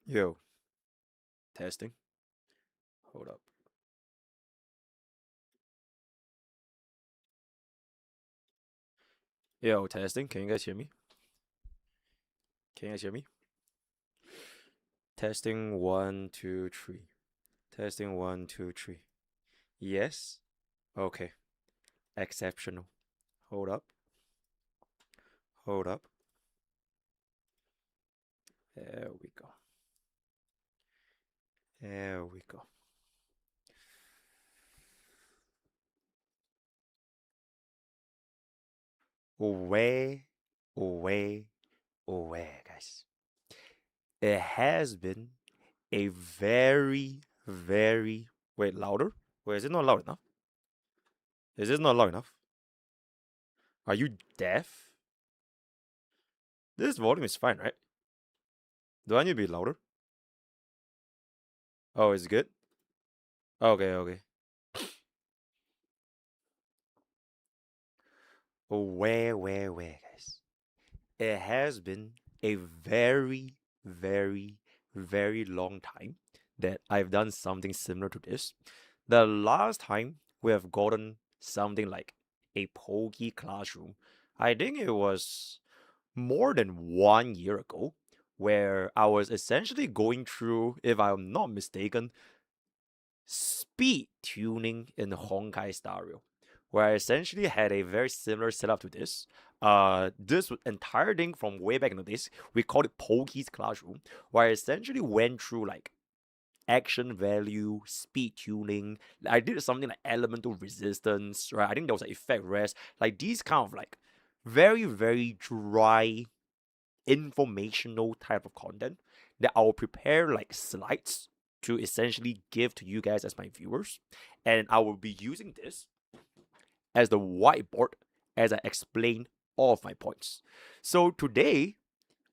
Yo, testing. Hold up. Yo, testing. Can you guys hear me? Can you guys hear me? Testing one, two, three. Testing one, two, three. Yes? Okay. Exceptional. Hold up. Hold up. There we go. There we go. Away, away, away, guys. It has been a very, very. Wait, louder? Wait, is it not loud enough? Is this not loud enough? Are you deaf? This volume is fine, right? Do I need to be louder? Oh, it's good? Okay, okay. Where, guys? It has been a very, very, very long time that I've done something similar to this. The last time we have gotten something like a Pokke classroom, I think it was more than 1 year ago, where I was essentially going through, if I'm not mistaken, speed tuning in Honkai Star Rail, where I essentially had a very similar setup to this. This entire thing from way back in the days, we called it Pokey's Classroom, where I essentially went through like action value, speed tuning. I did something like elemental resistance, right? I think there was an effect rest, like these kind of like very, very dry informational type of content that I'll prepare like slides to essentially give to you guys as my viewers. And I will be using this as the whiteboard as I explain all of my points. So today,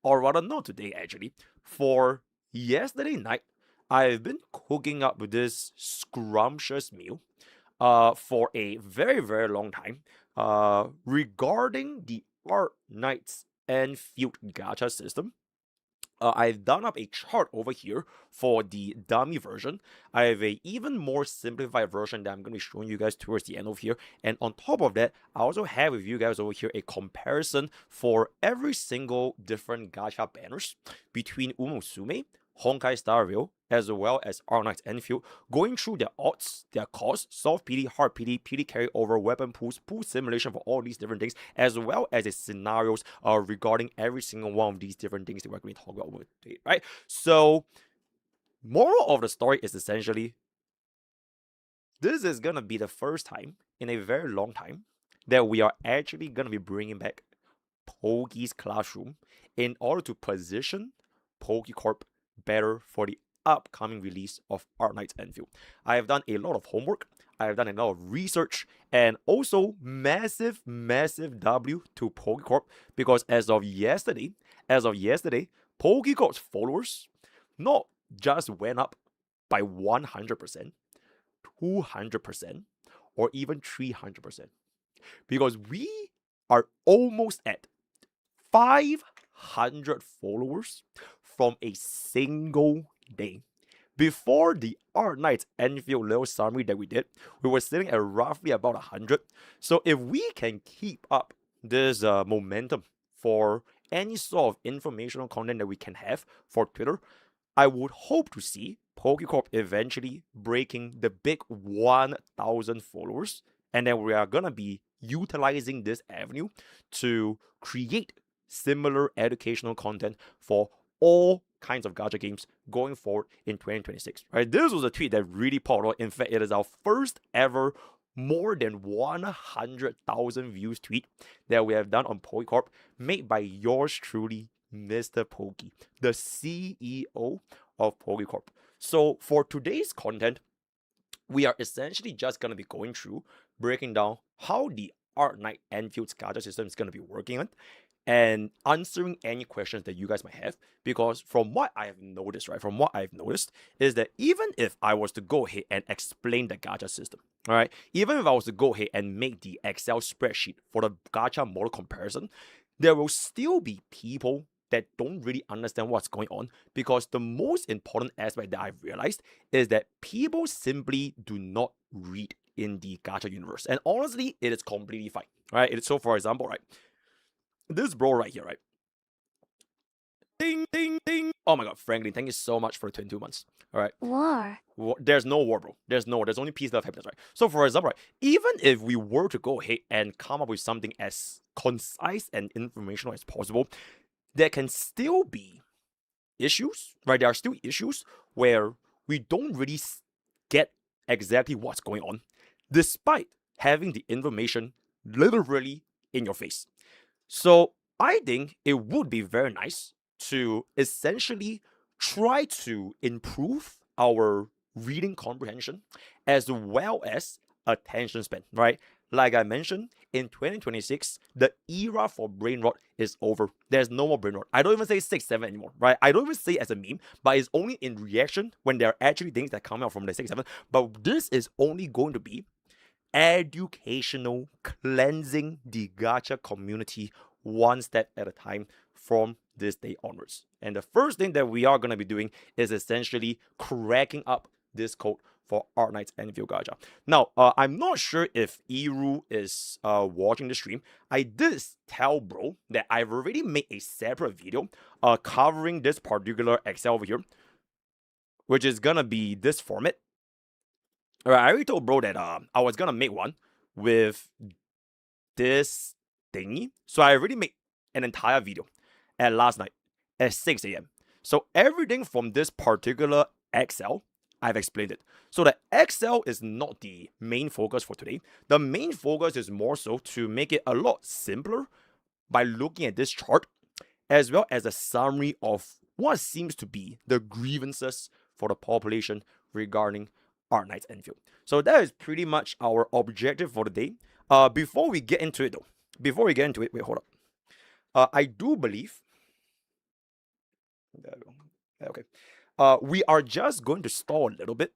or rather not today actually, for yesterday night, I've been cooking up this scrumptious meal for a very, very long time regarding the Arknights Enfield gacha system. I've done up a chart over here for the dummy version. I have a even more simplified version that I'm going to be showing you guys towards the end of here. And on top of that, I also have with you guys over here a comparison for every single different gacha banners between Umusume, Honkai Star Rail, as well as Arknights Enfield, going through their odds, their cost, soft PD, hard PD, PD carryover, weapon pools, pool simulation for all these different things, as well as the scenarios regarding every single one of these different things that we're going to talk about today, right? So, moral of the story is essentially this is going to be the first time in a very long time that we are actually going to be bringing back Pokke's Classroom in order to position Pokke Corp better for the upcoming release of Arknights Enfield. I have done a lot of homework, I have done a lot of research, and also massive, massive W to Pokke Corp because as of yesterday, Pokke Corp's followers not just went up by 100%, 200%, or even 300%. Because we are almost at 500 followers from a single day. Before the Arknights Enfield little summary that we did, we were sitting at roughly about 100. So if we can keep up this momentum for any sort of informational content that we can have for Twitter, I would hope to see PokeCorp eventually breaking the big 1,000 followers. And then we are going to be utilizing this avenue to create similar educational content for all kinds of gacha games going forward in 2026. Right? This was a tweet that really popped out. In fact, it is our first ever more than 100,000 views tweet that we have done on PokeCorp, made by yours truly, MrPokke, the CEO of PokeCorp. So for today's content, we are essentially just going to be going through, breaking down how the Arknights Enfield's gacha system is going to be working on, and answering any questions that you guys might have. Because from what I have noticed, right, from what I've noticed is that even if I was to go ahead and explain the gacha system, all right, even if I was to go ahead and make the Excel spreadsheet for the gacha model comparison, there will still be people that don't really understand what's going on, because the most important aspect that I've realized is that people simply do not read in the gacha universe. And honestly, it is completely fine, right? So, for example, right, this bro right here, right? Ding, ding, ding. Oh my god, Franklin, thank you so much for 22 months. All right. There's no war, bro. There's only peace, love, happiness, right? So, for example, right, even if we were to go ahead and come up with something as concise and informational as possible, there can still be issues, right? There are still issues where we don't really get exactly what's going on, despite having the information literally in your face. So I think it would be very nice to essentially try to improve our reading comprehension as well as attention span, right? Like I mentioned, in 2026, the era for brain rot is over. There's no more brain rot. I don't even say 6, 7 anymore, right? I don't even say it as a meme, but it's only in reaction when there are actually things that come out from the 6, 7. But this is only going to be educational, cleansing the gacha community one step at a time from this day onwards. And the first thing that we are going to be doing is essentially cracking up this code for Arknights Enfield gacha. Now, I'm not sure if Iru is watching the stream. I did tell bro that I've already made a separate video covering this particular Excel over here, which is going to be this format. All right, I already told bro that I was going to make one with this thingy. So I already made an entire video at last night at 6 a.m. So everything from this particular Excel, I've explained it. So the Excel is not the main focus for today. The main focus is more so to make it a lot simpler by looking at this chart, as well as a summary of what seems to be the grievances for the population regarding Arknights Enfield. So that is pretty much our objective for the day. Before we get into it though, wait, hold up. I do believe. There we go. Okay. We are just going to stall a little bit.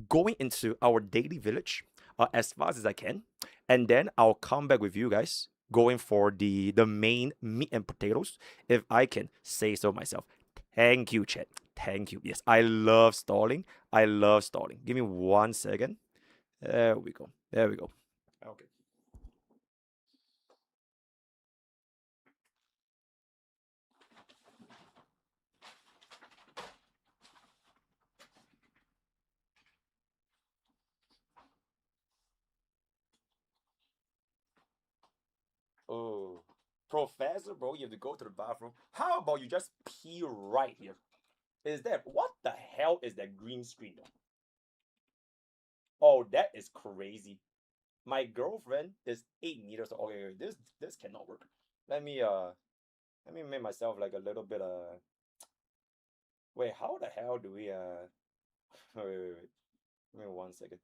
Going into our daily village as fast as I can, and then I'll come back with you guys going for the main meat and potatoes, if I can say so myself. Thank you, chat. Thank you. Yes, I love stalling. Give me 1 second. There we go. Okay. Oh, Professor, bro, you have to go to the bathroom. How about you just pee right here? Is that what the hell is that green screen though? Oh, that is crazy. My girlfriend is 8 meters. Okay, this cannot work. Let me make myself like a little bit Wait, how the hell do we wait. Give me 1 second.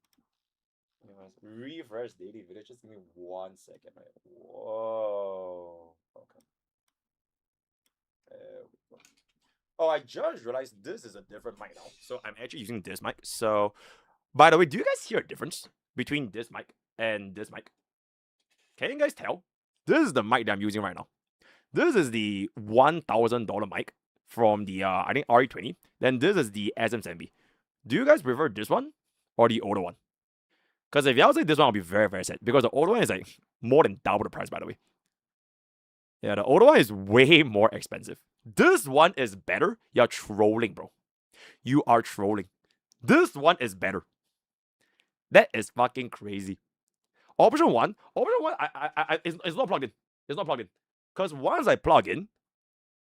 Refresh daily video. Just give me 1 second, right? Whoa. Okay. There we go. Oh, I just realized this is a different mic now. So I'm actually using this mic. So, by the way, do you guys hear a difference between this mic and this mic? Can you guys tell? This is the mic that I'm using right now. This is the $1,000 mic from the I think RE20. Then this is the SM70. Do you guys prefer this one or the older one? Because if y'all say this one, I'll be very, very sad. Because the older one is like more than double the price, by the way. Yeah, the older one is way more expensive. This one is better. You're trolling, bro. You are trolling. This one is better. That is fucking crazy. Option one, it's not plugged in. It's not plugged in. Because once I plug in,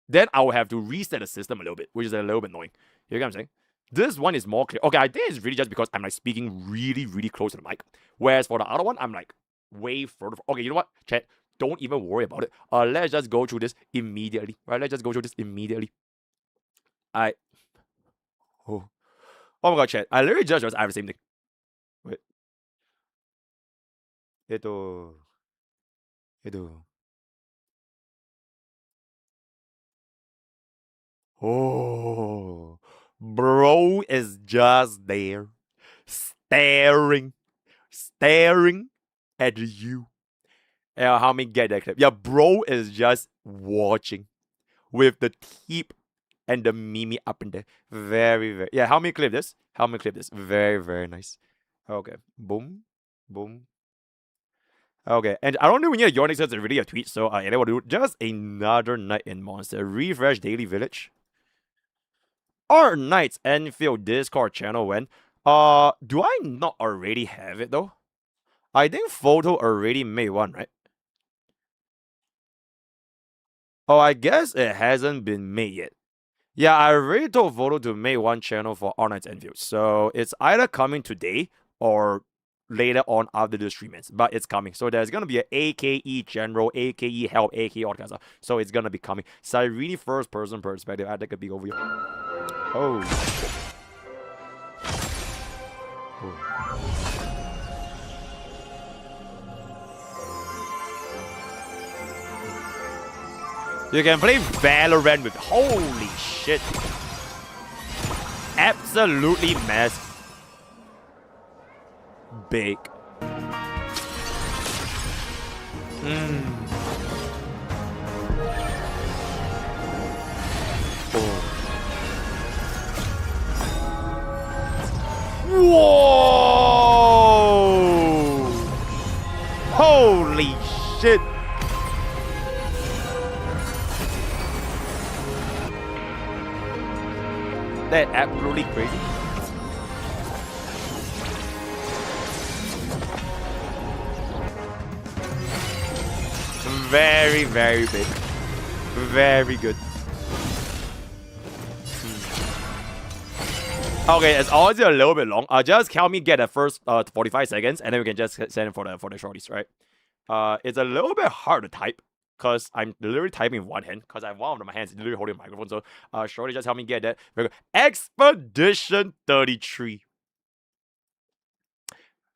then I will have to reset the system a little bit, which is a little bit annoying. You get what I'm saying? This one is more clear. Okay, I think it's really just because I'm like speaking really, really close to the mic. Whereas for the other one, I'm like way further. Okay, you know what? Chat, don't even worry about it. Let's just go through this immediately. Right? Let's just go through this immediately. Oh. Oh my god, chat. I literally just I have the same thing. Wait. Edo. Oh, bro is just there, staring at you. Yeah, how many get that clip? Yeah, bro is just watching. with the teep and the Mimi up in there. Very, very. Yeah, help me clip this. Help me clip this. Very, very nice. Okay. Boom. Boom. Okay. And I don't know when you're your next it's really a tweet, so I will do just another night in Monster. Refresh Daily Village. Arknights Enfield Discord channel when do I not already have it though? I think Photo already made one, right? Oh, I guess it hasn't been made yet. Yeah, I already told Photo to make one channel for Arknights Enfield. So it's either coming today or later on after the stream ends. But it's coming. So there's gonna be an AKE general, AKE help, AKE all kinds of stuff. So it's gonna be coming. So I really first person perspective, I take a big overview. Oh. You can play Valorant with holy shit. Absolutely massive. Big. Oh. Whoa! Holy shit! That's absolutely crazy. Very, very big. Very good. Okay, it's always a little bit long. Just help me get the first 45 seconds, and then we can just send it for the shorties, right? It's a little bit hard to type because I'm literally typing with one hand because I have one of my hands literally holding a microphone. So, shorty, just help me get that. Very good. Expedition 33.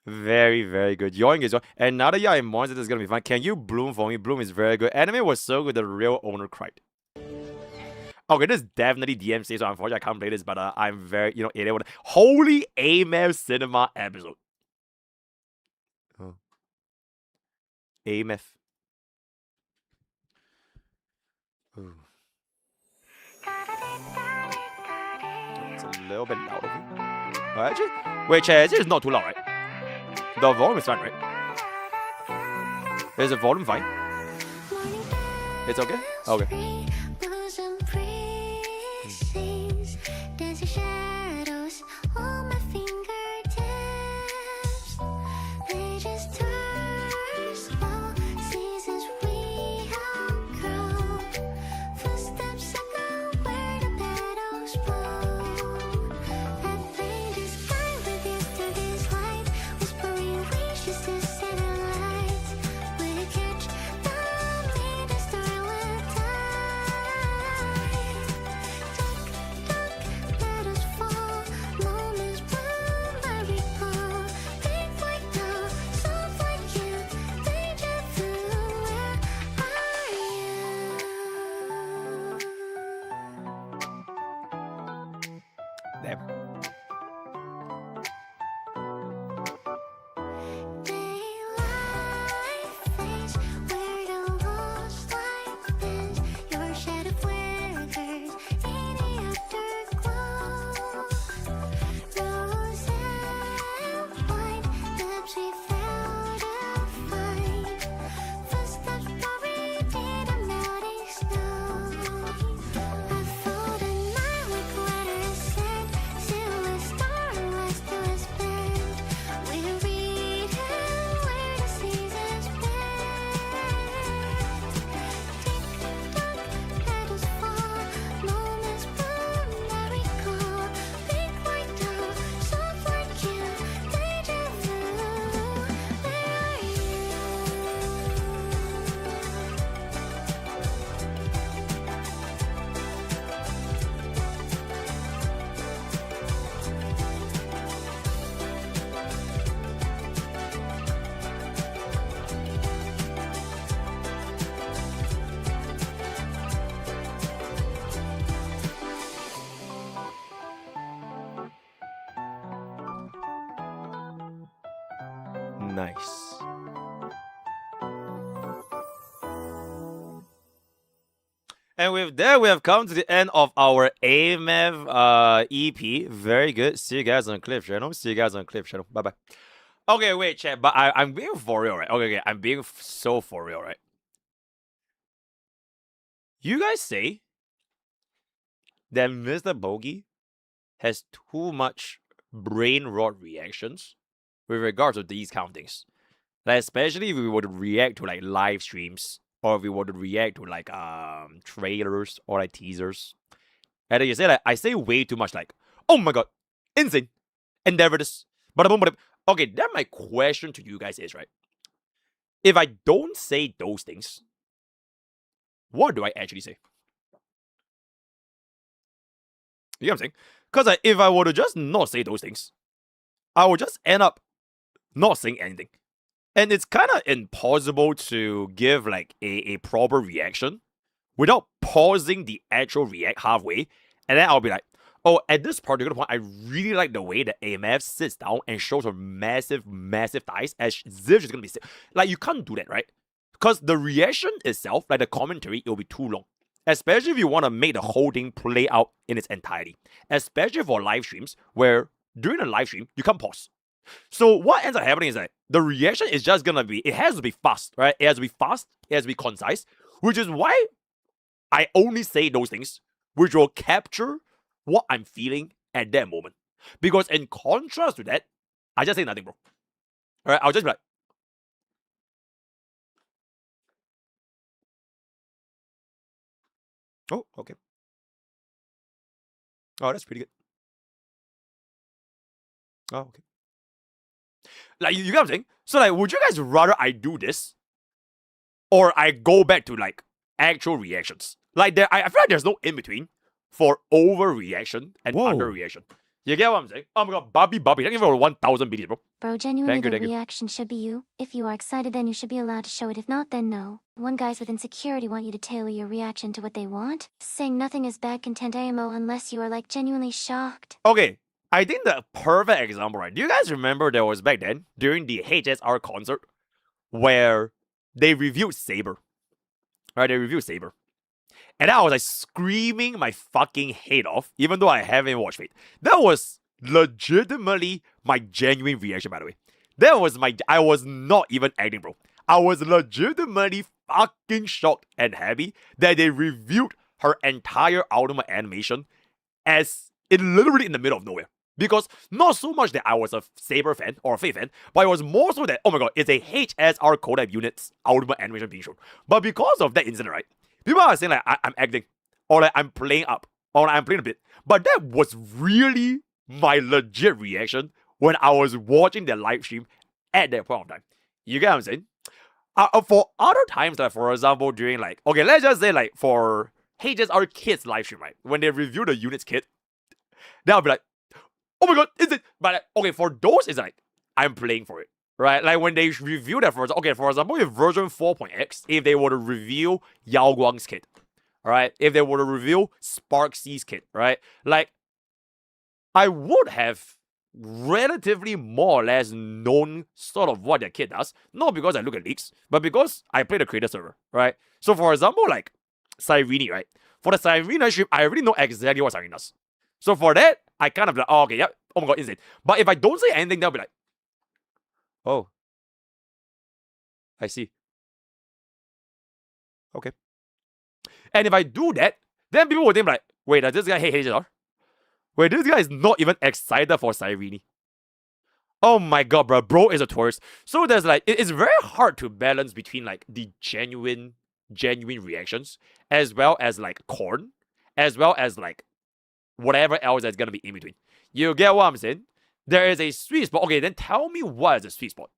Very, very good. Yoink is and now that you're in Monster, this is gonna be fun. Can you Bloom for me? Bloom is very good. Anime was so good, the real owner cried. Okay, this is definitely DMC, so unfortunately I can't play this, but I'm very, idiot with it. Holy AMF Cinema episode. Oh. AMF. Ooh. It's a little bit loud of you. Oh, actually, wait, actually it's not too loud, right? The volume is fine, right? Is the volume fine? It's okay? Okay. Nice. And with that, we have come to the end of our AMF EP. Very good. See you guys on the Clip channel. See you guys on the Clip channel. Bye bye. Okay, wait, chat. But I'm being for real, right? Okay. I'm being so for real, right? You guys say that MrPokke has too much brain rot reactions with regards to these kind of things. Like, especially if we were to react to like live streams, or if we were to react to like trailers or like teasers. And then you say like I say way too much like, oh my god, insane, endeavor this. But okay, then my question to you guys is, right, if I don't say those things, what do I actually say? You know what I'm saying? Because like, if I were to just not say those things, I would just end up not saying anything. And it's kind of impossible to give like a proper reaction without pausing the actual react halfway. And then I'll be like, oh, at this particular point, I really like the way that AMF sits down and shows her massive, massive thighs as if she's going to be... Like, you can't do that, right? Because the reaction itself, like the commentary, it'll be too long. Especially if you want to make the whole thing play out in its entirety. Especially for live streams, where during a live stream, you can't pause. So what ends up happening is that the reaction is just gonna be, it has to be fast, right? It has to be fast, it has to be concise, which is why I only say those things which will capture what I'm feeling at that moment. Because in contrast to that, I just say nothing, bro. Alright, I'll just be like, oh, okay. Oh, that's pretty good. Oh, okay. Like, you get what I'm saying? So, like, would you guys rather I do this, or I go back to, like, actual reactions? Like, I feel like there's no in-between for overreaction and underreaction. You get what I'm saying? Oh my god, Bobby, thank you for 1,000 BDs, bro. Bro, genuinely the reaction should be you. If you are excited, then you should be allowed to show it. If not, then no. When guys with insecurity want you to tailor your reaction to what they want, saying nothing is bad content AMO unless you are like genuinely shocked. Okay, I think the perfect example, right? Do you guys remember there was back then, during the HSR concert, where they reviewed Saber? Right, they reviewed Saber. And I was like screaming my fucking head off, even though I haven't watched it. That was legitimately my genuine reaction, by the way. I was not even acting, bro. I was legitimately fucking shocked and happy that they reviewed her entire Ultimate animation as literally in the middle of nowhere. Because not so much that I was a Saber fan or a Faye fan, but it was more so that, oh my god, it's a HSR Codec Unit's Ultimate animation being shown. But because of that incident, right, people are saying like I'm acting, or like I'm playing up, or like I'm playing a bit. But that was really my legit reaction when I was watching their live stream at that point of time. You get what I'm saying? For other times, like for example, during like, okay, let's just say like for HSR Kids live stream, right? When they review the units kit, they'll be like, oh my god, is it? But like, okay, for those, it's like, I'm playing for it. Right? Like when they review that, for example, with version 4.x, if they were to review Yao Guang's kit, right? If they were to review Sparksy's kit, right? Like, I would have relatively more or less known sort of what their kit does, not because I look at leaks, but because I play the creator server, right? So for example, like Cyrene, right? For the Cyrene stream, I already know exactly what Cyrene does. So for that, I kind of like, oh, okay, yeah, oh my god, insane. But if I don't say anything, they'll be like, oh, I see. Okay. And if I do that, then people will think like, wait, does this guy hate HSR? Wait, this guy is not even excited for Cyrene. Oh my god, bro is a tourist. So there's like, it's very hard to balance between like the genuine reactions, as well as like corn, as well as like whatever else that's gonna be in between. You get what I'm saying? There is a sweet spot. Okay, then tell me what is a sweet spot.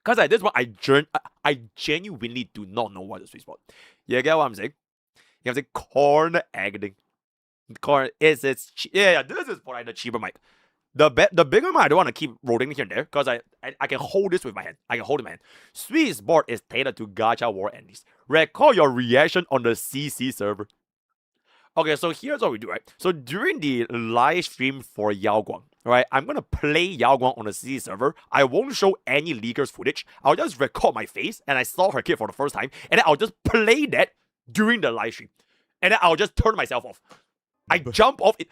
Because at this one, I genuinely do not know what is a sweet spot. You get what I'm saying? You have to corn acting. Corn is this is for like the cheaper mic. The bigger mic, I don't want to keep rolling here and there because I can hold this with my hand. I can hold it in my hand. Sweet spot is tailored to Gacha War Endings. Record your reaction on the CC server. Okay, so here's what we do, right? So during the live stream for Yao Guang, right, I'm gonna play Yao Guang on the CC server. I won't show any leakers footage. I'll just record my face and I saw her kid for the first time, and then I'll just play that during the live stream. and then I'll just turn myself off. I jump off it.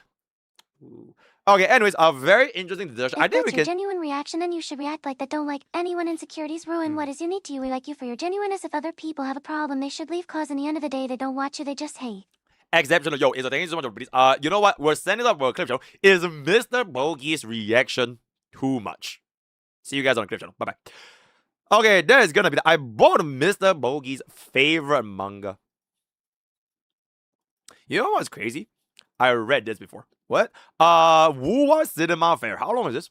Okay, anyways, a very interesting discussion. I If think we that's your can. genuine reaction, then you should react like that. Don't like anyone. Insecurities ruin what is unique to you. We like you for your genuineness. If other people have a problem, they should leave, cause in the end of the day, they don't watch you, they just hate. Exceptional. Yo, thank you so much for this. You know what? We're sending up for a clip show. Is MrPokke's reaction too much? See you guys on the clip channel. Bye bye. Okay, that is gonna be. I bought MrPokke's favorite manga. You know what's crazy? I read this before. What? Wuwa Cinema Fair. How long is this?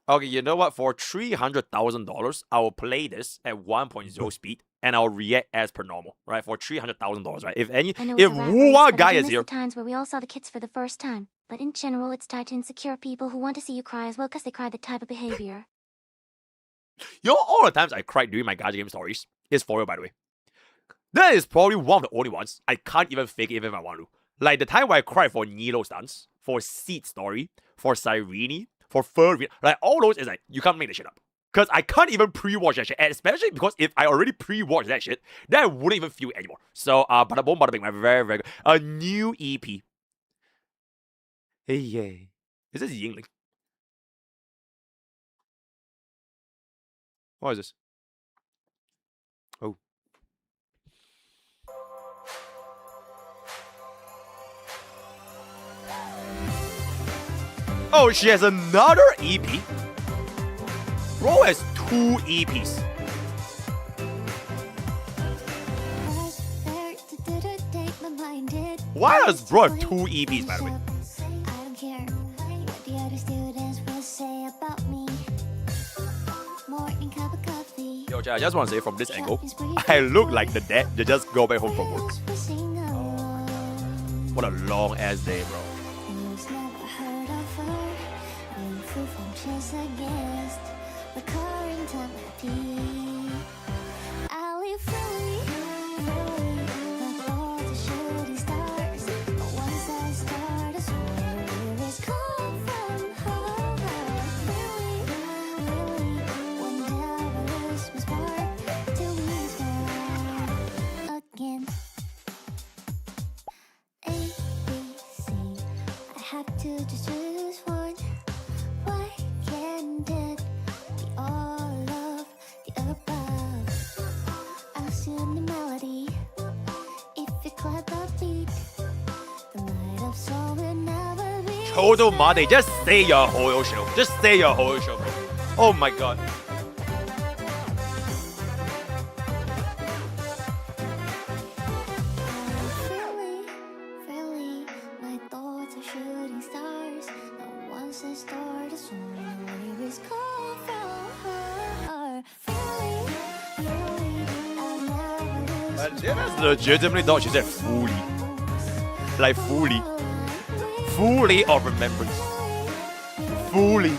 Okay, you know what? For $300,000, I will play this at 1.0 speed and I'll react as per normal, right? For $300,000, right? If Wuwa guy is here, times where we all saw the kids for the first time, but in general, it's tied to insecure people who want to see you cry as well, cause they cry the type of behavior. you know, all the times I cried during my Gacha game stories is for real, by the way. That is probably one of the only ones I can't even fake it even if I want to. Like the time where I cried for Nilo's dance, for Seed Story, for Cyrene, for Furry, like all those is like, you can't make the shit up. Because I can't even pre-watch that shit, and especially because if I already pre-watched that shit, then I wouldn't even feel it anymore. So, bada boom, bada bing, very, very good. A new EP. Hey, yay. Is this Yingling? What is this? Oh. Oh, she has another EP. Bro has 2 EPs. Why does bro have 2 EPs, by the way? Yo, I just want to say from this angle, I look like the dad that just go back home from work. What a long ass day, bro. Just choose one. Why can't it be all of the above? I'll sing the melody if you clap the beat. The light of soul will never be. Total Mate, just say your whole show. Just say your whole show, bro. Oh my god. That's legitimately thought she said fully. Like fully. Fully of remembrance. Fully.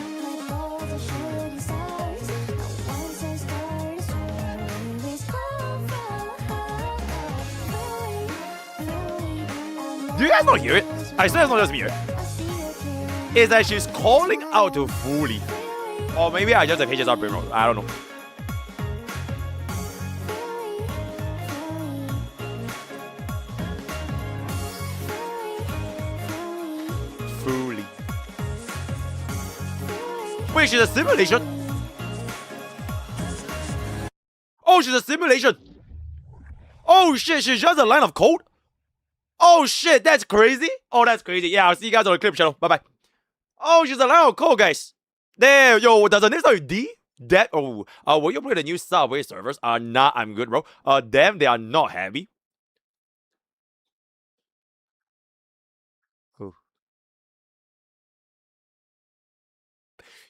Do you guys not hear it? I swear it's not just me here. It's that she's calling out to fully. Or maybe I just have pages up brain wrong. I don't know. Fully. Wait, she's a simulation? Oh, she's a simulation. Oh shit, she's just a line of code? Oh shit, that's crazy. Oh, that's crazy. Yeah, I'll see you guys on the clip channel. Bye bye. Oh, she's a line of code, guys. There, yo, does the name start with D? That, oh, will you play the new Subway servers? Nah, I'm good, bro. Damn, they are not heavy.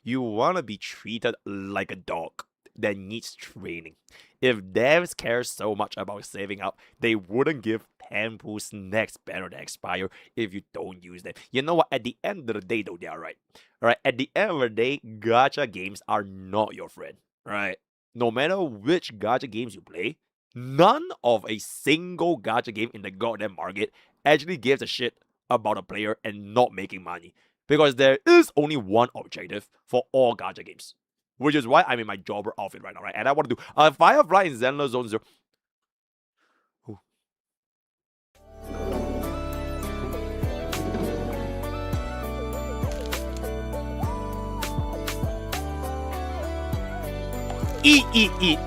You wanna be treated like a dog that needs training. If devs care so much about saving up, they wouldn't give 10 pool snacks banner to expire if you don't use them. You know what? At the end of the day, though, they are right. Alright, at the end of the day, gacha games are not your friend. Right? No matter which gacha games you play, none of a single gacha game in the goddamn market actually gives a shit about a player and not making money. Because there is only one objective for all gacha games. Which is why I'm in my jobber outfit right now, right? And I want to do Firefly in Zenless Zone 0. Eat, eat, eat.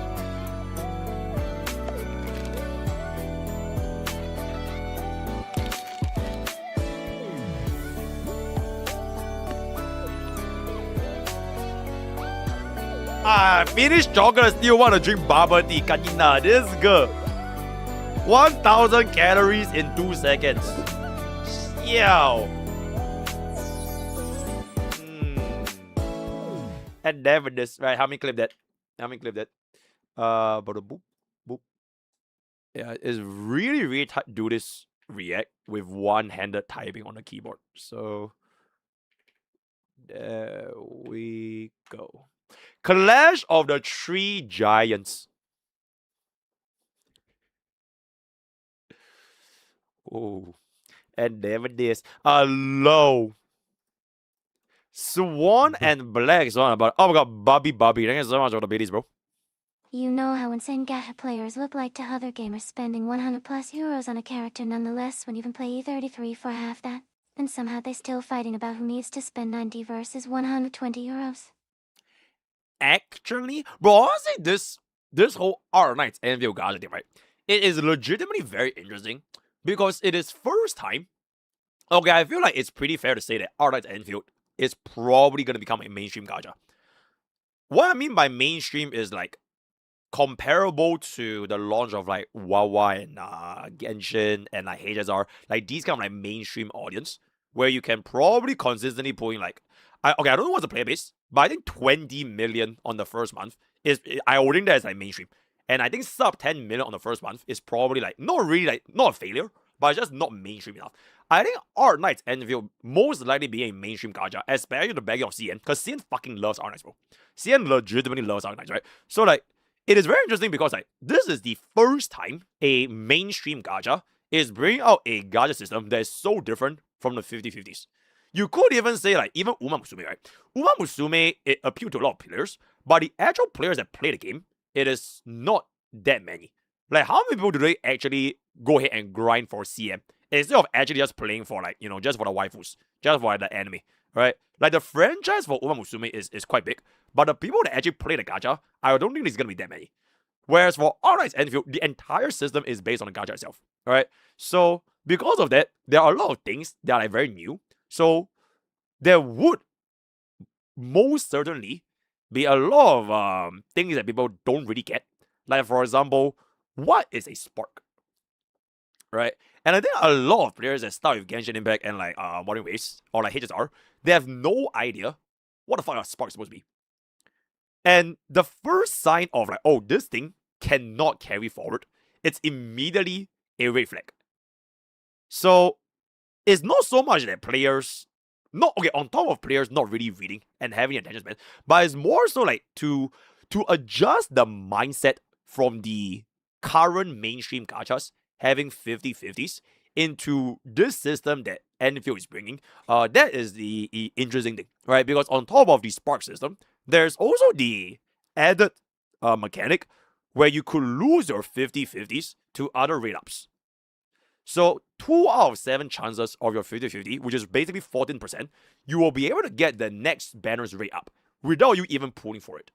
Finished chocolate, still want to drink bubble tea. Kanina, this girl. 1,000 calories in 2 seconds. Yow. And then with this, right? How many clip that? Boop, boop. Yeah, it's really hard to do this react with one-handed typing on the keyboard. So there we go. Clash of the Three Giants. Oh, and then with this, low. Swan and Black Swan about. Oh my god, Bobby. Thank you so much for the biddies, bro. You know how insane Gacha players look like to other gamers spending 100 plus euros on a character nonetheless when you can play E33 for half that. And somehow they still fighting about who needs to spend 90 versus 120 euros. Actually, bro, honestly, this whole Arknights Enfield Gacha thing, right? It is legitimately very interesting because it is first time. Okay, I feel like it's pretty fair to say that Arknights Enfield is probably gonna become a mainstream gacha. What I mean by mainstream is like comparable to the launch of like Wawa and Genshin and like HSR, like these kind of like mainstream audience where you can probably consistently put in like, I don't know what's the player base, but I think 20 million on the first month I would think that is like mainstream, and I think sub 10 million on the first month is probably like not really like not a failure, but it's just not mainstream enough. I think Arknights Enfield most likely be a mainstream gacha, especially the backing of CN, because CN fucking loves Arknights, bro. CN legitimately loves Arknights, right? So like, it is very interesting because like this is the first time a mainstream gacha is bringing out a gacha system that is so different from the 50/50s. You could even say like even Uma Musume, right? Uma Musume, it appealed to a lot of players, but the actual players that play the game, it is not that many. Like how many people do they actually go ahead and grind for CM instead of actually just playing for like, just for the waifus, just for the anime, right? Like the franchise for Uma Musume is quite big, but the people that actually play the gacha, I don't think there's gonna be that many. Whereas for Arknights Enfield, the entire system is based on the gacha itself, right? So because of that, there are a lot of things that are like very new. So there would most certainly be a lot of things that people don't really get. Like for example, what is a spark? Right? And I think a lot of players that start with Genshin Impact and like Wuthering Waves or like HSR, they have no idea what the fuck a spark is supposed to be. And the first sign of like, oh, this thing cannot carry forward, it's immediately a red flag. So it's not so much that players, not okay, on top of players not really reading and having attention span, but it's more so like to adjust the mindset from the current mainstream gachas having 50/50s into this system that Enfield is bringing. That is the interesting thing, right? Because on top of the Spark system, there's also the added mechanic where you could lose your 50/50s to other rate ups. So 2 out of 7 chances of your 50/50, which is basically 14%, you will be able to get the next banner's rate up without you even pulling for it.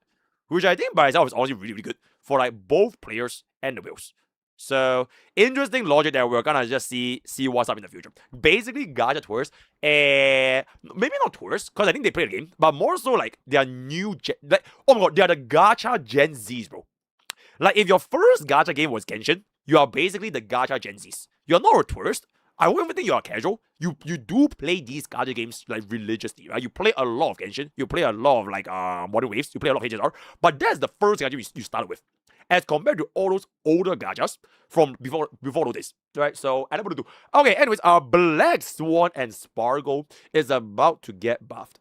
Which I think by itself is also really good for like both players and the wheels. So interesting logic that we're gonna just see what's up in the future. Basically, gacha tours, maybe not tours, because I think they play the game, but more so like they are new like, oh my god, they are the gacha Gen Zs, bro. Like if your first gacha game was Genshin, you are basically the gacha Gen Zs. You're not a tourist. I won't even think you're casual. You do play these gacha games like religiously, right? You play a lot of Genshin, you play a lot of like Wuthering Waves, you play a lot of HSR, but that's the first gacha you started with, as compared to all those older gachas from before those days, right? So I don't want to do. Okay, anyways, Black Swan and Spargo is about to get buffed.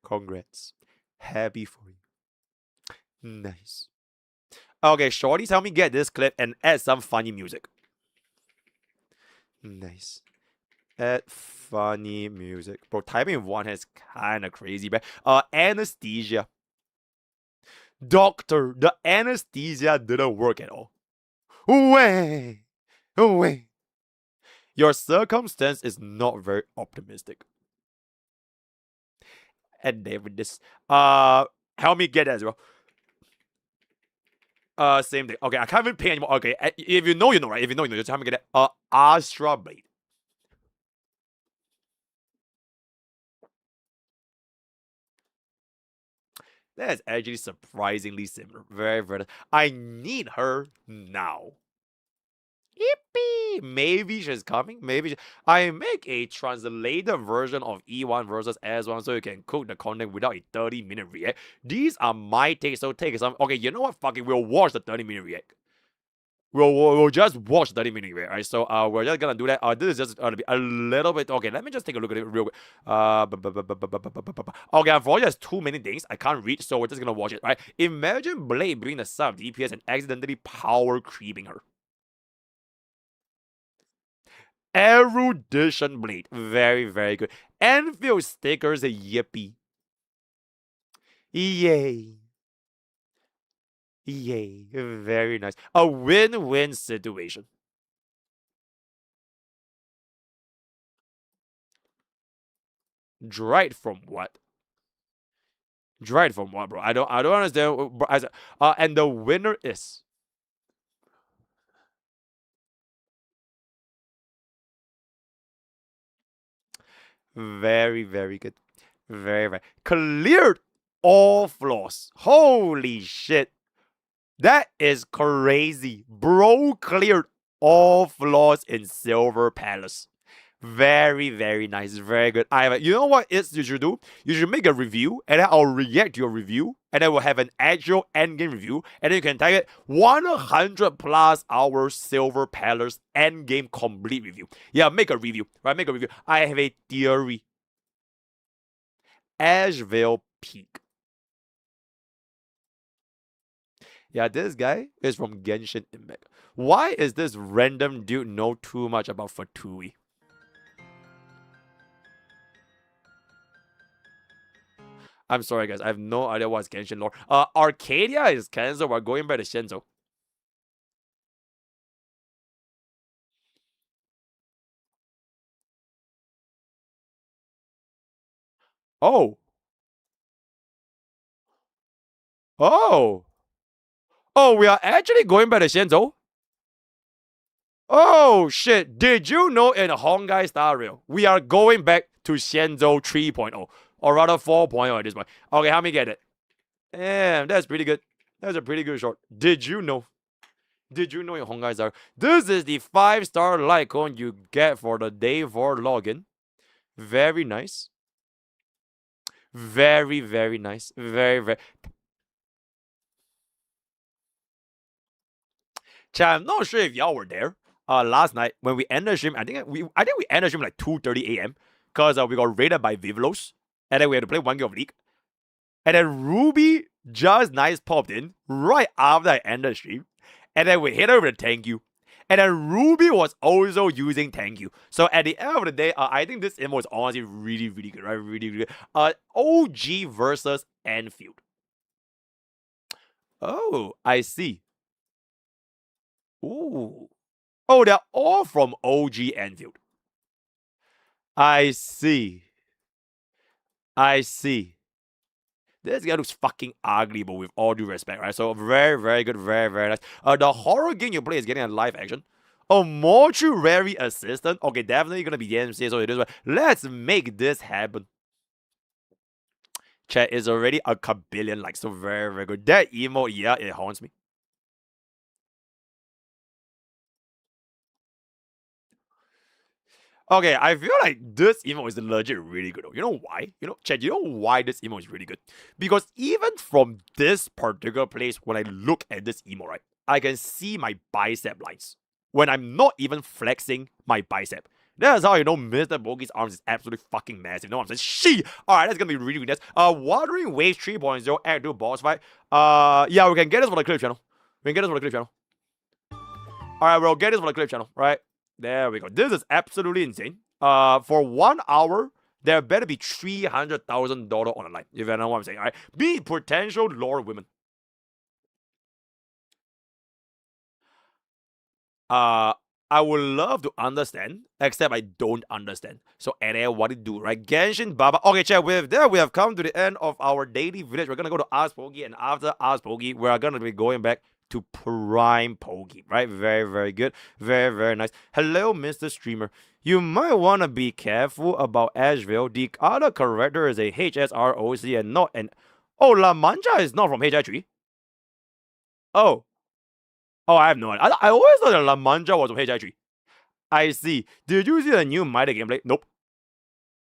Congrats, happy for you. Nice. Okay, Shorty, help me get this clip and add some funny music. Nice. Add funny music. Bro, typing in one is kind of crazy, but anesthesia. Doctor, the anesthesia didn't work at all. Way. Your circumstance is not very optimistic. And David, this Help me get that as well. Same thing. Okay, I can't even pay anymore. Okay, if you know, you know, right? If you know, you know. Just help me get that. Astra Blade. That is actually surprisingly similar. Very, very. I need her now. Yippee! Maybe she's coming. Maybe I make a translated version of E1 versus S1 so you can cook the content without a 30-minute react. These are my takes, so take some. Okay, you know what? Fuck it, we'll watch the 30-minute react. We'll just watch 30-minute react, right? So we're just gonna do that. This is just gonna be a little bit. Okay, let me just take a look at it real quick. Okay, unfortunately, there's too many things I can't read, so we're just gonna watch it, right? Imagine Blade being the sub DPS and accidentally power creeping her. Erudition Blade. Very, very good. Enfield stickers, yippee. Yay. Yay. Very nice. A win-win situation. Dried from what? Dried from what, bro? I don't understand. Bro. And the winner is very, very good. Very, very cleared all flaws. Holy shit. That is crazy. Bro cleared all flaws in Silver Palace. Very, very nice. Very good. You know what you should do? You should make a review, and then I'll react to your review, and then we'll have an actual endgame review, and then you can type it 100 plus hours Silver Palace endgame complete review. Yeah, make a review. Right, make a review. I have a theory. Asheville Peak. Yeah, this guy is from Genshin Impact. Why is this random dude know too much about Fatui? I'm sorry, guys. I have no idea what's Genshin lore. Arcadia is cancelled. We're going back to Shenzhou. Oh. Oh. Oh, we are actually going back to Shenzhou? Oh, shit. Did you know in Hongai Star Rail, we are going back to Shenzhou 3.0, or rather 4.0 at this point. Okay, help me get it. Damn, that's pretty good. That's a pretty good short. Did you know? Did you know in Hongai Star? This is the 5-star Lycon you get for the day 4 login. Very nice. Very, very nice. Very, very. Chat, I'm not sure if y'all were there. Last night when we ended the stream, I think we ended the stream like 2:30 a.m. because we got raided by Vivlos, and then we had to play one game of League, and then Ruby just nice popped in right after I ended the stream, and then we hit her with a thank you. And then Ruby was also using thank you. So at the end of the day, I think this immo is honestly really, really good, right? Really, really good. OG versus Enfield. Oh, I see. Ooh. Oh, they're all from OG Enfield. I see. I see. This guy looks fucking ugly, but with all due respect, right? So very, very good, very, very nice. The horror game you play is getting a live action. A mortuary assistant. Okay, definitely gonna be the MC, so it is. Let's make this happen. Chat is already a kabillion likes, so very, very good. That emote, yeah, it haunts me. Okay, I feel like this emote is legit really good. You know why? Chat, you know why this emote is really good? Because even from this particular place, when I look at this emote, right, I can see my bicep lines. When I'm not even flexing my bicep. That's how you know MrPokke's arms is absolutely fucking massive. You know what I'm saying? She. Alright, that's gonna be really, really nice. Wuthering Waves 3.0 Act 2 boss fight. Yeah, we can get this for the clip channel. We can get this for the clip channel. Alright, we'll get this for the clip channel, right? There we go. This is absolutely insane. For 1 hour, there better be $300,000 on the line. If you know what I'm saying, all right? Be potential lore women. I would love to understand, except I don't understand. So, and then what to do, right? Genshin Baba. Okay, chat. With that, we have come to the end of our daily village. We're gonna go to MrPokke, and after MrPokke, we are gonna be going back to Prime Pokke, right? Very, very good. Very, very nice. Hello, Mr. Streamer. You might want to be careful about Asheville. The other character is a HSROC and not an. Oh, La Mancha is not from HI3. Oh. Oh, I have no idea. I always thought that La Mancha was from HI3. I see. Did you see the new Mida gameplay? Nope.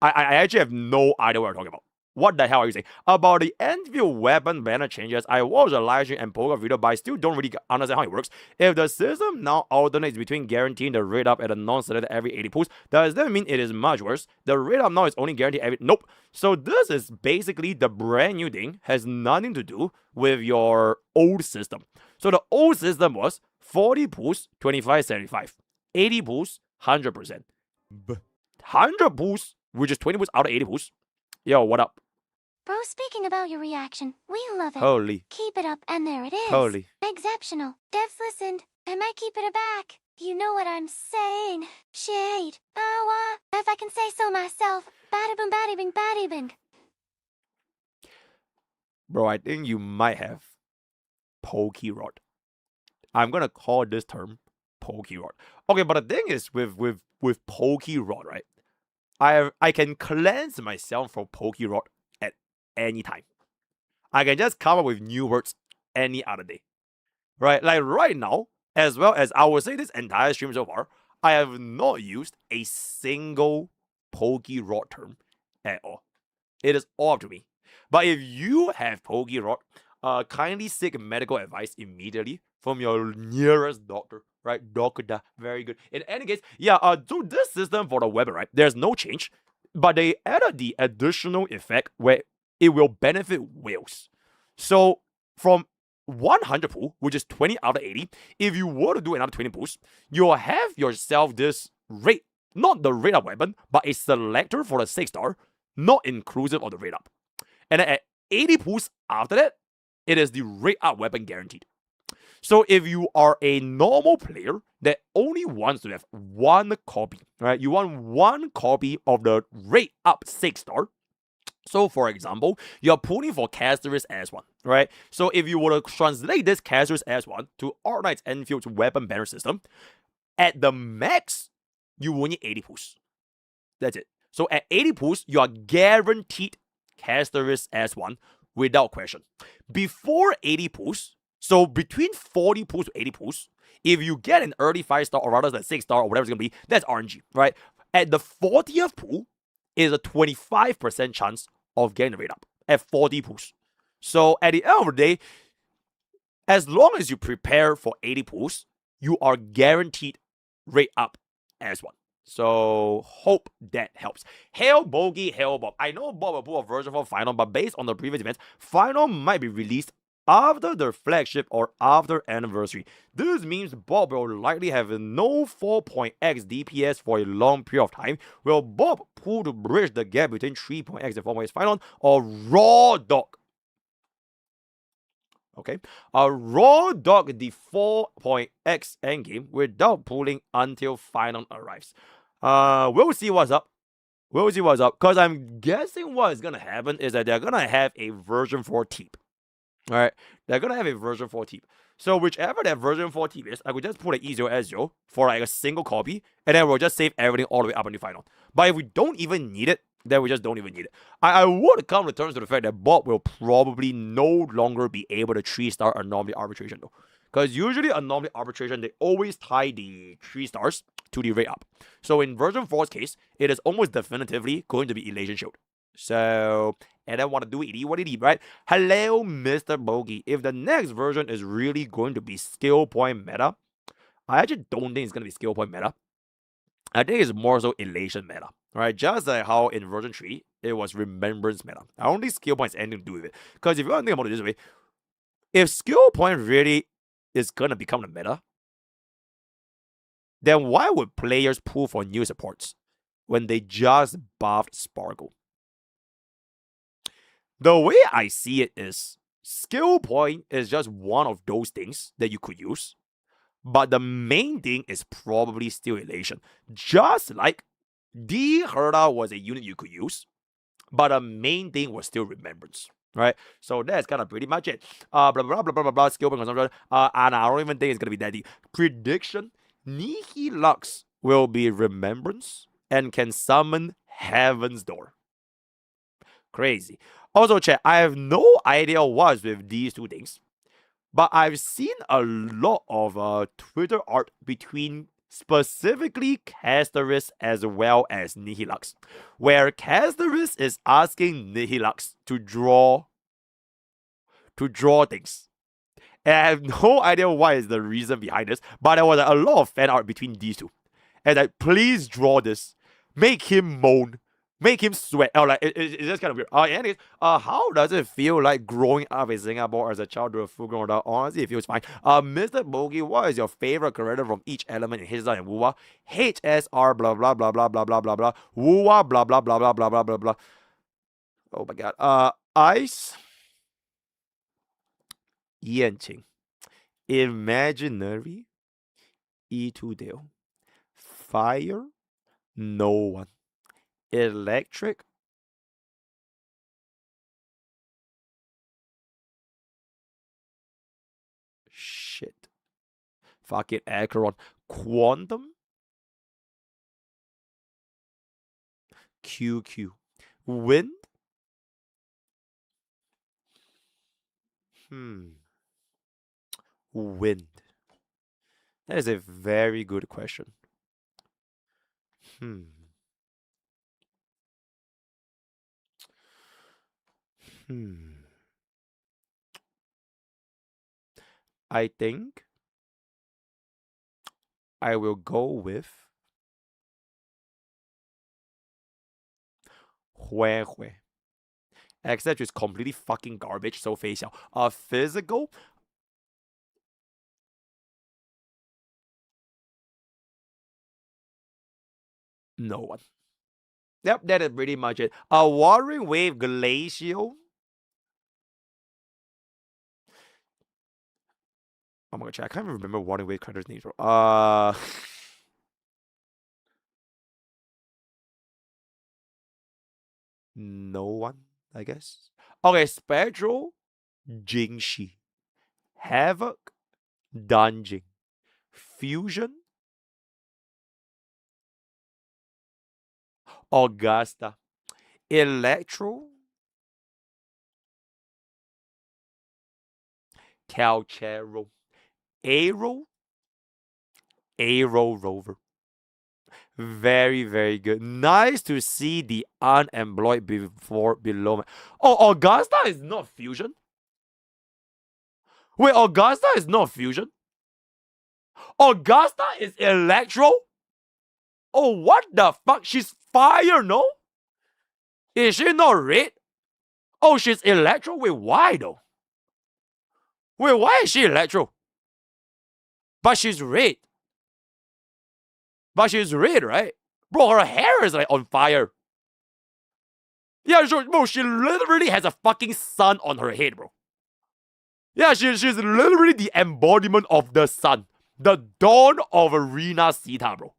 I actually have no idea what you're talking about. What the hell are you saying? About the Enfield weapon banner changes, I watched a live stream and Pokke video, but I still don't really understand how it works. If the system now alternates between guaranteeing the rate up at a non-selected every 80 pulls, does that mean it is much worse? The rate up now is only guaranteed every... Nope. So this is basically the brand new thing, has nothing to do with your old system. So the old system was 40 pulls, 25-75. 80 pulls, 100%. 100 pulls, which is 20 pulls out of 80 pulls. Yo, what up? Bro, speaking about your reaction, we love it. Holy. Keep it up, and there it is. Holy. Exceptional. Devs listened. I might keep it back. You know what I'm saying. Shade. If I can say so myself. Batty boom, batty bing, batty bing. Bro, I think you might have Pokke rot. I'm gonna call this term Pokke rot. Okay, but the thing is with Pokke rot, right? I can cleanse myself from Pokke rot at any time. I can just come up with new words any other day. Right? Like right now, as well as I would say this entire stream so far, I have not used a single Pokke rot term at all. It is all up to me. But if you have Pokke rot, kindly seek medical advice immediately from your nearest doctor, right? Doctor, very good. In any case, yeah, so this system for the weapon, right, there's no change, but they added the additional effect where it will benefit whales. So from 100 pull, which is 20 out of 80, if you were to do another 20 pulls, you'll have yourself this rate, not the rate up weapon, but a selector for the 6-star, not inclusive of the rate up. And then at 80 pulls after that, it is the rate up weapon guaranteed. So if you are a normal player that only wants to have one copy, right? You want one copy of the rate up 6-star. So for example, you're pulling for Caster's S1, right? So if you were to translate this Caster's S1 to Arknights Enfield's weapon banner system, at the max, you will need 80 pulls. That's it. So at 80 pulls, you are guaranteed Caster's S1 without question. Before 80 pulls, so between 40 pulls to 80 pulls, if you get an early 5-star or rather than 6-star or whatever it's going to be, that's RNG, right? At the 40th pull, is a 25% chance of getting the rate up at 40 pulls. So at the end of the day, as long as you prepare for 80 pulls, you are guaranteed rate up as one. So hope that helps. Hail Bogey, hail Bob. I know Bob will pull a version for Final, but based on the previous events, Final might be released after the flagship or after anniversary. This means Bob will likely have no 4.x DPS for a long period of time. Will Bob pull to bridge the gap between 3.x and 4.x Final, or Raw Dog? Okay, a Raw Dog the 4.x endgame without pulling until Final arrives. We'll see what's up. We'll see what's up. Because I'm guessing what is going to happen is that they're going to have a version 4 teep. Alright, they're going to have a version 4 teep. So whichever that version 4 teep is, I could just put an E0 S0 for like a single copy, and then we'll just save everything all the way up until Final. But if we don't even need it, then we just don't even need it. I would come to terms with the fact that Bob will probably no longer be able to 3-star anomaly arbitration though. Because usually anomaly arbitration, they always tie the 3 stars to the rate up. So in version 4's case, it is almost definitively going to be Elation Shield. So, and I want to do what it is, right? Hello, MrPokke. If the next version is really going to be skill point meta, I actually don't think it's going to be skill point meta. I think it's more so elation meta, right? Just like how in version 3, it was remembrance meta. I don't think skill point has anything to do with it. Because if you want to think about it this way, if skill point really is going to become the meta, then why would players pull for new supports when they just buffed Sparkle? The way I see it is, skill point is just one of those things that you could use. But the main thing is probably still elation. Just like D Herda was a unit you could use, but the main thing was still remembrance. Right? So that's kind of pretty much it. Blah blah blah blah blah blah skill point consumption. And I don't even think it's gonna be that deep. Prediction: Nihilux will be remembrance and can summon Heaven's Door. Crazy. Also, chat, I have no idea what's with these two things, but I've seen a lot of Twitter art between specifically Castoris as well as Nihilux, where Castoris is asking Nihilux to draw things. And I have no idea what is the reason behind this, but there was a lot of fan art between these two. And like, please draw this. Make him moan. Make him sweat. Oh, like it's just kind of weird. Anyways, how does it feel like growing up in Singapore as a child to a full-grown adult? Honestly, it feels fine. MrPokke, what is your favorite character from each element in Hisa and Wuwa? HSR blah blah blah blah blah blah blah blah. Wuwa blah blah blah blah blah blah blah blah. Oh my god. Ice. Yanqing. Imaginary. E2 Fire. No one. Electric. Shit. Fuck it, Acheron. Quantum. QQ. Wind. Wind. That is a very good question. Hmm. I think I will go with Hue. Except it's completely fucking garbage, so facial. Physical. No one. Yep, that is pretty much it. A Wuthering Wave Glacial. Oh my god, I can't even remember Wuthering Wave character's names. No one, I guess. Okay, Spectral, Jingxi, Havoc, Dungeon, Fusion, Augusta, Electro, Calchero, Aero, Aero Rover. Very, very good. Nice to see the unemployed below. Oh, Augusta is not Fusion? Wait, Augusta is not Fusion? Augusta is Electro? Oh, what the fuck? She's fire, no? Is she not red? Oh, she's Electro? Wait, why though? Wait, why is she Electro? But she's red. But she's red, right? Bro, her hair is like on fire. Yeah, sure, bro, she literally has a fucking sun on her head, bro. Yeah, she's literally the embodiment of the sun. The dawn of Arena Sita, bro.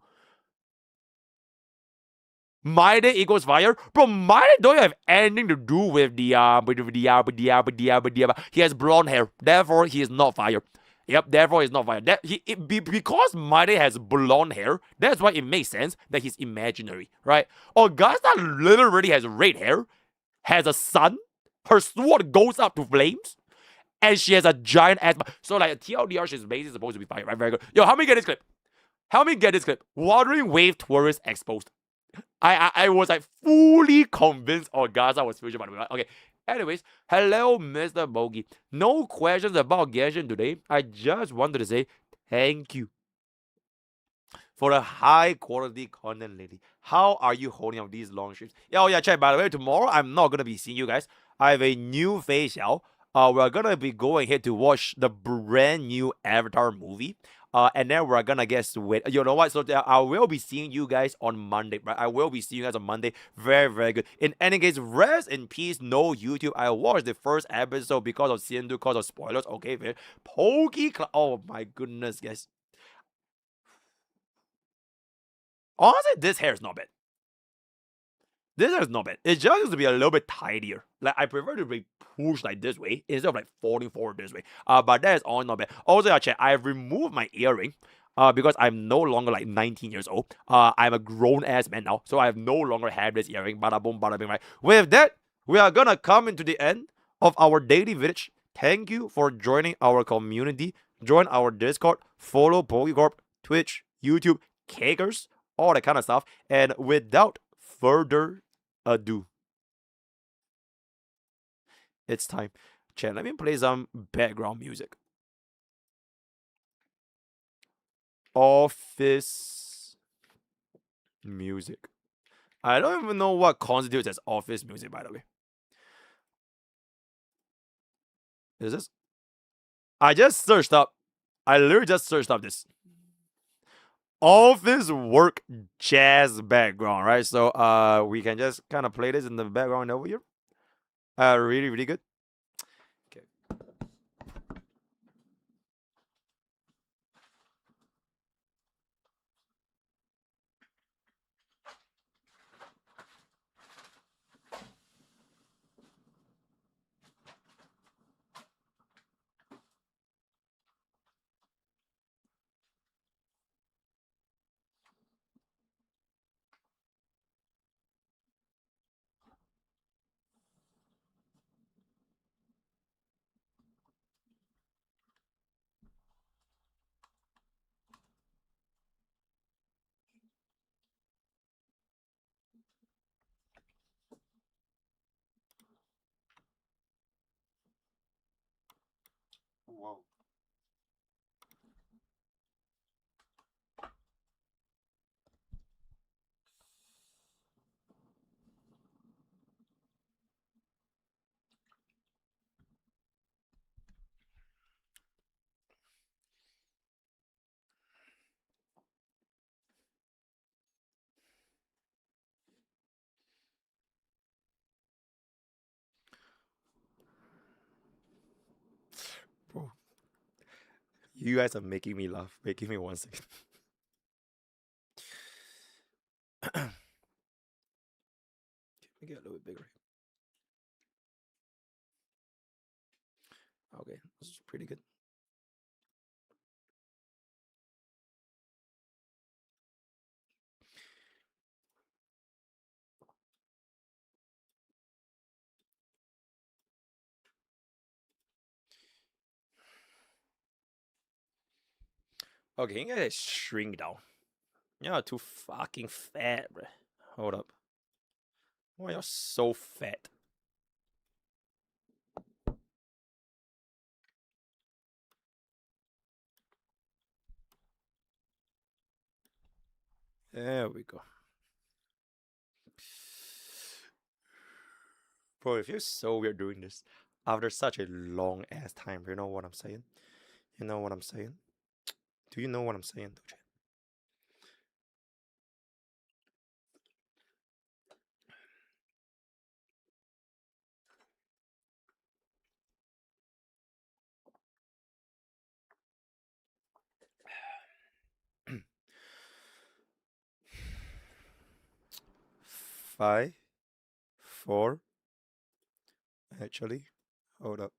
My Day equals fire? Bro, My Day don't have anything to do with he has blonde hair. Therefore, he is not fire. Yep, therefore he's not fire. Because My Day has blonde hair, that's why it makes sense that he's imaginary, right? Augusta literally has red hair, has a sun, her sword goes up to flames, and she has a giant ass. So like TLDR, she's basically supposed to be fire, right? Very good. Yo, help me get this clip. Wuthering Wave tourist exposed. I was like fully convinced Augusta was fusion, by the way. Okay. Anyways, hello, MrPokke. No questions about Genshin today. I just wanted to say thank you for the high quality content lately. How are you holding up these long streams? Oh yeah, check. By the way, tomorrow I'm not gonna be seeing you guys. I have a new facial. We're gonna be going here to watch the brand new Avatar movie. And then we're gonna get sweat. You know what? So I will be seeing you guys on Monday, right? I will be seeing you guys on Monday. Very, very good. In any case, rest in peace. No YouTube. I watched the first episode because of season 2, because of spoilers. Okay, Pokke. Oh my goodness, guys. Honestly, this hair is not bad. This hair is not bad. It just used to be a little bit tidier. Like I prefer to be pushed like this way instead of like falling forward this way. But that is all not bad. Also, yeah, check. I've removed my earring. Because I'm no longer like 19 years old. I'm a grown ass man now, so I have no longer have this earring. Bada boom, bada bing, right? With that, we are gonna come into the end of our daily village. Thank you for joining our community. Join our Discord, follow PokeCorp, Twitch, YouTube, Cakers, all that kind of stuff. And without further ado, it's time. Chat, let me play some background music. Office music. I don't even know what constitutes as office music, by the way. Is this? I just searched up. I literally just searched up this office work jazz background, right? So we can just kind of play this in the background over here. Really, really good. Okay. Whoa. Bro, you guys are making me laugh. Making me 1 second. Make it a little bit bigger. Okay, this is pretty good. Okay, you guys shrink down. You're too fucking fat, bro. Hold up. Why you're so fat? There we go. Bro, it feels so weird doing this after such a long ass time. You know what I'm saying? You know what I'm saying? Do you know what I'm saying, though, chat? 5, 4. Actually, hold up.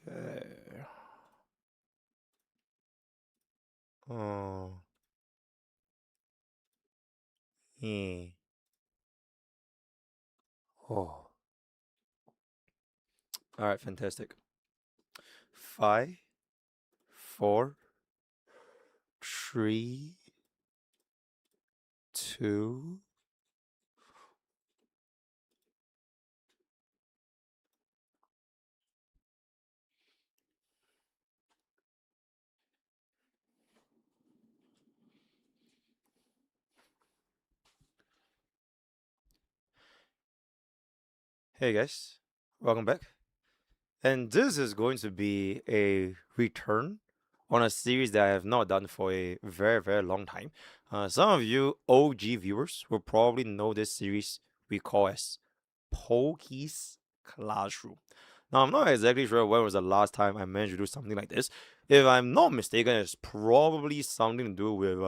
Okay. Oh. Yeah. Oh. All right, fantastic. 5, 4, 3, 2. Hey guys, welcome back. And this is going to be a return on a series that I have not done for a very, very long time. Some of you OG viewers will probably know this series we call as Pokke's Classroom. Now, I'm not exactly sure when was the last time I managed to do something like this. If I'm not mistaken, it's probably something to do with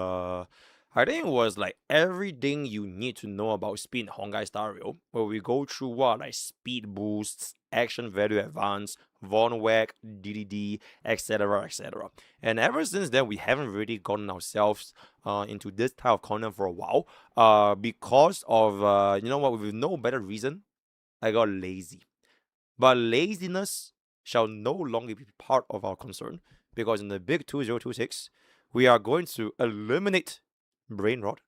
I think it was like everything you need to know about speed in Honkai Star Rail, where we go through what like speed boosts, action value advance, Von Whack, DDD, etc., etc. And ever since then, we haven't really gotten ourselves into this type of content for a while. Because of you know what, with no better reason, I got lazy. But laziness shall no longer be part of our concern, because in the big 2026, we are going to eliminate brain rot,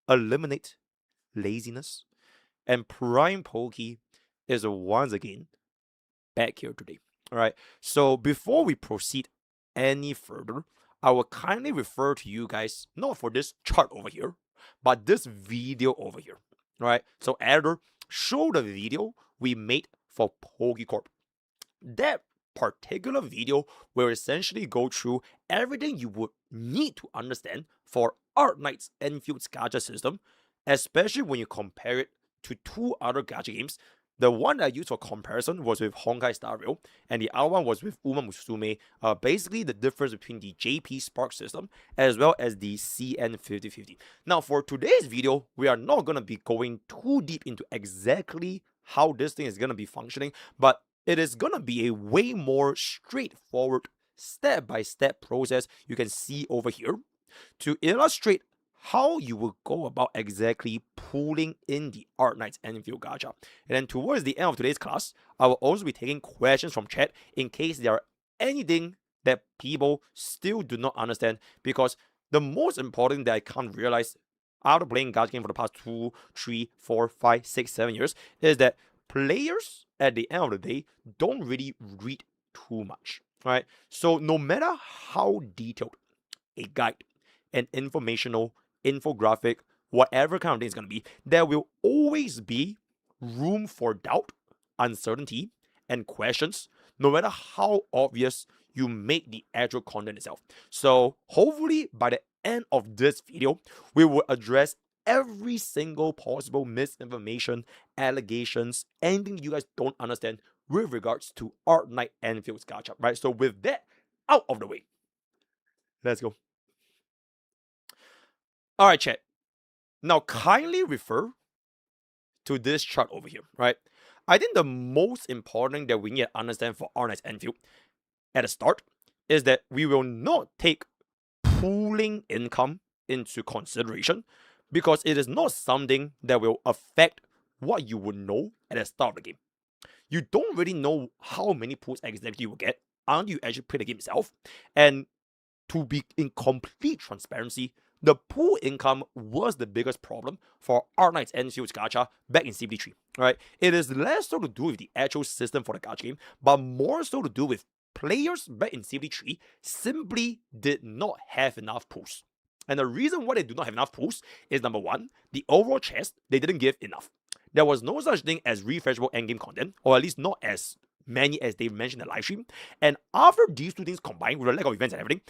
eliminate laziness, and Prime Pokke is once again back here today. All right. So before we proceed any further, I will kindly refer to you guys not for this chart over here, but this video over here. All right. So editor, show the video we made for Pokecorp. That particular video will essentially go through everything you would need to understand for Arknights Enfield's gacha system, especially when you compare it to two other gacha games. The one I used for comparison was with Honkai Star Rail, and the other one was with Uma Musume. Basically, the difference between the JP Spark system as well as the CN5050. Now, for today's video, we are not going to be going too deep into exactly how this thing is going to be functioning, but it is going to be a way more straightforward step-by-step process you can see over here to illustrate how you will go about exactly pulling in the Arknights Enfield gacha. And then towards the end of today's class, I will also be taking questions from chat in case there are anything that people still do not understand, because the most important that I can't realize after playing gacha game for the past 2, 3, 4, 5, 6, 7 years is that players at the end of the day don't really read too much, right? So no matter how detailed a guide, an informational infographic, whatever kind of thing it's going to be, there will always be room for doubt, uncertainty, and questions, no matter how obvious you make the actual content itself. So hopefully by the end of this video, we will address every single possible misinformation, allegations, anything you guys don't understand with regards to Arknights Enfield's gacha, right? So with that out of the way, let's go. All right, chat. Now kindly refer to this chart over here, right? I think the most important thing that we need to understand for Arknights Enfield at the start is that we will not take pooling income into consideration, because it is not something that will affect what you would know at the start of the game. You don't really know how many pools exactly you will get until you actually play the game itself. And to be in complete transparency, the pool income was the biggest problem for Arknights Enfield's gacha back in CBD3. Right? It is less so to do with the actual system for the gacha game, but more so to do with players back in CBD3 simply did not have enough pools. And the reason why they do not have enough pools is, number one, the overall chest, they didn't give enough. There was no such thing as refreshable endgame content, or at least not as many as they mentioned in the live stream. And after these two things combined with the lack of events and everything,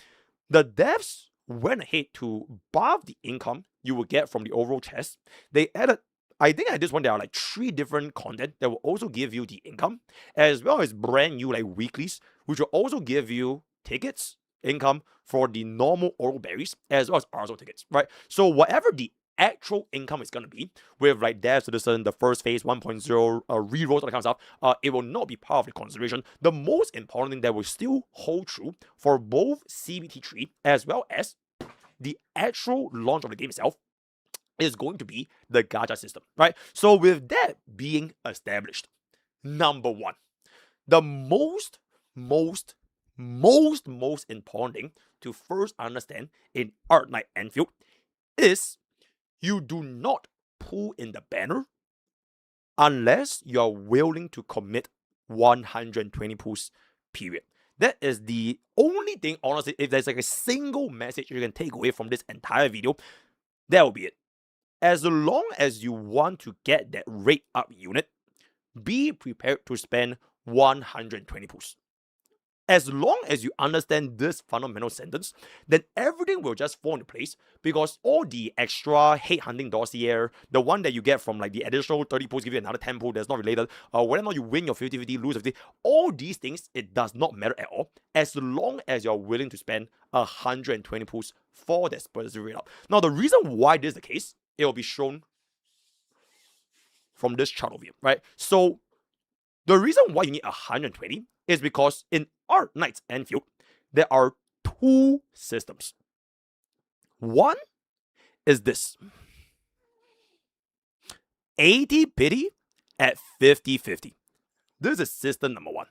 the devs went ahead to buff the income you will get from the overall chest. They added, I think at this one, there are like 3 different content that will also give you the income, as well as brand new like weeklies, which will also give you tickets, income for the normal oral berries, as well as RSO tickets, right? So whatever the actual income is going to be with like Dev Citizen, the first phase 1.0, rerolls, all that kind of stuff, it will not be part of the consideration. The most important thing that will still hold true for both CBT3 as well as the actual launch of the game itself is going to be the gacha system, right? So with that being established, number one, the most important thing to first understand in Arknights Enfield is you do not pull in the banner unless you're willing to commit 120 pulls, period. That is the only thing, honestly. If there's like a single message you can take away from this entire video, that will be it. As long as you want to get that rate up unit, be prepared to spend 120 pulls. As long as you understand this fundamental sentence, then everything will just fall into place, because all the extra hate hunting dossier, the one that you get from like the additional 30 pulls give you another 10 pull that's not related, whether or not you win your 50-50, lose 50, all these things, it does not matter at all, as long as you're willing to spend 120 pulls for that specific rate up. Now, the reason why this is the case, it will be shown from this chart over here, right? So the reason why you need 120 is because in Arknights Enfield, there are two systems. One is this 80 pity at 50-50. This is system number one,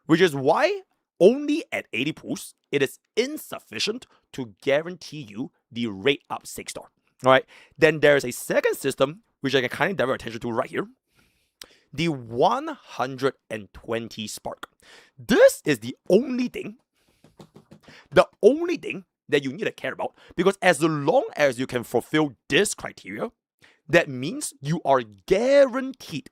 which is why only at 80 pulls, it is insufficient to guarantee you the rate up 6-star. All right. Then there's a second system, which I can kindly divert attention to right here, the 120 spark. This is the only thing that you need to care about, because as long as you can fulfill this criteria, that means you are guaranteed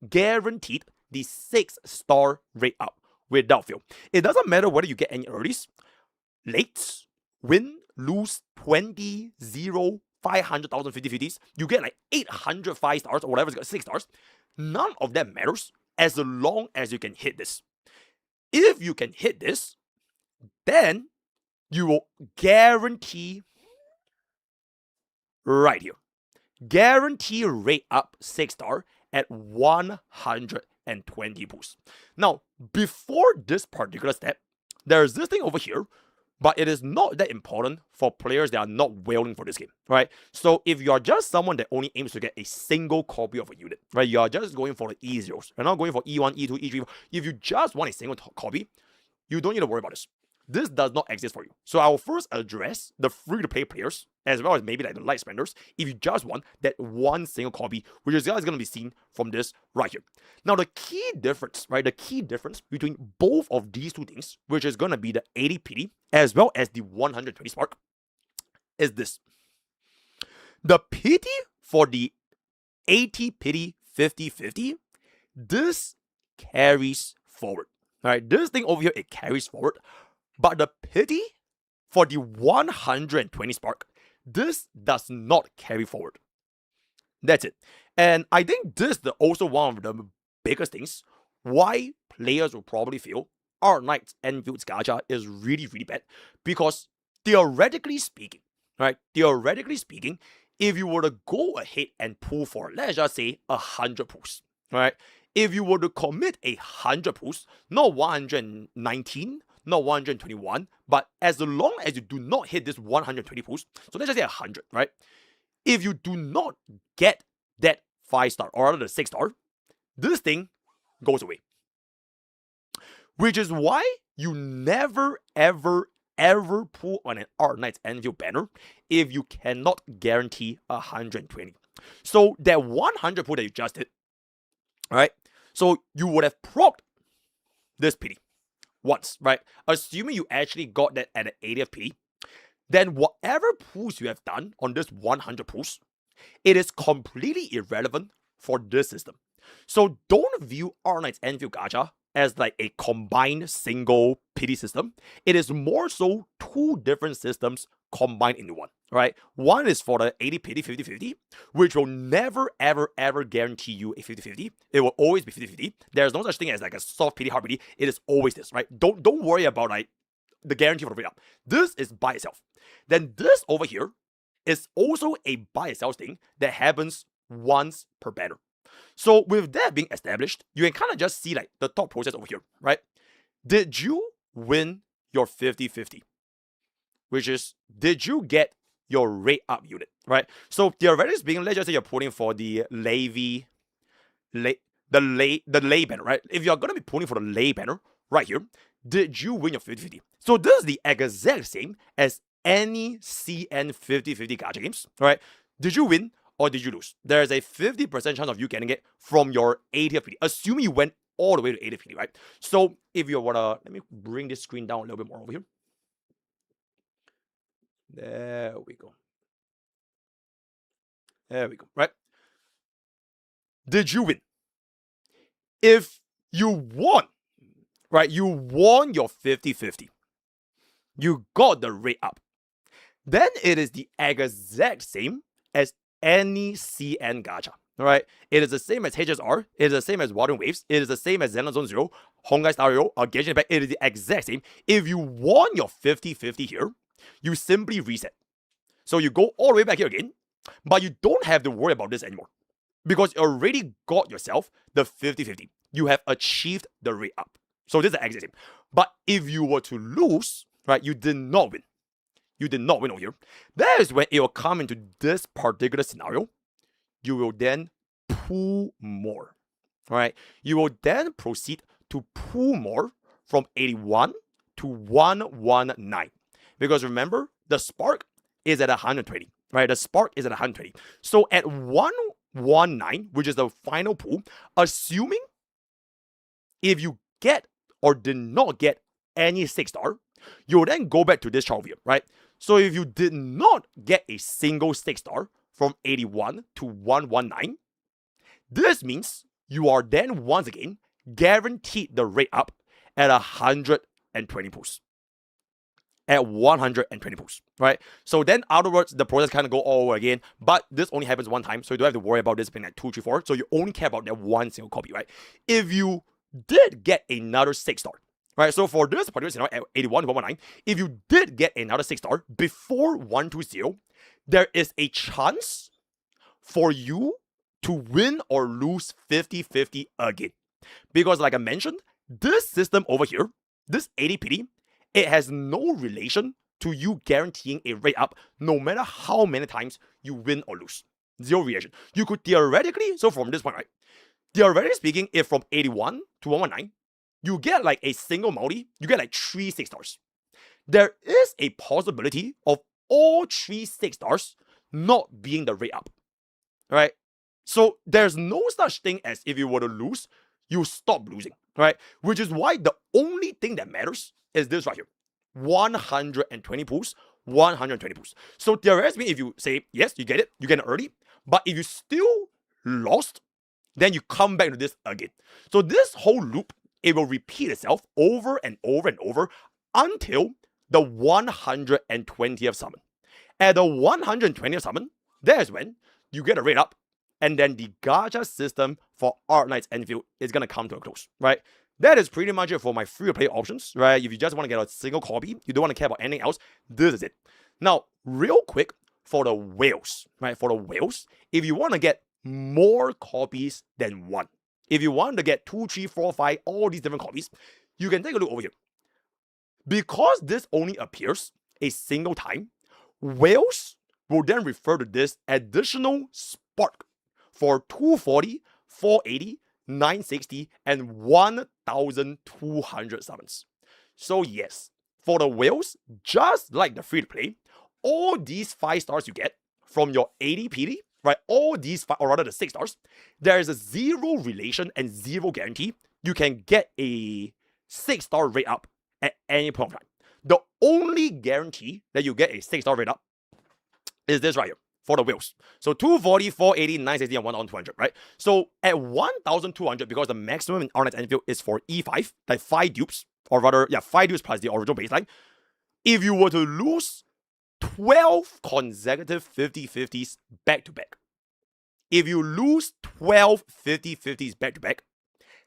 the 6-star rate up without fail. It doesn't matter whether you get any earlies, lates, win, lose, 20, 0, 500,000 50-50s, you get like 800 5-stars or whatever, 6 stars. None of that matters as long as you can hit this. If you can hit this, then you will guarantee right here. Guarantee rate up 6-star at 120 pulls. Now, before this particular step, there's this thing over here, but it is not that important for players that are not willing for this game, right? So if you are just someone that only aims to get a single copy of a unit, right? You are just going for the E0s. You're not going for E1, E2, E3. If you just want a single copy, you don't need to worry about this. This does not exist for you. So I will first address the free-to-play players, as well as maybe like the light spenders, if you just want that one single copy, which is going to be seen from this right here. Now, the key difference, right? The key difference between both of these two things, which is going to be the 80 pity as well as the 120 spark, is this. The pity for the 80 pity 50-50, this carries forward. All right, this thing over here, it carries forward. But the pity for the 120 spark, this does not carry forward. That's it. And I think this is also one of the biggest things why players will probably feel Arknights Enfield's Gacha is really, really bad. Because theoretically speaking, right? Theoretically speaking, if you were to go ahead and pull for, let's just say, 100 pulls, right? If you were to commit 100 pulls, not 119, not 121, but as long as you do not hit this 120 pulls, so let's just say 100, right? If you do not get that 5-star or rather the 6-star, this thing goes away. Which is why you never, ever, ever pull on an Arknights Enfield banner if you cannot guarantee 120. So that 100 pull that you just did, alright? So you would have procced this pity once, right? Assuming you actually got that at an 80th pity, then whatever pulls you have done on this 100 pulls, it is completely irrelevant for this system. So don't view Arknights Enfield Gacha as like a combined single pity system. It is more so two different systems combined into one, right? One is for the 80 pity 50-50, which will never, ever, ever guarantee you a 50-50. It will always be 50-50. There's no such thing as like a soft pity, hard pity. It is always this, right? Don't worry about like the guarantee for the rate up. This is by itself. Then this over here is also a by itself thing that happens once per banner. So with that being established, you can kind of just see like the thought process over here, right? Did you win your 50-50? Which is, did you get your rate up unit, right? So theoretically speaking, let's just say you're pulling for the lay banner, right? If you're gonna be pulling for the lay banner right here, did you win your 50-50? So this is the exact same as any CN 50-50 gacha games, right? Did you win or did you lose? There's a 50% chance of you getting it from your 80th PD, assuming you went all the way to 80th PD, right? So if you wanna, let me bring this screen down a little bit more over here. There we go. There we go, right? Did you win? If you won, right? You won your 50-50. You got the rate up. Then it is the exact same as any CN gacha. Right? It is the same as HSR. It is the same as Wuthering Waves. It is the same as Zenless Zone Zero, Honkai Star Rail, or Genshin Impact. It is the exact same. If you won your 50-50 here, you simply reset. So you go all the way back here again, but you don't have to worry about this anymore because you already got yourself the 50-50. You have achieved the rate up. So this is the exact same. But if you were to lose, right, you did not win. You did not win over here. That is when it will come into this particular scenario. You will then pull more. All right. You will then proceed to pull more from 81 to 119. Because remember, the spark is at 120. Right? The spark is at 120. So at 119, which is the final pull, assuming if you get or did not get any 6-star, you'll then go back to this chart over here, right? So if you did not get a single 6-star from 81 to 119, this means you are then once again guaranteed the rate up at 120 pulls. At 120 pulls, right? So then afterwards, the process kind of go all over again, but this only happens one time, so you don't have to worry about this being like 2, 3, 4. So you only care about that one single copy, right? If you did get another 6-star, right? So for this particular scenario at 81 to 119, if you did get another 6-star before 120, there is a chance for you to win or lose 50-50 again. Because like I mentioned, this system over here, this 80PD, it has no relation to you guaranteeing a rate up no matter how many times you win or lose. Zero relation. You could theoretically, so from this point, right? Theoretically speaking, if from 81 to 119, you get like a single multi, you get like 3 6-stars. There is a possibility of all 3 6-stars not being the rate up. Right? So there's no such thing as if you were to lose, you stop losing. Right? Which is why the only thing that matters is this right here. 120 pulls, 120 pulls. So theoretically, if you say, yes, you get it early, but if you still lost, then you come back to this again. So this whole loop, it will repeat itself over and over and over until the 120th summon. At the 120th summon, that is when you get a rate up, and then the gacha system for Arknights Enfield is going to come to a close, right? That is pretty much it for my free-to-play options, right? If you just want to get a single copy, you don't want to care about anything else, this is it. Now, real quick, for the whales, right? For the whales, if you want to get more copies than one, if you want to get 2, 3, 4, 5, all these different copies, you can take a look over here. Because this only appears a single time, whales will then refer to this additional spark for 240, 480, 960, and 1,200 summons. So yes, for the whales, just like the free-to-play, all these 5 stars you get from your 80 PD, right? All these 5, or rather the 6 stars, there is a zero relation and zero guarantee you can get a 6-star rate up at any point of time. The only guarantee that you get a 6-star rate up is this right here for the whales. So 240, 480, 960, and 1,200, right? So at 1,200, because the maximum in Arknights Enfield is for E5, like 5 dupes, or rather, 5 dupes plus the original baseline. If you were to lose 12 consecutive 50-50s back to back, if you lose 12 50-50s back to back,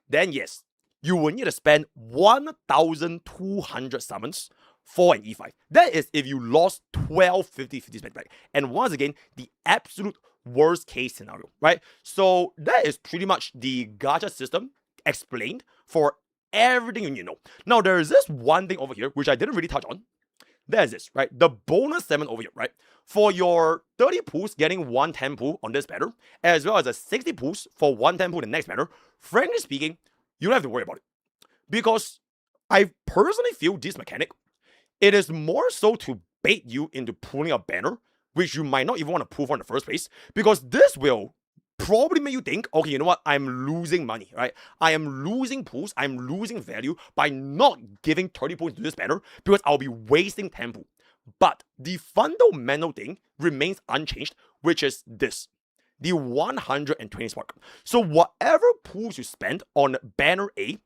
then yes, you will need to spend 1,200 summons for an E5. That is if you lost 12 50-50s back to back. And once again, the absolute worst case scenario, right? So that is pretty much the gacha system explained for everything you need to know. Now, there is this one thing over here, which I didn't really touch on. There's this, right? The bonus segment over here, right? For your 30 pulls getting 110 pull on this banner, as well as a 60 pulls for 110 pull the next banner, frankly speaking, you don't have to worry about it. Because I personally feel this mechanic, it is more so to bait you into pulling a banner, which you might not even want to pull for in the first place, because this will probably make you think, okay, you know what, I'm losing money, right? I am losing pulls, I'm losing value by not giving 30 pulls to this banner because I'll be wasting 10 pull. But the fundamental thing remains unchanged, which is this, the 120 spark. So whatever pulls you spend on banner A,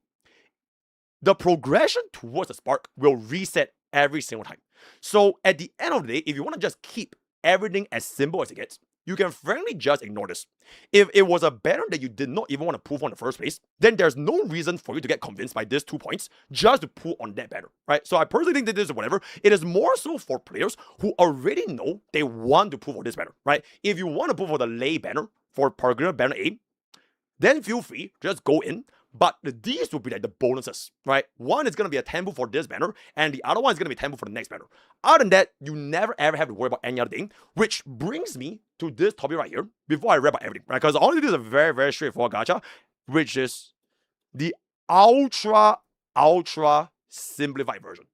the progression towards the spark will reset every single time. So at the end of the day, if you want to just keep everything as simple as it gets, you can frankly just ignore this. If it was a banner that you did not even want to prove on in the first place, then there's no reason for you to get convinced by these 2 points just to pull on that banner, right? So I personally think that this is whatever. It is more so for players who already know they want to pull for this banner, right? If you want to pull for the lay banner for particular banner A, then feel free, just go in. But these will be like the bonuses, right? One is going to be a tempo for this banner, and the other one is going to be tempo for the next banner. Other than that, you never ever have to worry about any other thing, which brings me to this topic right here before I wrap up everything, right? Because honestly, this is a very, very straightforward gacha, which is the ultra simplified version.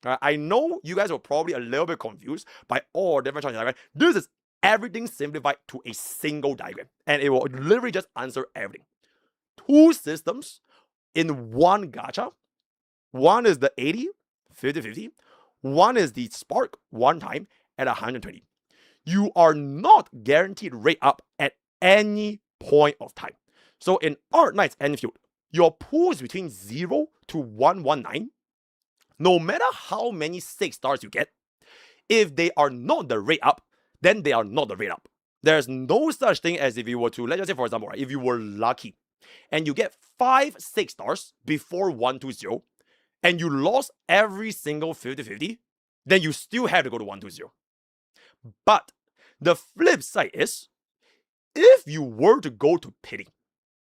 I know you guys were probably a little bit confused by all different choices. Right? This is everything simplified to a single diagram, and it will literally just answer everything. 2 systems in one gacha. One is the 80, 50-50. One is the spark one time at 120. You are not guaranteed rate up at any point of time. So in Arknights Enfield, your pool is between 0 to 119. No matter how many 6 stars you get, if they are not the rate up, then they are not the rate up. There's no such thing as if you were to, let's just say for example, right, if you were lucky and you get 5 6 stars before 120 and you lost every single 50-50, then you still have to go to 120. But the flip side is, if you were to go to pity,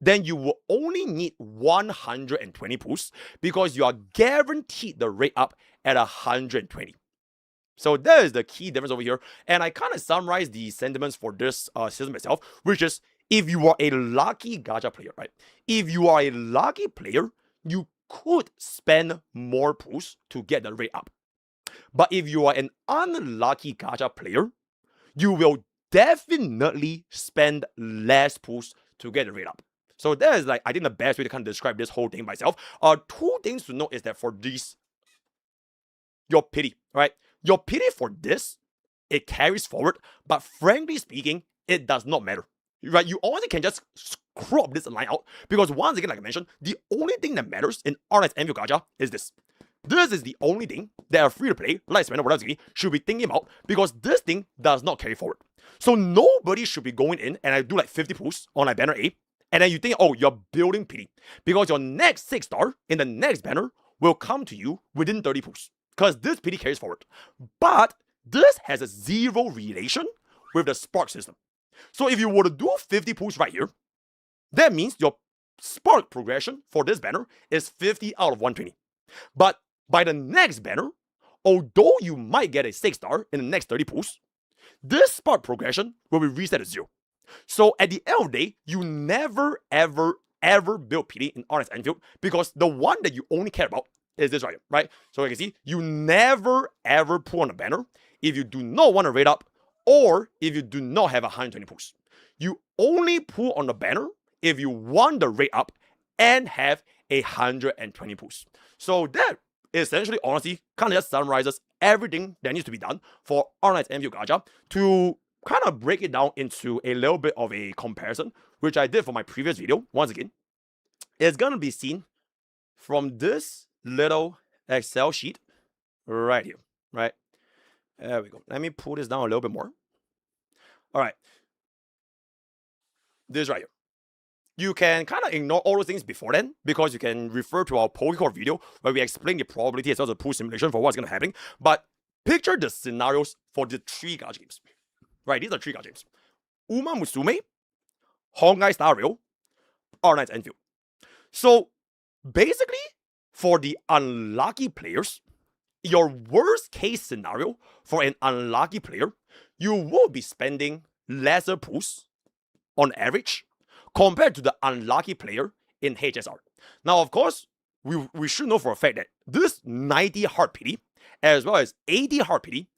then you will only need 120 pulls because you are guaranteed the rate up at 120. So that is the key difference over here. And I kind of summarize the sentiments for this system itself, which is, if you are a lucky gacha player, right? If you are a lucky player, you could spend more pulls to get the rate up. But if you are an unlucky gacha player, you will definitely spend less pulls to get the rate up. So that is like, I think the best way to kind of describe this whole thing myself. 2 things to note is that for these, your pity, right? Your pity for this, it carries forward, but frankly speaking, it does not matter. Right, you only can just crop this line out because once again, like I mentioned, the only thing that matters in Arknights Enfield gacha is this. This is the only thing that a free-to-play, like Spender, whatever it's should be thinking about, because this thing does not carry forward. So nobody should be going in and I do like 50 pulls on like banner A, and then you think, oh, you're building pity, because your next 6 star in the next banner will come to you within 30 pulls, because this pity carries forward. But this has a 0 relation with the spark system. So if you were to do 50 pulls right here, that means your spark progression for this banner is 50 out of 120. But by the next banner, although you might get a 6 star in the next 30 pulls, this spark progression will be reset to 0. So at the end of the day, you never, ever build PD in Arknights Enfield, because the one that you only care about is this right here, right? So you can see, you never, ever pull on a banner if you do not want to rate up, or if you do not have 120 pulls. You only pull on the banner if you want the rate up and have 120 pulls. So that essentially, honestly, kind of just summarizes everything that needs to be done for Arknights Enfield gacha. To kind of break it down into a little bit of a comparison, which I did for my previous video, once again, it's going to be seen from this little Excel sheet right here, right? There we go. Let me pull this down a little bit more. All right. This right here. You can kind of ignore all those things before then, because you can refer to our Pokke video where we explain the probability as well as the pool simulation for what's going to happen. But picture the scenarios for the 3 gacha games. Right, these are 3 gacha games. Uma Musume, Hongai Star Rail, Arknights Enfield. So basically, for the unlucky players, your worst case scenario for an unlucky player, you will be spending lesser pools on average compared to the unlucky player in HSR. Now, of course, we should know for a fact that this 90 hard pity as well as 80 hard pity,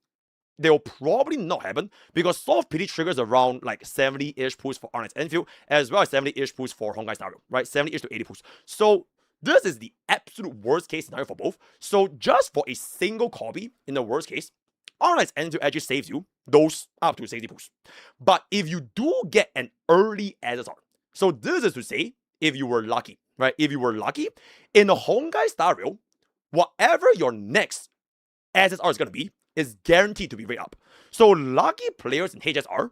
they will probably not happen, because soft pity triggers around like 70-ish pools for Arknights Enfield as well as 70-ish pools for Hongai Star Rail, right? 70-ish to 80 pools. So this is the absolute worst case scenario for both. So just for a single copy in the worst case, Arknights Enfield actually saves you those up to 60 pools. But if you do get an early SSR, so this is to say, if you were lucky, right? If you were lucky, in the Honkai Star Rail, whatever your next SSR is going to be is guaranteed to be rate up. So lucky players in HSR,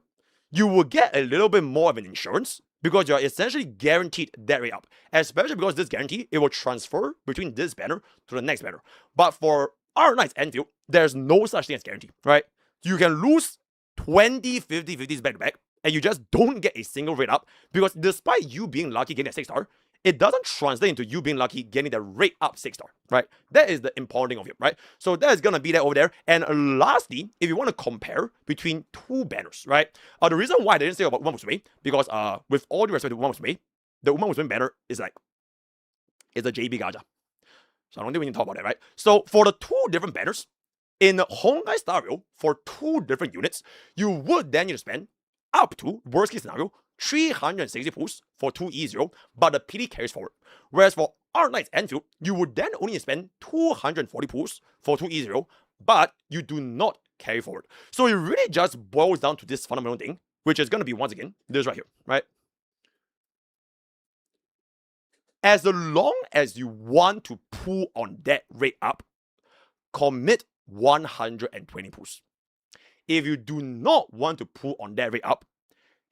you will get a little bit more of an insurance because you're essentially guaranteed that rate up. Especially because this guarantee, it will transfer between this banner to the next banner. But for Arknights Enfield, there's no such thing as guarantee, right? You can lose 20, 50, 50s back to back, and you just don't get a single rate up because despite you being lucky getting a 6-star, it doesn't translate into you being lucky getting the rate up 6-star, right? That is the important thing of it, right? So that is gonna be that over there. And lastly, if you want to compare between two banners, right? The reason why they didn't say about Uma Musume, because with all due respect to Uma Musume, the Uma Musume banner is like, it's a JB Gacha. So I don't think we need to talk about that, right? So for the two different banners, in Honkai Star Rail, for two different units, you would then need to spend up to, worst case scenario, 360 pulls for 2E0, but the PD carries forward. Whereas for Arknights Enfield, you would then only spend 240 pulls for 2E0, but you do not carry forward. So it really just boils down to this fundamental thing, which is going to be, once again, this right here, right? As long as you want to pull on that rate up, commit 120 pulls. If you do not want to pull on that rate up,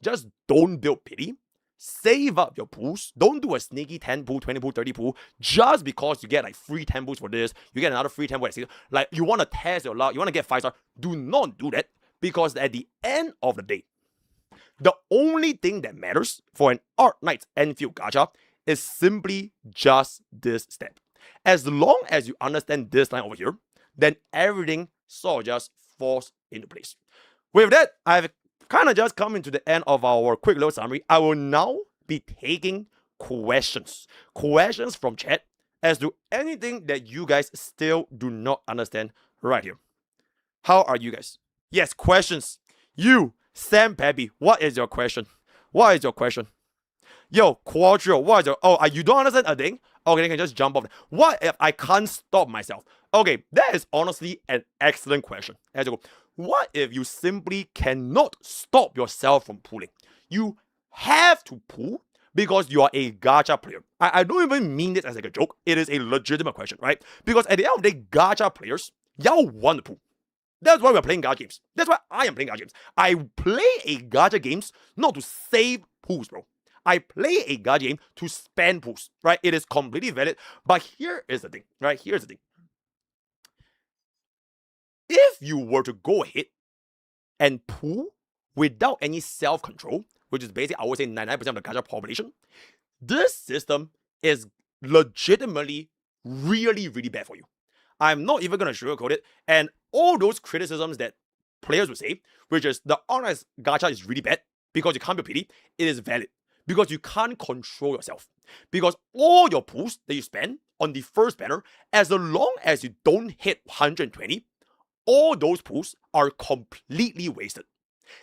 just don't build pity. Save up your pulls. Don't do a sneaky 10 pull, 20 pull, 30 pull just because you get like free 10 pulls for this. You get another free 10 pull. Like you want to test your luck. You want to get 5-star. Do not do that because at the end of the day, the only thing that matters for an Arknights Enfield gacha is simply just this step. As long as you understand this line over here, then everything sort of just falls into place. With that, I've kind of just come into the end of our quick little summary. I will now be taking questions from chat as to anything that you guys still do not understand right here. How are you guys? Yes, questions. You, Sam Peppy, what is your question? What is your question? Yo, Quadro, what is your... Oh, you don't understand a thing? Okay, you can just jump off. What if I can't stop myself? Okay, that is honestly an excellent question. As you go, what if you simply cannot stop yourself from pulling? You have to pull because you are a gacha player. I don't even mean this as like a joke. It is a legitimate question, right? Because at the end of the day, gacha players, y'all want to pull. That's why we're playing gacha games. That's why I am playing gacha games. I play a gacha games not to save pulls, bro. I play a gacha game to spend pulls, right? It is completely valid. But here is the thing, right? Here's the thing. If you were to go ahead and pull without any self-control, which is basically, I would say 99% of the gacha population, this system is legitimately really, really bad for you. I'm not even going to sugarcoat it. And all those criticisms that players would say, which is the Arknights gacha is really bad because you can't be pity, it is valid. Because you can't control yourself. Because all your pulls that you spend on the first banner, as long as you don't hit 120, all those pulls are completely wasted.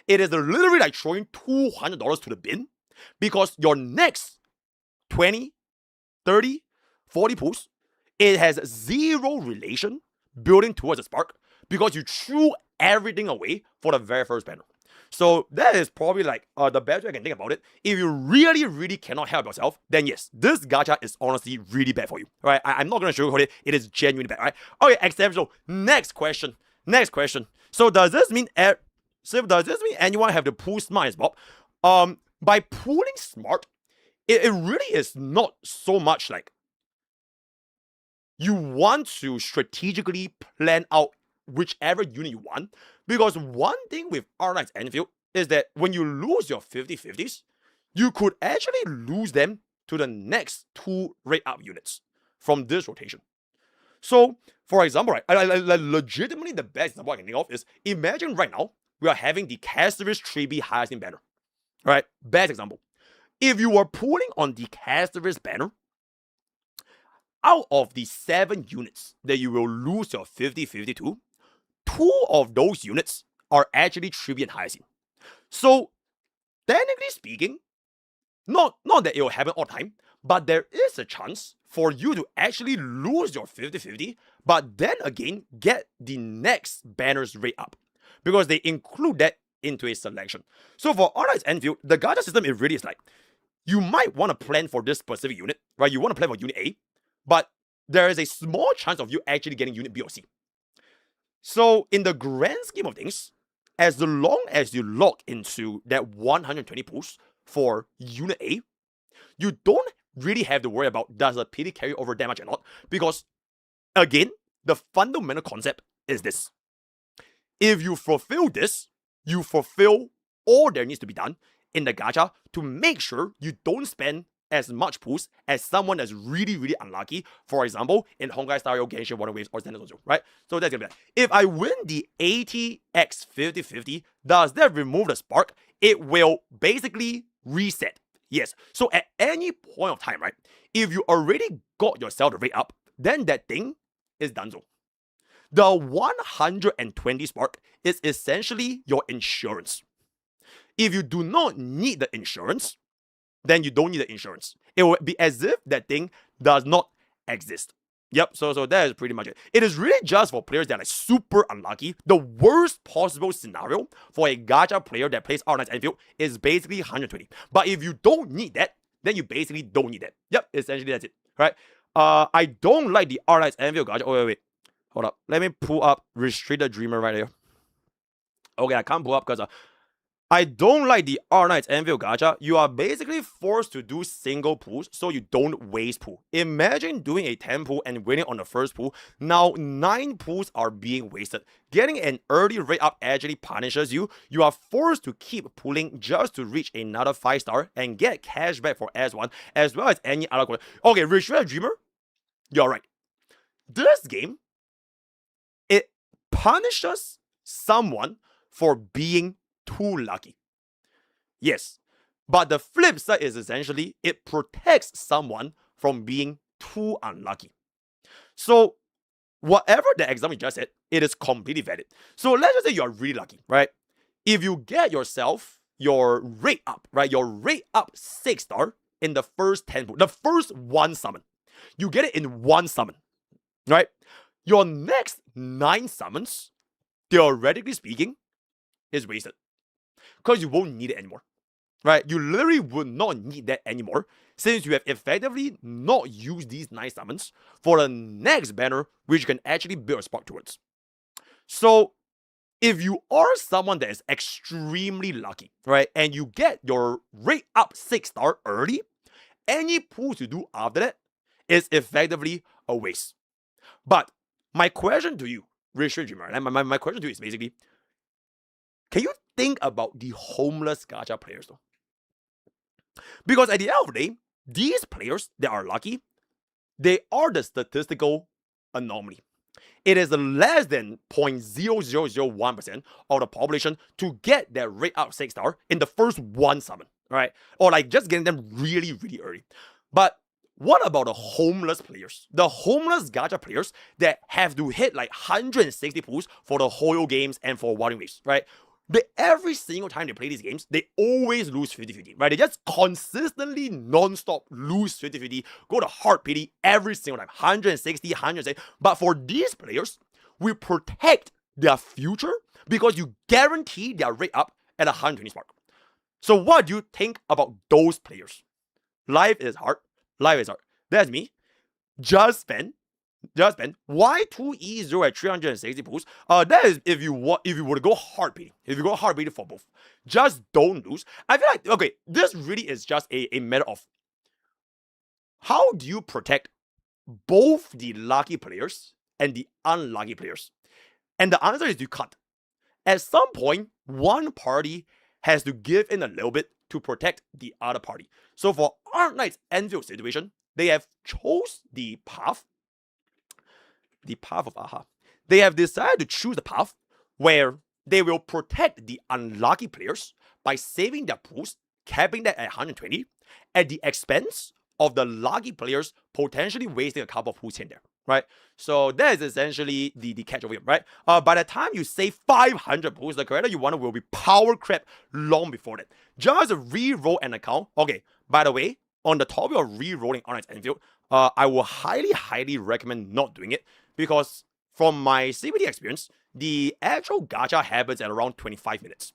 It is literally like throwing $200 to the bin because your next 20, 30, 40 pulls, it has zero relation building towards a spark because you threw everything away for the very first banner. So that is probably like the best way I can think about it. If you really, really cannot help yourself, then yes, this gacha is honestly really bad for you. Right? I'm not going to sugarcoat it. It is genuinely bad. Right? Okay, exceptional. Next question. So does this mean anyone have to pull smart as Bob? By pulling smart, it really is not so much like you want to strategically plan out whichever unit you want. Because one thing with Arknights Enfield is that when you lose your 50-50s, you could actually lose them to the next two rate up units from this rotation. So, for example, right, legitimately the best example I can think of is, imagine right now, we are having the Castervis 3B Hyacinth banner. Right? Best example. If you are pulling on the Castervis banner, out of the 7 units that you will lose your 50-50 to, 2 of those units are actually 3B and Hyacinth. So, technically speaking, not that it will happen all the time, but there is a chance for you to actually lose your 50-50, but then again get the next banner's rate up. Because they include that into a selection. So for Arknights Enfield, the gacha system, it really is like, you might want to plan for this specific unit, right? You want to plan for unit A, but there is a small chance of you actually getting unit B or C. So in the grand scheme of things, as long as you log into that 120 pools for unit A, you don't really have to worry about does the PD carry over that much or not, because again, the fundamental concept is this. If you fulfill this, you fulfill all there needs to be done in the gacha to make sure you don't spend as much pools as someone that's really, really unlucky. For example, in Honkai Star Rail, Genshin, Wuthering Waves, or Standard Zozo, right? So that's gonna be that. If I win the 80x 50-50, does that remove the spark? It will basically reset. Yes. So at any point of time, right? If you already got yourself the rate up, then that thing is done so. The 120 spark is essentially your insurance. If you do not need the insurance, then you don't need the insurance. It will be as if that thing does not exist. Yep, so that is pretty much it. It is really just for players that are super unlucky. The worst possible scenario for a gacha player that plays Arknights Enfield is basically 120. But if you don't need that, then you basically don't need that. Yep, essentially that's it. Right? I don't like the Arknights Enfield gacha. Oh, wait. Hold up. Let me pull up Restricted Dreamer right here. Okay, I can't pull up because I don't like the Arknights Enfield gacha. You are basically forced to do single pools so you don't waste pool. Imagine doing a 10 pool and winning on the first pool. Now 9 pools are being wasted. Getting an early rate up actually punishes you. You are forced to keep pulling just to reach another 5-star and get cash back for S1 as well as any other quality. Okay, Restricted Dreamer, you're right. This game, it punishes someone for being too lucky. Yes, but the flip side is essentially it protects someone from being too unlucky. So whatever the example you just said, it is completely valid. So let's just say you are really lucky, right? If you get yourself your rate up, right? Your rate up 6-star in the first 10, the first 1 summon. You get it in 1 summon, right? Your next 9 summons, theoretically speaking, is wasted. Because you won't need it anymore, right? You literally would not need that anymore since you have effectively not used these 9 summons for the next banner, which you can actually build a spark towards. So if you are someone that is extremely lucky, right, and you get your rate up 6-star early, any pools you do after that is effectively a waste. But my question to you, Richard Jimmer, and my question to you is basically, can you think about the homeless gacha players though? Because at the end of the day, these players that are lucky, they are the statistical anomaly. It is less than 0.0001% of the population to get their rate up 6-star in the first 1 summon, right? Or like just getting them really, really early. But what about the homeless players? The homeless gacha players that have to hit like 160 pools for the whole games and for Wuthering Waves, right? Every single time they play these games, they always lose 50-50, right? They just consistently non-stop lose 50-50, go to hard pity every single time, 160, 160. But for these players, we protect their future because you guarantee their rate up at 120 spark. So what do you think about those players? Life is hard. Life is hard. That's me. Just spend Y2E0 at 360 pools. That is if you were to go hard beating. If you go hard beating for both, just don't lose. I feel like okay, this really is just a matter of how do you protect both the lucky players and the unlucky players. And the answer is you can't. At some point, one party has to give in a little bit to protect the other party. So for Arknights Enfield situation, they have chose the path of Aha. They have decided to choose the path where they will protect the unlucky players by saving their pools, capping that at 120, at the expense of the lucky players potentially wasting a couple of pools in there, right? So that is essentially the catch of it, right? By the time you save 500 pools, the character you want will be power crept long before that. Just re-roll an account. Okay, by the way, on the topic of re-rolling Arknights Enfield, I will highly recommend not doing it because from my CBD experience, the actual gacha happens at around 25 minutes.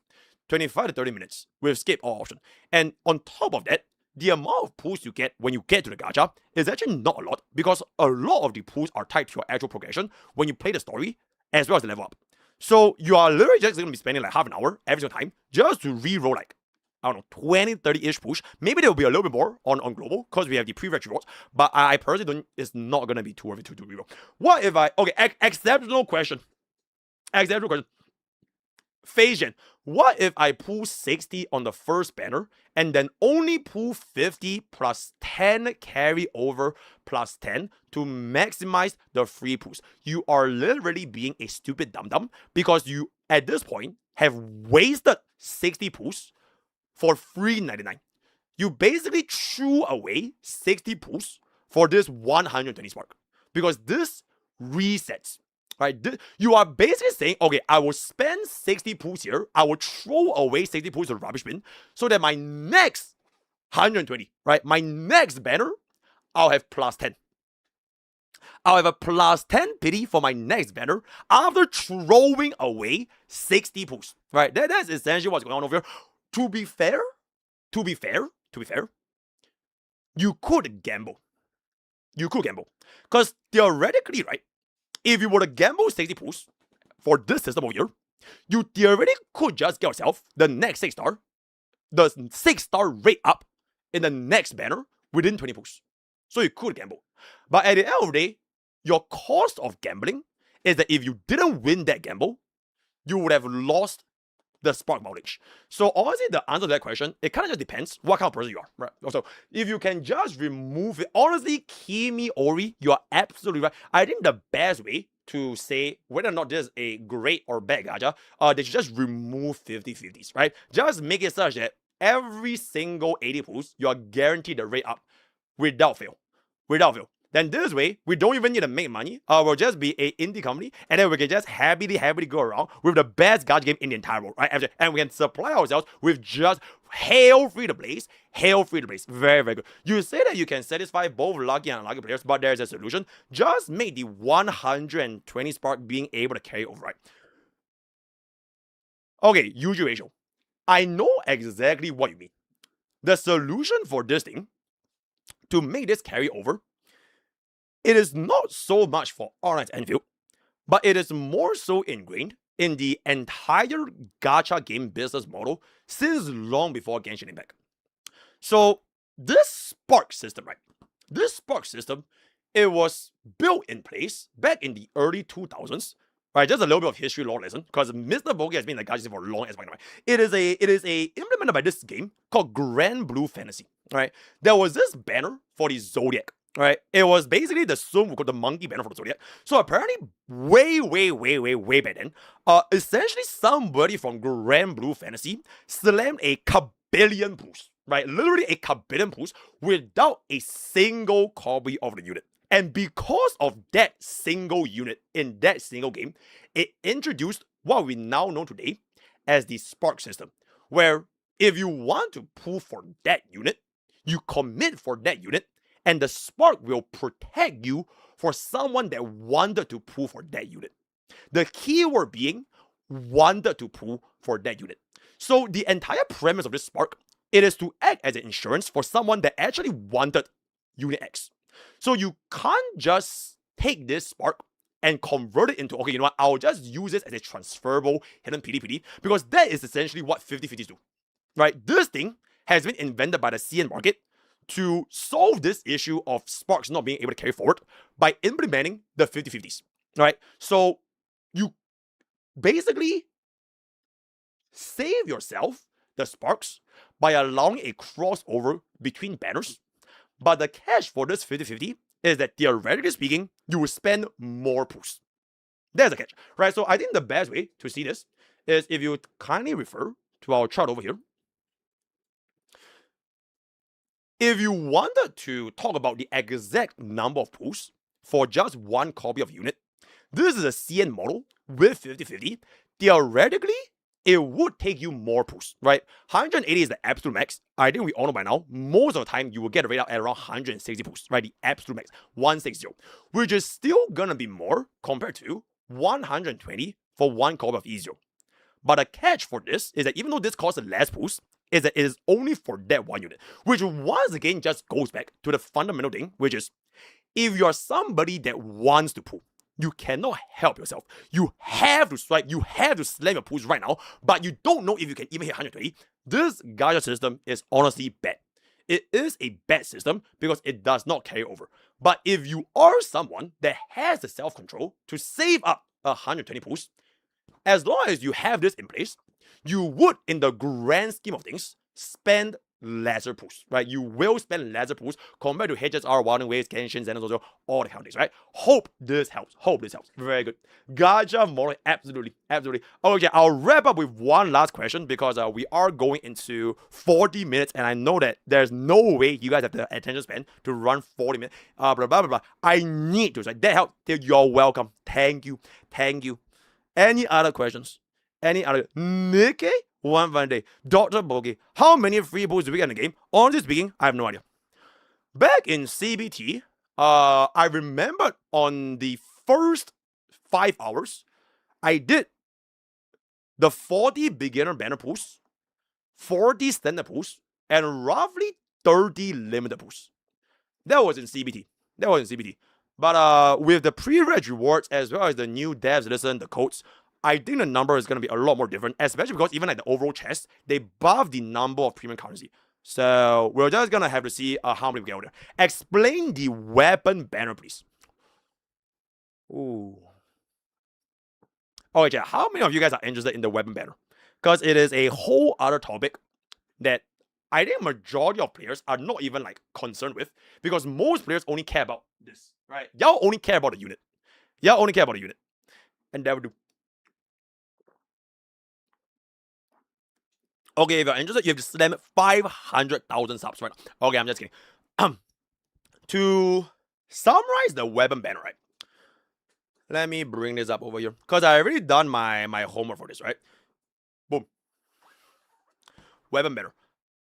25 to 30 minutes with skip or option. And on top of that, the amount of pulls you get when you get to the gacha is actually not a lot, because a lot of the pulls are tied to your actual progression when you play the story as well as the level up. So you are literally just going to be spending like half an hour every single time just to re-roll like, I don't know, 20, 30-ish push. Maybe there will be a little bit more on global because we have the pre-reg rewards, but I personally don't, it's not going to be too worth it to reroll. What if I, okay, exceptional question. Exceptional question. Phasian, what if I pull 60 on the first banner and then only pull 50 plus 10 carry over plus 10 to maximize the free pulls? You are literally being a stupid dum-dum because you, at this point, have wasted 60 pulls for free 99. You basically threw away 60 pulls for this 120 spark because this resets. Right? You are basically saying, okay, I will spend 60 pulls here, I will throw away 60 pulls to the rubbish bin, so that my next 120, right? My next banner, I'll have plus 10. I'll have a plus 10 pity for my next banner after throwing away 60 pulls. Right? That's essentially what's going on over here. To be fair, you could gamble. Because theoretically, right? If you were to gamble 60 pulls for this system over here, you theoretically could just get yourself the next 6-star, the 6-star rate up in the next banner within 20 pulls. So you could gamble. But at the end of the day, your cost of gambling is that if you didn't win that gamble, you would have lost the spark mileage. So honestly, the answer to that question, it kind of just depends what kind of person you are, right? Also, if you can just remove it, honestly, Kimi Ori, you are absolutely right. I think the best way to say whether or not this is a great or bad gacha, they should just remove 50-50s, right? Just make it such that every single 80 pulls, you are guaranteed the rate up without fail. Then this way, we don't even need to make money. We'll just be a indie company, and then we can just happily go around with the best gacha game in the entire world, right? And we can supply ourselves with just hail free to blaze. Very, very good. You say that you can satisfy both lucky and unlucky players, but there's a solution. Just make the 120 spark being able to carry over, right? Okay, UG ratio. I know exactly what you mean. The solution for this thing, to make this carry over, it is not so much for Arknights Enfield, but it is more so ingrained in the entire gacha game business model since long before Genshin Impact. So this spark system, right? This spark system, it was built in place back in the early 2000s. Right, just a little bit of history lore lesson, because MrPokke has been in the gacha for a long as well. Right? It is a implemented by this game called Grand Blue Fantasy. Right, there was this banner for the Zodiac. Right, it was basically the Sun Wukong, the monkey banner for the Zodiac. So apparently, way back then, essentially somebody from Grand Blue Fantasy slammed a kabillion pulls, right? Literally a kabillion pulls without a single copy of the unit. And because of that single unit in that single game, it introduced what we now know today as the Spark system, where if you want to pull for that unit, you commit for that unit, and the Spark will protect you for someone that wanted to pull for that unit. The keyword being wanted to pull for that unit. So the entire premise of this Spark, it is to act as an insurance for someone that actually wanted unit X. So you can't just take this Spark and convert it into, okay, you know what, I'll just use this as a transferable hidden PD, because that is essentially what 50-50s do. Right? This thing has been invented by the CN market to solve this issue of Sparks not being able to carry forward by implementing the 50-50s. Right? So you basically save yourself the Sparks by allowing a crossover between banners. But the catch for this 50-50 is that theoretically speaking, you will spend more pulls. There's the catch, right? So I think the best way to see this is if you kindly refer to our chart over here. If you wanted to talk about the exact number of pulls for just one copy of unit, this is a CN model with 50-50. Theoretically, it would take you more pulls, right? 180 is the absolute max. I think we all know by now, most of the time you will get a rate out at around 160 pulls, right? The absolute max, 160, which is still gonna be more compared to 120 for one copy of Ezio. But the catch for this is that even though this costs less pulls, is that it is only for that one unit, which once again just goes back to the fundamental thing, which is if you're somebody that wants to pull, you cannot help yourself. You have to swipe, you have to slam your pulls right now, but you don't know if you can even hit 120. This Gacha system is honestly bad. It is a bad system because it does not carry over. But if you are someone that has the self-control to save up 120 pulls, as long as you have this in place, you would, in the grand scheme of things, spend lesser pulls, right? You will spend lesser pulls compared to HSR, Wuthering Waves, Genshin, and also all the kind of things, right? Hope this helps. Hope this helps. Very good. Gacha model, absolutely, absolutely. Okay, I'll wrap up with one last question because we are going into 40 minutes, and I know that there's no way you guys have the attention span to run 40 minutes. Blah blah blah blah. I need to. Right? That helps. You're welcome. Thank you. Thank you. Any other questions? Any other? Nikkei? One fine day. Dr. Pokke, how many free pulls do we get in the game? Honestly speaking, I have no idea. Back in CBT, I remembered on the first 5 hours, I did the 40 beginner banner pulls, 40 standard pulls, and roughly 30 limited pulls. That was in CBT. But with the pre-reg rewards as well as the new devs listen, the codes, I think the number is going to be a lot more different, especially because even like the overall chest, they buff the number of premium currency. So we're just going to have to see how many we get over there. Explain the weapon banner, please. Ooh. Okay, how many of you guys are interested in the weapon banner? Because it is a whole other topic that I think majority of players are not even like concerned with, because most players only care about this, right? Y'all only care about the unit. And that would do. Okay, if you're interested, you have to slam 500,000 subs right now. Okay, I'm just kidding. To summarize the weapon banner, right? Let me bring this up over here, because I already done my homework for this, right? Boom. Weapon banner.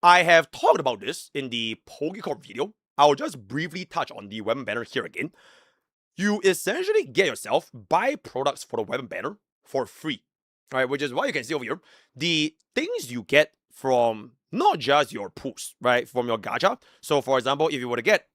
I have talked about this in the Pokke Corp video. I'll just briefly touch on the weapon banner here again. You essentially get yourself byproducts for the weapon banner for free, right? Which is what you can see over here. The things you get from not just your pulls, right? From your gacha. So for example, if you were to get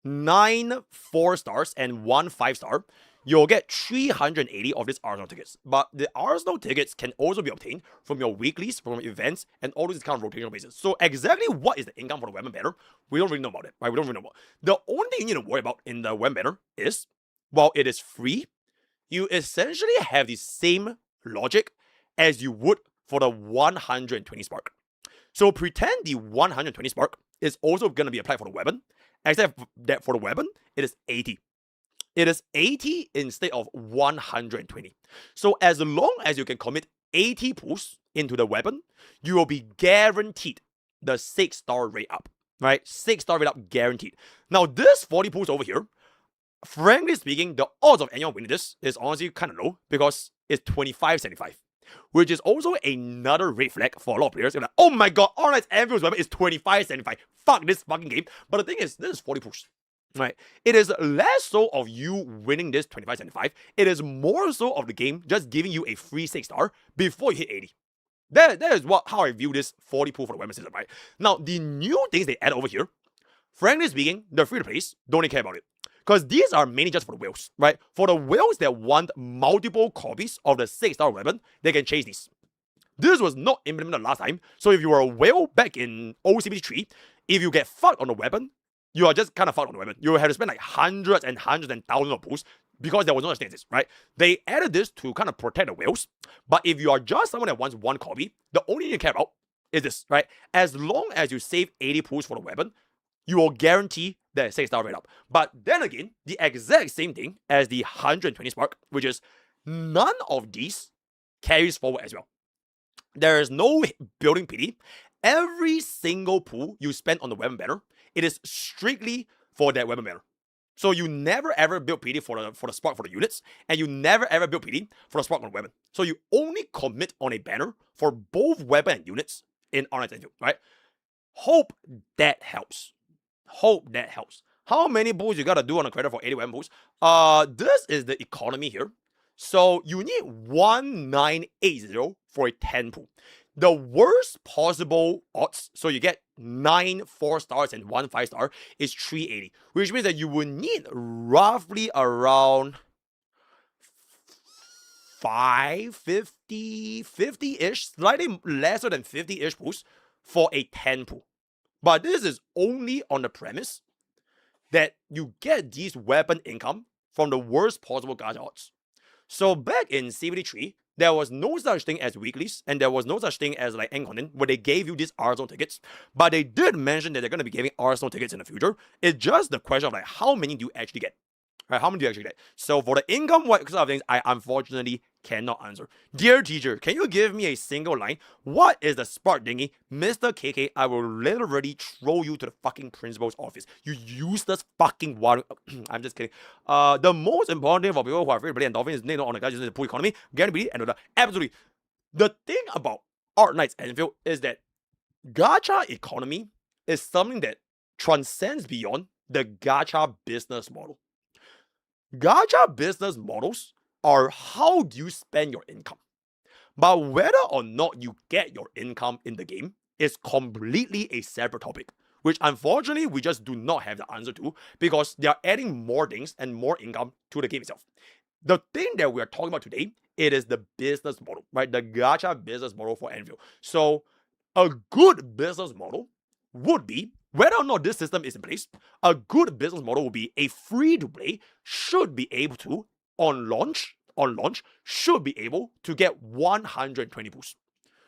9 4-stars and 1 5-star, you'll get 380 of these Arsenal tickets. But the Arsenal tickets can also be obtained from your weeklies, from events, and all these kind of rotational basis. So exactly what is the income for the weapon banner? We don't really know about it, right? The only thing you need to worry about in the weapon banner is, while it is free, you essentially have the same logic as you would for the 120 spark. So pretend the 120 spark is also going to be applied for the weapon, except that for the weapon, it is 80. It is 80 instead of 120. So as long as you can commit 80 pulls into the weapon, you will be guaranteed the 6-star rate up, right? 6-star rate up guaranteed. Now this 40 pulls over here, frankly speaking, the odds of anyone winning this is honestly kind of low because it's 25-75. Which is also another red flag for a lot of players. You're like, oh my god, Arknights Enfield's weapon is 25-75. Fuck this fucking game. But the thing is, this is 40 pulls. Right? It is less so of you winning this 25-75. It is more so of the game just giving you a free 6-star before you hit 80. That is how I view this 40 pull for the weapon system, right? Now, the new things they add over here, frankly speaking, the free-to-plays don't really care about it. Because these are mainly just for the whales, right? For the whales that want multiple copies of the 6-star weapon, they can chase these. This was not implemented last time, so if you were a whale back in OCBT3, if you get fucked on the weapon, you are just kind of fucked on the weapon. You have to spend like hundreds and thousands of pulls because there was no such thing, right? They added this to kind of protect the whales, but if you are just someone that wants one copy, the only thing you care about is this, right? As long as you save 80 pulls for the weapon, you will guarantee that 6-star rate up. But then again, the exact same thing as the 120 spark, which is none of these carries forward as well. There is no building PD. Every single pull you spend on the weapon banner, it is strictly for that weapon banner. So you never ever build PD for the spark for the units, and you never ever build PD for the spark on the weapon. So you only commit on a banner for both weapon and units in Arknights Enfield, right? Hope that helps. How many pulls you gotta do on a credit for 80 weapon pulls? This is the economy here. So you need 1980 for a 10 pull. the worst possible odds, so you get 9 4-stars and 1 5-star, is 380, which means that you would need roughly around 50-ish, slightly lesser than 50-ish pools for a 10 pool. But this is only on the premise that you get these weapon income from the worst possible gacha odds. So back in CVD3, there was no such thing as weeklies, and there was no such thing as like end content where they gave you these Arsenal tickets. But they did mention that they're going to be giving Arsenal tickets in the future. It's just the question of like how many do you actually get? Right, how many do you actually get? So for the income side of things, I unfortunately cannot answer. Dear teacher, can you give me a single line? What is the spark dingy? Mr. KK, I will literally throw you to the fucking principal's office. You useless fucking water. I'm just kidding. The most important thing for people who are afraid to play Dolphin is on the guys using the pool economy, guarantee, and absolutely. The thing about Arknights Enfield is that gacha economy is something that transcends beyond the gacha business model. Gacha business models are how do you spend your income. But whether or not you get your income in the game is completely a separate topic, which unfortunately we just do not have the answer to because they are adding more things and more income to the game itself. The thing that we are talking about today, it is the business model, right? The gacha business model for Enfield. So a good business model would be, whether or not this system is in place, a good business model would be a free-to-play should be able to, on launch, should be able to get 120 boosts.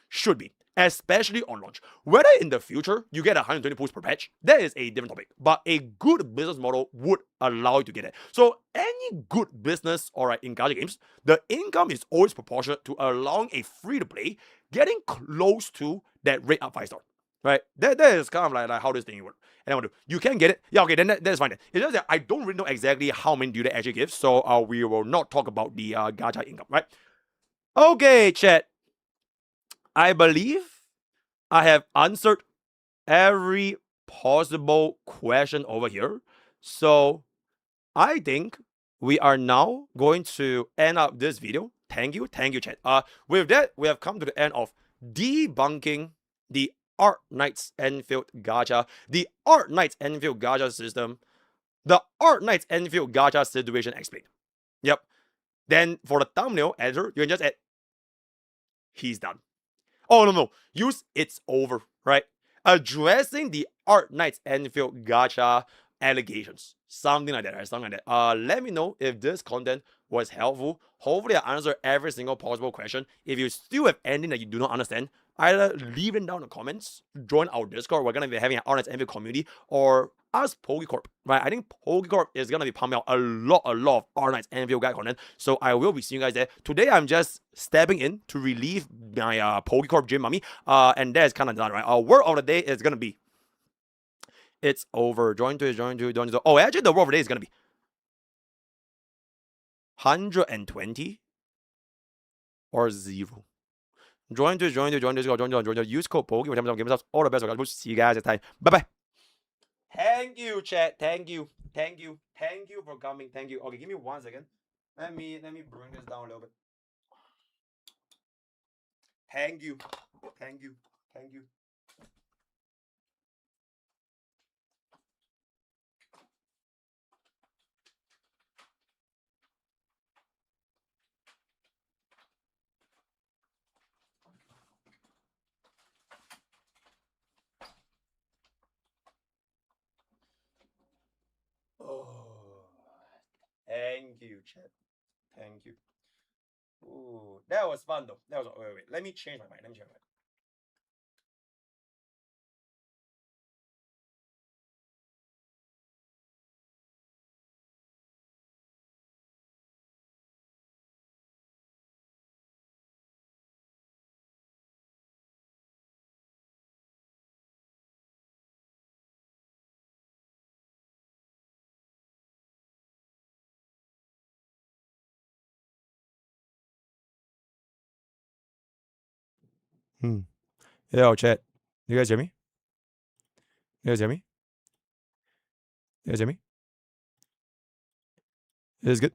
Should be. Especially on launch. Whether in the future you get 120 boosts per patch, that is a different topic. But a good business model would allow you to get it. So any good business or in gacha games, the income is always proportionate to allowing a free-to-play getting close to that rate up 5-star. Right? That is kind of like how this thing works. And I want to, you can get it. Yeah, okay, then that's fine. It's just that I don't really know exactly how many do they actually give, so we will not talk about the gacha income, right? Okay, chat. I believe I have answered every possible question over here. So I think we are now going to end up this video. Thank you, chat. With that, we have come to the end of debunking the Arknights Enfield gacha, the Arknights Enfield gacha system, the Arknights Enfield gacha situation explained. Yep. Then for the thumbnail editor, you can just add, he's done. Oh, no. Use it's over, right? Addressing the Arknights Enfield gacha allegations. Something like that, right? Something like that. Let me know if this content was helpful. Hopefully, I answered every single possible question. If you still have anything that you do not understand, either leave it down in the comments, join our Discord. We're gonna be having an Arknights Enfield community, or ask Pokke Corp, right? I think Pokke Corp is gonna be pumping out a lot of Arknights Enfield guide content. So I will be seeing you guys there. Today I'm just stepping in to relieve my Pokke Corp gym mummy. And that's kind of done, right? Our word of the day is gonna be, it's over. Join to. Oh, actually, the word of the day is gonna be 120 or 0. Join to. Use code Pokke for 10% game stuff. All the best. We'll see you guys next time. Bye bye. Thank you, chat. Thank you for coming. Thank you. Okay, give me 1 second. Let me bring this down a little bit. Thank you. Oh, thank you, chat. Thank you. Ooh, that was fun though. Wait. Let me change my mind. Yo, chat. You guys hear me? Is good?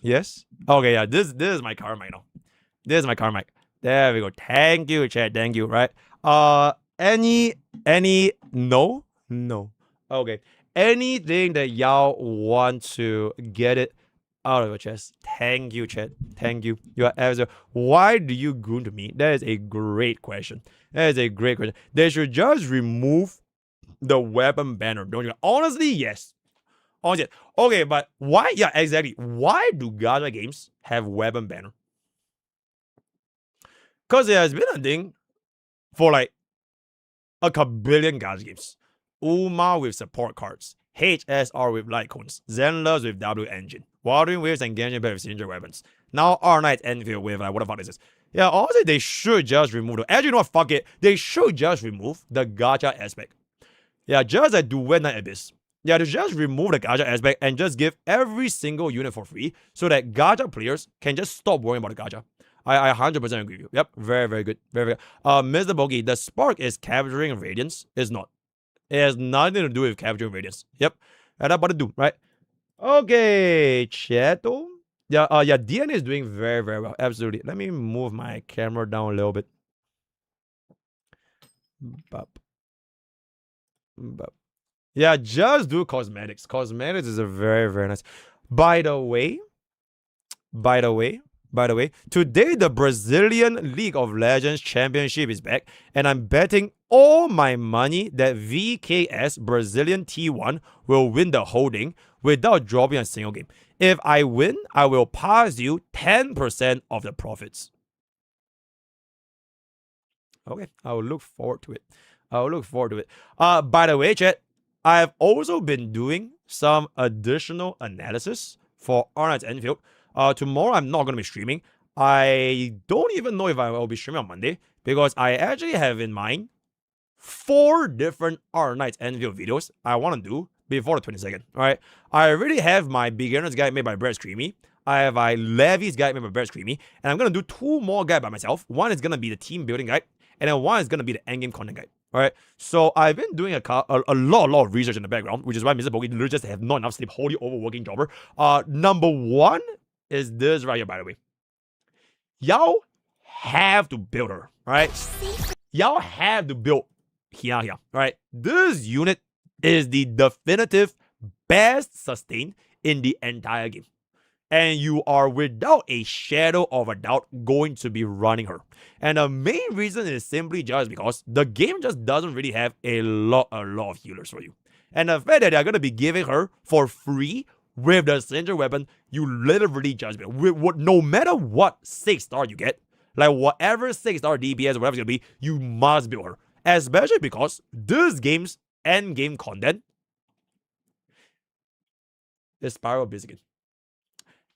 Yes? Okay, yeah. This is my car mic now. This is my car mic. There we go. Thank you, chat. Thank you. Right. Any no. Okay. Anything that y'all want to get it out of your chest. Thank you, chat. Thank you. You are absolutely. Why do you goon to me? That is a great question. That is a great question. They should just remove the weapon banner, don't you? Honestly, yes. Honestly, okay, but why? Yeah, exactly. Why do Gacha games have weapon banner? Because it has been a thing for like a kabillion Gacha games. Uma with support cards, HSR with light cones, Zenless with W engine, Wuthering Waves and Genshin Impact with signature weapons. Now Arknights Enfield with what the fuck is this? Yeah, honestly, they should just remove the. Actually, you know what? Fuck it. They should just remove the gacha aspect. Yeah, just like Duet Night Abyss. Yeah, to just remove the gacha aspect and just give every single unit for free so that gacha players can just stop worrying about the gacha. I 100% agree with you. Yep, very, very good. Very, very good. MrPokke, the spark is capturing radiance. Is not. It has nothing to do with capturing radiance. Yep. And that's what to do, right? Okay, Chato. Yeah, DNA is doing very, very well. Absolutely. Let me move my camera down a little bit. Bop. Yeah, just do cosmetics. Cosmetics is a very, very nice. By the way, today the Brazilian League of Legends Championship is back, and I'm betting all my money that VKS Brazilian T1 will win the whole thing without dropping a single game. If I win, I will pass you 10% of the profits. Okay, I will look forward to it. By the way, chat, I have also been doing some additional analysis for Arknights Enfield. Tomorrow I'm not going to be streaming. I don't even know if I will be streaming on Monday because I actually have in mind 4 different Arknights Enfield videos I want to do before the 22nd. All right, I already have my beginner's guide made by Brett Creamy. I have my Levy's guide made by Brett Creamy, and I'm going to do 2 more guides by myself. One is going to be the team building guide, and then one is going to be the endgame content guide. All right, so I've been doing a lot of research in the background, which is why MrPokke literally just have not enough sleep, wholly overworking jobber. Number 1 is this right here, by the way. Y'all have to build her, right? Y'all have to build here. Right? This unit is the definitive best sustained in the entire game. And you are without a shadow of a doubt going to be running her. And the main reason is simply just because the game just doesn't really have a lot of healers for you. And the fact that they're going to be giving her for free with the signature weapon, you literally just build. No matter what 6-star you get, like whatever 6-star DPS, whatever it's going to be, you must build her. Especially because this game's endgame content is Spiral Biscuit.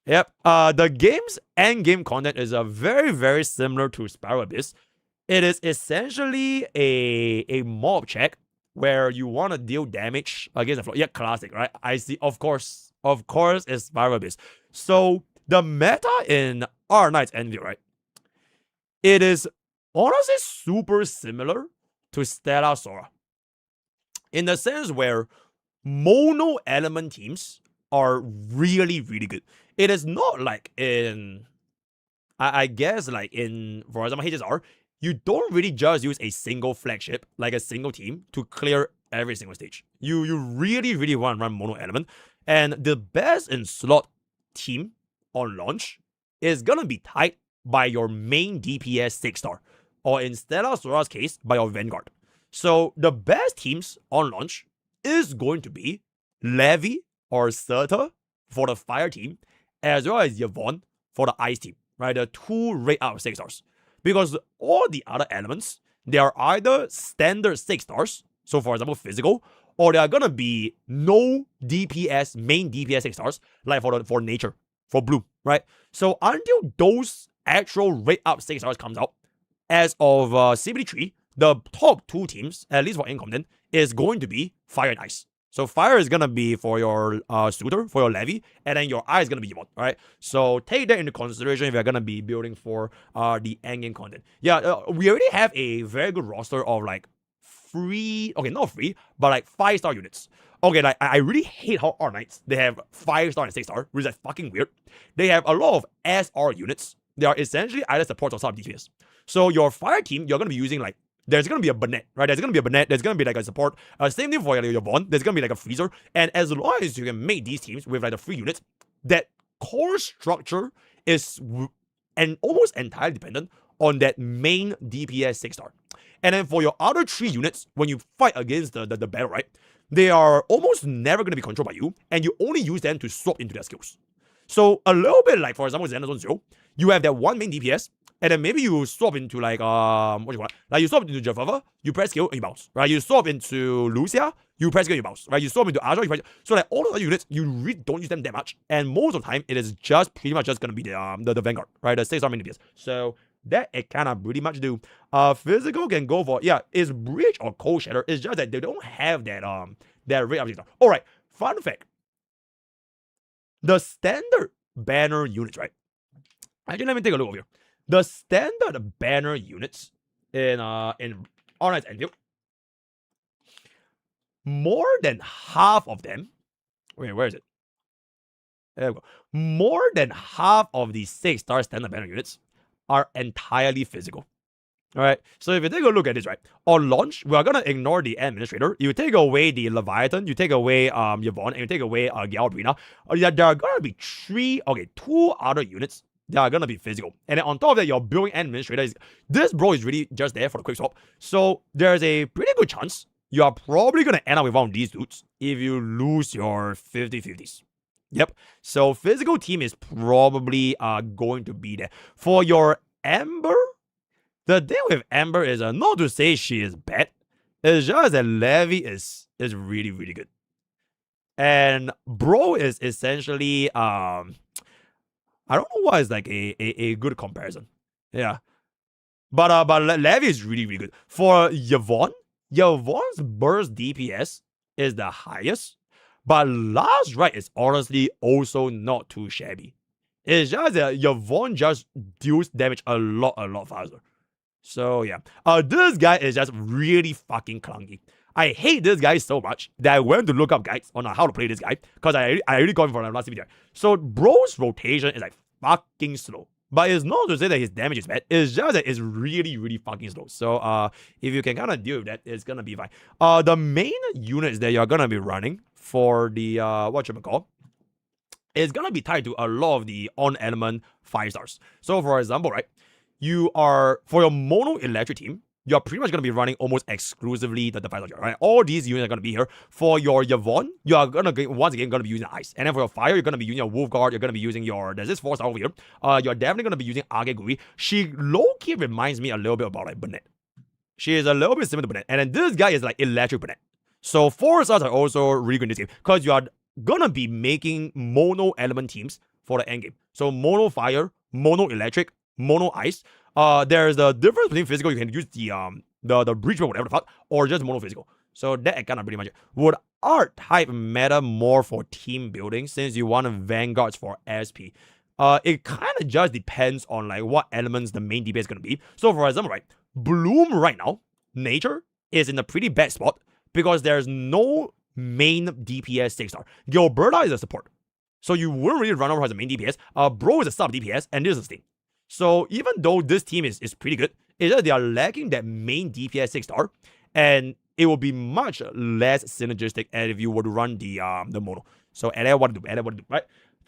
Yep. The game's endgame content is very, very similar to Spiral Abyss. It is essentially a mob check where you want to deal damage against the floor. Yeah, classic, right? I see. Of course, it's Spiral Abyss. So the meta in Arknights Enfield, right? It is honestly super similar to Stellar Sora, in the sense where mono element teams are really, really good. It is not like in, I guess, like in, for example, HSR, you don't really just use a single flagship, like a single team, to clear every single stage. You really, really want to run mono element. And the best in slot team on launch is going to be tied by your main DPS 6-star, or in Stellar Sora's case, by your Vanguard. So the best teams on launch is going to be Levy or Surta for the fire team, as well as Yvonne for the ice team, right? The 2 rate out of 6-stars. Because all the other elements, they are either standard 6-stars, so for example, physical, or they are gonna be no DPS, main DPS 6-stars, like for nature, for blue, right? So until those actual rate up 6-stars comes out, as of CBD3, the top 2 teams, at least for end content, is going to be fire and ice. So fire is gonna be for your Suitor, for your Levy, and then your eye is gonna be Yvonne, right? So take that into consideration if you're gonna be building for the endgame content. Yeah, we already have a very good roster of like free, okay, not free, but like 5-star units. Okay, like I really hate how Arknights, they have 5-star and 6-star, which is like fucking weird. They have a lot of SR units, they are essentially either supports or sub DPS. So your fire team, you're gonna be using like there's gonna be a Burnett, right? There's gonna be a Burnett, there's gonna be like a support. Same thing for your Vaughn, there's gonna be like a freezer. And as long as you can make these teams with like the free units, that core structure is and almost entirely dependent on that main DPS 6-star. And then for your other 3 units, when you fight against the battle, right, they are almost never going to be controlled by you, and you only use them to swap into their skills. So a little bit like, for example, Xander's Zone 0, you have that one main DPS, and then maybe you swap into like, what do you want? Like you swap into Jafava, you press skill, and you bounce, right? You swap into Lucia, you press skill, and you bounce, right? You swap into Aja, you press. So like all of the units, you really don't use them that much, and most of the time, it is just pretty much just going to be the Vanguard, right? The 6-star main DPS. So that it kind of pretty much do. Physical can go for, yeah, it's Bridge or Cold Shatter. It's just that they don't have that rate of. All right, fun fact. The standard banner units, right? Actually, let me take a look over here. The standard banner units in Arknights Enfield, more than half of them. Wait, where is it? There we go. More than half of the 6-star standard banner units are entirely physical. All right. So if you take a look at this, right, on launch, we are gonna ignore the administrator. You take away the Leviathan, you take away Yvonne, and you take away Galbrina. There are gonna be 2 other units that are gonna be physical. And then on top of that, your building administrator this bro is really just there for the quick swap. So there's a pretty good chance you are probably gonna end up with one of these dudes if you lose your 50-50s. Yep. So physical team is probably going to be there. For your Amber, the thing with Amber is not to say she is bad. It's just that Levy is really, really good. And bro is essentially I don't know why it's like a good comparison. Yeah. But Levy is really, really good. For Yvonne's burst DPS is the highest. But last right is honestly also not too shabby. It's just that Yvonne just deals damage a lot faster. So yeah. This guy is just really fucking clunky. I hate this guy so much that I went to look up guides on how to play this guy because I already got him from the last video. So bro's rotation is like fucking slow. But it's not to say that his damage is bad. It's just that it's really, really fucking slow. So if you can kind of deal with that, it's gonna be fine. The main units that you're gonna be running for the whatchamacallit is gonna be tied to a lot of the on-element 5-stars. So for example, right, you are for your mono electric team, you're pretty much going to be running almost exclusively the 5-star, right? All these units are going to be here. For your Yvonne, you are going to, once again, going to be using Ice. And then for your Fire, you're going to be using your Wolf Guard. You're going to be using your, there's this 4-star over here. You're definitely going to be using Agegui. She low-key reminds me a little bit about like Burnett. She is a little bit similar to Burnett. And then this guy is like electric Burnett. So 4-stars are also really good in this game because you are going to be making mono element teams for the end game. So mono Fire, mono electric, mono Ice. There's the difference between physical. You can use the breach or whatever the fuck, or just mono physical. So that kind of pretty much it. Would art type matter more for team building since you want vanguards for SP? It kind of just depends on like what elements the main DPS is gonna be. So for example, right, Bloom right now, nature is in a pretty bad spot because there's no main DPS 6-star. Gilberta is a support, so you wouldn't really run over as a main DPS. Bro is a sub DPS, and this is the thing. So even though this team is pretty good, it's just they are lacking that main DPS 6-star, and it will be much less synergistic if you were to run the mono. So and what to do, right?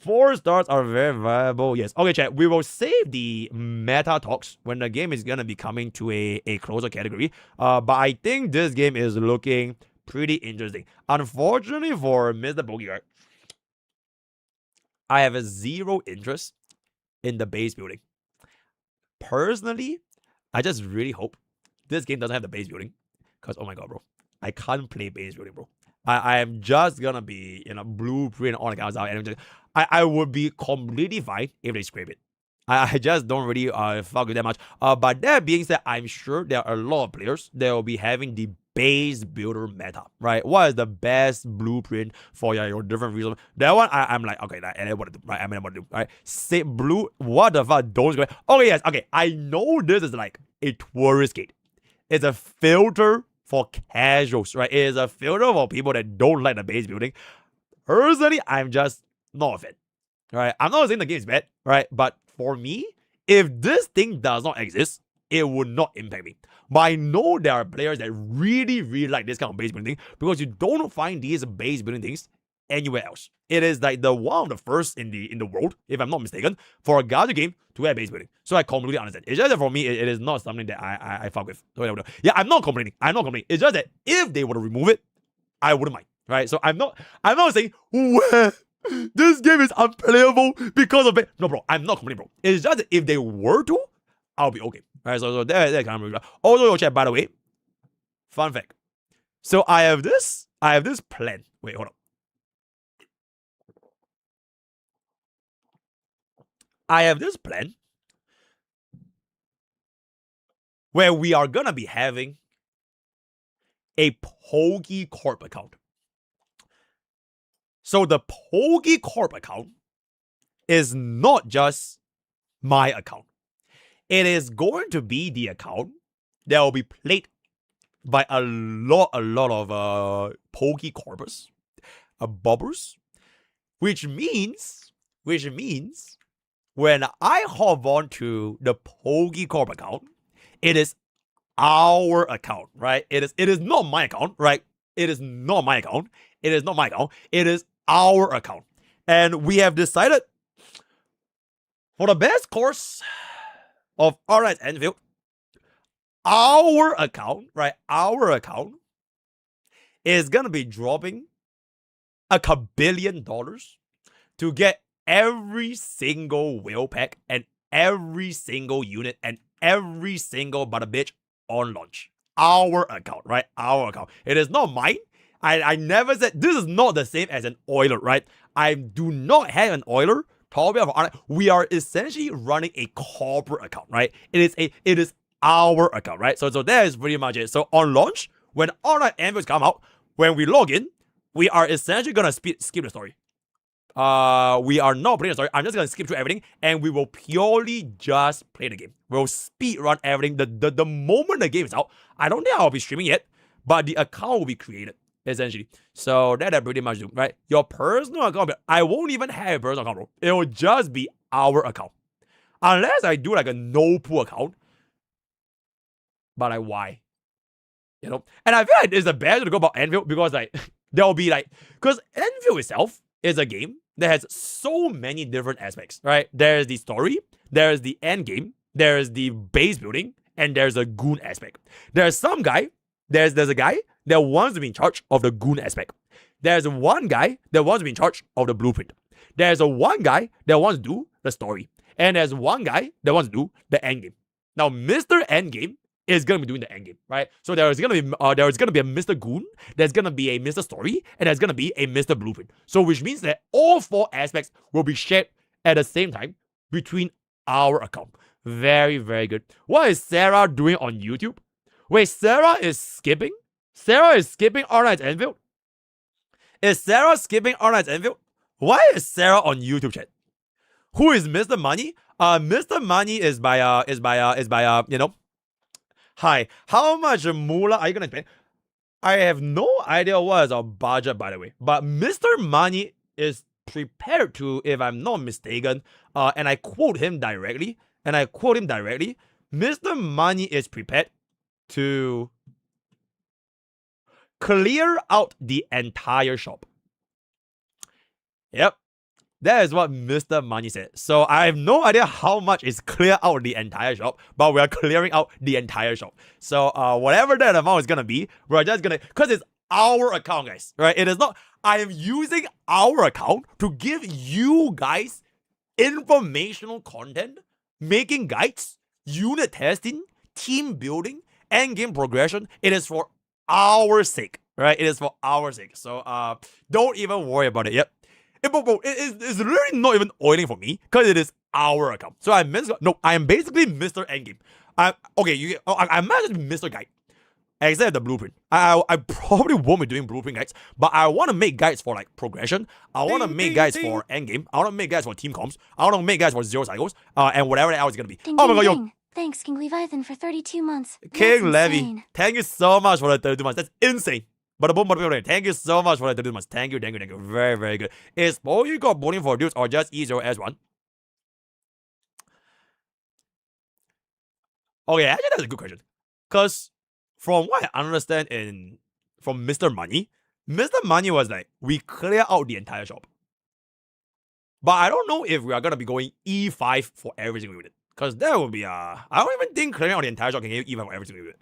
4-stars are very viable. Yes. Okay, chat. We will save the meta talks when the game is gonna be coming to a closer category. But I think this game is looking pretty interesting. Unfortunately for MrPokke, right, I have a 0 interest in the base building. Personally, I just really hope this game doesn't have the base building. Because, oh my god, bro. I can't play base building, bro. I am just gonna be, blueprint all the guys out. And I would be completely fine if they scrape it. I just don't really fuck with that much. But that being said, I'm sure there are a lot of players that will be having the base builder meta, right? What is the best blueprint for your different reasons? That one, I'm like, okay, and what to do, right? I mean, what to do, right? Say blue, what the fuck? Don't go. Okay, yes, okay. I know this is like a tourist gate. It's a filter for casuals, right? It is a filter for people that don't like the base building. Personally, I'm just not a fan, right? I'm not saying the game is bad, right? But for me, if this thing does not exist, it would not impact me. But I know there are players that really, really like this kind of base building thing because you don't find these base building things anywhere else. It is like the one of the first in the world, if I'm not mistaken, for a Gacha game to have base building. So I completely understand. It's just that for me, it is not something that I fuck with. So, yeah, I'm not complaining. It's just that if they were to remove it, I wouldn't mind. Right? So I'm not saying well, this game is unplayable because of it. No, bro, I'm not complaining, bro. It's just that if they were to, I'll be okay. Right? So that kind of also, your chat, by the way, fun fact. So I have this plan. Wait, hold on. I have this plan where we are gonna be having a Pokke Corp account. So the Pokke Corp account is not just my account. It is going to be the account that will be played by a lot of Pokke Corpers, bobbers, which means when I hop on to the Pokke Corp account, it is our account, right? It is not my account, right? It is not my account. It is not my account. It is our account. And we have decided for the best course of Arknights Enfield, our account, right? Our account is gonna be dropping $1 billion to get every single whale pack and every single unit and every single butter bitch on launch. Our account, right? Our account. It is not mine. I never said this is not the same as an Oiler, right? I do not have an Oiler. Probably of Arknight. We are essentially running a corporate account, right? It is our account, right? So that is pretty much it. So on launch, when Arknights Enfield come out, when we log in, we are essentially gonna skip the story. We are not playing the story. I'm just gonna skip through everything, and we will purely just play the game. We'll speed run everything. The moment the game is out, I don't think I'll be streaming yet, but the account will be created essentially. So that pretty much do, right? Your personal account, I won't even have a personal account, bro. It will just be our account, unless I do like a no pool account. But like, why? You know, and I feel like it's the best way to go about Enfield because like there'll be like because Enfield itself is a game that has so many different aspects, right? There's the story, there's the end game, there's the base building, and there's a goon aspect. There's a guy that wants to be in charge of the goon aspect. There's one guy that wants to be in charge of the blueprint. There's one guy that wants to do the story, and there's one guy that wants to do the end game. Now, Mr. Endgame is gonna be doing the end game, right? So there's gonna be a Mr. Goon, there's gonna be a Mr. Story, and there's gonna be a Mr. Blueprint. So which means that all 4 aspects will be shared at the same time between our account. Very, very good. What is Sarah doing on YouTube? Wait, Sarah is skipping Arknights Enfield? Is Sarah skipping Arknights Enfield? Why is Sarah on YouTube chat? Who is Mr. Money? Mr. Money is by you know. Hi, how much moolah are you gonna spend? I have no idea what is our budget, by the way. But Mr. Money is prepared to, if I'm not mistaken, and I quote him directly, Mr. Money is prepared to clear out the entire shop. Yep. That is what Mr. Money said. So I have no idea how much is clear out the entire shop, but we are clearing out the entire shop. So whatever that amount is gonna be, we're just gonna, because it's our account, guys, right? It is not, I am using our account to give you guys informational content, making guides, unit testing, team building, end game progression. It is for our sake, right? It is for our sake. So don't even worry about it. Yep. It's literally not even oiling for me because it is our account. So I am basically Mr. Endgame. I'm just Mr. Guide, except the blueprint. I probably won't be doing blueprint guides, but I want to make guides for like progression. I want to make guides for endgame. I want to make guides for team comps. I want to make guides for zero cycles. And whatever else is gonna be. Ding, Oh my god, ding. Thanks, King Leviathan, for 32 months. King Levy, insane. thank you so much for the 32 months. That's insane. But thank you so much for the 32 months. Thank you. Very, very good. Is Pokke got bowling for dudes or just easier as one? Okay, actually that's a good question. Because from what I understand from Mr. Money was like, we clear out the entire shop. But I don't know if we are gonna be going E5 for every single unit. Because that would be I don't even think clearing out the entire shop can give E5 for every single unit.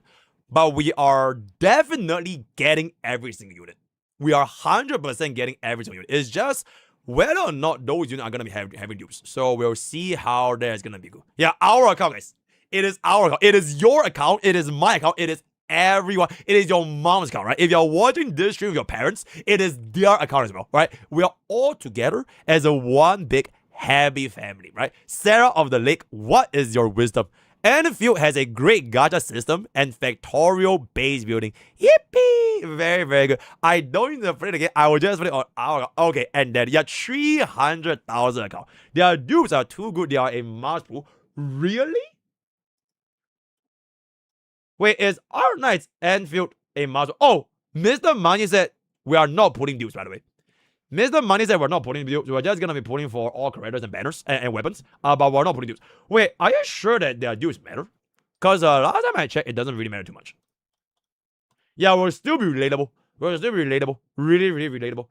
But we are definitely getting every single unit. We are 100% getting every single unit. It's just whether or not those units are gonna be having dupes. So we'll see how that's gonna be good. Yeah, our account, guys. It is our account. It is your account. It is my account. It is everyone. It is your mom's account, right? If you're watching this stream with your parents, it is their account as well, right? We are all together as a one big happy family, right? Sarah of the Lake, what is your wisdom? Enfield has a great gacha system and factorial base building. Yippee! Very, very good. I don't need to play it again. I will just play it on our account. Okay, and then you have 300,000 account. Their dupes are too good. They are a must pool. Really? Wait, is Arknights Enfield a must? Oh, Mr. Money said we are not putting dupes, by the way. Mr. Money said we're not putting dupes. We're just gonna be putting for all characters and banners and weapons. But we're not putting dupes. Wait, are you sure that their dupes matter? Because last time I checked, it doesn't really matter too much. Yeah, we'll still be relatable. We'll still be relatable. Really, really relatable.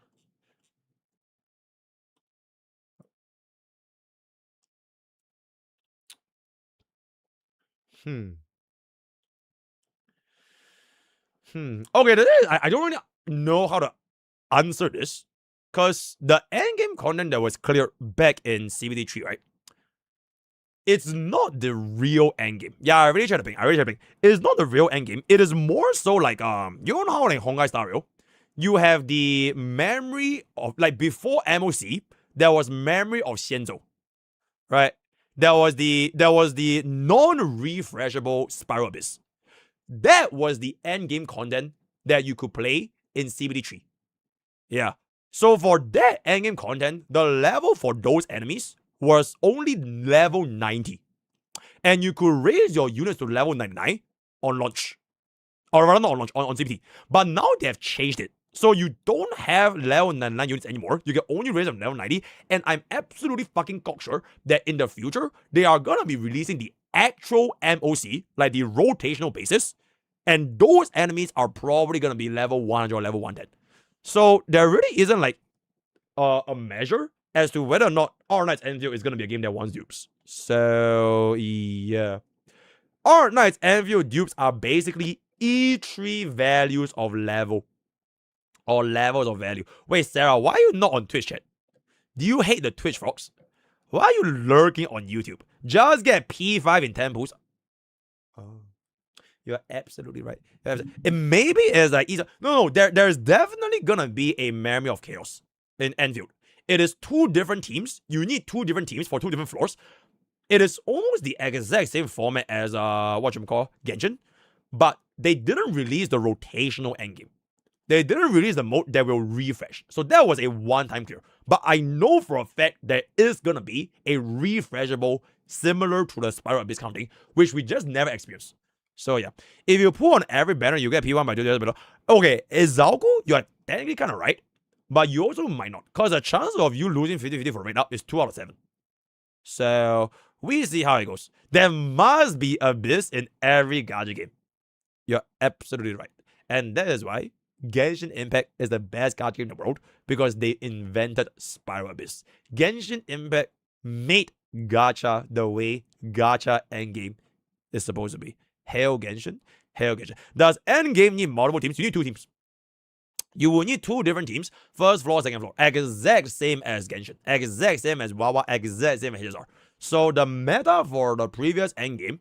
Okay, I don't really know how to answer this. Because the endgame content that was clear back in CBD3, right? It's not the real endgame. Yeah, I really tried to ping. It's not the real endgame. It is more so like, you know how in Hongai Star Rail, you have the memory of, like, before MOC, there was memory of Xianzhou, right? There was the non-refreshable Spiral Abyss. That was the endgame content that you could play in CBD3. Yeah. So for that endgame content, the level for those enemies was only level 90. And you could raise your units to level 99 on launch. Or rather not on launch, on CBT. But now they have changed it. So you don't have level 99 units anymore. You can only raise them to level 90. And I'm absolutely fucking cocksure that in the future, they are gonna be releasing the actual MOC, like the rotational basis. And those enemies are probably gonna be level 100 or level 110. So there really isn't like a measure as to whether or not Arknights Enfield is going to be a game that wants dupes. So, yeah. Arknights Enfield dupes are basically E3 values of level. Or levels of value. Wait, Sarah, why are you not on Twitch chat? Do you hate the Twitch frogs? Why are you lurking on YouTube? Just get P5 in 10 pools. Oh. You're absolutely right. It maybe is like no. There's definitely gonna be a memory of chaos in Enfield. It is two different teams. You need two different teams for two different floors. It is almost the exact same format as Genshin, but they didn't release the rotational endgame. They didn't release the mode that will refresh. So that was a one-time clear. But I know for a fact there is gonna be a refreshable similar to the Spiral Abyss counting, which we just never experienced. So yeah, if you pull on every banner, you get P1 by doing this. Okay, Izalco, you are technically kind of right, but you also might not, because the chance of you losing 50-50 for right now is 2 out of 7. So we see how it goes. There must be Abyss in every gacha game. You're absolutely right, and that is why Genshin Impact is the best gacha game in the world, because they invented Spiral Abyss. Genshin Impact made gacha the way gacha endgame is supposed to be. Hail Genshin. Does endgame need multiple teams? You need 2 teams. You will need 2 different teams. First floor, second floor. Exact same as Genshin. Exact same as Wawa. Exact same as HSR. So the meta for the previous endgame,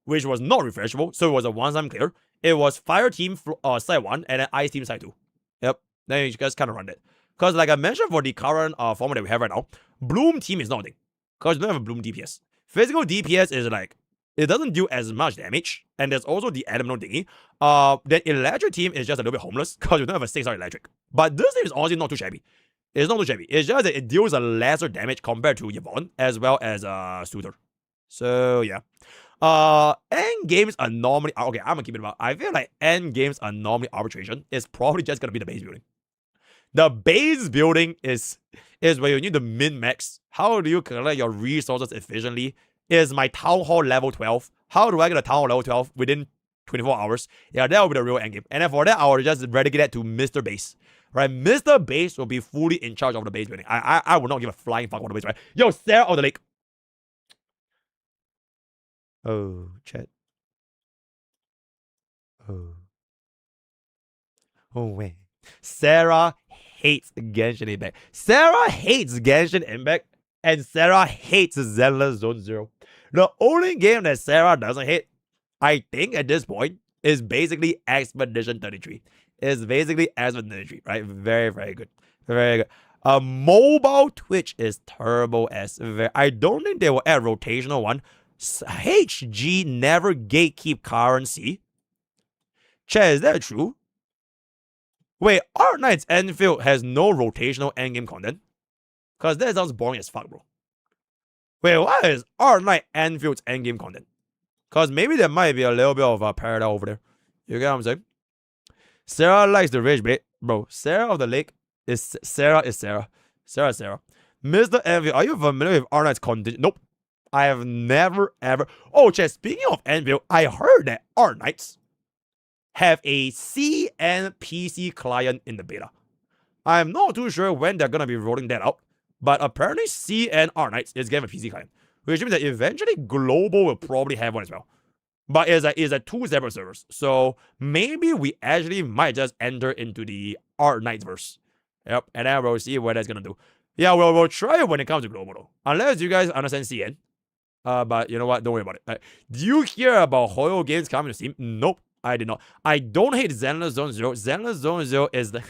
which was not refreshable, so it was a one-time clear. It was Fire Team side 1 and then Ice Team side 2. Yep. Then you guys kind of run that. Because like I mentioned for the current format that we have right now, Bloom Team is not a thing. Because you don't have a Bloom DPS. Physical DPS is like, it doesn't do as much damage, and there's also the elemental thingy. The electric team is just a little bit homeless because you don't have a 6-star electric. But this team is honestly not too shabby. It's not too shabby. It's just that it deals a lesser damage compared to Yvonne as well as Suitor. So yeah. End games are normally okay. I'm gonna keep it about. I feel like end games are normally arbitration. It's probably just gonna be the base building. The base building is where you need to min max. How do you collect your resources efficiently is my Town Hall level 12. How do I get a Town Hall level 12 within 24 hours? Yeah, that will be the real endgame. And then for that, I will just relegate that to Mr. Base. Right? Mr. Base will be fully in charge of the base building. I will not give a flying fuck about the base, right? Yo, Sarah of the Lake. Oh, chat. Oh. Oh, wait. Sarah hates Genshin Impact. Sarah hates Genshin Impact, and Sarah hates Zenless Zone Zero. The only game that Sarah doesn't hate, I think at this point, is basically Expedition 33. It's basically Expedition 33, right? Very, very good. Very good. Mobile Twitch is Turbo S. I don't think they will add rotational one. HG never gatekeep currency. Chat, is that true? Wait, Arknights Enfield has no rotational endgame content? Because that sounds boring as fuck, bro. Wait, what is Arknights Enfield's endgame content? Because maybe there might be a little bit of a parallel over there. You get what I'm saying? Sarah likes the rage bait. Bro, Sarah of the Lake is Sarah. Sarah. Mr. Enfield, are you familiar with Arknights content? Nope. I have never, ever. Oh, chat, speaking of Enfield, I heard that Arknights have a CN PC client in the beta. I'm not too sure when they're gonna be rolling that out, but apparently CN Arknights is getting a PC client, which means that eventually Global will probably have one as well. But it's a 2 separate servers, so maybe we actually might just enter into the Arknights verse. Yep, and then we'll see what that's gonna do. Yeah, we'll try it when it comes to Global though, unless you guys understand CN. But you know what? Don't worry about it. Do you hear about Hoyo games coming to Steam? Nope. I did not. I don't hate Zenless Zone Zero. Zenless Zone Zero is the...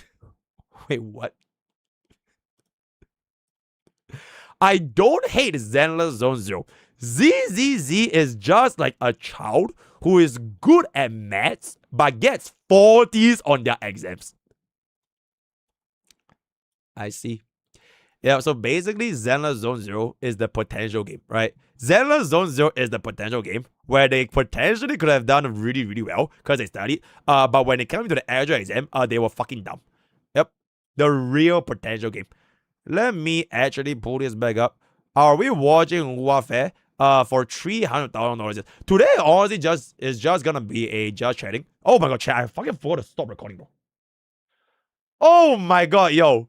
Wait, what? I don't hate Zenless Zone Zero. ZZZ is just like a child who is good at maths but gets 40s on their exams. I see. Yeah, so basically Zenless Zone Zero is the potential game, right? Zenless Zone Zero is the potential game where they potentially could have done really, really well because they studied. But when it came to the actual exam, they were fucking dumb. Yep. The real potential game. Let me actually pull this back up. Are we watching Warfare for $300,000? Today, honestly, is just gonna be a just chatting. Oh my god, chat, I fucking forgot to stop recording, bro. Oh my god, yo.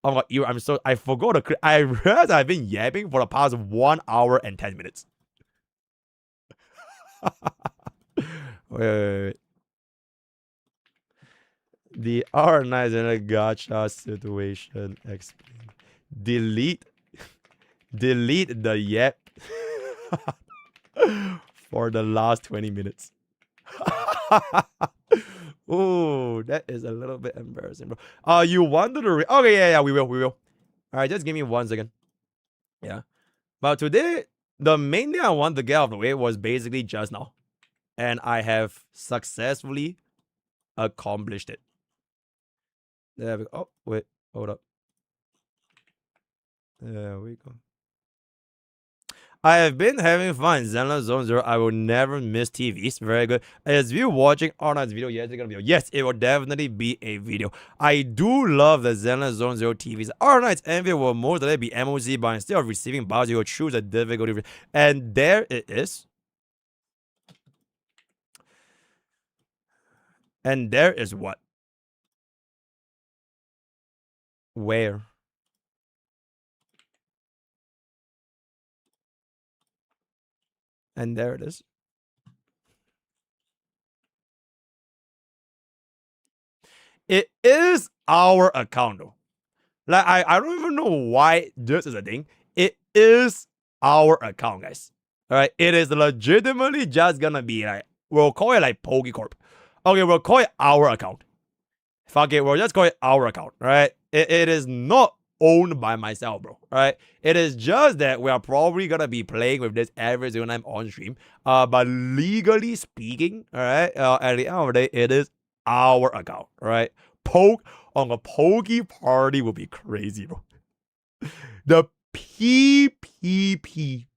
Oh my god, I forgot to I realized I've been yapping for the past 1 hour and 10 minutes. wait. The Arknights in a gacha situation explain. Delete the yap for the last 20 minutes. Oh, that is a little bit embarrassing, bro. You wanted to okay, yeah, we will. All right, just give me 1 second. Yeah, but today the main thing I wanted to get out of the way was basically just now, and I have successfully accomplished it. There we go. Oh, wait, hold up. There we go. I have been having fun. Zenless Zone Zero. I will never miss TVs. Very good. As you watching Arknights video, yes, it's gonna be. Yes, it will definitely be a video. I do love the Zenless Zone Zero TVs. Arknights Enfield will most likely be MOC, but instead of receiving bars, you will choose a difficulty. And there it is. And there is what? Where? And there it is. It is our account though. Like I don't even know why this is a thing. It is our account, guys. Alright. It is legitimately just gonna be like, we'll call it like Pokke Corp. Okay, we'll call it our account. Fuck it, we'll just call it our account. Right? It is not owned by myself, bro. Right? It is just that we are probably gonna be playing with this every single time on stream. But legally speaking, alright, at the end of the day, it is our account, right? Poke on a Pokke party would be crazy, bro. The PPP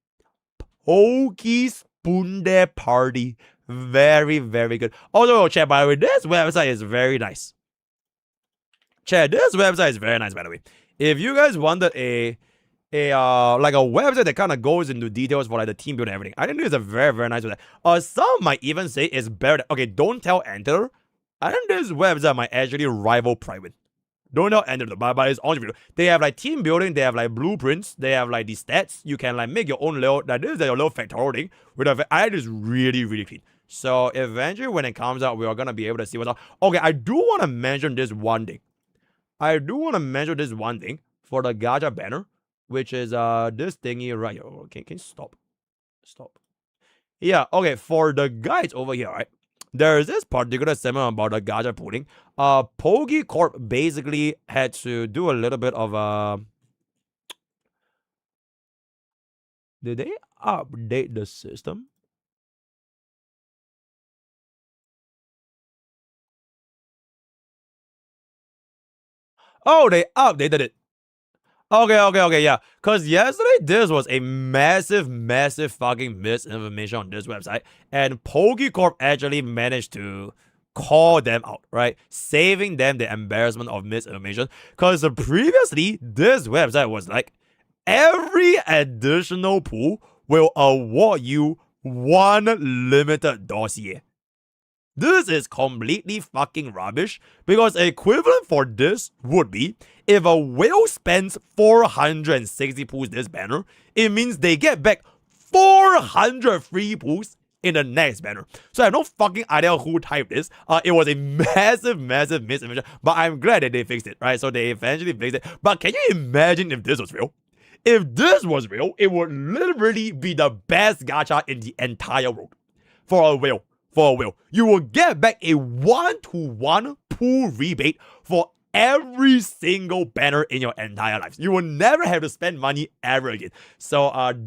Pokke Spunde party, very, very good. Although, chat, by the way, this website is very nice. Chat, this website is very nice, by the way. If you guys wanted a a like a website that kind of goes into details for like the team building and everything. I think this is a very, very nice website. Some might even say it's better. Okay, don't tell Enter. I think this website might actually rival Private. Don't tell Enter, but it's honestly, they have like team building, they have like blueprints, they have like the stats. You can like make your own little. Like this is your little factorial thing. I just really, really clean. So eventually, when it comes out, we are gonna be able to see what's up. Okay, I do want to mention this one thing. For the Gacha banner, which is this thingy right here. Okay, can you stop? Stop. Yeah, okay, for the guys over here, right? There is this particular segment about the Gacha pooling. Pokke Corp basically had to do a little bit of did they update the system? Oh, they updated it. Okay, yeah. Because yesterday, this was a massive, massive fucking misinformation on this website. And Pokke Corp actually managed to call them out, right? Saving them the embarrassment of misinformation. Because previously, this website was like, every additional pool will award you one limited dossier. This is completely fucking rubbish because equivalent for this would be if a whale spends 460 pools this banner, it means they get back 400 free pools in the next banner. So I have no fucking idea who typed this. It was a massive, massive misinformation, but I'm glad that they fixed it, right? So they eventually fixed it. But can you imagine if this was real? If this was real, it would literally be the best gacha in the entire world for a whale. You will get back a 1-to-1 pool rebate for every single banner in your entire life. You will never have to spend money ever again. So website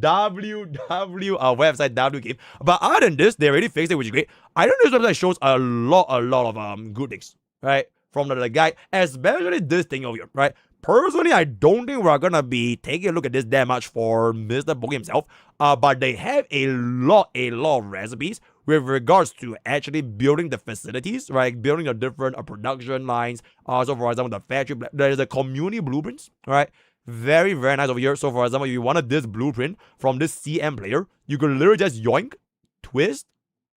W game. But other than this, they already fixed it, which is great. I think this website shows a lot of good things, right? From the guide, especially this thing over here, right? Personally, I don't think we're gonna be taking a look at this that much for MrPokke himself. But they have a lot of recipes with regards to actually building the facilities, right? Building the different production lines. So for example, the factory, there's the community blueprints, right? Very, very nice over here. So for example, if you wanted this blueprint from this CM player, you could literally just yoink, twist,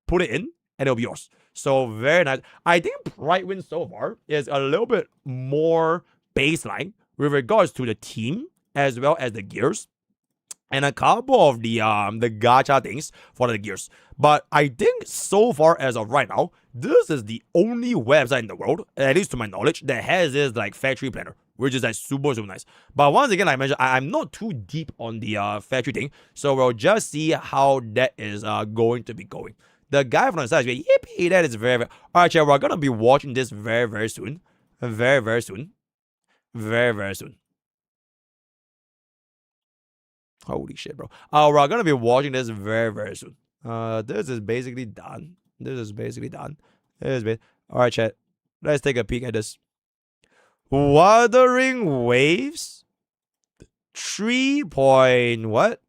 put it in, and it'll be yours. So very nice. I think Pride so far is a little bit more baseline with regards to the team as well as the gears and a couple of the gacha things for the gears. But I think so far as of right now, this is the only website in the world, at least to my knowledge, that has this like factory planner, which is like super, super nice. But once again, like I mentioned, I'm not too deep on the factory thing, so we'll just see how that is going to be going. The guy from the side is yippee, that is very, very... Alright, chat, we're gonna be watching this very, very soon. Very, very soon. Very, very soon. Holy shit, bro. We're gonna be watching this very, very soon. This is basically done. Alright, chat. Let's take a peek at this. Wuthering Waves? 3 point what?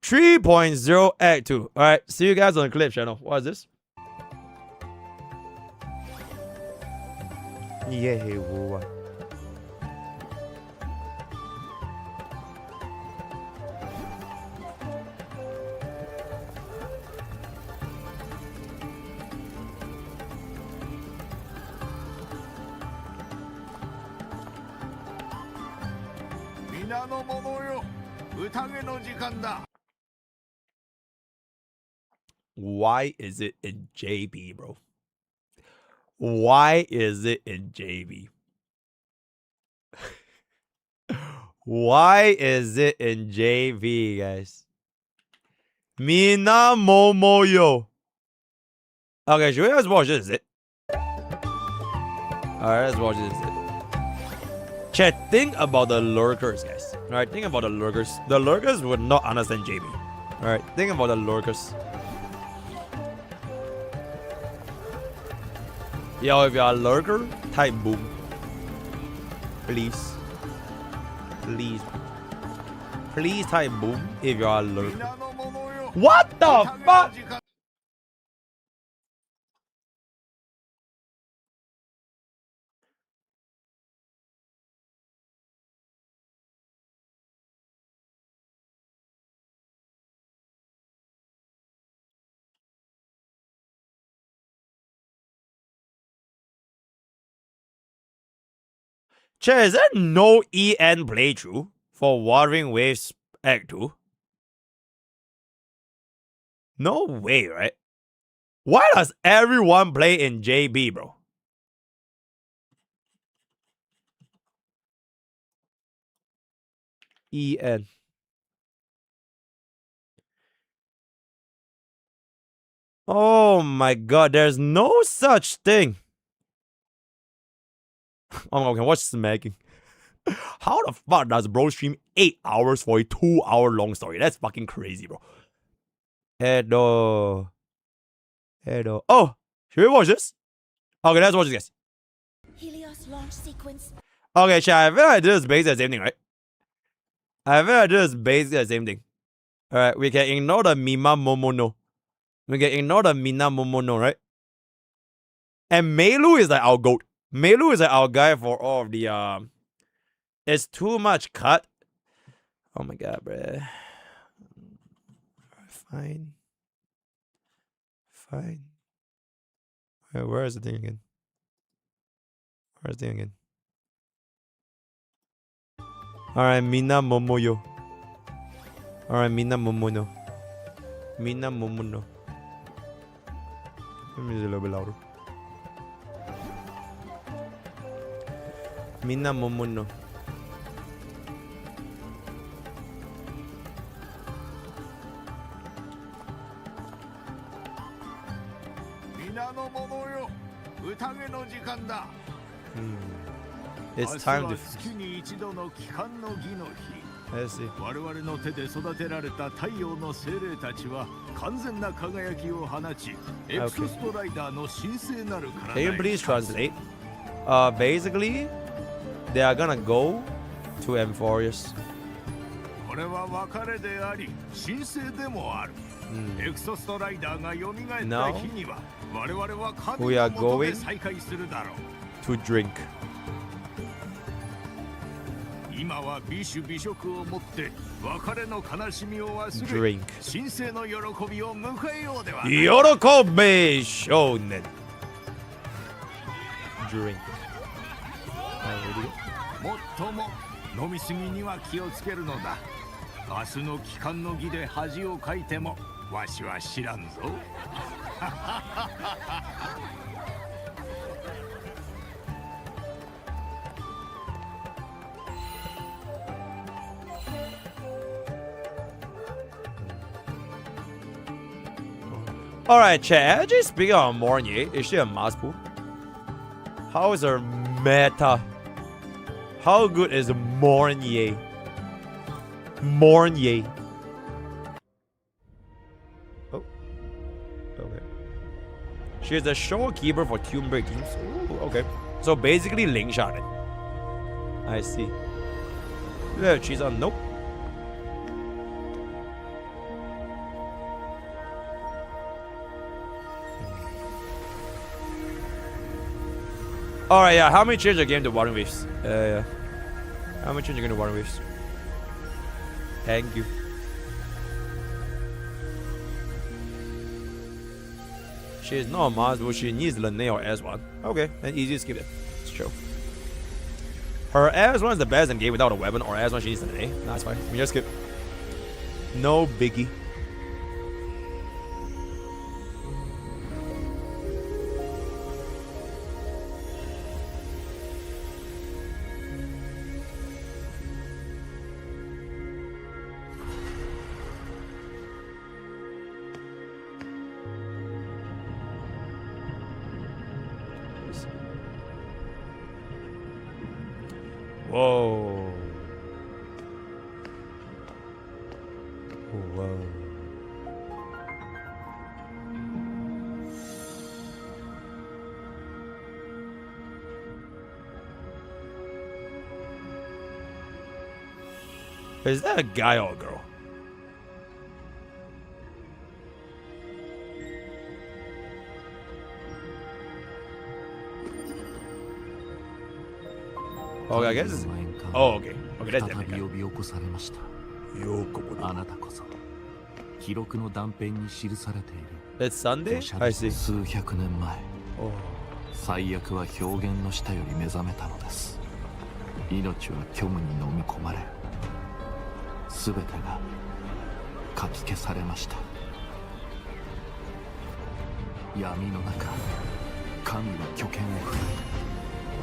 3.0 Act 2. Alright, see you guys on the clip channel. What is this? Yeah, what? Why is it in JB, bro? Why is it in JB? Why is it in JB, guys? Mina Momoyo. Okay, should we just watch this? Is it? Alright, let's watch this. Chat, think about the lurkers, guys. Alright, think about the lurkers. The lurkers would not understand JB. Alright, think about the lurkers. Yo, if you're a lurker, type boom. Please. Please. Please type boom if you're a lurker. What the fuck? Chat, is there no EN playthrough for Wuthering Waves Act 2? No way, right? Why does everyone play in JB, bro? EN. Oh my god, there's no such thing. Oh, okay, what's smacking? How the fuck does bro stream 8 hours for a 2-hour long story? That's fucking crazy, bro. Edo. Oh, should we watch this? Okay, let's watch this, guys. Helios launch sequence. Okay, chat, I feel like this is basically the same thing, right? I feel like this is basically the same thing. Alright, we can ignore the Mima Momono. We can ignore the Mina Momono, right? And Meilu is like our goat. Meilu is like our guy for all of the it's too much cut. Oh my god, bruh. Fine. Wait, where is the thing again? Alright, Mina Momoyo. Alright, Mina Momono. Let me use a little bit louder. Mina Momono. It's time to. Let's see. 我々の手で育てられた太陽の精霊たちは完全な輝きを放ち、エクソストライダーの神聖なる体 Can you please translate? Basically, they are gonna go to Amphorius. これは別れであり、神聖でもある。エクソストライダーが蘇った日には、我々は神の元で再会するだろう。To drink. 今は美酒美食をもって別れの悲しみを忘れ Drink. 神聖の喜びを迎えようではない。喜べ少年 Drink. もっとも飲みすぎには気をつけるのだ。明日の帰還の儀で恥をかいてもわしは知らんぞ。Alright, chat. Actually, speaking of Mornier, is she a Maspu? How is her meta? How good is Mornier? Oh. Okay. She is the showkeeper for Tomb Break teams. Ooh, okay. So basically, Ling Shot. I see. Yeah, she's on. Nope. Alright, yeah. How many change a game to Wuthering Waves? Yeah. How many change a game to Wuthering Waves? Thank you. She is not a Mars, but she needs Lene or S1. Okay, then easy to skip it. It's true. Her S1 is the best in game without a weapon, or S1 she needs Lene. That's fine. We just skip. No biggie. Whoa. Whoa. Is that a guy or a girl? Okay, I guess it's... Oh, okay. Okay, that's 再 definitely び a 呼び起こされました。 guy. Yo, あなたこそ記録の断片に記されている It's Sunday? 著 I 者 see. で数百年前 Oh. 最悪は表現の下より目覚めたのです命は虚無に飲み込まれ、全てがかき消されました。闇の中、神は巨剣を振り、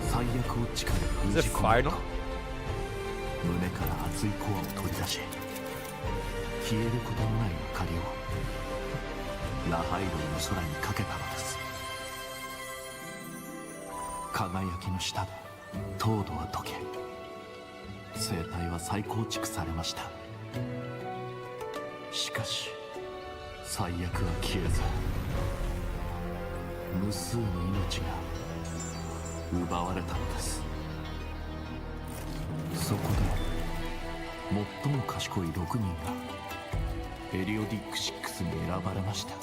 最悪を地下に封じ込めると、胸から熱いコアを取り出し、消えることのない明かりをラハイロンの空にかけたのです。輝きの下で凍土は溶け、生態は再構築されました。しかし最悪は消えず、無数の命が奪われたのです。そこで最も賢い6人がペリオディック6に選ばれました。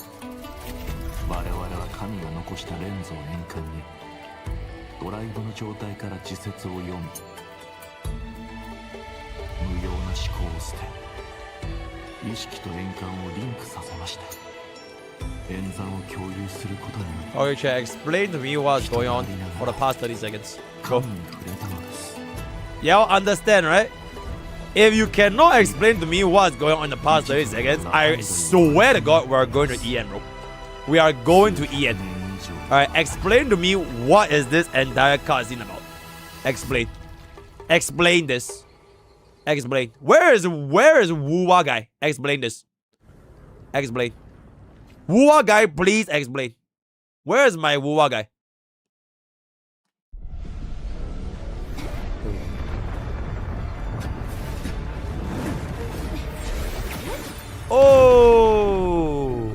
我々は神が残したレンズを円環にドライブの状態から自説を読み、無用な思考を捨て、意識と円環をリンクさせました。演算を共有することによって、 Okay, chat, explain to me what's going on for the past 30 seconds. Go. 神に触れたのです。 Yeah, I understand, right? If you cannot explain to me what's going on in the past 30 seconds, I swear to God, we're going to EN, bro. We are going to EN. Alright, explain to me what is this entire cutscene about. Explain. Explain this. Explain. Where is Wuwa guy? Explain this. Explain. Wuwa guy, please explain. Where is my Wuwa guy? Oh!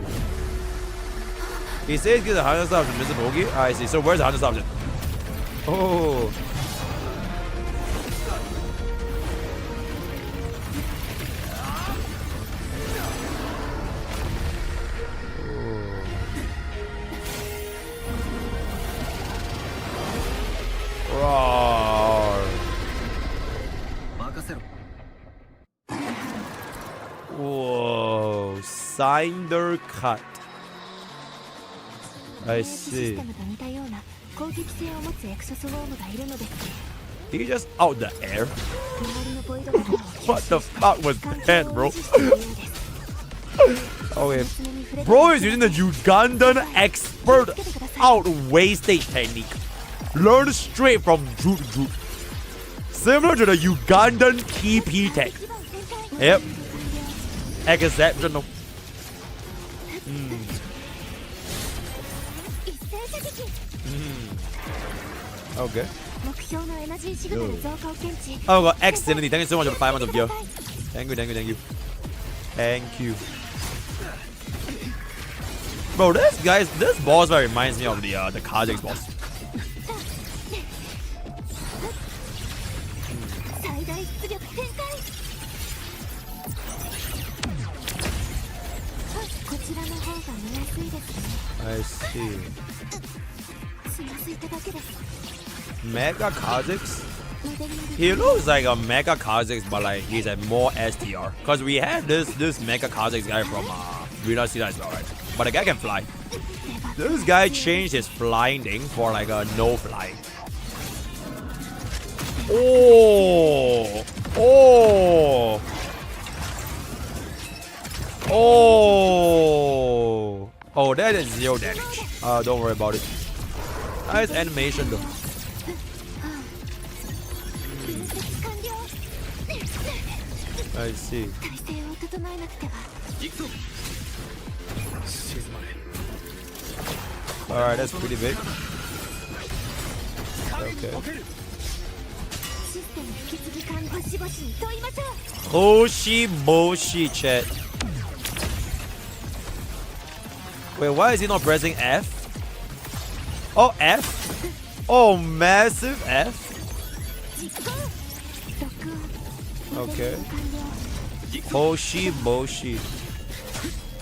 He says get the 100 subs from MrPokke. I see. So where's the 100 subs? Oh. Roar. Whoa. Cinder cut. I see. Did he just out the air? What the fuck was that, bro? Okay. Bro is using the Ugandan expert out wastage technique. Learn straight from Droot Droot. Similar to the Ugandan TP tech. Yep. Exceptional. Okay. Oh, got excellent. Thank you so much for the 5 months of gear. Thank you, thank you, thank you. Thank you. Bro, this boss reminds me of the Kazakh's boss. I see. Mega Kazakhs? He looks like a Mega Kazakhs, but like he's a more STR. Cause we had this Mega Kazakhs guy from Rita Sita as well, right? But the guy can fly. This guy changed his flying thing for like a no flying. Oh! Oh! Oh! Oh, that is 0 damage. Don't worry about it. Nice animation though. I see. Alright, that's pretty big. Okay. Hoshi Boshi chat. Wait, why is he not pressing F? Oh, F? Oh, massive F? Okay. Hoshi Boshi.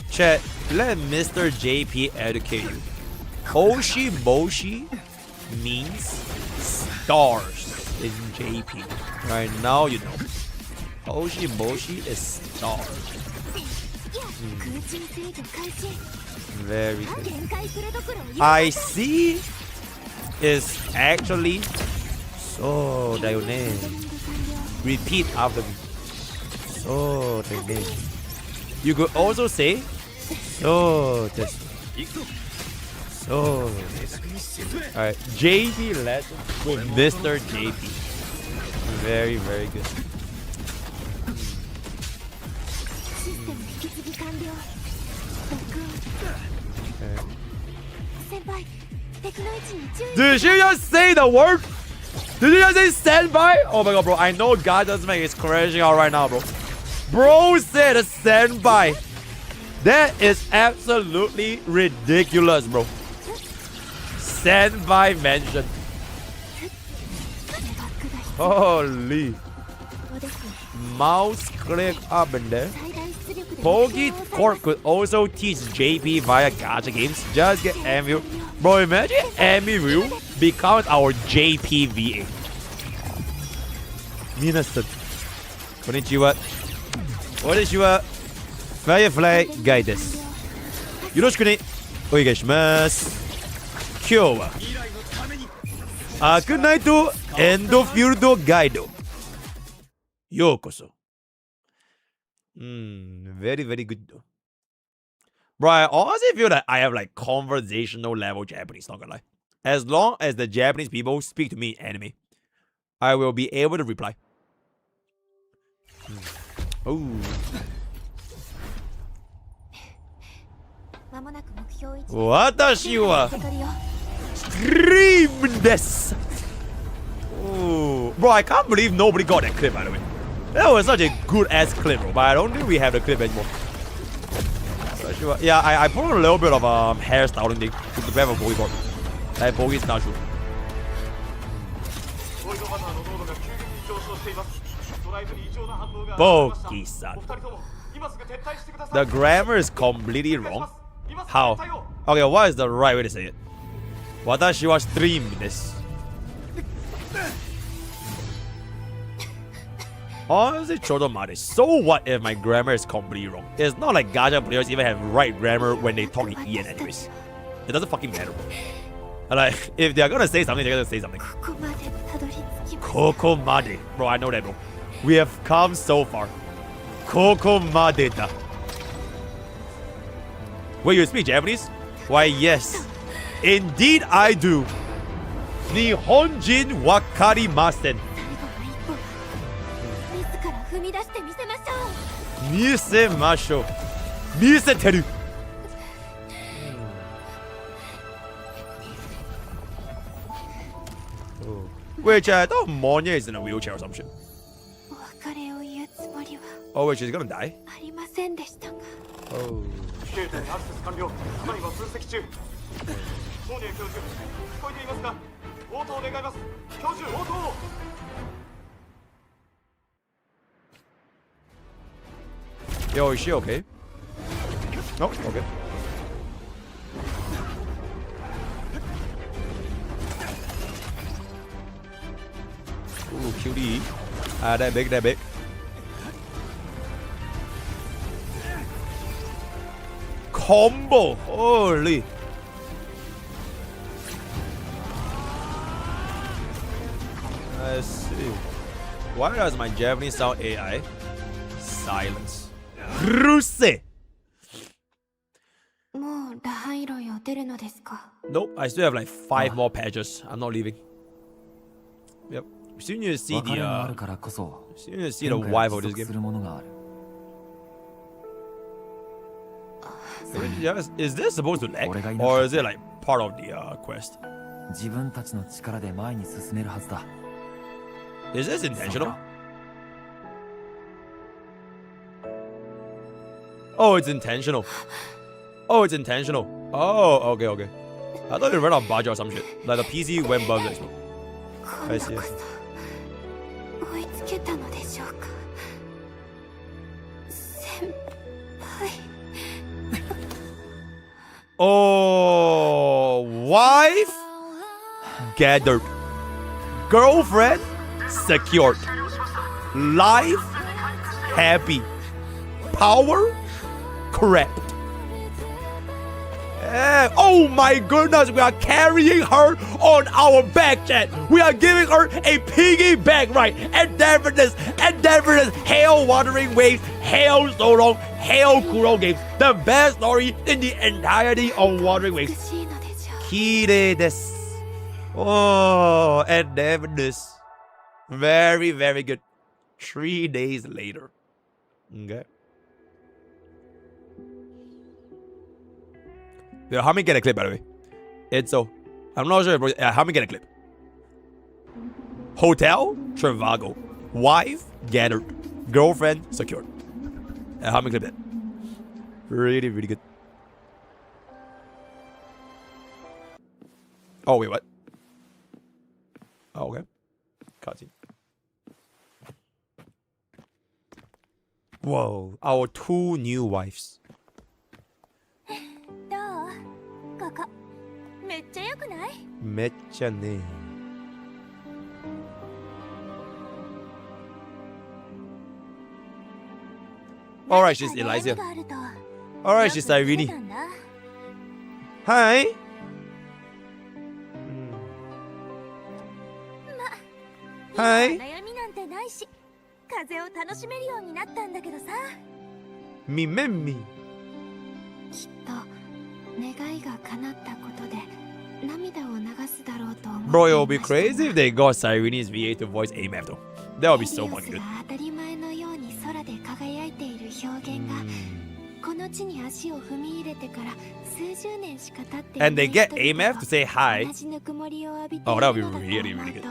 Chat, let Mr. JP educate you. Hoshi Boshi means stars in JP. Right now you know. Hoshi Boshi is stars. Very good. I see is actually So da yo ne. Repeat after me. So da yo ne. You could also say so this. So alright, JP lesson with Mr. JP. Very, very good. システム引き継ぎ完了。録音。先輩、敵の位置に注意。 Did she just say the word? Did you just say stand by? Oh my god, bro. I know God doesn't make his crashing out right now, bro. Bro said stand by. That is absolutely ridiculous, bro. Stand by mention. Holy. Mouse click up in there. Pokke Court could also teach JP via gacha games. Just get Enfield. Bro, imagine Enfield becomes our JPVA. Minasan. Konnichiwa. Konnichiwa. Firefly guide です。よろしくね。お願いします。今日はアークナイトエンドフィールドガイド。ようこそ。Very, very good though. Bro, I honestly feel that I have like conversational level Japanese, not gonna lie. As long as the Japanese people speak to me in anime, I will be able to reply. Oh. まもなく目標位置。私はスクリームです。Oh, bro, I can't believe nobody got that clip, by the way. That was such a good ass clip, bro. But I don't think we have the clip anymore. Yeah, I put on a little bit of hairstyling thing to prepare for Pokke Court. That Pokke is not true. Pokke-san. The grammar is completely wrong. How? Okay, what is the right way to say it? Watashi wa stream this. Honestly, Chodomare. So what if my grammar is completely wrong? It's not like Gacha players even have right grammar when they talk in EN anyways. It doesn't fucking matter, bro. And like, if they're gonna say something, they're gonna say something. Kokomade. Bro, I know that, bro. We have come so far. Kokomade da. Wait, you speak Japanese? Why, yes. Indeed, I do. Nihonjin wakarimasen. 見せましょう。見せてる。Which I thought Monya is in a wheelchair or some shit. Oh, wait, she's gonna die? Oh. Yo, is she okay? No? Okay. Ooh, cutie. That big, that big. Combo! Holy! Let's see. Why does my Japanese sound AI? Silence. Ruse! Nope, I still have like 5 more patches. I'm not leaving. Yep. We still need to see the wife of this game. Is this supposed to lag? Or is it like part of the quest? Is this intentional? Oh, it's intentional. Oh, it's intentional. Oh, okay, okay. I thought it ran out of budget or some shit. Like the PC went bug. I see. Oh, wife gathered, girlfriend secured, life happy, power correct. Oh my goodness, we are carrying her on our back, chat. We are giving her a piggyback ride. Endeavorness. Hail Wuthering Waves. Hail So Long. Hail Kuro Games. The best story in the entirety of Wuthering Waves. 美しいのでしょう。綺麗です. Oh, endeavorness. Very, very good. 3 days later. Okay. Yeah, how many get a clip, by the way? It's so. I'm not sure. How many get a clip? Hotel, Trivago. Wife, gathered. Girlfriend, secured. How many clip that? Really, really good. Oh, wait, what? Oh, okay. Cutscene. Whoa, our 2 new wives. どうここめっちゃ良くない？めっちゃね。Alright, she's Eliza. があると Alright, she's Irene. Hi. はい悩みなんてないし風を楽しめるようになったんだけどさ。みめんみ。きっと願いが叶ったことで涙を流すだろうと思っていま Bro, した it would be crazy if they got Sirene's VA to voice AMF though. That would be so ヘリオ fucking ス good. が当たり前のように空で輝いている表現がこの地に足を踏み入れてから数十年しか経っていない And they get 人々 AMF to say が hi. 同じぬくもりを浴びてい Oh, る that would be のだと really, 思う really good. と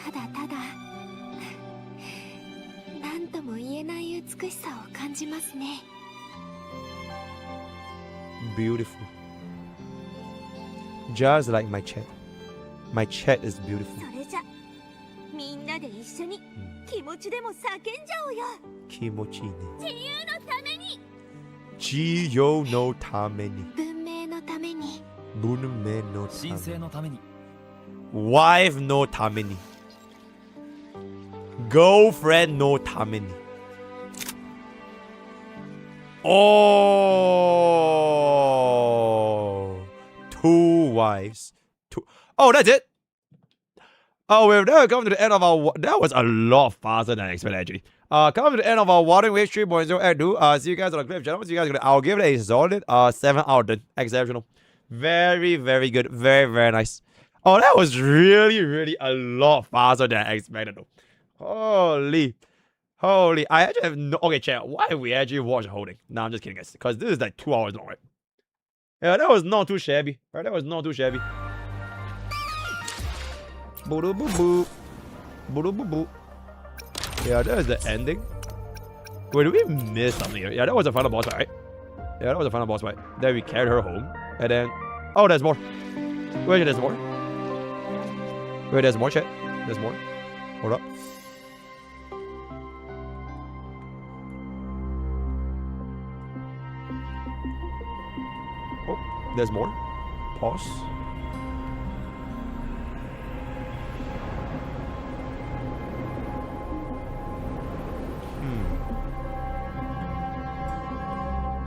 ただただ何とも言えない美しさを感じますね。 Beautiful. Just like my chat. My chat is beautiful. それじゃみんなで一緒に気持ちでも叫んじゃおうよ。気持ちいいね。自由のために。自由のために。文明のために文明のため神聖のために Wife のために。Girlfriend のために。Oh, 2 wives. 2. Oh, that's it. Oh, we've now come to the end of our. That was a lot faster than I expected, actually. Come to the end of our Wuthering Waves 3.0 Act 2. See you guys on the clip channel. See you guys. I'll give it a solid 7 out of 10. Exceptional. Very, very good. Very, very nice. Oh, that was really, really a lot faster than I expected, though. Holy. I actually have no. Okay, chat. Why did we actually watch the whole thing? No, I'm just kidding, guys. Because this is like 2 hours long, right? Yeah, that was not too shabby. Right? That was not too shabby. Boo-doo-boo-boo. Boo-doo-boo-boo. Yeah, that is the ending. Wait, did we miss something here? Yeah, that was the final boss fight, right? Yeah, that was the final boss fight. Then we carried her home. And then... Oh, there's more. Wait, there's more. Wait, there's more, chat. There's more. Hold up. Oh, there's more. Pause.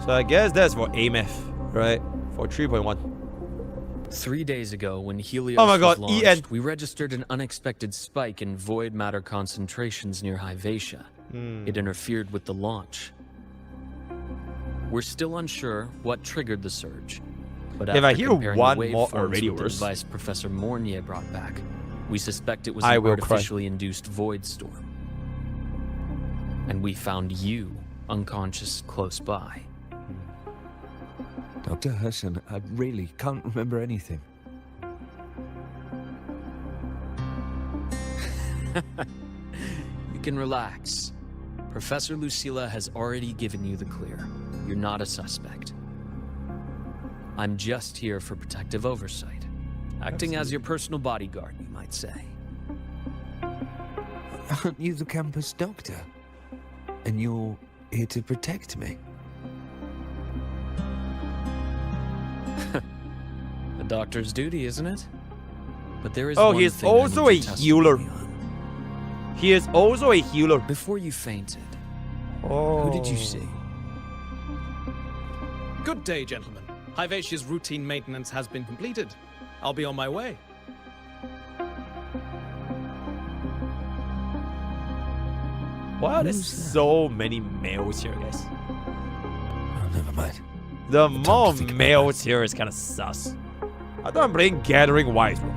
So I guess that's for AMF, right? For 3.1. 3 days ago, when Helios Oh my God, was EN. launched, we registered an unexpected spike in void matter concentrations near Hyvatia. It interfered with the launch. We're still unsure what triggered the surge. But If after I hear comparing one the more waveforms already with the worse, device Professor Mornier brought back, we suspect it was I an will cry. artificially induced void storm. And we found you unconscious close by. Dr. Herson, I really can't remember anything. You can relax. Professor Lucilla has already given you the clear. You're not a suspect. I'm just here for protective oversight. Acting as your personal bodyguard, you might say. Aren't you the campus doctor? And you're here to protect me? A doctor's duty, isn't it? But there is Oh, one he is thing I also need a your healer. testimony on. He is also a healer. Before you fainted, Oh. who did you see? Good day, gentlemen. Hyvatia's routine maintenance has been completed. I'll be on my way. Wow, there's so many males here, guys. Oh, never mind. The amount of males here is kind of sus. I thought I'm playing Gathering Wise, bro.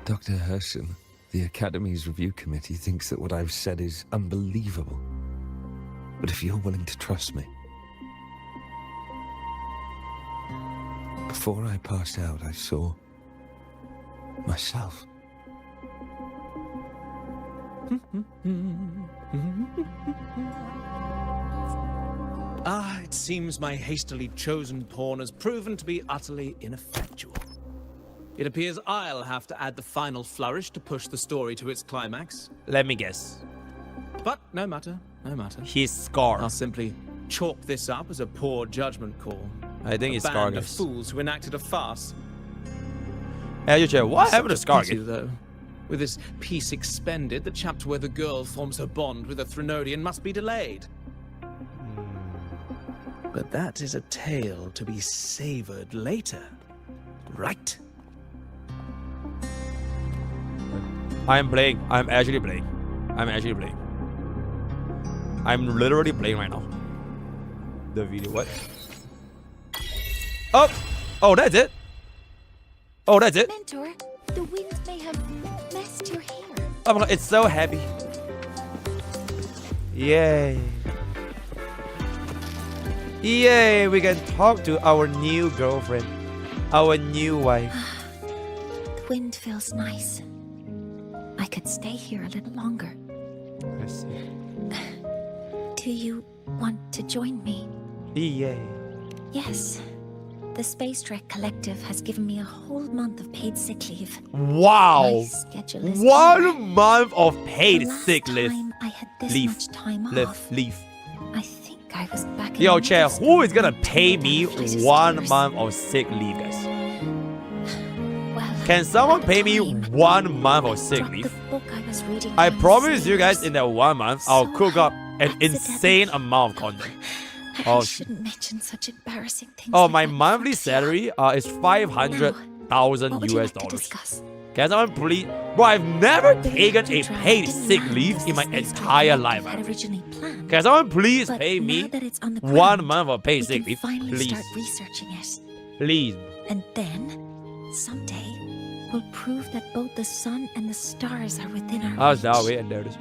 Dr. Hersham, the Academy's review committee thinks that what I've said is unbelievable. But if you're willing to trust me... Before I passed out, I saw... myself. It seems my hastily chosen pawn has proven to be utterly ineffectual. It appears I'll have to add the final flourish to push the story to its climax. Let me guess. But no matter, no matter. He's Scar. I'll simply chalk this up as a poor judgment call. I think a he's Scar, band of guys. fools who enacted a farce. Hey, you check. What happened to Scar Pity, again? though. With this piece expended, the chapter where the girl forms her bond with a Threnodian must be delayed. But that is a tale to be savored later. Right? I'm playing. I'm actually playing. I'm actually playing. I'm literally playing right now. The video. What? Oh! Oh, that's it? Oh, that's it? Mentor, the wind may have messed your hair. Oh my god, it's so happy. Yay. Yay, we can talk to our new girlfriend. Our new wife. The wind feels nice. I could stay here a little longer. I see. Do you want to join me? Yay. Yes. The Space Trek Collective has given me a whole month of paid sick leave. Wow. My schedule is 1 month of paid the last sick leave. time I had this Leave. much time Leave. off. Leave. I think I was back in Yo, middle Chair, school who is gonna when I pay flew me down a flight of 1 stairs. month of sick leave, guys? Well, Can someone at the pay me time, 1 month of I sick dropped leave? the book I was reading I down the promise you guys stairs. in that 1 month, I'll So cook up an accidentally- insane amount of content. I Oh, shouldn't mention such embarrassing things. Oh, like my that in monthly front of you. salary is 500,000 What would you US like to dollars. discuss? Can someone please? Bro, I've never The taken a reactor trial paid didn't sick land leave as in the my Space Trek entire Collective life. had Man. originally planned. Can someone please But pay now me that it's on the 1 ground, month of paid we sick can leave? finally Please. start researching it. Please. And then, someday, we'll prove that both the sun and the stars are within our I was reach. down, wait, and there it is.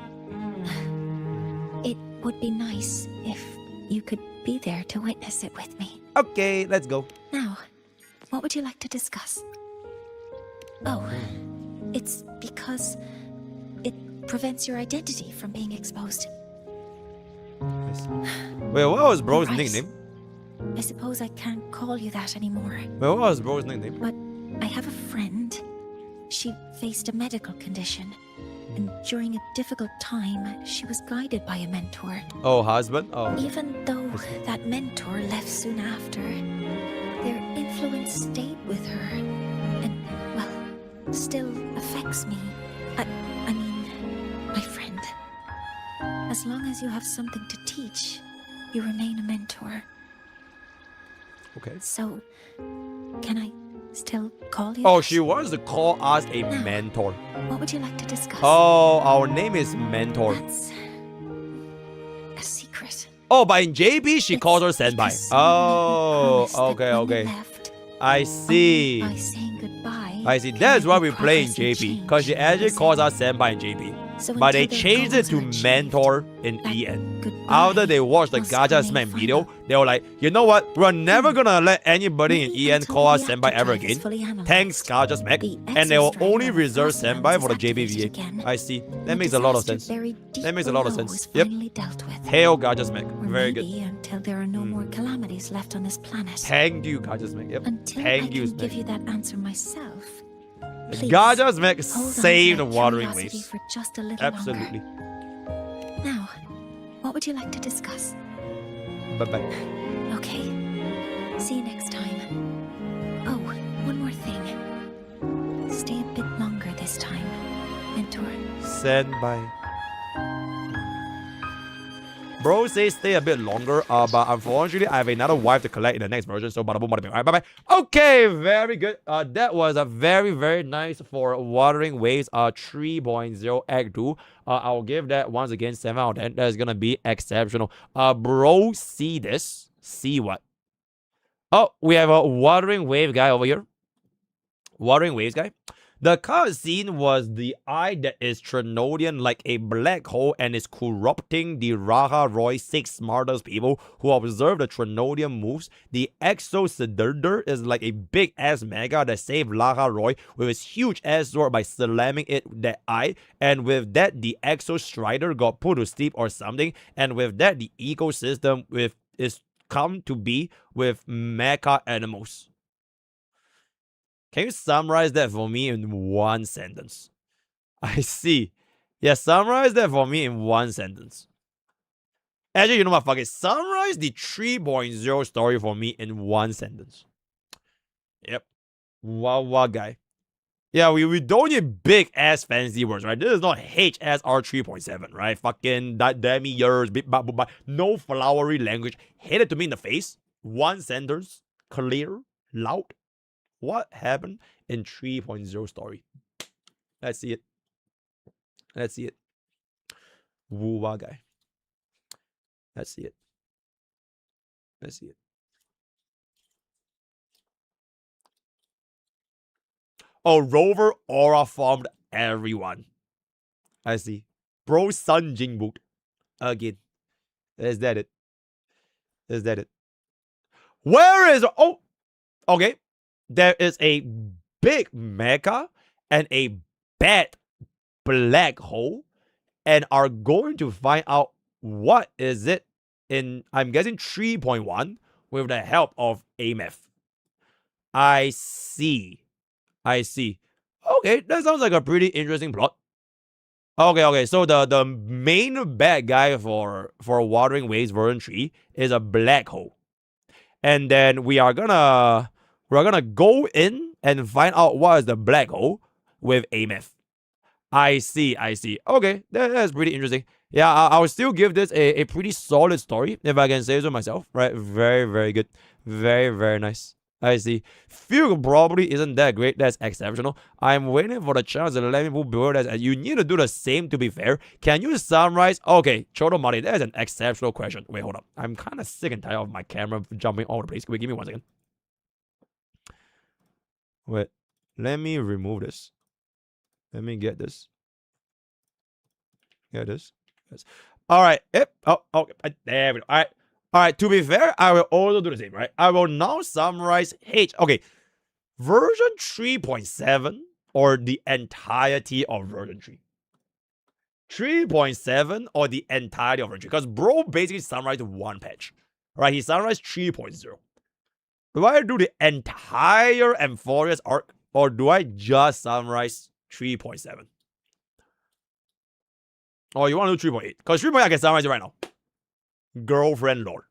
It would be nice if you could be there to witness it with me. Okay, let's go. Now, what would you like to discuss? Oh, it's because it prevents your identity from being exposed. Wait, what was bro's Right. nickname? I suppose I can't call you that anymore. Wait, what was bro's nickname? But I have a friend. She faced a medical condition. And during a difficult time, she was guided by a mentor. Oh, husband? Oh. Even though that mentor left soon after, their influence stayed with her. And, well, still affects me. I mean, my friend. As long as you have something to teach, you remain a mentor. Okay. So, can I still call you Oh, that? she wants to call us a No. mentor. What would you like to discuss? Oh, our name is Mentor. That's a secret. Oh, but in JB, she It's calls her Senpai. because Oh, someone promised that okay, when okay. you left, I see. by saying goodbye, I see. can That's you why we play in progress and JP. change Because she for actually the calls same? us Senpai in JP. So But they until their changed it goals to are achieved, Mentor in that EN. goodbye After they watched the must Gacha remain Smack final. video, they were like, you know what? We're never gonna let anybody in Maybe EN until call the us reactor Senpai ever drive is again. fully analyzed. Thanks, Gacha Smack. The And they will exostrator only of the reserve Frostlands Senpai is for the activated JBVA. again. I see. The That makes a lot of disaster sense. buried deep That makes a lot of below sense. is Yep. finally dealt with. Hail Gacha Smack. Or Very good. maybe until there are no more calamities left on this planet. Thank you, Gacha Smack. Yep. Until I Thank can you, give Smack. you that answer myself. Please, Gacha Smack hold on to saved the that Wuthering curiosity Waves. for just a little Absolutely. longer. Now, what would you like to discuss? Bye-bye. Okay. See you next time. Oh, one more thing. Stay a bit longer this time, Mentor. Senpai. Bro says stay a bit longer, but unfortunately, I have another wife to collect in the next version, so bada boom, bada bing. All right, bye-bye. Okay, very good. That was a very, very nice for Wuthering Waves 3.0 Act 2. I'll give that once again 7 out of 10. That is gonna be exceptional. Bro, see this? See what? Oh, we have a Wuthering Wave guy over here. Wuthering Waves guy. The cutscene was the eye that is Trinodian like a black hole and is corrupting the Raha Roy 6 smartest people who observe the Trinodian moves. The Exo-Sidirdir is like a big ass mega that saved Raha Roy with his huge ass sword by slamming it that eye. And with that, the Exo-Strider got put to sleep or something. And with that, the ecosystem is come to be with mecha animals. Can you summarize that for me in one sentence? I see. Yeah, summarize that for me in one sentence. Actually, you know what? Fuck it. Summarize the 3.0 story for me in one sentence. Yep. Wow, guy. Yeah, we don't need big ass fancy words, right? This is not HSR 3.7, right? Fucking demi years, no flowery language. Hit it to me in the face. One sentence, clear, loud. What happened in 3.0 story? Let's see it. Let's see it. Woo-wah guy. Let's see it. Let's see it. Oh, Rover aura formed everyone. I see. Bro Sun Jingboot. Again. Is that it? Is that it? Where is... Oh! Okay. There is a big mecha and a bad black hole, and are going to find out what is it in, I'm guessing 3.1 with the help of AMF. I see. I see. Okay, that sounds like a pretty interesting plot. Okay, so the main bad guy for Wuthering Waves version 3 is a black hole. And then we're gonna go in and find out what is the black hole with AMF. I see. Okay, that's pretty interesting. Yeah, I'll still give this a pretty solid story, if I can say so myself. Right, very, very good. Very, very nice. I see. Fugue probably isn't that great. That's exceptional. I'm waiting for the chance to let me build that. And you need to do the same to be fair. Can you summarize? Okay, Chodo Mari, that is an exceptional question. Wait, hold up. I'm kind of sick and tired of my camera jumping all over the place. Wait, give me 1 second. Wait, let me remove this. Let me get this. Get this. Yes. All right. Yep. Oh, okay. There we go. All right. All right. To be fair, I will also do the same, right? I will now summarize Okay. Version 3.7 or the entirety of version 3. 3.7 or the entirety of version 3. Because bro basically summarized one patch. Right? He summarized 3.0. Do I do the entire Amphorius arc, or do I just summarize 3.7? Oh, you want to do 3.8? Because 3.8 I can summarize it right now. Girlfriend lore.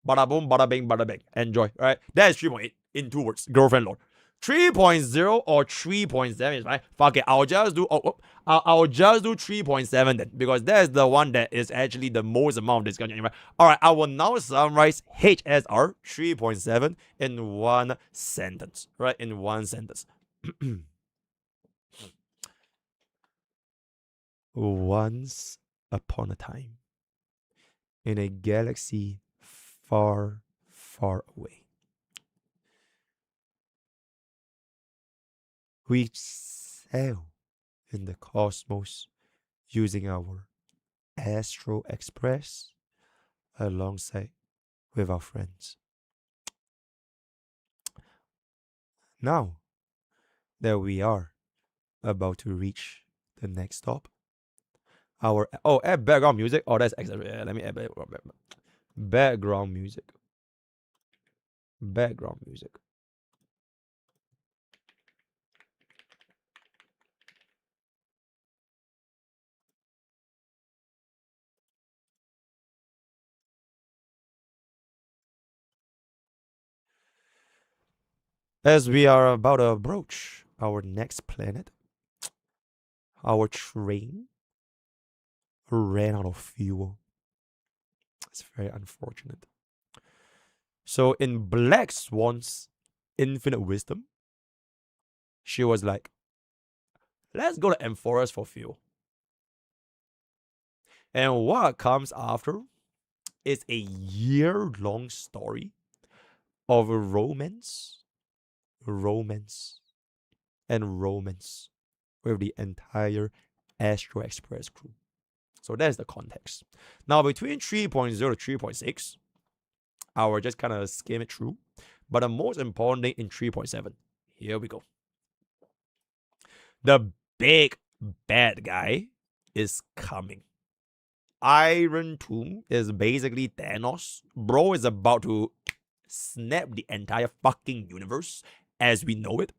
Bada boom, bada bing, bada bing. Enjoy, right? That is 3.8 in 2 words. Girlfriend lore. 3.0 or 3.7 is fine. Fuck it. I'll just do I'll just do 3.7 then, because that's the one that is actually the most amount of discussion. Right? Alright, I will now summarize HSR 3.7 in one sentence. Right? In one sentence. Once upon a time, in a galaxy far, far away, we sail in the cosmos using our Astro Express alongside with our friends. Now that we are about to reach the next stop, add background music. Oh, that's excellent. Yeah, let me add background music. Background music. As we are about to approach our next planet, our train ran out of fuel. It's very unfortunate. So in Black Swan's Infinite Wisdom, she was like, let's go to Amphoras for fuel. And what comes after is a year-long story of romance, and romance with the entire Astro Express crew. So that's the context. Now, between 3.0 to 3.6, I will just kind of skim it through. But the most important thing in 3.7, here we go. The big bad guy is coming. Iron Tomb is basically Thanos. Bro is about to snap the entire fucking universe as we know it.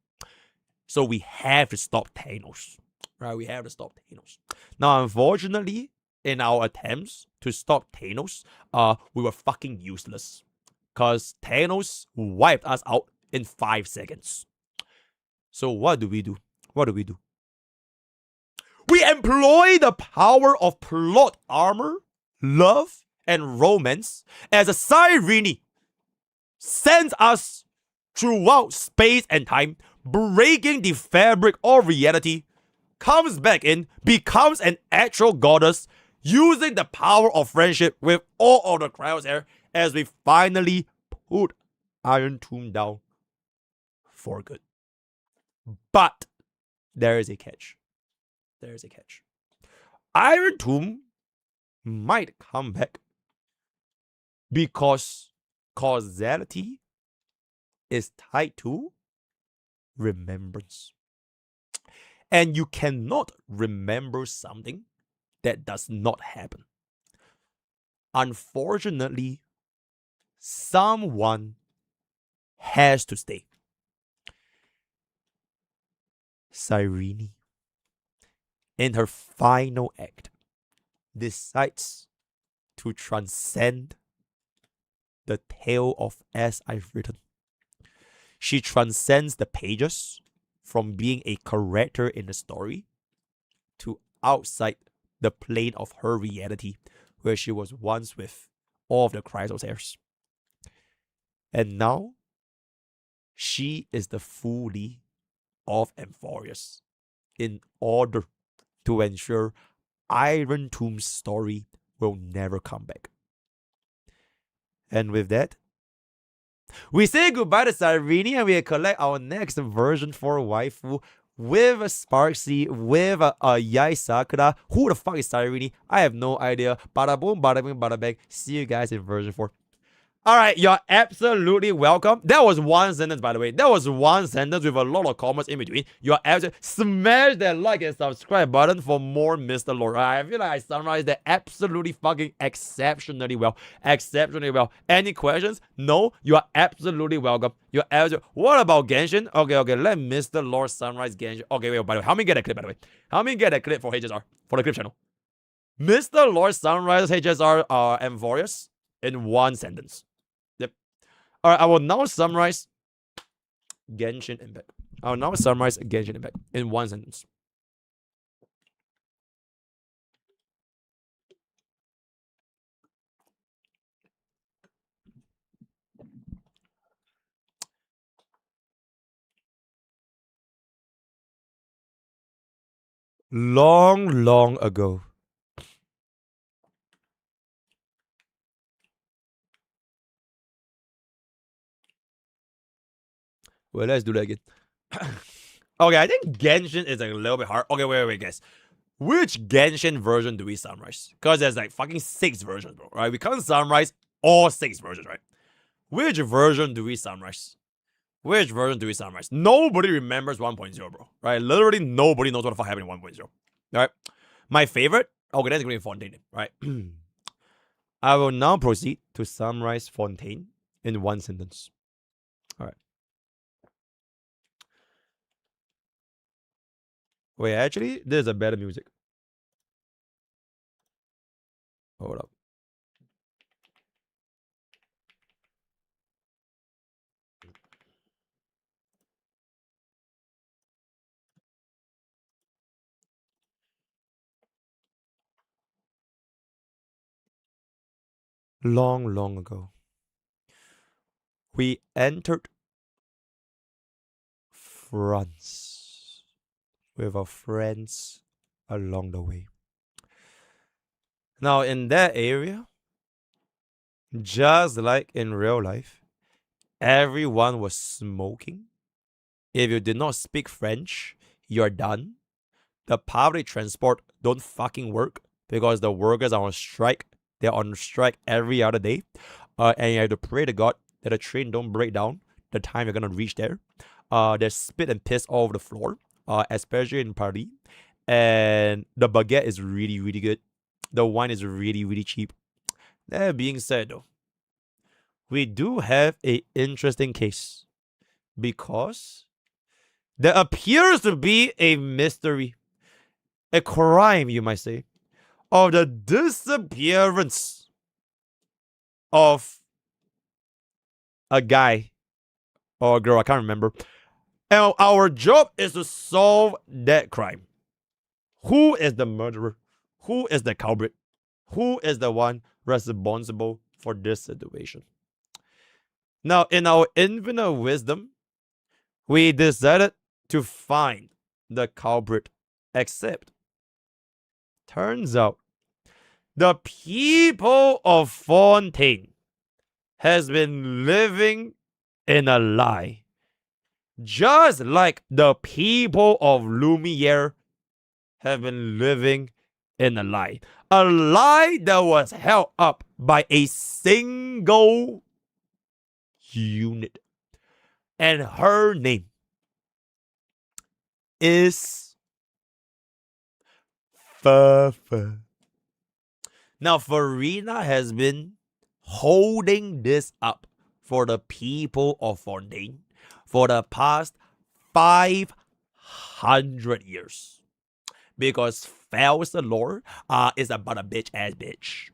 So we have to stop Thanos. Right? We have to stop Thanos. Now, unfortunately, in our attempts to stop Thanos, we were fucking useless. Because Thanos wiped us out in 5 seconds. So what do we do? We employ the power of plot armor, love, and romance as a Cyrene sends us throughout space and time, breaking the fabric of reality, comes back in, becomes an actual goddess, using the power of friendship with all of the Cryosair as we finally put Iron Tomb down for good. But there is a catch. Iron Tomb might come back because causality is tied to remembrance. And you cannot remember something that does not happen. Unfortunately, someone has to stay. Cyrene, in her final act, decides to transcend the tale of As I've Written. She transcends the pages from being a character in the story to outside the plane of her reality where she was once with all of the Chrysosairs. And now, she is the Fully of Amphorius in order to ensure Iron Tomb's story will never come back. And with that, we say goodbye to Cyrene and we collect our next version for waifu with a Sparksy, with a Yai Sakura. Who the fuck is Cyrene? I have no idea. Bada boom, bada bing, bada bang. See you guys in version 4. Alright, you're absolutely welcome. That was one sentence, by the way. That was one sentence with a lot of commas in between. You're absolutely... Smash that like and subscribe button for more Mr. Lord. I feel like I summarized that absolutely fucking exceptionally well. Any questions? No, you are absolutely welcome. You're absolutely... What about Genshin? Okay, let Mr. Lord summarize Genshin. Okay, wait, by the way, how many get a clip, by the way? How many get a clip for HSR? For the clip channel. Mr. Lord summarizes HSR Amphorius in one sentence. Alright, I will now summarize Genshin Impact. In one sentence. Long ago, well, let's do that again. Okay, I think Genshin is a little bit hard. Okay, wait, guys. Which Genshin version do we summarize? Because there's like fucking 6 versions, bro, right? We can't summarize all 6 versions, right? Which version do we summarize? Nobody remembers 1.0, bro, right? Literally nobody knows what the fuck happened in 1.0, right? My favorite? Okay, that's Green Fontaine, right? I will now proceed to summarize Fontaine in one sentence. Alright. Wait, actually, there's a better music. Hold up. long, long ago, we entered France with our friends along the way. Now, in that area, just like in real life, everyone was smoking. If you did not speak French, you're done. The public transport don't fucking work because the workers are on strike. They're on strike every other day. And you have to pray to God that the train don't break down the time you're gonna reach there. There's spit and piss all over the floor, especially in Paris. And the baguette is really, really good. The wine is really, really cheap. That being said, though, we do have a interesting case because there appears to be a mystery, a crime, you might say, of the disappearance of a guy or a girl, I can't remember. And our job is to solve that crime. Who is the murderer? Who is the culprit? Who is the one responsible for this situation? Now, in our infinite wisdom, we decided to find the culprit, except turns out the people of Fontaine has been living in a lie, just like the people of Lumiere have been living in a lie. A lie that was held up by a single unit. And her name is Fafa. Now, Farina has been holding this up for the people of Fontaine for the past 500 years. Because Fausalor is about a bitch ass bitch.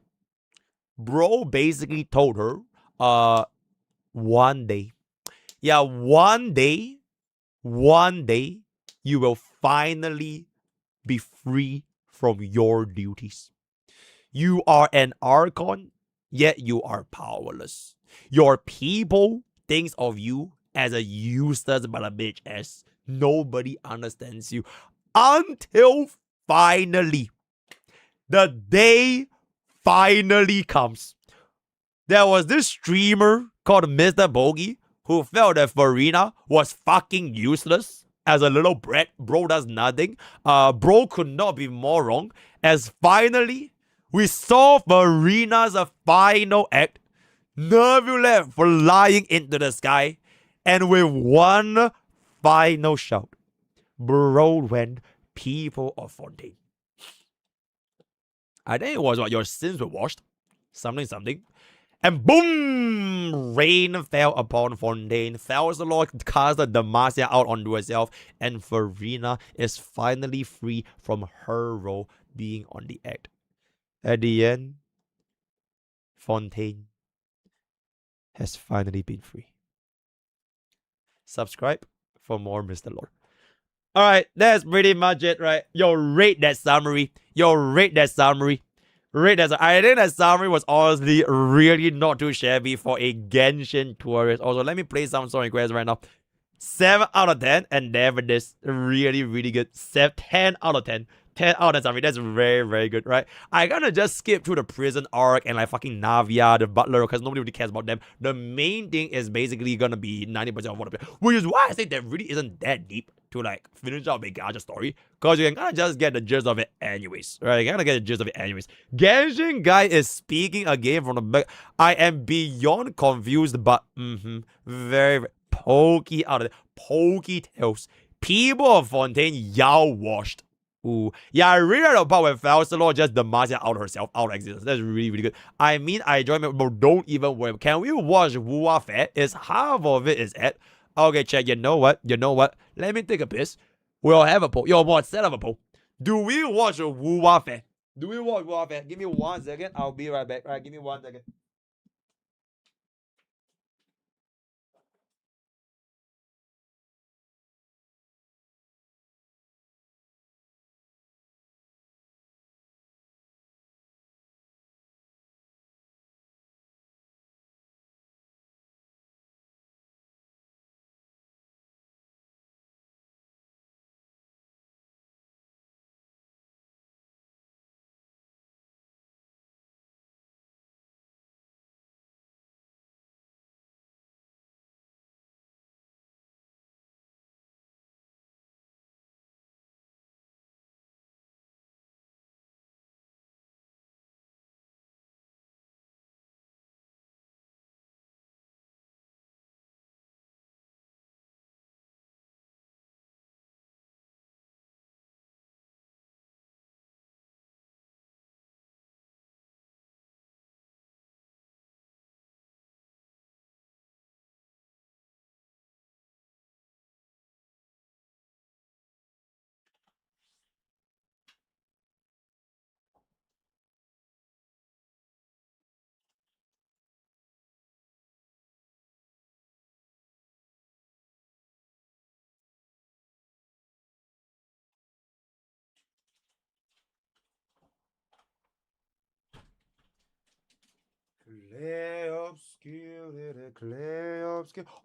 Bro basically told her one day, one day you will finally be free from your duties. You are an Archon, yet you are powerless. Your people thinks of you as a useless but a bitch ass. Nobody understands you. Until finally, the day finally comes. There was this streamer called MrPokke who felt that Farina was fucking useless as a little brat. Bro does nothing. Bro could not be more wrong. As finally, we saw Farina's final act, Nervulette flying into the sky, and with one final shout, bro went, people of Fontaine. I think it was what your sins were washed. Something. And boom! Rain fell upon Fontaine. Fausalor cast the Demacia out onto herself. And Farina is finally free from her role being on the act. At the end, Fontaine has finally been free. Subscribe for more Mr. Lore. Alright, that's pretty much it, right? Yo, rate that summary. Rate that summary. I think that summary was honestly really not too shabby for a Genshin tourist. Also, let me play some song requests right now. 7 out of 10, and there it is. Really, really good. 10 out of 10. 10 out of 10 summary. That's very, very good, right? I gotta just skip through the prison arc and like fucking Navia, the butler, because nobody really cares about them. The main thing is basically gonna be 90% of what I'm playing. Which is why I say that really isn't that deep to like finish out a Gacha story. Because you can kind of just get the gist of it anyways. Right? You gotta get the gist of it anyways. Genshin guy is speaking again from the back. I am beyond confused, but very, very Pokke out of it. Pokke tails. People of Fontaine, y'all washed. Ooh. Yeah, I really like the part where Fausalor just Demacia out herself, out of existence. That's really, really good. I mean, I enjoy it, but don't even worry. Can we watch Wua Fat? Is half of it is at. Okay, check. You know what? Let me take a piss. We'll have a poll. Yo, more set up a poll. Do we watch Wua Fat? Give me 1 second. I'll be right back. Alright, give me 1 second.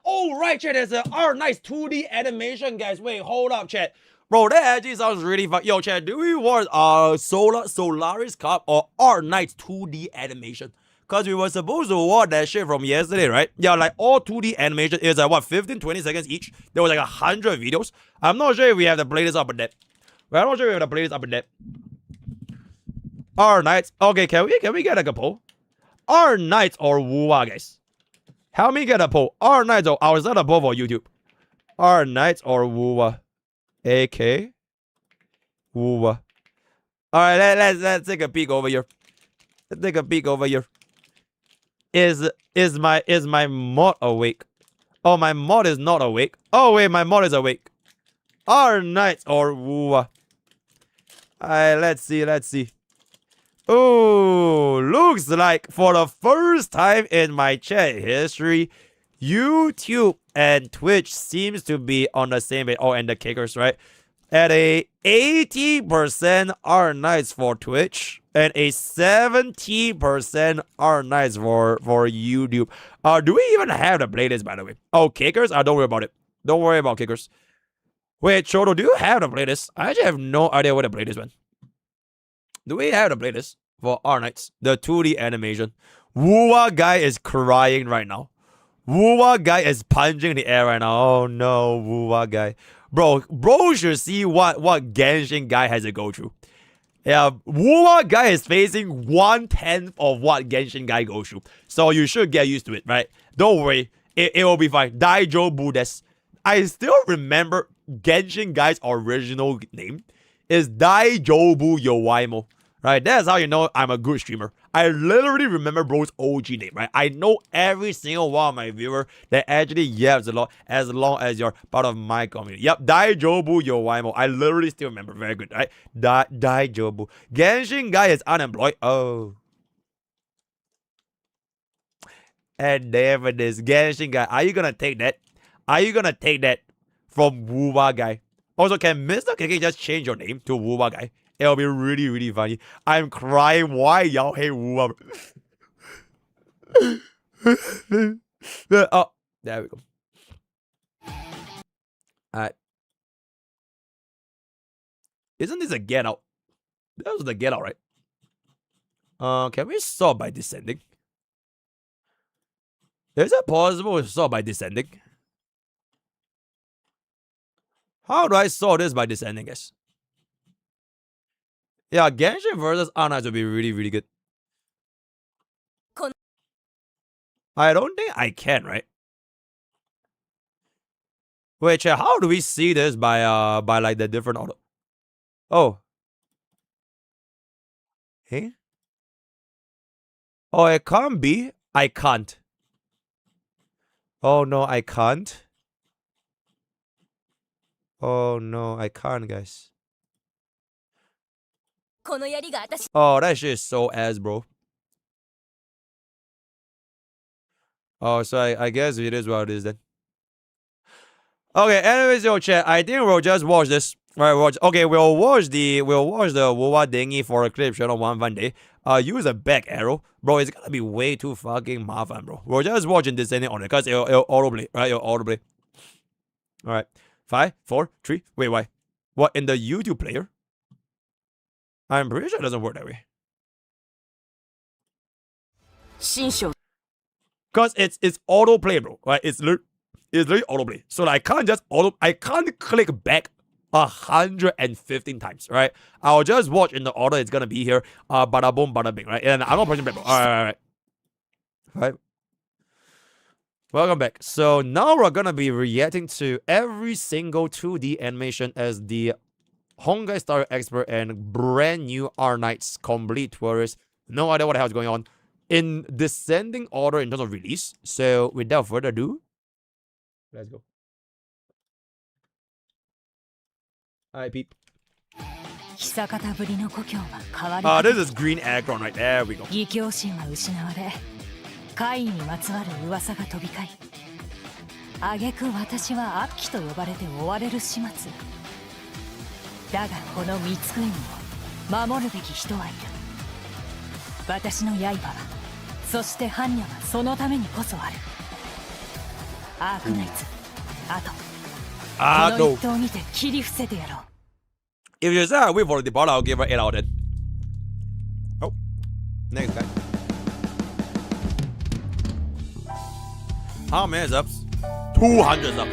Oh, right, chat. There's a Arknights 2D animation, guys. Wait, hold up, chat. Bro, that actually sounds really fun. Yo, chat, do we watch Solaris Cup or Arknights 2D animation? Because we were supposed to watch that shit from yesterday, right? Yeah, like all 2D animation is like, what, 15, 20 seconds each? There was like 100 videos. I'm not sure if we have to play this up or that. I'm not sure if we have to play this up or that. Arknights. Okay, can we get like a poll? Arknights or Wuwa, guys? Help me get a poll. Arknights or... I was not a poll for YouTube. Arknights or Wuwa? AK? Wuwa. Alright, let's take a peek over here. Let's take a peek over here. Is my mod awake? Oh, my mod is not awake. Oh wait, my mod is awake. Arknights or Wuwa? Alright, let's see. Oh, looks like for the first time in my chat history, YouTube and Twitch seems to be on the same page. Oh, and the kickers, right? At a 80% Arknights for Twitch and a 70% Arknights for YouTube. Do we even have the playlist, by the way? Oh, kickers? Don't worry about it. Don't worry about kickers. Wait, Chodo, do you have the playlist? I actually have no idea what the playlist went. Do we have the playlist for Arknights? The 2D animation. Wuwa guy is crying right now. Wuwa guy is punching the air right now. Oh no, Wuwa guy. Bro should see what Genshin guy has to go through. Yeah, Wuwa guy is facing 1/10 of what Genshin guy goes through. So you should get used to it, right? Don't worry. It will be fine. Daijobu desu. I still remember Genshin guy's original name is Daijobu Yowaimo. Right, that's how you know I'm a good streamer. I literally remember bro's OG name, right? I know every single one of my viewers that actually yaps a lot as long as you're part of my community. Yep, Daijobu Yowaimo. I literally still remember. Very good, right? Daijobu. Genshin guy is unemployed. Oh. And there it is. Genshin guy. Are you gonna take that? Are you gonna take that from Wuwa guy? Also, can MrPokke just change your name to Wuwa guy? It'll be really, really funny. I'm crying. Why y'all hate Wuwa? Oh, there we go. Alright. Isn't this a Get Out? That was the Get Out, right? Can we sort by descending? Is it possible to sort by descending? How do I sort this by descending, guys? Yeah, Genshin versus Arknights would be really, really good. I don't think I can, right? Wait, chat, how do we see this by like the different order? Oh. Hey? Oh, it can't be. I can't. Oh no, I can't. Oh no, I can't, guys. Oh, that shit is so ass, bro. Oh, so I guess it is what it is then. Okay, anyways, yo, chat, I think we'll just watch this. Right, okay, we'll watch the Wuwa Dingy for a clip channel one day. Use a back arrow. Bro, it's gonna be way too fucking mafan, bro. We're just watching this thing on it, because it'll auto-play, right? It'll auto-play. Alright. 5, 4, 3. Wait, why? What, in the YouTube player? I'm pretty sure it doesn't work that way. Because it's autoplay, bro. Right? It's literally autoplay. So like, I can't click back 115 times, right? I'll just watch in the order it's gonna be here. Bada boom, bada bing, right? And I'm not pressing back, bro. Alright. Welcome back. So now we're gonna be reacting to every single 2D animation as the Honkai Star Expert and brand new Arknights complete tourist. No idea what the hell is going on. In descending order in terms of release. So without further ado, let's go. Alright, peep. This is green Akron, right? There we go. 怪異にまつわる噂が飛び交い、挙句私は悪鬼と呼ばれて追われる始末だが、この光喰にも守るべき人はいる。私の刃はそして般若はそのためにこそある。アークナイツ、あとこの一投にて切り伏せてやろう。 If you say I wait for the ball, I'll give her 8 out of 10. Oh, next guy. How many ups? 200 ups.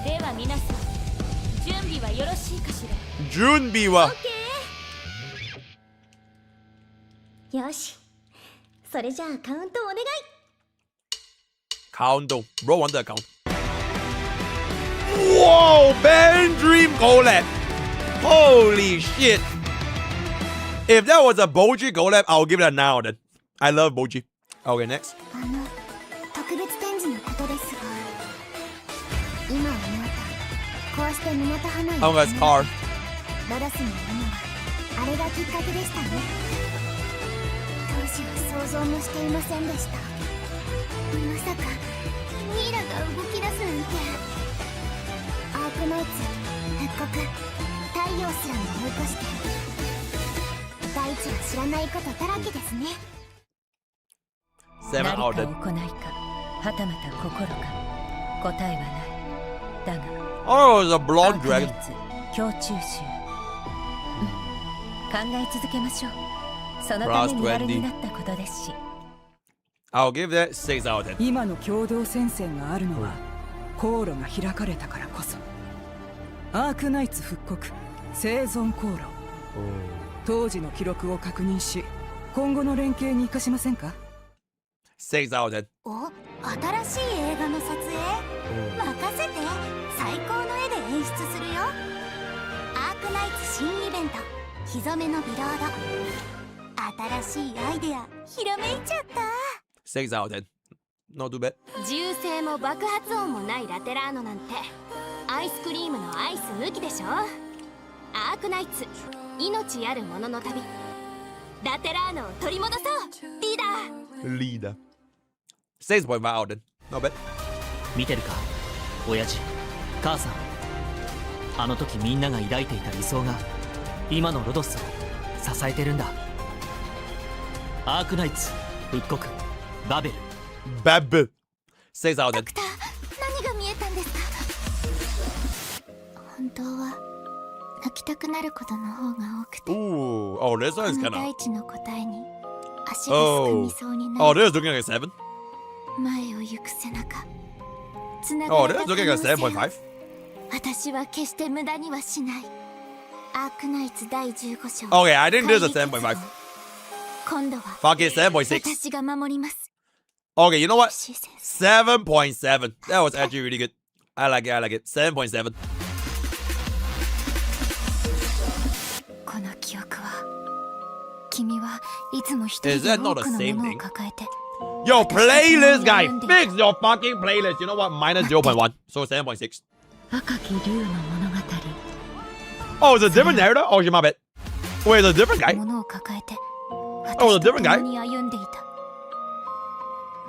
では皆さん、準備はよろしいかしら。準備は。よし、それじゃあカウントお願い。Count. Bro, want the count. Whoa, Ben Dream collab. Holy shit. If that was a Boji collab, I'll give it a 9 out of 10. I love Boji. Okay, next. 特別展示のことですが、今思えた、こうして港浜に Oh, that's car. ロドスにいるのはあれがきっかけでしたね。当時は想像もしていませんでした。まさかミイラが動き出すなんて。アークナイツ、復刻、太陽すらも追い越して、大地は知らないことだらけですね。7何か out 行 of いか、はたまた心か、答えはない。だが Oh, it's a ア blonde ークナイ dragon. ツ胸中集、考え続けましょう。そのために丸になったことですし。 I'll give that 6 out of 10. 今の共同戦線があるのは航路が開かれたからこそ。アークナイツ復刻、生存航路、当時の記録を確認し、今後の連携に生かしませんか。6 out of 10. お、新しい映画の撮影、任せて。最高の絵で演出するよ。アークナイツ新イベント、日染めのビロード。新しいアイデアひらめいちゃった。6 out of 10. Not too bad. 銃声も爆発音もないラテラーノなんて、アイスクリームのアイス抜きでしょ。アークナイツ、命あるものの旅。ラテラーノを取り戻そう、リーダー。リーダー。6.5 out of 10. Not bad. 見てるか、親父、母さん。あの時みんなが抱いていた理想が今のロドスを支えてるんだ。アークナイツ復刻、バベル。バブ。6 out of 10. ドクター、何が見えたんですか。本当は泣きたくなることの方が多くて、 Ooh. Oh, this こ one's の kind 大 of. 地の答えに足がすくみそうにな Oh, る。 this is looking like a 7. 前を行く背中、つな Oh, がれ this た is looking 可 like a 能性を 7.5. 私は決して無駄にはしない。アークナイツ第15章。 Okay, I think this is a 7.5. 今度は Fuck it, 7.6. 私が守ります。 Okay, you know what? シ先生、 7.7. That was actually really good. I like it, I like it. 7.7. この記憶は、君はいつも一人 Is で that 多 not く the の same ものを thing? 抱えて。 Yo, playlist guy, fix your fucking playlist. You know what? Minus 0.1. So 7.6. 赤き竜の物語。 Oh, it's a different narrator? Oh, shit, my bad. Wait, it's a different guy? ものを抱えて、 Oh, 私 the と different guy? 共に歩んでいた。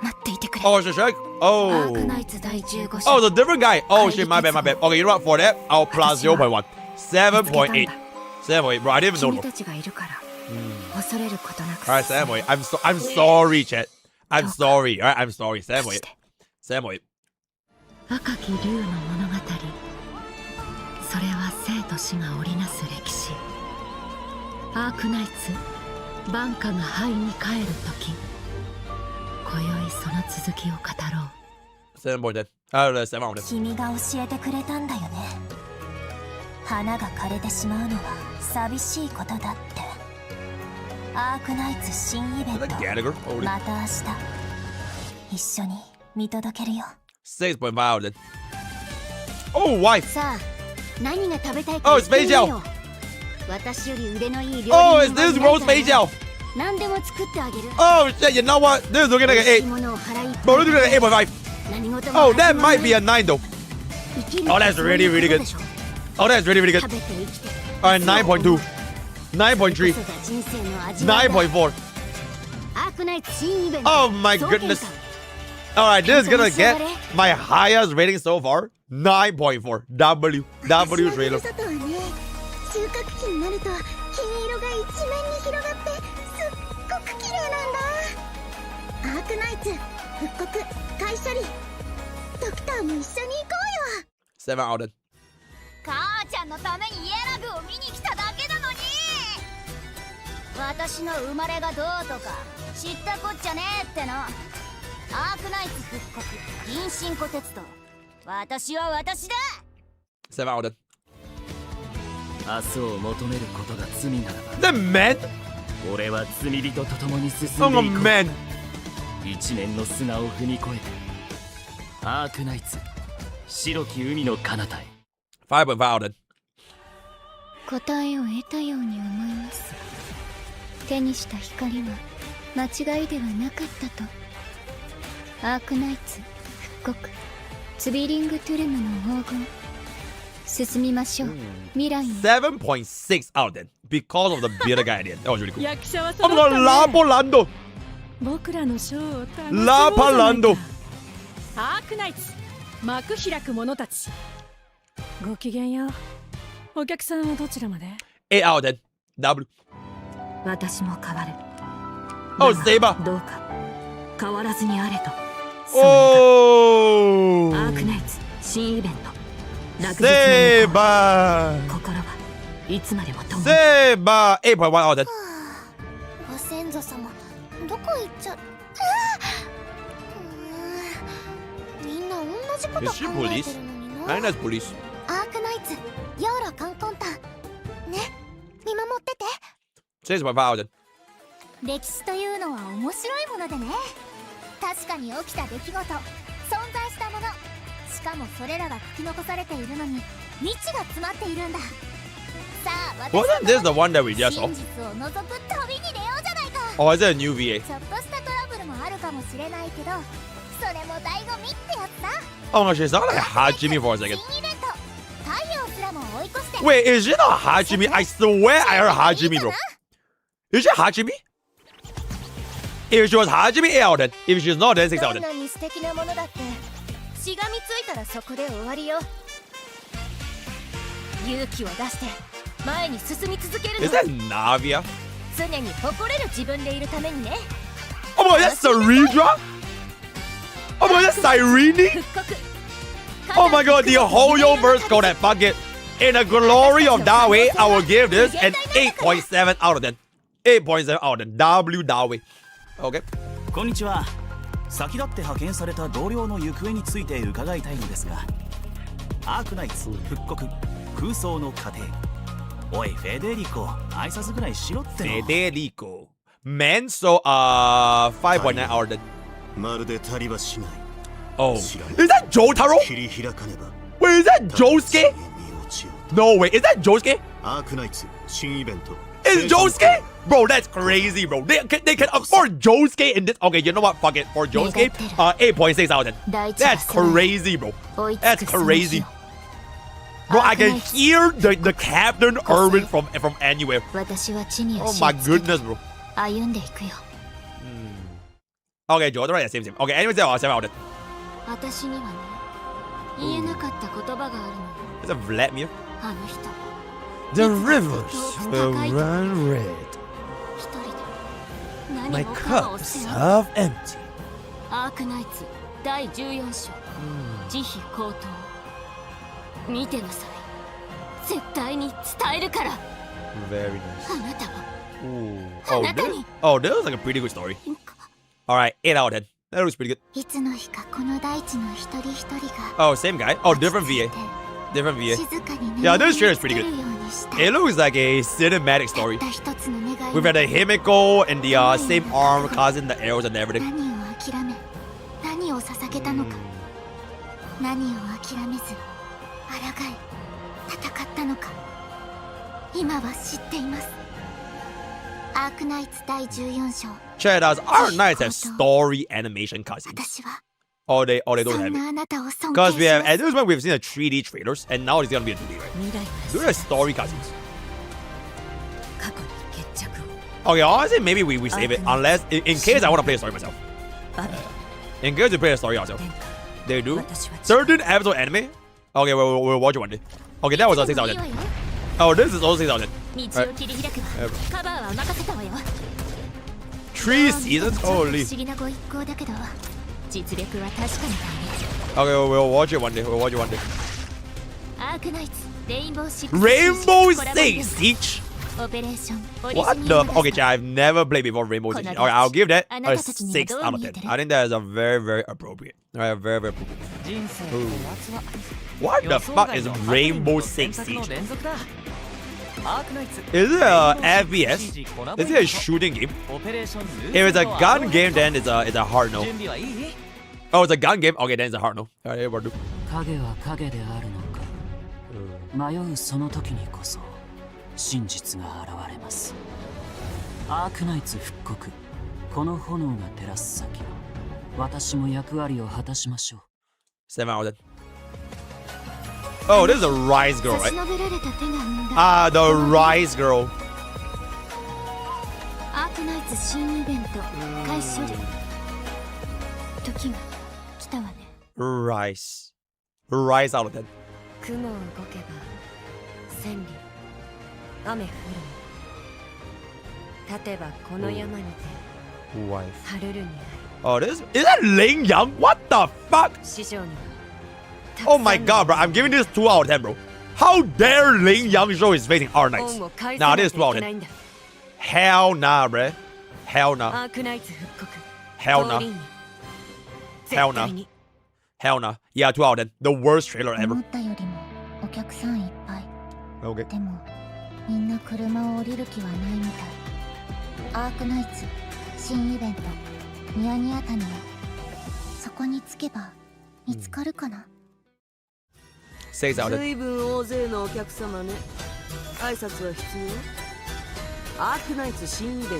待っていてくれ。 Oh, it's a Shrek? アーク Oh. ナイツ第15章。 Oh, it's a different guy. Oh, shit, my bad, my bad. Okay, you know what? For that, I'll plus 0.1. 7.8. 7.8. Bro, I didn't even 君 know. たちがいるから恐れることなく。 Alright, 7.8. I'm sorry, chat. I'm sorry. Alright, I'm sorry. 7.8. 7.8. 赤き竜の物語。それは生と死が織りなす歴史。アークナイツ、万家が灰に帰る時、今宵その続きを語ろう。 7.10. 7 out of 10. 君が教えてくれたんだよね。花が枯れてしまうのは寂しいことだって。アークナイツ新イベン Is that ト、 Gallagher? Holy. また明日一緒に見届けるよ。 6.5 out of 10. Oh, wife. さあ、何が食べたいか Oh, 言 it's ってみ Beijao. よ。私より腕のいい料理人 Oh, はい it's ない this から roast Beijao. 何でも作ってあげる。 Oh, shit, you know what? This is looking like 美 an 味しい 8. ものを腹いっぱい Bro, this is looking like an 8.5. 何事も Oh, 始 that まる might be a 9 though. 生きる Oh, that's そういう really, really こと good. でしょ。 Oh, that's really, really good. 食べて生きて。 Alright, 9.2. 9.3. それこそが人生の味わいだ。 9.4. アークナイツ新イベント。 Oh my 総見 goodness. 会 Alright, this is gonna get my highest rating so far. 9.4. W trailer. 私のふるさとはね、収穫期になると金色が一面に広がってすっごく綺麗なんだ。アークナイツ復刻開処理、ドクターも一緒に行こうよ。7 out of 10. 母ちゃんのためにイエラグを見に来ただけなのに、私の生まれがどうとか知ったこっちゃねえっての。アークナイツ復刻銀神虎鉄道、私は私だ。7 out of 10. 明日を求めることが罪ならば The men? 俺は罪人と共に進んでい Oh, こう。 men. 一面の砂を踏み越えてアークナイツ白き海の彼方へ。 5.5 out of 10. 答えを得たように思います。手にした光は間違いではなかったと。アークナイツ復刻ツビリングトゥルムの黄金、進みましょう、未来に。 7.6 out of 10 because of the bitter guy at the end. That was really cool. 役者は Oh 揃 my った god, ね。 La Polando. 僕らのショーを楽しもうじゃない La か。 Polando. アークナイツ幕開く者たち、ごきげんよう。お客さんはどちらまで？ 8 out of 10. W. 私も変わる。 Oh, Saber. どうか変わらずにあれと。 Oh. アークナイツ新イベント。落日の Saber. 心はいつまでも共に。 Saber. 8.1 out of 10. ご先祖様、どこ行っちゃみんな同じこと Is she 考え police? てるのに I な。 know it's police. アークナイツヨーロカンコンタンね、見守ってて。 6.5 out of 10. 歴史というのは面白いものでね、確かに起きた出来事、存在したもの、しかもそれらが書き残されているのに未知が詰まっているんだ。さあ、 Wasn't this the one that we just saw? 真実を覗く旅に出ようじゃないか。 Oh, is it a new VA? ちょっとしたトラブルもあるかもしれないけど、それも醍醐味ってやつだ。 Oh no, she's not like Hajime for a second. 新イベント、太陽すらも追い越して。 Wait, is she not Hajime? I swear I heard Hajime, bro. Is she Hajime? If she was Hajime, 8 out of 10. If she's not, then 6 out ど of んなに素敵なものだってしがみついたらそこで終わりよ。勇気を出して前に進み続ける 10. の。 Is that Navia? 常に誇れる自分でいるためにね。 Oh my god, that's Saridra? Oh my god, that's Cyrene? 復刻。 Oh my god, the Hoyo verse code that fucking in the glory of Dawe, I will give this an 8.7 out of 10. 8.7 out of 10. W Dawe. Okay. こんにちは。先立って派遣された同僚の行方について伺いたいのですが、アークナイツ復刻空想の過程。おいフェデリコ、挨拶ぐらいしろっての。 Federico. Man, so 5.9 out of 10. まるで足りはしない。 Oh. Is that Jotaro? 切り開かねば。 Wait, is that Josuke? 見落ちよ。 No, wait, is that Josuke? アークナイツ新イベント。 Is Josuke? Bro, that's crazy, bro. They can afford Josuke in this. Okay, you know what? Fuck it. For Josuke, 8.6 out of 10. That's crazy, bro. That's crazy. Bro, I can hear the Captain Urban from anywhere. 私は地に Oh my goodness, bro. 歩んでいくよ。 Okay, Joe, right, same. Okay, anyways, 7 out of 10. 私にはね、言えなかった言葉があるのよ。 Is that Vladimir? あの人 The rivers will run red. 一人で My 何もかもを cups 背負う。 have empty. アークナイツ第14章慈悲高騰。見てなさい。絶対に伝えるから。 Very nice. あなたは Oh, this was like a pretty good story. Alright, 8 out of 10. That was pretty good. いつの日かこの大地の一人一人が Oh, same guy. Oh, different VA. Different VA. 静かに Yeah, this trailer is pretty 眠 good. りにつけるようにした。 It looks like a cinematic story. たった一つの願い We've had a Himiko and the same arm causing the arrows and everything. 何を諦め何を捧げたのか。何を諦めず抗い戦ったのか。今は知っています。アークナイツ第14章。 Check it out. Our knights have story animation cutscenes. 私は Oh, they そ don't ん have な it. あなたを尊 Because 敬 we し have, ます。 at this point, we've seen the 3D trailers, and now it's gonna be a 2D, right? 未来 Do は they have story cutscenes? 過去に決着を。 Okay, honestly, maybe we save it, unless, in case I want to play a story myself. バビル In case we play a story ourselves. 殿下 They do? 私は違う。 Certain episode anime? Okay, we'll watch it one day. Okay, that was a 6 out of 10. Oh, this is also 6,000. 道を切り開くわ。カバーは任せたわよ。 3 seasons? 不思 Holy. 議なご一行だけど、実力は確かに大 Okay, we'll watch it one day. We'll watch it one day. アークナイツ、レインボーシックス Rainbow コラボイベン Six ト Siege? オペレーションオリジ What ニ the? アム Okay, chat, I've never played before Rainbow Six. Okay, I'll give that a 6 out of 10. I think that is a very, very appropriate. Alright, very, very appropriate. Ooh. What the fuck is Rainbow Six Siege? Is it a FPS? Is it a shooting game? If it's a gun game, then it's a hard no. Oh, it's a gun game? Okay, then it's a hard no. Alright, what do? 影は影であるのか、迷うその時にこそ真実が現れます。アークナイツ復刻、この炎が照らす先、私も役割を果たしましょう。7 out of 10. Oh, this is a Rise Girl, right? 差し伸べられた手が生んだ Ah, the Rise Girl. アークナイツ新イベント開始より時が来たわね。 Rise. Rise out of 10. 雲を動けば千里雨降る立てばこの山にて Wife. ハルルにある Oh, this is that Ling Yang? What the fuck? 師匠には Oh my god, bro. I'm giving this 2 out of 10, bro. How dare Ling Yang show his face in Arknights? 恩を返 Nah, さな this き is 2ゃ out い of けない 10. んだ。 Hell nah, bruh. Hell nah. アークナイツ復刻 Hell nah. 降臨に Hell 絶対 nah. に Hell nah. Yeah, 2 out of 10. The worst trailer 思 ever. ったよりもお客さんいっぱい。 Okay. でもみんな車を降りる気はないみたい。アークナイツ新イベントニヤニヤ谷へ。そこに着けば見つかるかな。 6 out of 10. 随分大勢のお客様ね。挨拶は必要？アークナイツ新イベント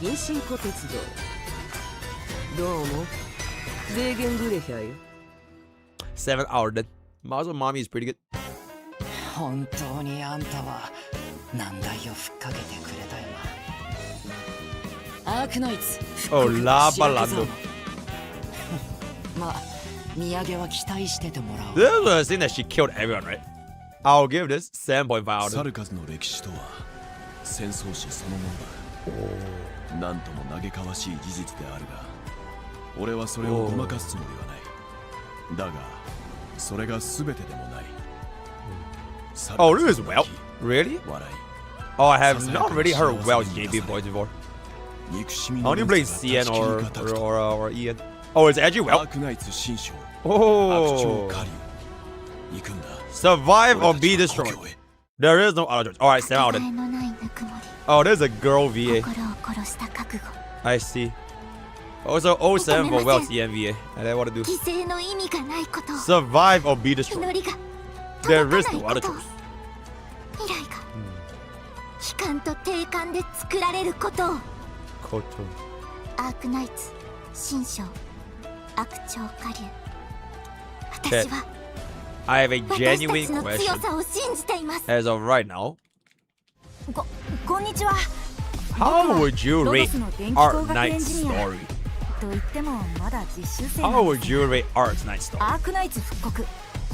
銀神湖鉄道。どうもゼーゲンブレヒャーよ。 7 out of 10. Mazel Mommy is pretty good. 本当にあんたは難題をふっかけてくれたよな。アークナイツ Oh, La Balando. まあ土産は期待しててもらおう。 This was a scene that she killed everyone, right? I'll give this 7.5 out of 去 10. る数の歴史とは戦争史そのものだ。なんとも嘆かわしい事実であるが、俺はそれをごまかすつもりはない。だがそれが全てでもない。 Oh, this is Welch? Really? 笑い Oh, I have not really heard Welch JP voice before. 憎しみ I の only 熱 played が CN 断 or ち切りがたくと or Ian. Oh, it's actually ア Welch. ークナイツ新章 Oh. 悪鳥狩り行くんだ。 Survive or be 俺たちは destroyed. 故郷へ There is no other choice. Alright, 7 out 答 of 10. えのないぬくもり。 Oh, there's a girl VA. 心を殺した覚悟。 I see. Also, 07 for Welch EMVA. And I want to do 犠牲の意味がないことを。 survive or be 祈 destroyed. りが There 届 is かない no こ other とを。 choice. 未来が悲観と定感で作られることを。 Koto. アークナイツ新章悪鳥下流。 Okay. 私は I have a 私た genuine ちの強 question. さを信じています。 As of right now, こんにちは。 how would you ロド rate スの電気工学エン Arknights ジニア。 story? と言ってもまだ実習生 How なんで would す。 you rate Arknights story? アークナイツ復刻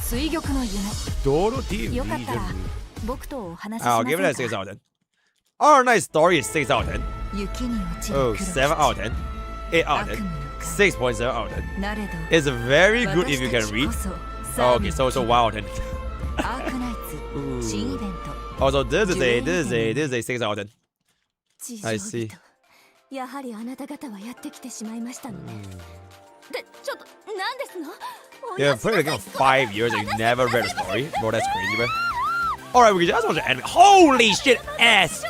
水玉の夢。 Dorothy よかったら Region. 僕とお話ししま I'll せ give it a ん 6か。 out of 10. Arknights story is 6 out of 10. 雪に落ちる Oh, 黒 7 out of 10. 8 out of 10. 6.7 out of 10. なれど It's very good if you can 私たち read. こそ Oh, okay, so 1 out of 10. アークナイツ新イベント。 Also, this is a 6 out of 10. 地 I 上 see. 人やはりあなた方はやってきてしまいましたのね。で、ちょっと何ですの？ Yeah, I've played the game for 5 years and you never read a story. Bro, that's crazy, bro. Alright, we can just watch the anime. Holy shit, ass!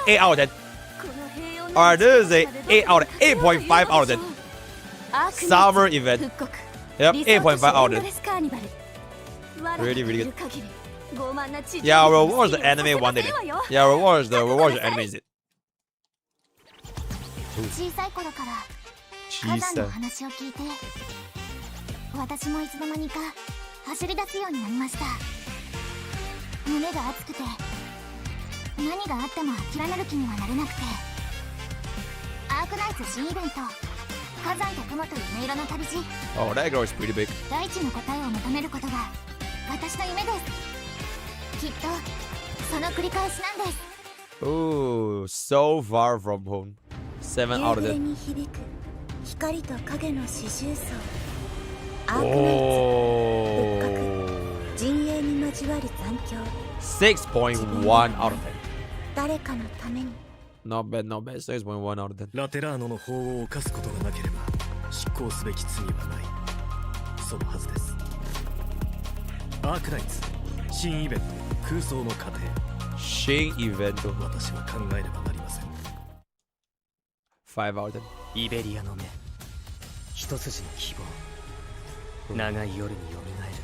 8 out of 10. Alright, this is a 8 out of 8.5 out of 10. Summer event. Yep, 8.5 out of 10. Really, really good. Yeah, we'll watch the anime one day. Yeah, we'll watch the anime. Is it? 小さい頃から火山の話を聞いて、私もいつの間にか走り出すようになりました。胸が熱くて何があっても諦める気にはなれなくて、アークナイツ新イベント火山と雲と夢色の旅路、 Oh, that girl is pretty big. 大地の答えを求めることが私の夢です。きっとその繰り返しなんです。 Ooh, so far from home. 7 out of 10. に響く光と影の四重奏。アークナイツ復活。陣営に交わる残響。 6.1 out of 10. 誰かのために。 Not bad, not bad. 6.1 out of 10. ラテラーノの法を犯すことがなければ執行すべき罪はない。そのはずです。アークナイツ新イベント空想の過程。新イベント。私は考えねばなりません。5 out of 10. イベリアの目、一筋の希望、長い夜によみがえる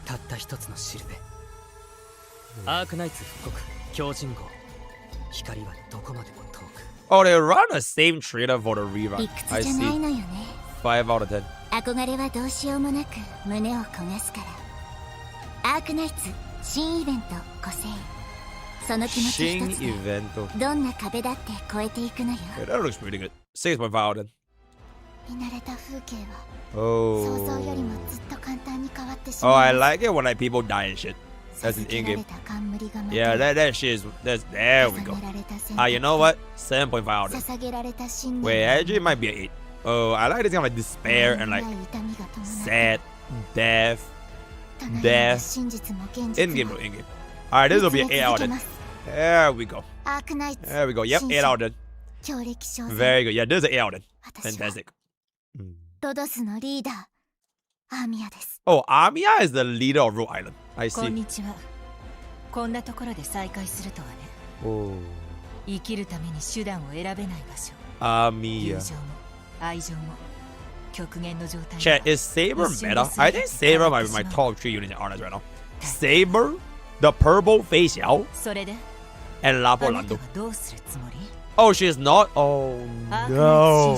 たった一つのしるべ。アークナイツ復刻強靭号、光はどこまでも遠く。 Oh, they run the same trailer for the rerun. 理 I 屈じゃない see. のよね。 5 out of 10. 憧れはどうしようもなく胸を焦がすから。アークナイツ新イベント個性。その気持ち一つでどんな壁だって越えていくのよ。 Yeah, that looks pretty good. 6.5 out of 10. 見慣れた風景は Oh. 想像よりもずっと簡単に変わってし Oh, まう。 I like it when like people die and shit. That's an in-game. Yeah, that shit is. There we go. You know what? 7.5 out of 10. 捧げられた信念。 Wait, actually, it might be an 8. Oh, I like this kind of like despair and like sad, death. In-game, bro, in-game. Alright, this will be an 8 out of 10. There we go. There we go. Yep, 8 out of 10. Very good. Yeah, this is an 8 out of 10. Fantastic. ロドスのリーダー、アーミヤです。 Oh, Amiya is the leader of Rhode Island. I こん see. にちは。こんなところで再会するとはね。 Oh, 生きるために手段を選べない場所。 Amiya. 友情も愛情も極限の状態。 Chat, is Saber meta? I think Saber might be my top 3 units in Arnas right now. Saber, the purple face Yao, それで and Lapo あなた Lando. はどうするつもり？ Oh, she's not? Oh, no.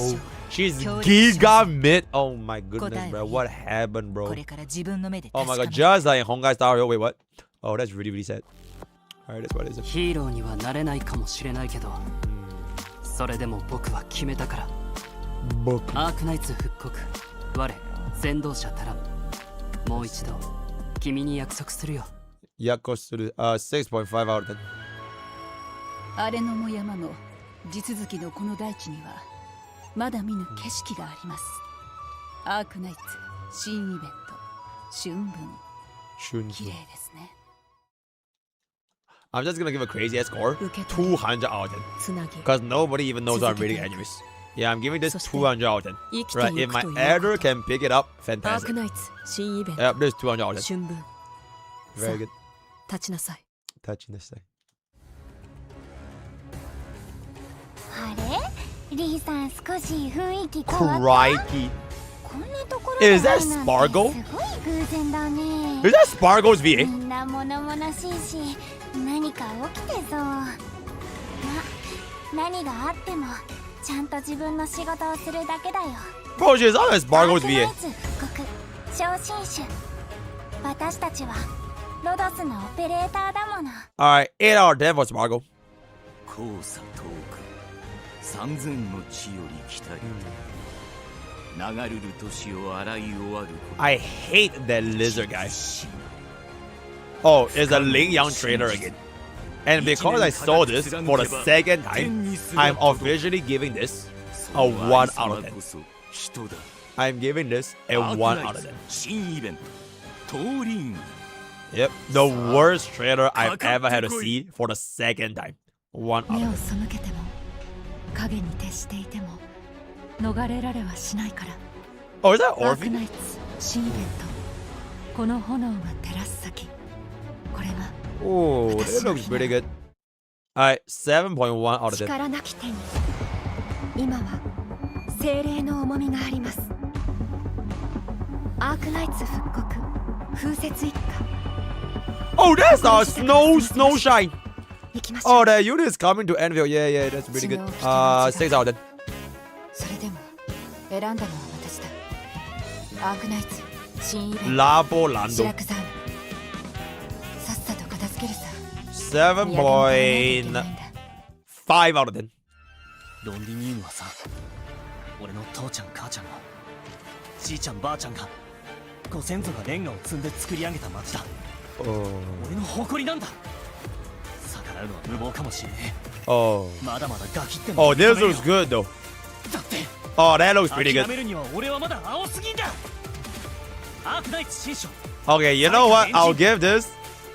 She's Giga Mid. Oh my goodness, bro. What happened, bro? これから自分の目で Oh 確 my か god, め just like Hongai Star. Wait, what? Oh, that's really, really sad. Alright, that's what it is. ヒーローにはなれないかもしれないけど、それでも僕は決めたから。アークナイツ復刻、我先導者タラム、もう一度君に約束するよ。約束する。6.5 out of 10. あれのも山も地続きのこの大地にはまだ見ぬ景色があります。アークナイツ新イベント春分、綺麗ですね。 I'm just gonna give a crazy ass score. 200 out of 10. Because nobody even knows I'm reading animes. Yeah, I'm giving this 200 out of 10. Right, if my editor can pick it up, アー fantastic. クナイツ新イベント Yep, this 200 out of 10. 春分。 Very good. 立ちなさい。 Touching this thing. あれリーさん少し雰囲気変わった。 Crikey. こんなところ Is で that 会うなんて Spargo? すごい偶然だね。 Is that Spargo's み VA? んな物々しいし何か起きてそう。何があってもちゃんと自分の仕事をするだけだよ。 Bro, she's on Spargo's アークナ VA. イツ復刻昇進種。私たちはロドスのオペレーターだもの。 Alright, 8 out of 10 for Spargo. 黄砂遠く三千の地より来たり流るる年を洗い終わる I hate that lizard guy. Oh, it's a Ling Yang trailer again. And because I saw this for the second time, I'm officially giving this a 1 out of 10. I'm giving this a 1 out of 10. 新イベント東林 Yep, the worst trailer I've ever had to see for the second time. 1 out 目を of 背けても影に徹していても逃れられはしないから。 10. Oh, is that アーク Orphan? ナイツ新イベント、この炎が照らす先、これが Oh, it looks pretty good. Alright, 7.1 out of 10. 力なき手に今は精霊の重みがあります。アークナイツ復刻風雪一家。 Oh, that's a snowshine. Oh, the unit is coming to Enfield. Yeah, that's pretty good. 6 out of 10. それでも選んだのは私だ。アークナイツ新イベント Labo Lando. 白くさんさっさと片付けるさ。 7.5 out of 10. ロンディニウムはさ、俺の父ちゃん母ちゃんがじいちゃんばあちゃんがご先祖がレンガを積んで作り上げた町だ。俺の誇りなんだ。Oh. Oh, this looks good though. Oh, that looks pretty good. Okay, you know what? I'll give this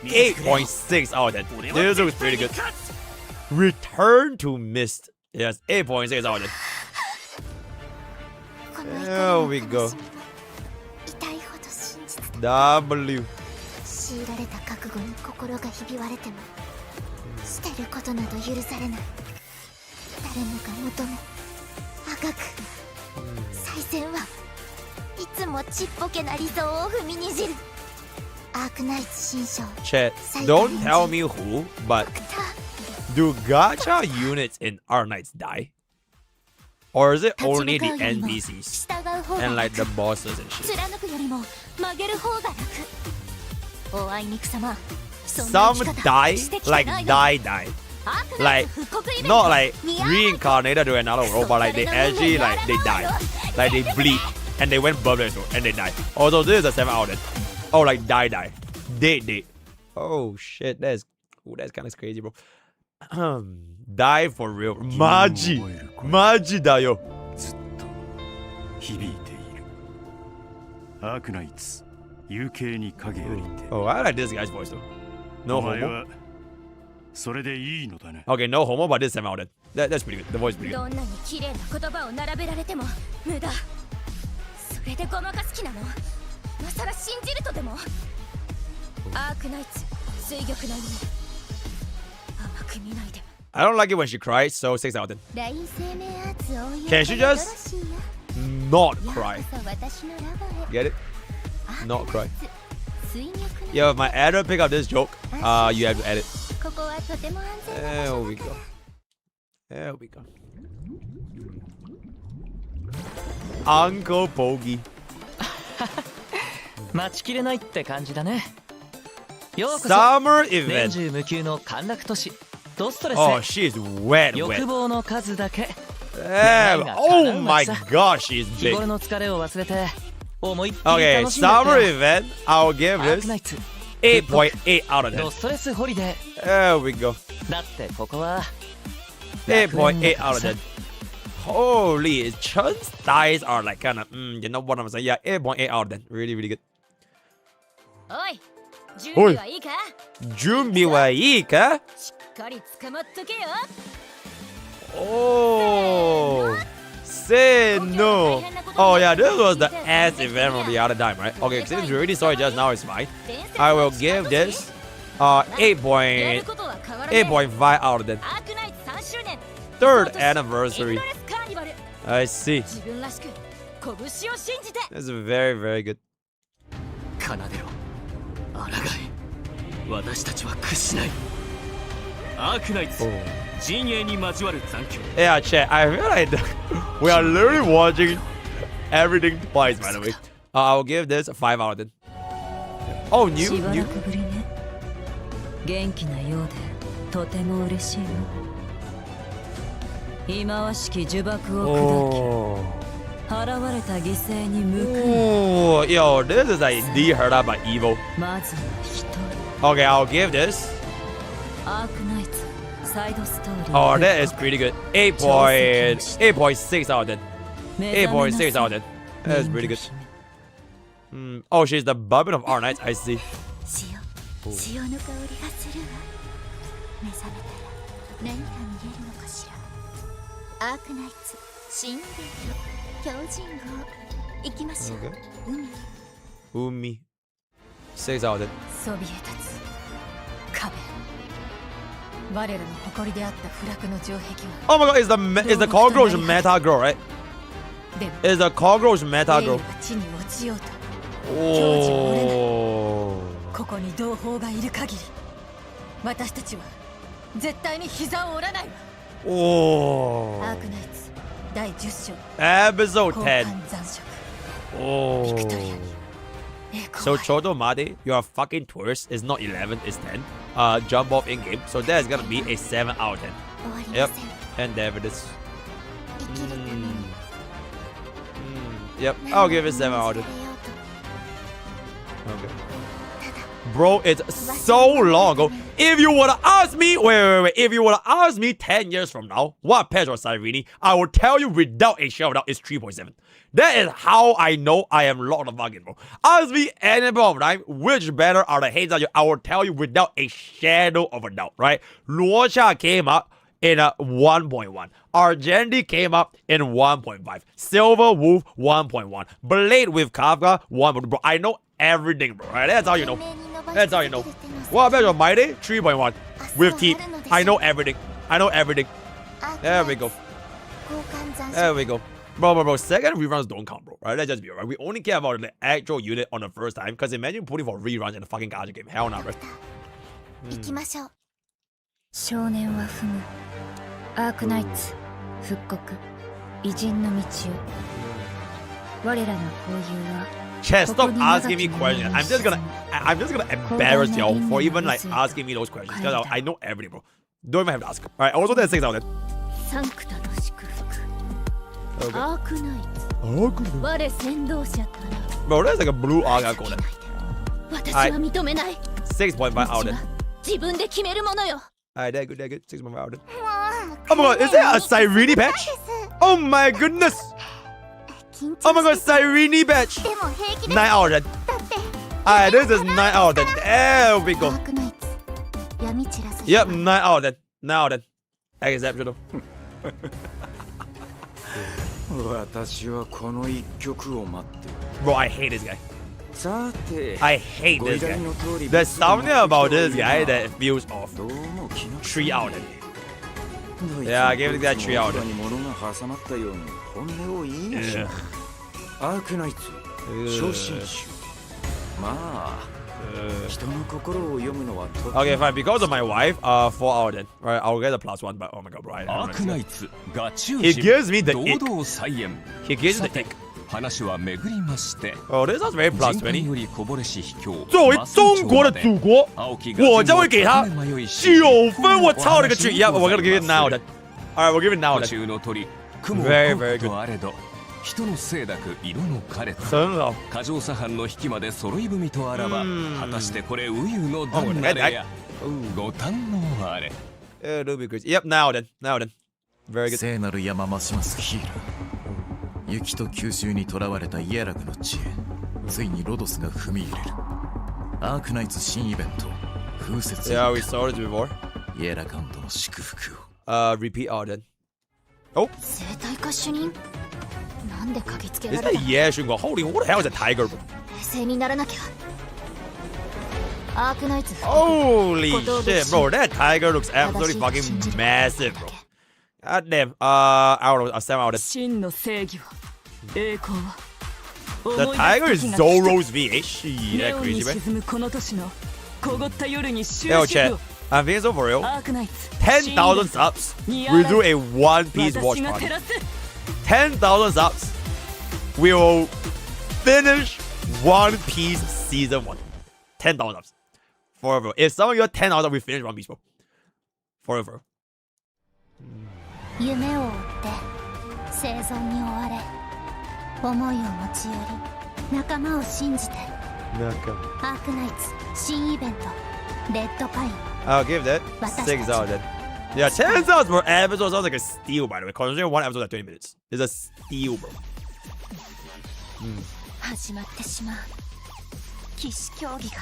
8.6 out of 10. This looks pretty good. Return to Mist. Yes, 8.6 out of 10. There we go. W. 強いられた覚悟に心がひび割れても捨てることなど許されない。誰もが求めあがく最善はいつもちっぽけな理想を踏みにじる。アークナイツ新章 Chat, don't tell me who, but do gacha units in Arknights die? Or is it only the NPCs and like the bosses and shit? 貫くよりも曲げる方が楽。おあいにくさま。 Some die, like die. Like, not like reincarnated to another world, but like they actually, like, they die. Like they bleed, and they went bubbling and they die. Although this is a 7 out of 10. Oh, like die. Dead. Oh shit, that's kind of crazy, bro. Die for real. Maji da yo. 響いている。アークナイツ、有形に影ありて。 Oh, I like this guy's voice though. No homo. それでいいのだね。 Okay, no homo, but this is 7 out of 10. That's pretty good. The voice is pretty good. どんなに綺麗な言葉を並べられても無駄。それでごまかす気なの。今さら信じるとでも。アークナイツ、水玉な夢。甘く見ないで。 I don't like it when she cries, so 6 out of 10. Can she just not cry? Get it? Not cry. Yo, if my editor pick up this joke, you have to edit. There we go. There we go. Uncle Pokke. 待ちきれないって感じだね。ようこそ Summer event. 年中無休の陥落都市ドストレス Oh, she's wet. 欲望の数だけ Oh my god, she's 日 big. 頃の疲れを忘れて思いっきり Okay, 楽しんで summer て event. I'll give this 8.8 out of ド 10. ストレスホリデ There we go. ーだってここは 8.8 out of 10. Holy, Chun's thighs are like kind of, you know what I'm saying? Yeah, 8.8 out of 10. Really, really good. おい、準備はいいか？ Junbi wa ii ka? しっかり捕まっとけよ。 Oh, say no. Oh yeah, this was the ass event from the other time, right? Okay, since we already saw it just now, it's fine. I will give this 8.5 out of 10. Third anniversary. I see. That's very, very good. 奏でろ。抗い。私たちは屈しない。アークナイツ。陣営に交わる残響。 Yeah, chat. I feel like we are literally watching everything twice, by the way. I'll give this a 5 out of 10. Oh, new. 元気なようでとても嬉しいの。忌まわしき呪縛を砕き、払われた犠牲に報い。 Oh, yo, this is like de-hurt by evil. まずは一人。 Okay, I'll give this. アークナイツサイドストーリー。 Oh, that is pretty good. 8.6 out of 10. 8.6 out of 10. That's pretty good. Oh, she's the Bubbin of Arknights. I see. 潮の香りがするわ。目覚めたら何か見えるのかしら。アークナイツ新イベント標準号行きましょう。Umi. 6 out of 10. そびえ立つ壁。我らの誇りであった不落の城壁は。 Oh my god, is the cockroach meta girl, right? Is the cockroach meta girl? 地に落ちようと。 Oh. ここに同胞がいる限り、私たちは絶対に膝を折らないわ。 Oh. アークナイツ第10章 Episode 10. 残色。 Oh. So Choto Made, your fucking tourist is not 11, it's 10. Jump off in game, so that's gonna be a 7 out of 10. Yep, and there it is. Yep, I'll give it 7 out of 10. Okay. Bro, it's so long ago. If you would have asked me, wait. If you would have asked me 10 years from now, what Pedro Salvini, I will tell you without a shadow of doubt, it's 3.7. That is how I know I am Lord of fucking, bro. Ask me any point of time, which banner are the hates on you, I will tell you without a shadow of a doubt, right? Luocha came up in a 1.1. Argendi came up in 1.5. Silver Wolf 1.1. Blade with Kafka 1.2. Bro, I know everything, bro. Right? That's how you know. That's how you know. What about your Mighty? 3.1. With Teep. I know everything. I know everything. There we go. There we go. Bro. Second reruns don't count, bro. Right? Let's just be right. We only care about the actual unit on the first time. Because imagine putting for reruns in a fucking Gacha game. Hell no, bro. 少年は踏むアークナイツ復刻偉人の道を我らの交友は Chat, stop asking me questions. I'm just gonna embarrass y'all for even like asking me those questions. Because I know everything, bro. Don't even have to ask. Alright, also there's 6 out there. サンクタの祝福アークナイツ我先導者たら Bro, there's like a blue arc I call it. 私は認めない 6.5 out there. 自分で決めるものよ Alright, that good. 6.5 out there. Oh my god, is there a Cyrene patch? Oh my goodness! Oh my god, Cyrene patch! 9 out of 10. Alright, this is 9 out of 10. There we go. Yep, 9 out of 10. 9 out of 10. Exceptional. Bro, I hate this guy. I hate this guy. There's something about this guy that feels off. 3 out of 10. Yeah, I gave it that 3 out of 10. Yeah. Okay, fine. Because of my wife, 4 out of 10. Right, I'll get a +1, but oh my god, bro. He gives me the ick. He gives me the ick. Oh, this is very +20. 作为中国的祖国，我将会给他9分。我操你个去 ！Yeah, we're gonna give it 9 out of 10. Alright, we'll give it 9 out of 10. Very, very good. 真的。過剰左半の引きまで揃い踏みとあらば、果たしてこれウユの旦那れやご堪能あれ。It'll be crazy. Yep, 9 out of 10. 9 out of 10. Very good. 聖なる山ますますヒール。雪と九州に囚われたイエラグの地へついにロドスが踏み入れるアークナイツ新イベント風雪 Yeah, we saw it before. イエラカウントの祝福を repeat out then. Oh. 生体化主任なんで嗅ぎつけら Is れ that た Yashungo? Holy, what the hell is a tiger, bro? 冷静にならなきゃアークナイツ Holy shit, bro. That tiger looks absolutely fucking massive, bro. God damn. I don't know. 7 out of 10. 真の正義は栄光は The tiger is Zoro's V8. Shit, that crazy, man. 沈むこの年の凍った夜に終 Yo, 止 chat. 符を I'm being so for real. アークナイツ 10,000 subs. We do a One Piece watch 私が party. 照らす 10,000 subs. We will finish One Piece season 1. 10,000 subs. Forever. If some of you are 10,000, we finish One Piece, bro. Forever. 夢を追って生存に追われ思いを持ち寄り仲間を信じてアークナイツ新イベントレッドパイン I'll give that 6 out of 10. Yeah, 10,000 per episode sounds like a steal, by the way. Considering one episode at 20 minutes. It's a steal, bro. 始まってしまう騎士競技が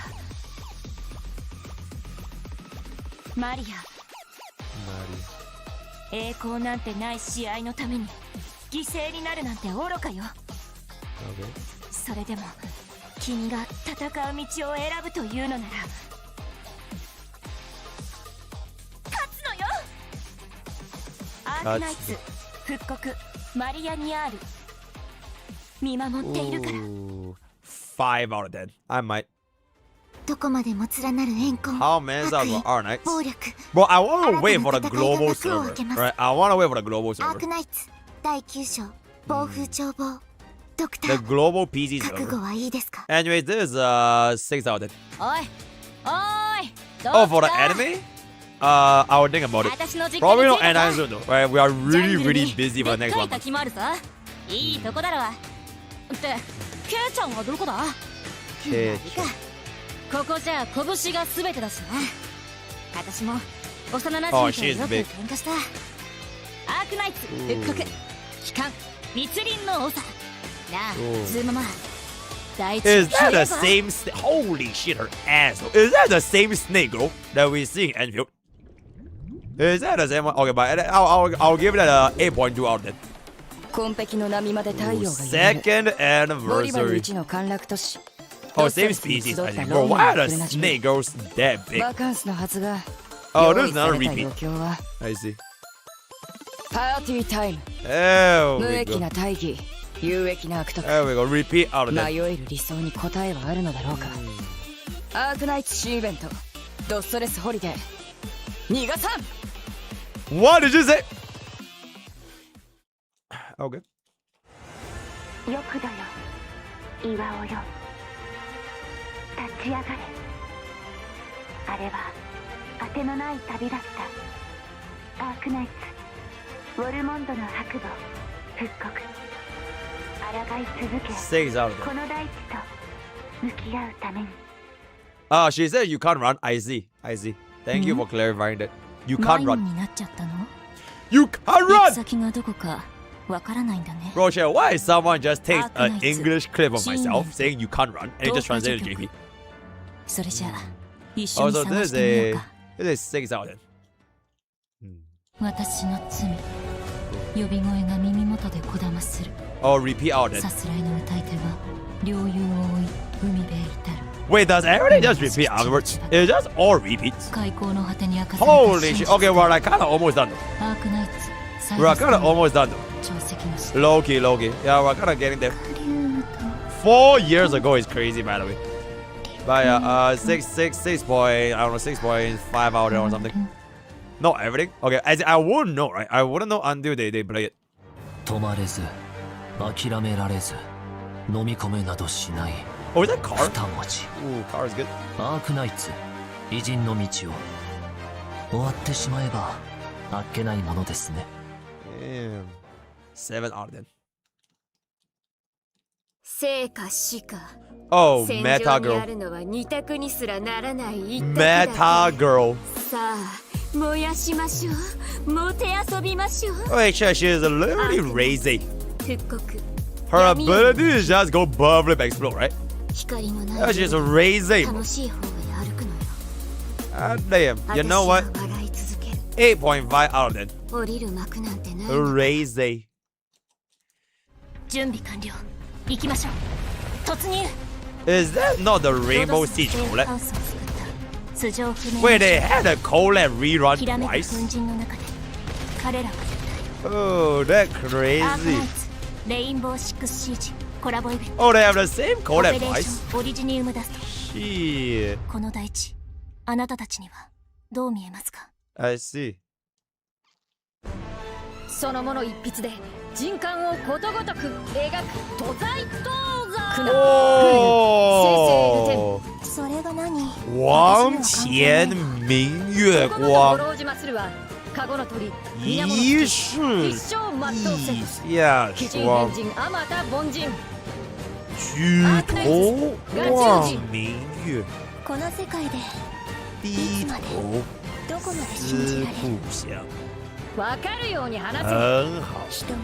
マリア栄光なんてない試合のために犠牲になるなんて愚かよ、それでも君が戦う道を選ぶというのなら勝つのよ。アークナイツ復刻マリアニアール見守っているから。 5 out of 10. I might. どこまでも連なる怨恨 How many subs for Arknights? 暴力 Bro, I want to wait for the global server. Right? I want to wait for the global アー server. クナイツ第9章暴風眺望ドクタ The ー global PC 覚悟 server. はいいですか。 Anyways, this is 6 out of 10. おいおい Oh, for the anime? I would think about it. Probably not anytime soon though. Right? We are really, really busy for the next one. 決まるさいいとこだろってケイちゃんはどこだ。ケイここじゃ拳が全てだしな。私も幼馴 Oh, 染 she と is よ big. く喧嘩したアークナイツ復刻機関密林の長なあ Ooh. ズーママ第一 Is that the ひどいぞ same holy shit, her ass. Is that the same snake girl that we see in Enfield? Is that the same one? Okay, but I'll give it a 8.2 out of 10. 紺碧の波まで太陽が揺れる Second ボリバル anniversary. 一の陥落都市 Oh, same species. I think. Bro, why are the snake girls that big? バカンスのはずが Oh, 用 there's 意さ another れた repeat. 余興は I see. パーティータイム There 無 we 益 go. な大義有益な悪徳 There we go. Repeat out of 迷 10. える理想に答えはあるのだろうかアークナイツ新イベントドストレスホリデー逃がさん What did you say? Okay. よくだよ岩尾よ立ち上がれあれは当てのない旅だったアークナイツウォルモンドの白土復刻抗い続け 6 out of こ 10. の大地と向き合うために Oh, she said you can't run. I see. I see. Thank you for clarifying that. You can't 迷子 run. になっちゃったの You can't 行く run! 先がどこかわからないんだね Rochelle, why is someone just takes an Arknights English clip of myself Enfield saying you can't run and it just translated to JP? それじゃあ一緒に Also, 探 this してみよう is か 6 out of 10. 私の罪呼び声が耳元でこだまする Oh, repeat out of さ 10. すらいの歌い手は領有を追い海辺へ至る Wait, does everything just repeat afterwards? It just all repeats? 開口の果てに明かされた Holy 真 shit. 実 Okay, we're like kind of almost done. アークナイツ We're kind of almost done. 潮汐の下 Low key, low key. Yeah, we're kind of getting there. 4 years ago is crazy, by the way. But yeah, 6 point, I don't know, 6.5 out there or something. Not everything. Okay, as I wouldn't know, right? I wouldn't know until they play it. 止まれず諦められず飲み込めなどしない Oh, is that car? 二文字 Ooh, car is good. アークナイツ偉人の道を終わってしまえばあっけないものですね Damn. 7 out of 10. 生か死か Oh, 戦 Meta 場にあ Girl. るのは二択にすらならない一択だ Meta Girl. さあ燃やしましょうもて遊びましょう Wait, she is literally crazy. 復刻 Her ability is just go bubbly explode, right? 光もな That's い just crazy. 楽しい方へ歩くのよ Ah, damn. You know what? 私は笑い続ける 8.5 out of 10. 降りる幕なんてない Crazy. 準備完了行きましょう突入 Is that not the Rainbow Siege ハ collab? ウスを作った素性不明 Wait, they had a collab rerun ひらめく twice? 粉塵の中で彼らは Oh, that's アーク crazy. ナイツレインボーシックスシージコラボイベント Oh, they have the same オ collab ペレー twice? ションオリジニウムダスト Shit. この大地あなたたちにはどう見えますか I see. そのもの一筆で人感をことごとく描く都在東山 Oh. それが何王前明月光。五郎島鶴はカゴの鳥一世一生全うせ一下奇人霜変人あまた凡人举头望明月，この世界で低头どこまで信じ思られる故乡。わかるように話せ很好，人は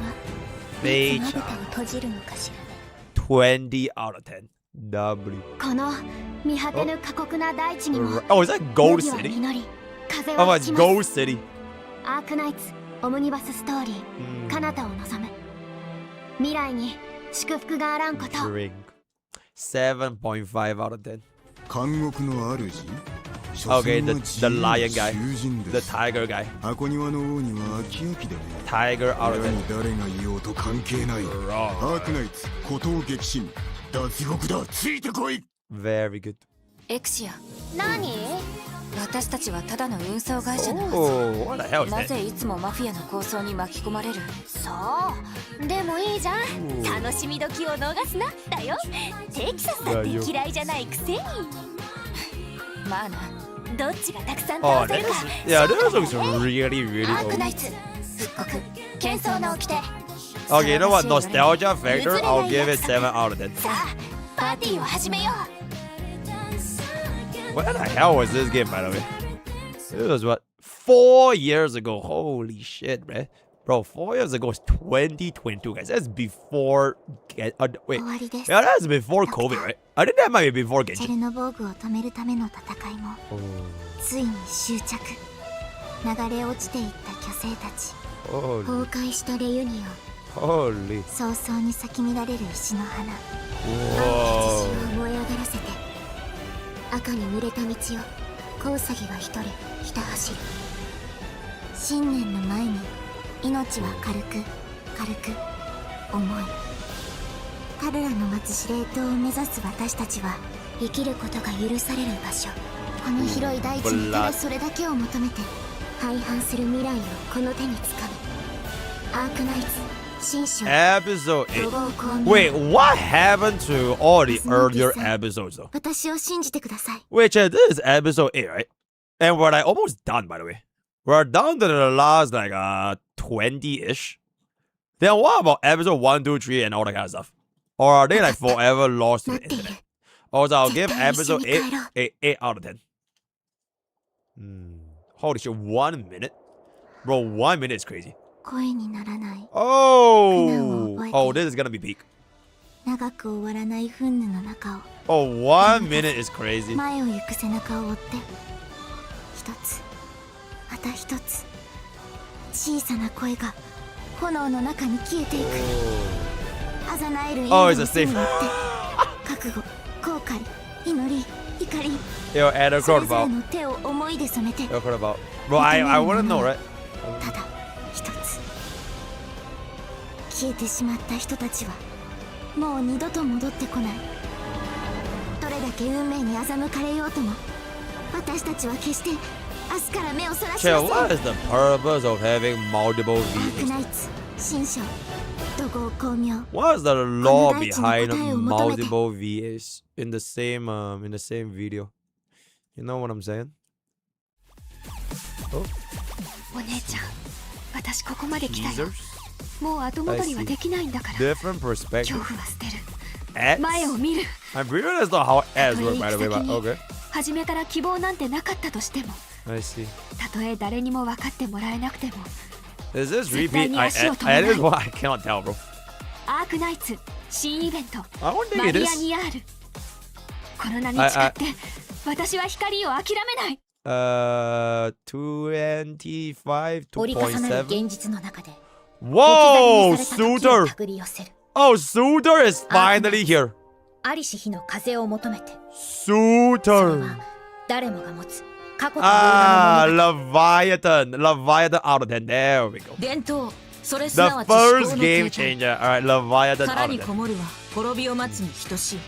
非常いつまぶたを閉じるのかしら20 out of 10. W. この見果てぬ過酷な大地にも Oh, is that Gold 麦を City? 実り風 Oh, は it's 吹きます Gold City. アークナイツオムニバスストーリー彼方を望む未来に祝福があらんこと Drink. 7.5 out of 10. 監獄の主 Okay, the lion guy. The tiger guy. 箱庭の王には飽き飽きでね Tiger out of 親 10. に誰がいようと関係ないアークナイツ孤島激震脱獄だついてこい Very good. エクシア何私たちはただの運送会社のはず Oh, what the hell is な that? ぜいつもマフィアの抗争に巻き込まれるそうでもいいじゃん楽しみ時を逃すなだよテキサスだって嫌いじゃないくせにまあなどっちがたくさん Oh, 倒せ that るか is, yeah, this looks really, really アーク old. ナイツ復刻喧騒の掟 Okay, you know what? Nostalgia factor, I'll give it 7 out of 10. さあパーティーを始めよう What the hell was this game, by the way? It was what? 4 years ago. Holy shit, man. Bro, 4 years ago is 2022, guys. That's before... wait. Yeah, that's before COVID, right? I think that might be before チェ Genshin. ルノボーグを止めるための戦いもついに終着。流れ落ちていった巨星たち、崩壊したレユニオン、 Holy. 早々に咲き乱れる石の花、 Whoa. 血を燃え上がらせて赤に濡れた道をコウサギが一人ひた走る。新年の前に命は軽く軽く重い。彼らの待つ司令塔を目指す私たちは生きることが許される場所。この広い大地にただそれだけを求めて廃反する未来をこの手につかむ。アークナイツ新章 Episode 8. Wait, what happened to all the earlier episodes, though? 私を信じてください。 Which this is episode 8, right? And we're like almost done, by the way. We're down to the last like 20-ish. Then what about episode 1, 2, 3 and all that kind of stuff? Or are they like forever lost to the internet? Also, I'll give episode 8 8 out of 10. Holy shit, 1 minute? Bro, 1 minute is crazy. 声にならない。 Oh, this is gonna be peak. 長く終わらない憤怒の中を Oh, 1 minute is crazy. 前を行く背中を追って一つまた一つ小さな声が炎の中に消えていく。あざなえる命の手によって覚悟、後悔、祈り、怒り、 Yo, add a そ quote れぞ about. れの手を思いで染めて Yo, quote about. Bro, I wanna know, right? ただ一つ消えてしまった人たちはもう二度と戻ってこない。どれだけ運命に欺かれようとも私たちは決して明日から目をそらし Chill, ま what せ is the purpose of having multiple ん。アーク VAs? ナイツ新章怒号光明 What is the law この大地の behind 答えを求めて multiple VAs in the same video? You know what I'm saying? Oh, お姉ちゃん、私ここまで来たよ。 teasers? もう後戻りはできないんだから。 Different 恐 perspective. 怖は捨てる。 Ads? 前を見る。 I'm pretty sure that's not how ads work, by the way, but okay. 初めから希望なんてなかったとしても、 I see. たとえ誰にも分かってもらえなくても、 Is this 絶対 repeat? に I 足を止めない added one. I cannot tell, bro. アークナイツ新イベント I don't think マ it リ is. アニアール。この名に誓って私は光を諦めない。 25 折り重なる 2.7. 現実の中で Whoa, 置き去りにされた時を Suitor! 手繰り寄せる。 Oh, Suitor is finally here. ありし日の風を求めて Suitor. 誰もが持つ過去という名 Ah, の物語。 Leviathan. Leviathan out of 10. There we go. 伝統、それす The なわち思考 first の game 形態。 changer. Alright, Leviathan 殻 out に of こ 10. もるは滅びを待つに等しい。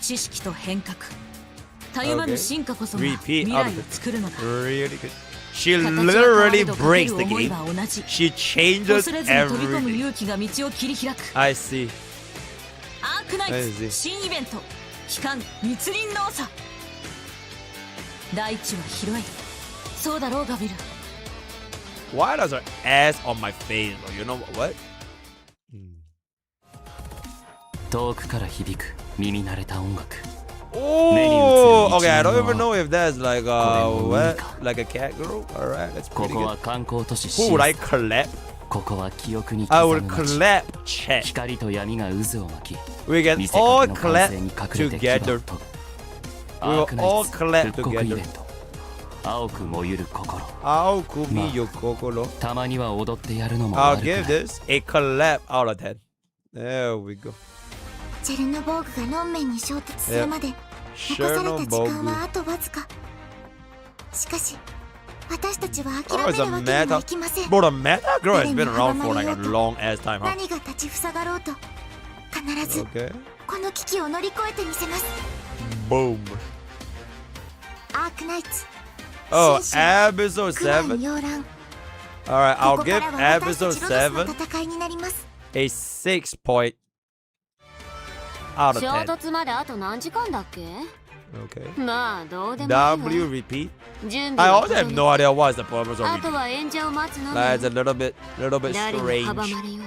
知識と変革、たゆまぬ Okay. 進化こそが Repeat 未 out 来 of を 10. 作るのだ。 Really good. She 形は変わ literally れどかけ breaks る the 思い game. は同じ。 She changes 恐れずに飛び込む everything. 勇気が道を切り開く。 I see. アークナイ I ツ see. 新イベント期間密林の長。大地は広い。そうだろうガビル。 Why does her ass on my face, bro? You know what? 遠くから響く耳慣れた音楽。 Oh, okay. I don't even know if that's like what, like a cat girl. All right, that's こ pretty こは good. 観光都市 Who would I clap? ここは記憶に I 刻 would む街。 clap. Chat. 光と闇が渦を巻き、 We can 見せ all かけの完成に隠 clap れて牙を together. 研ぐ。 We will アークナイ all ツ clap 復刻イベン together. ト。青く燃ゆる心。 Ao kumi yokokoro. たまには踊ってやるのも悪 I'll くない。 give this a clap out of 10. There we go. チェルノボーグが論面に衝突するまで残された時間はあとわずか。しかし私たちは諦 Oh, め it's る a わけにも meta. いきません。 Bro, the meta girl has been around for like a long ass time, huh? 何が立ちふさがろうと必ず Okay. この危機を乗り越えてみせます。 Boom. アークナイツ Oh, 新章 episode 苦難 7. 洋乱。 Alright, こ I'll こ give からは私た episode ちロドスの 7戦いになります。 a 6 point out of 衝 10. 突まであと何時間だっけ？ Okay. まあどうでもいいわ。 W repeat. 準 I 備は also have no idea what is the purpose of あと repeat. は演者を待つのみ。 That's a little bit 誰に阻ま strange. れよう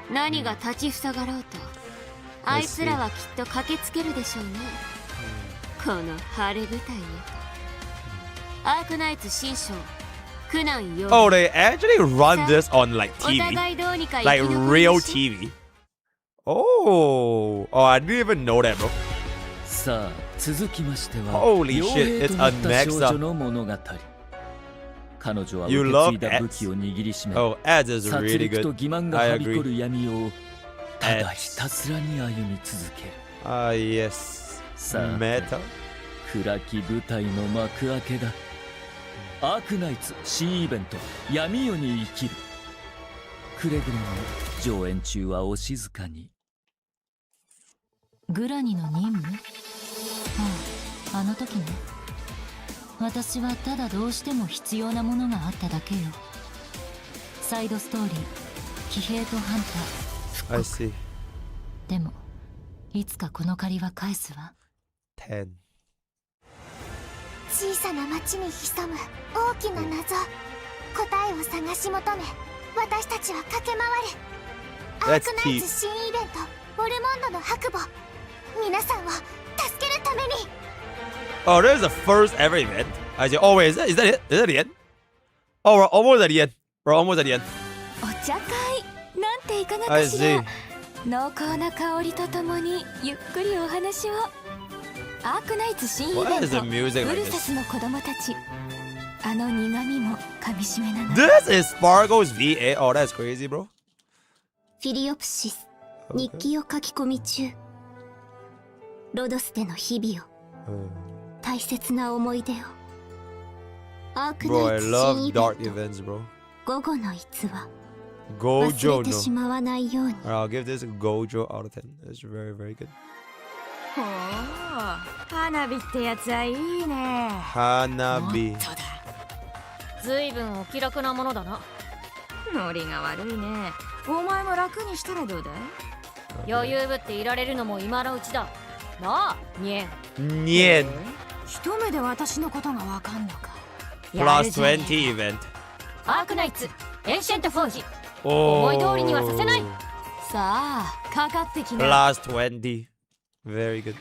と何が立ちふさがろうとあいつらはきっと駆けつけるでしょうね。この晴れ舞台へ。アークナイツ新章苦難よ Oh, they actually run this on like お TV. 互いどうにか Like 生き残り real ましょう TV. Oh, I didn't even know that, bro. さあ続きましては Holy 傭 shit, 兵 it's とな a った next 少 up. 女の物語。彼女は You 受け love 継いだ武器を握りしめ Oh, ads is 殺 really 戮と good. 欺瞞が I はびこ agree. る闇をただひたすらに歩み続ける。Ah, yes. さあ Meta. 暗き舞台の幕開けだ。アークナイツ新イベント闇夜に生きる。くれぐれも上演中はお静かに。グラニの任務？ああ、あの時ね。私はただどうしても必要なものがあっただけよ。サイドストーリー、騎兵とハンター、 I see. でもいつかこの借りは返すわ。10. 小さな町に潜む大きな謎、答えを探し求め私たちは駆け回る。アー That's クナイ deep. ツ新イベントウォルモンドの白母、皆さんを助けるために。 Oh, there's the first ever event. I see. Oh, wait, is that it? Is that the end? Oh, we're almost at the end. We're almost at the end. お茶会なんていかが I かし see. ら。濃厚な香りとともにゆっくりお話を。アークナイツ新イベン What ト is the music ウ like ルセ this? スの子供たち、あの苦味もかみしめながら。 This is Spargo's VA. Oh, that's crazy, bro. フィリオプシス、日記を書き込み中。ロドスでの日々を、大切な思い出を。アーク Bro, ナ I イツ新 love イベ dark ント events, bro. 午後の逸話、 Gojo 忘れてし no. まわないように。 Alright, I'll give this a Gojo out of 10. It's very, very good. ほう花火ってやつはいいね。 Hanabi. ずいぶんお気楽なものだな。ノリが悪いね。お前も楽にしたらどうだ。余裕ぶっていられるのも今のうちだなあ、ニェン。 Nien. 一目で私のことがわかんのか。 Plus 20 event. アークナイツエンシェントフォージ、 Oh. 思い通りにはさせない。さあかかってきな。 Plus 20. Very good.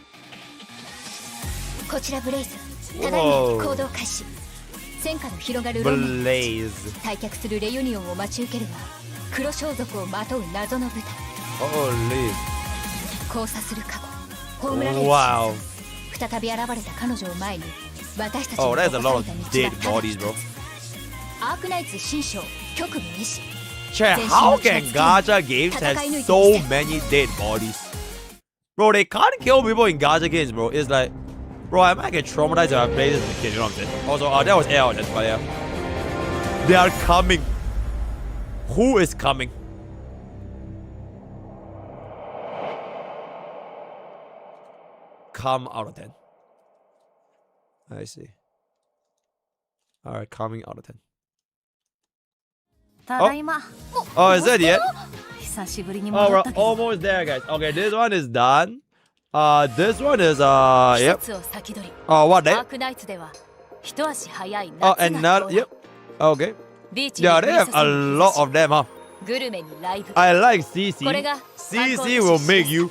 こちらブレイズ、ただいまより行動開始。戦火の広がるローマ Blaze. 退却するレユニオンを待ち受けるは黒装束をまとう謎の部隊。 Holy. 交差する過去、葬られる Wow. 真相、再び現れた彼女を前に私たち Oh, の there's a 残 lot さ of れた道 dead はただ bodies, bro. アークナイツ新章極無意志。 Chat, how can Gacha games have so many dead bodies? Bro, they can't kill people in Gacha games, bro. It's like, bro, I might get traumatized if I play this as a kid, you know what I'm saying? Also, that was air, that's why, yeah. They are coming. Who is coming? Come out of 10. I see. Alright, coming out of 10. ただいま。 Oh, is that it? 久しぶりに Oh, 戻 we're ったけど。 almost there, guys. Okay, this one is done. This one is, 季 yep. 節を先取り。 Oh, what アー that? クナイツでは一足早い Oh, 夏 and が not, 到来 yep. Okay. ビーチに Yeah, 降 they り have 注 a ぐ lot of them, huh? グルメにライブ。 I like CC. これが CC will make you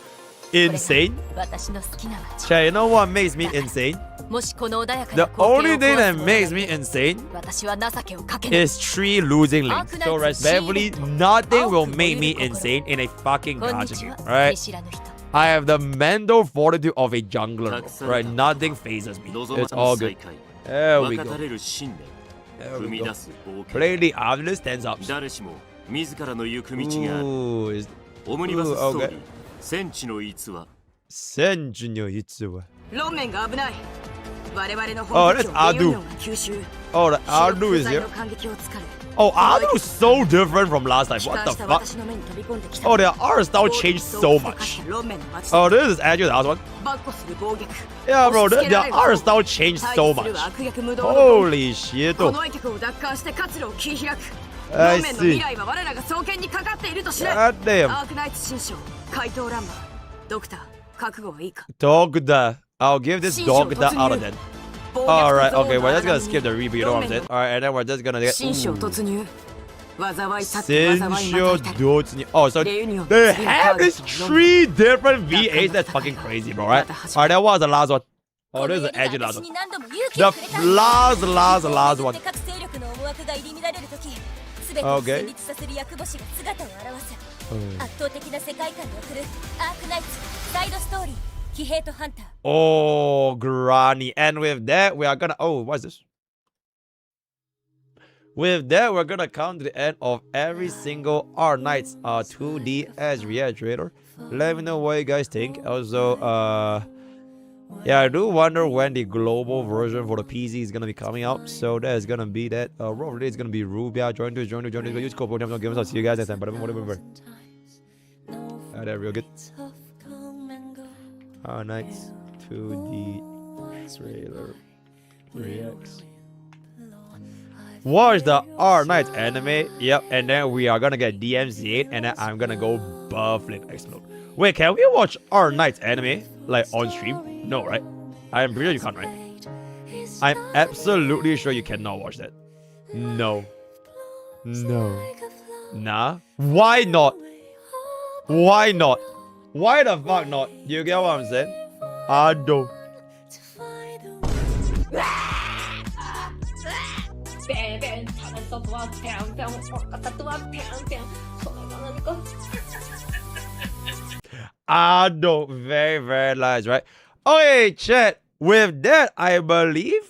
insane. 私の好きな街。 Chat, you know what makes me insane? もしこの穏やか The な光 only 景 thing を that 壊すの makes な me ら insane 私は情けをかけない。 is three losing links. So respectfully, nothing will make me insane in a fucking こんに gacha ち game, は、 alright? 見知らぬ人。 I have the mental fortitude of a jungler, bro, right? Nothing phases me. It's all good. There we go. There we go. Play the ominous 10 ups. 誰しも自らの行く道がある。 Ooh, is オムニバスストーリ okay. ー、戦地の逸話。戦地の逸話。ロンメンが危ない。我々の Oh, 本 that's 拠地をレユニ Adu. オンが吸収。 Oh, the Adu is 主力不在 here. の感激を突かれ Oh, Adu is so different from last time. 帰 What 還 the した fuck? 私の目に飛び込んできた。 Oh, their art style changed so much. ロンメンの街 Oh, this is actually the last one. バッコする暴虐。 Yeah, bro, 押し付け their られる art style changed 対 so 峙する much. 悪逆無道の Holy shit. この駅を奪還して活路を切り開く。 I ロンメンの see. 未来は我らが双剣にかかっていると知れ。 God damn. アークナイツ新章、怪盗ランマー、ドクター、覚悟はいいか。 Doctor. I'll give this Doctor out of 10. Alright, okay, we're just gonna skip the reboot, you know what I'm saying? Alright, and then we're just gonna get. 新章突入。災い去って災いまたいたる。 Oh, so they have these three different V8s. That's fucking crazy, bro, right? Alright, that was the last one. Oh, there's an edgy last one. The last one. Okay. Oh, granny. And with that, we are gonna... Oh, what's this? With that, we're gonna come to the end of every single Arknights 2D as Reactor. Let me know what you guys think. Also, yeah, I do wonder when the global version for the PC is gonna be coming out. So there's gonna be that. Robert is gonna be Rubia. Join this. Use code Pokemon Games. I'll see you guys next time. Whatever. That's real good. Arknights 2D trailer reacts. Watch the Arknights anime. Yep, and then we are gonna get DMZ8, and then I'm gonna go buff flip explode. Wait, can we watch Arknights anime like on stream? No, right? I'm pretty sure you can't, right? I'm absolutely sure you cannot watch that. No. Nah. Why not? Why not? Why the fuck not? You get what I'm saying? I don't. I don't. Very nice, right? Okay, chat. With that, I believe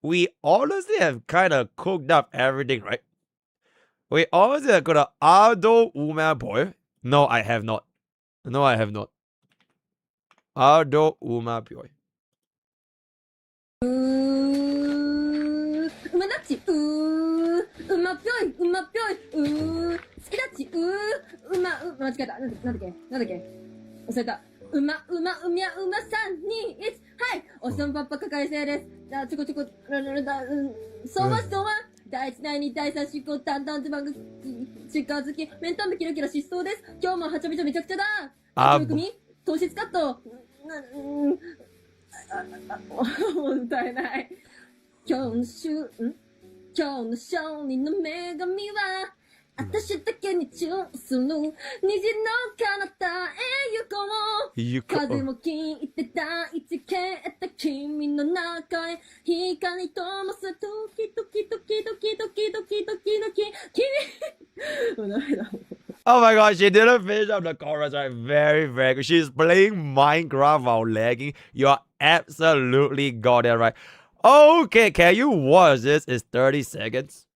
we honestly have kind of cooked up everything, right? We honestly have got an Aldo Uma boy. No, I have not. Aldo Uma boy. Oh my god, she didn't finish up the chorus, right? Very good. She's playing Minecraft while lagging. You are absolutely got it right. Okay, can you watch this? It's 30 seconds.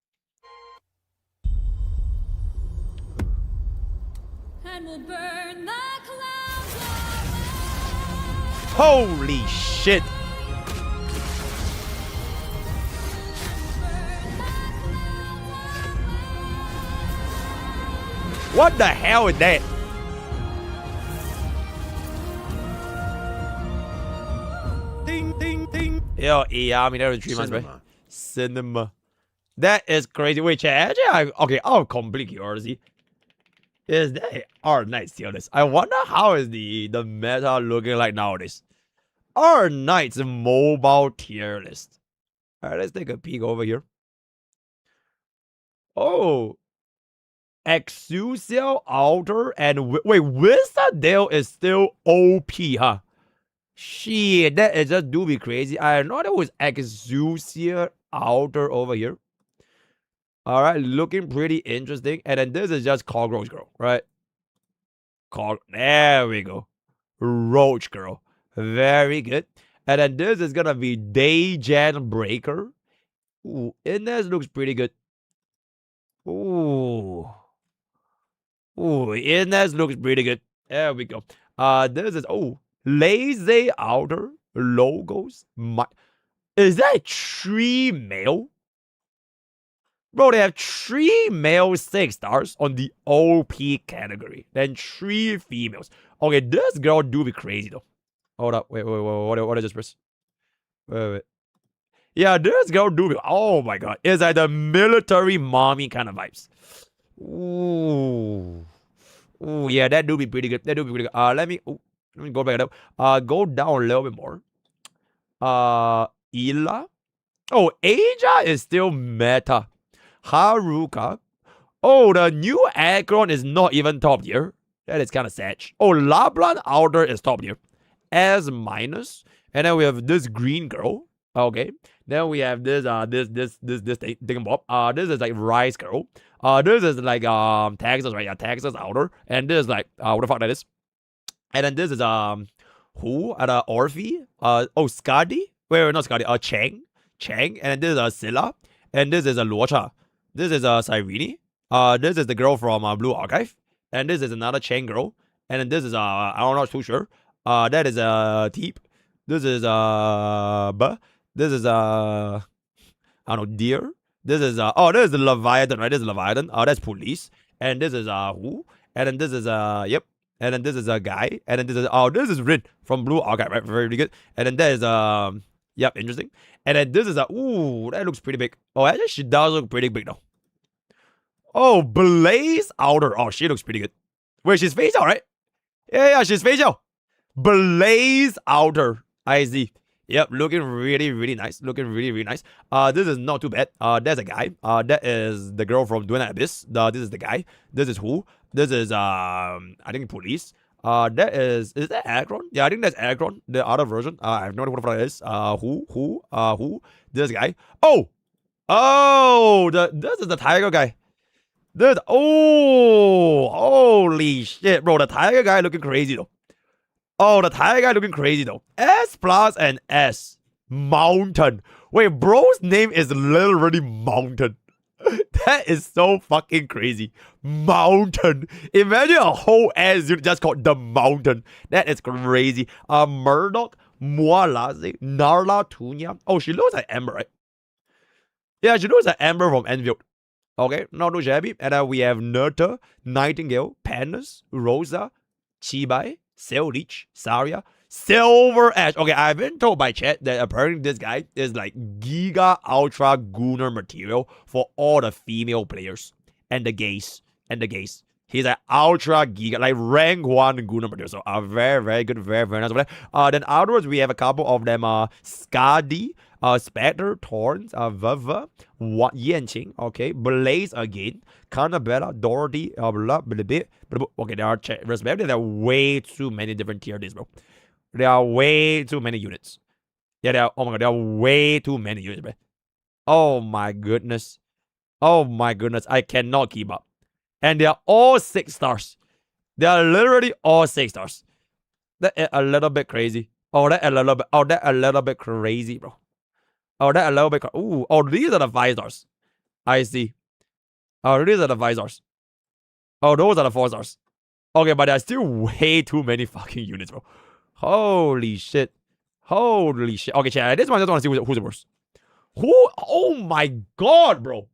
And we'll burn the clouds. Holy shit. What the hell is that? Yo, yeah, I mean, that was 3 months, right? Cinema. That is crazy. Wait, chat, actually, I'm completely curious. Is that Arknights tier list? I wonder how is the meta looking like nowadays. Arknights mobile tier list. Alright, let's take a peek over here. Oh. Exusiel, Alter, and wait, Wizardale is still OP, huh? Shit, that is just do be crazy. I know there was Exusiel, Alter over here. Alright, looking pretty interesting. And then this is just Cockroach Girl, right? There we go. Roach Girl. Very good. And then this is gonna be Daygen Breaker. Ooh, Inez looks pretty good. Ooh, Inez looks pretty good. There we go. This is, Lazy Outer Logos. Is that 3 male? Bro, they have 3 male 6 stars on the OP category. Then 3 females. Okay, this girl do be crazy though. Hold up. Wait. What I just press? Wait. Yeah, this girl do be. Oh my god. It's like the military mommy kind of vibes. Ooh, yeah, that do be pretty good. Let me go back up. Go down a little bit more. Ila. Oh, Aja is still meta. Haruka. Oh, the new Akron is not even top tier. That is kind of sad. Oh, Lablan Outer is top tier. S minus, and then we have this green girl. Okay, then we have this thing bob. This is like rice girl. This is like Texas, right? Yeah, Texas outer, and this is like what the fuck that is. And then this is who? Orphe. Skadi. Wait, not Skadi. Chang. And then this is Scylla. And this is Luocha. This is Cyrene. This is the girl from Blue Archive. And this is another Chang girl. And then this is I'm not too sure. That is Teep. This is This is I don't know, Deer. This is this is the Leviathan, right? This is Leviathan. That's Police. And this is who? And then this is yep. And then this is a guy. And then this is this is Rin from Blue Archive, right? Very good. And then there is yep, interesting. And then this is ooh, that looks pretty big. Oh, actually she does look pretty big though. Oh, Blaze Outer. Oh, she looks pretty good. Wait, she's face out, right? Yeah, she's face out. Blaze Outer. I see. Yep, looking really nice. Looking really nice. This is not too bad. There's a guy. That is the girl from Dwayne Abyss. This is the guy. This is who? This is I think Police. That is that Akron? Yeah, I think that's Akron, the other version. I have no idea what that is. Who? This guy. This is the tiger guy. Holy shit, bro. The tiger guy looking crazy though. The tiger guy looking crazy though. S plus and S. Mountain. Wait, bro's name is literally Mountain. That is so fucking crazy. Mountain. Imagine a whole ass unit just called the Mountain. That is crazy. Murdoch, Mualaze, Narla, Tunya. Oh, she looks like Amber, right? Yeah, she looks like Amber from Enfield. Okay, not too shabby. And then we have Nerta, Nightingale, Panis, Rosa, Chibai, Leech, Saria, Silver Ash. Okay, I've been told by chat that apparently this guy is like Giga Ultra Gunner material for all the female players and the gays. He's like Ultra Giga, like rank 1 Gunner material. So very good, very nice over there. Then afterwards we have a couple of them. Skadi, Spectre, Torrens, Vava, Yanqing, okay, Blaze again, Cannabella, Dorothy, okay, there are respectively there are way too many different tier lists, bro. There are way too many units. Yeah, there are, oh my god, there are way too many units, bro. Oh my goodness. I cannot keep up. And they are all 6 stars. They are literally all 6 stars. That is a little bit crazy. That a little bit crazy, bro. That a little bit. These are the 5 stars. I see. These are the 5 stars. Those are the 4 stars. Okay, but there are still way too many fucking units, bro. Holy shit. Okay, chat. This one I just want to see who's the worst. Who? Oh my god, bro.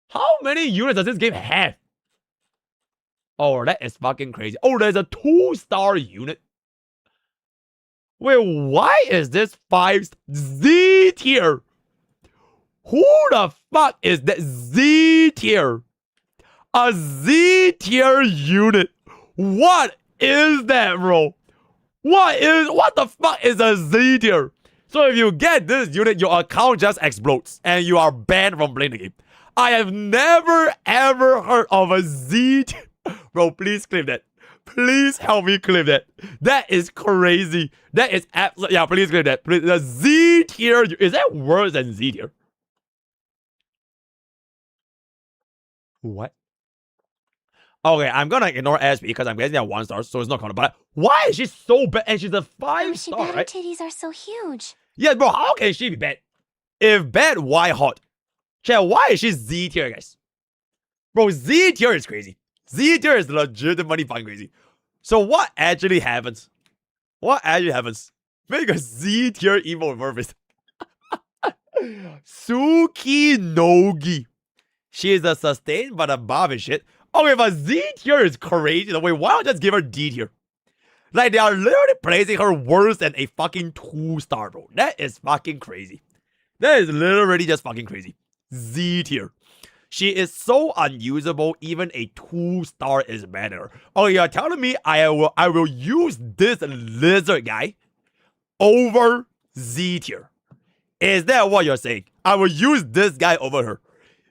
How many units does this game have? That is fucking crazy. There's a 2-star unit. Wait, why is this 5 Z tier? Who the fuck is that Z tier? A Z tier unit. What is that, bro? What the fuck is a Z tier? So if you get this unit, your account just explodes and you are banned from playing the game. I have never ever heard of a Z tier. Bro, please clip that. Please help me clip that. That is crazy. That is absolutely. Yeah, please clip that. Please. The Z tier. Is that worse than Z tier? What? Okay, I'm gonna ignore SP because I'm getting that 1 star, so it's not counted. But why is she so bad? And she's a 5 star, right? Her titties are so huge. Yeah, bro, how can she be bad? If bad, why hot? Chat, why is she Z tier, guys? Bro, Z tier is crazy. Z tier is legitimately fucking crazy. So what actually happens? Make a Z tier evil purpose. Suki Nogi. She is a sustained but above and shit. Okay, but Z tier is crazy. Wait, why not just give her D tier? Like, they are literally placing her worse than a fucking 2-star, bro. That is fucking crazy. That is literally just fucking crazy. Z tier. She is so unusable, even a 2-star is better. Oh, you're telling me I will use this lizard guy over Z tier? Is that what you're saying? I will use this guy over her.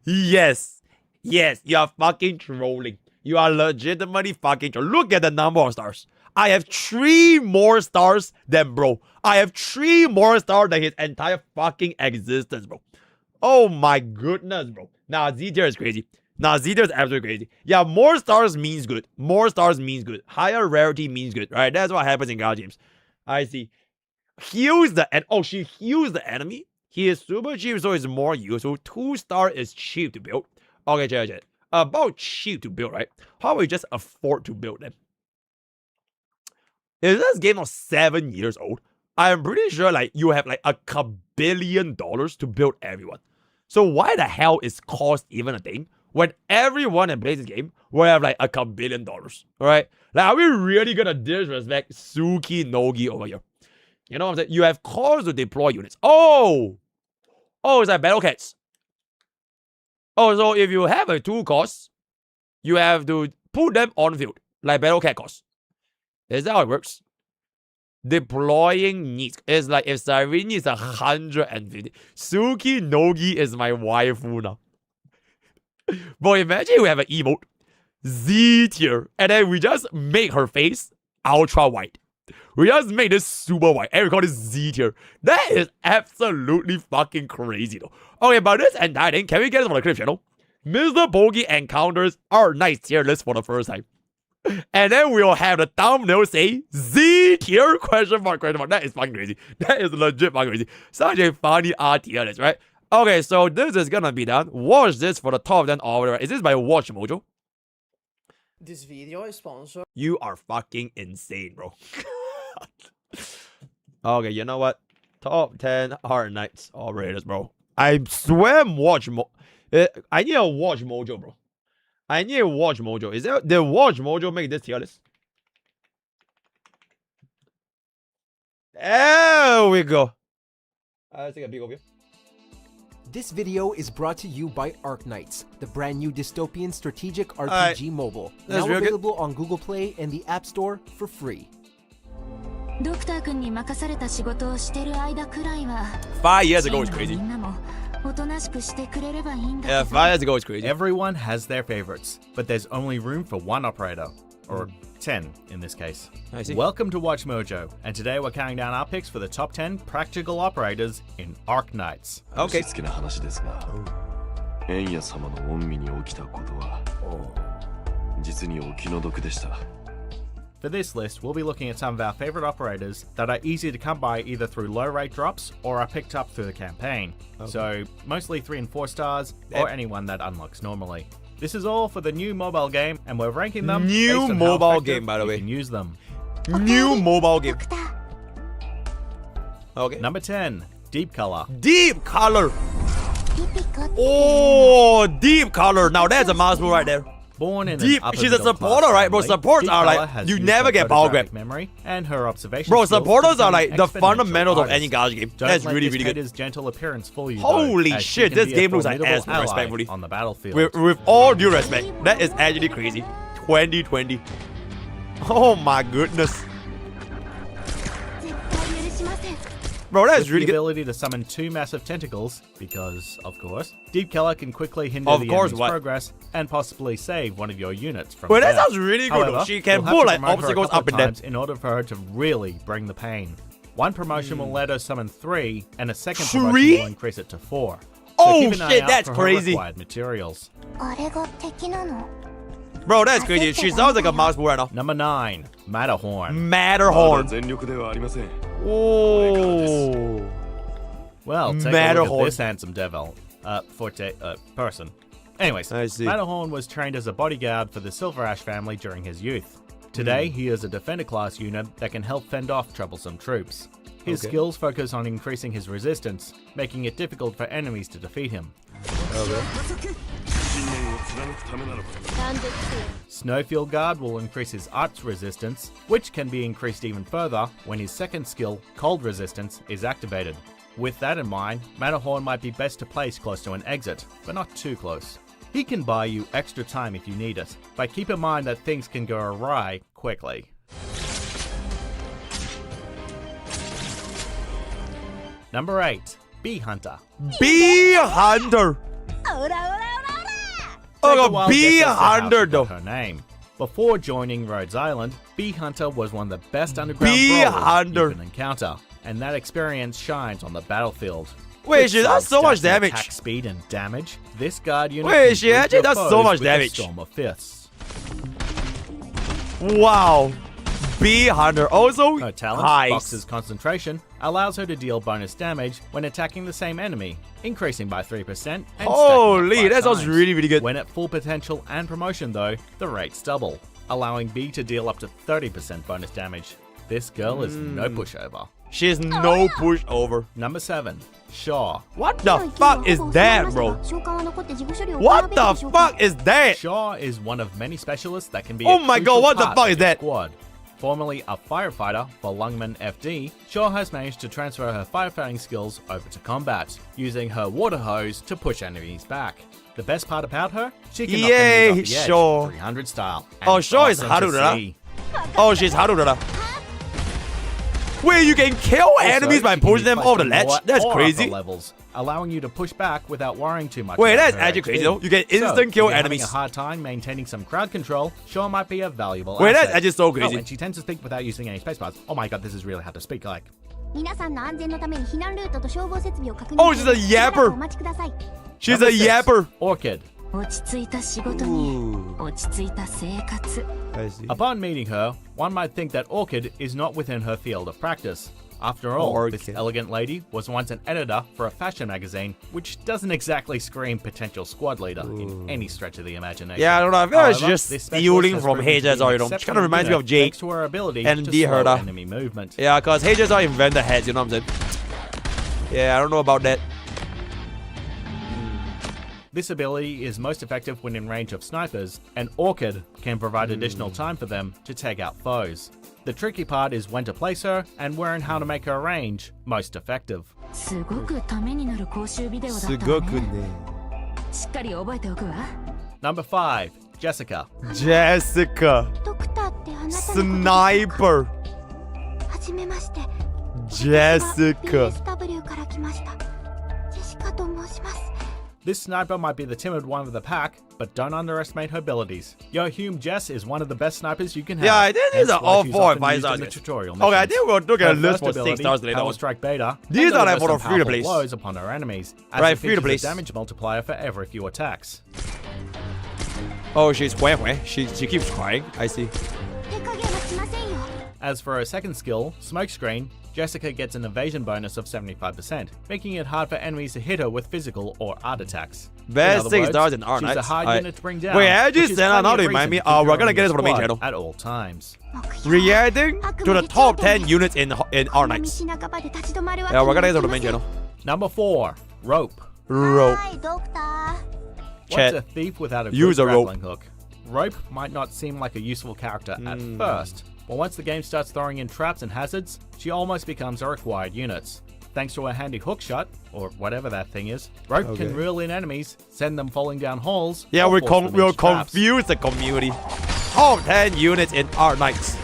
Yes, you are fucking trolling. You are legitimately fucking trolling. Look at the number of stars. I have 3 more stars than bro. I have 3 more stars than his entire fucking existence, bro. Oh my goodness, bro. Nah, Z tier is crazy. Nah, Z tier is absolutely crazy. Yeah, more stars means good. More stars means good. Higher rarity means good. Right? That's what happens in Gacha games. I see. Heals the she heals the enemy. He is super cheap, so it's more useful. 2-star is cheap to build. Okay, check. About cheap to build, right? How about we just afford to build them? Is this game not 7 years old? I'm pretty sure like you have like $1 billion to build everyone. So why the hell is cost even a thing when everyone that plays this game will have like $1 billion? Alright? Like, are we really gonna disrespect Suki Nogi over here? You know what I'm saying? You have cost to deploy units. Oh, it's like battle cats. Oh, so if you have a 2 costs, you have to put them on field like battle cat costs. Is that how it works? Deploying needs. It's like if Sarini is 150. Suki Nogi is my waifu now. But imagine we have an emote. Z tier. And then we just make her face ultra white. We just make this super white. And we call this Z tier. That is absolutely fucking crazy though. Okay, but this entire thing, can we get it from the clip channel? MrPokke encounters Arknights tier list for the first time. And then we'll have the thumbnail say Z tier question mark. That is fucking crazy. That is legit fucking crazy. Such a funny tier list, right? Okay, so this is gonna be done. Watch this for the top 10 order. Is this by Watch Mojo? This video is sponsored. You are fucking insane, bro. Okay, you know what? Top 10 Arknights operators, bro. I swear I need a Watch Mojo, bro. I need a Watch Mojo. Is that the Watch Mojo make this tier list? There we go. Let's take a big overview. This video is brought to you by Arknights, the brand new dystopian strategic RPG mobile. Now available on Google Play and the App Store for free. ドクター君に任された仕事をしてる間くらいは 5 years ago was crazy. みんなもおとなしくしてくれればいいんだ Yeah, 5 years ago was crazy. Everyone has their favorites, but there's only room for one operator. Or 10 in this case. I see. Welcome to Watch Mojo, and today we're counting down our picks for the top 10 practical operators in Arknights. Okay. 好きな話ですが、円谷様の恩義に起きたことは、実にお気の毒でした。 For this list, we'll be looking at some of our favorite operators that are easy to come by either through low rate drops or are picked up through the campaign. Okay. So mostly 3 and 4 stars or anyone that unlocks normally. This is all for the new mobile game, and we're ranking them new based on mobile how game, by the way. You can use them. New mobile game. Okay. Number 10, Deep Color. Deep Color. Oh, Deep Color. Now that's a mouse move right there. Born in Deep. She's a supporter, right, bro? Supports are like you never get power grab. Memory and her observation. Bro, supporters are like the fundamentals of any Gacha game. That's really good. His gentle appearance fool you. Holy shit, this game looks like ass, respectfully. On the battlefield. With all due respect, that is actually crazy. 2020. Oh my goodness. Bro, that's really good. The ability to summon 2 massive tentacles, because, of course, Deep Color can quickly hinder the enemy's progress and possibly save one of your units from Well, that death. sounds really good. However, She can you'll have pull to like promote her a obstacles couple up and times down. in order for her to really bring the pain. One promotion will let her summon 3, and a second promotion will increase it to 4. So Oh keep an eye shit, out that's for her crazy. required materials. あれが敵なの Bro, that's crazy. She sounds like a mouse move right now. Number 9, Matterhorn. Matterhorn. 全力ではありません。 Oh. Well, take a look Matterhorn. at this handsome devil, person. Anyways, I see. Matterhorn was trained as a bodyguard for the Silver Ash family during his youth. Today, he is a defender class unit that can help fend off troublesome troops. His Okay. skills focus on increasing his resistance, making it difficult for enemies to defeat him. Snowfield Guard will increase his arts resistance, which can be increased even further when his second skill, Cold Resistance, is activated. With that in mind, Matterhorn might be best to place close to an exit, but not too close. He can buy you extra time if you need it, but keep in mind that things can go awry quickly. Number 8, Bee Hunter. Bee Hunter. Take a Oh, wild Bee guess as to how Hunter she got though. her name. Before joining Rhodes Island, Bee Hunter was one of the best underground Bee brawlers Hunter. you can encounter, and that experience shines on the battlefield. Wait, With she does so much sub-stats in damage. Attack speed and damage. This guard unit Wait, can she break actually your does so foes much with a damage. storm of fists. Wow. Bee Hunter also Her talent, high. Boxer's concentration, allows her to deal bonus damage when attacking the same enemy, increasing by 3% and stacking up Holy, 5 that sounds times. really, really good. When at full potential and promotion though, the rates double, allowing B to deal up to 30% bonus damage. This girl is no pushover. She is no pushover. Number 7, Shaw. What the fuck is that, bro? What the fuck is that? Shaw is one of many specialists that can be Oh a my god, crucial what the part fuck of is your that? Squad. Formerly a firefighter for Lungman FD, Shaw has managed to transfer her firefighting skills over to combat, using her water hose to push enemies back. The best part about her? She can knock Yay, enemies off the edge, Shaw. 300 style. Oh, and Shaw is awesome to Harura. see. Oh, she's Harura. Wait, you can kill Also, enemies by she can be pushing them placed off the on ledge? lower That's or crazy. upper levels, allowing you to push back without worrying too much. Wait, about that's her actually HP. crazy though. You can So, instant kill if you're enemies. having a hard time maintaining some crowd control, Shaw might be a valuable Wait, that's asset. actually so crazy. Oh, and she tends to speak without using any spacebars. Oh my god, this is really hard to speak like. Oh, she's a yapper. She's a Number 6, yapper. Orchid. 落ち着いた仕事に落ち着いた生活 I see. Upon meeting her, one might think that Orchid is not within her field of practice. After all, this Orchid. elegant lady was once an editor for a fashion magazine, which doesn't exactly scream potential squad leader in any stretch of the imagination. Yeah, I don't know. I feel like it's However, just this specialist stealing has from proven to be an HSR, you know. She exceptional kind of reminds me of unit Jade thanks to her ability and to D slow Herda. enemy movement. Yeah, because HSR invented heads, you know what I'm saying? Yeah, I don't know about that. This ability is most effective when in range of snipers, and Orchid can provide additional time for them to take out foes. The tricky part is when to place her and where and how to make her range most effective. すごくためになる講習ビデオだったわねしっかり覚えておくわ Number 5, Jessica. Jessica. ドクターってあなたのことですか Sniper. はじめまして Jessica. BSW から来ましたジェシカと申します This sniper might be the timid one of the pack, but don't underestimate her abilities. Yo, Hume Jess is one of the best snipers you can have. Yeah, I think these Hence are why all she's 4 often and 5 used in stars. the tutorial Okay, I missions. think we'll look at a Her list first for 6 ability, stars later Power on. Strike Beta. These can are like deliver for some free to powerful place. blows upon her enemies, as Right, it free to features place. a damage multiplier for every few attacks. Oh, she's Hue. She keeps crying. I see. 手加減はしませんよ As for her second skill, Smokescreen, Jessica gets an evasion bonus of 75%, making it hard for enemies to hit her with physical or art attacks. In Best other 6 words, stars in she's Arknights. a hard I- unit to bring down. Wait, actually, which is Senna, plenty now of to remind reason me, to keep we're her gonna in get your it for the main squad channel. at all times. Reacting to the top 10 units in こんな Arknights. 道半ばで立ち止まるわけ Yeah, に we're は gonna い get き to the ま main せん channel. Number 4, Rope. Rope. はいドクタ What's Chat. a thief without a Use good a rope. grappling hook? Rope might not seem like a useful character at first, but once the game starts throwing in traps and hazards, she almost becomes a required unit. Thanks to her handy hook shot, or whatever that thing is, Rope Okay. can reel in enemies, send them falling down halls. Yeah, or we'll, force them we'll into traps. confuse the community. Top 10 units in Arknights.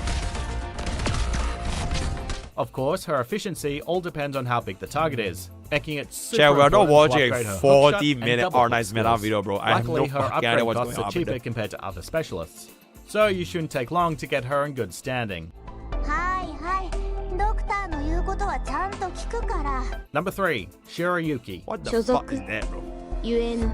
Of course, her efficiency all depends on how big the target is, making it super Chat, we're not important to watching upgrade a her hook shot 40-minute and double hook Arknights meta skills. video, bro. I have no Luckily, her fucking idea upgrade what's costs going are on cheaper there. compared to other specialists, so you shouldn't take long to get her in good standing. はいはいドクターの言うことはちゃんと聞くから Number 3, Shirayuki. What the 所 fuck 属 is that, bro? ゆえぬ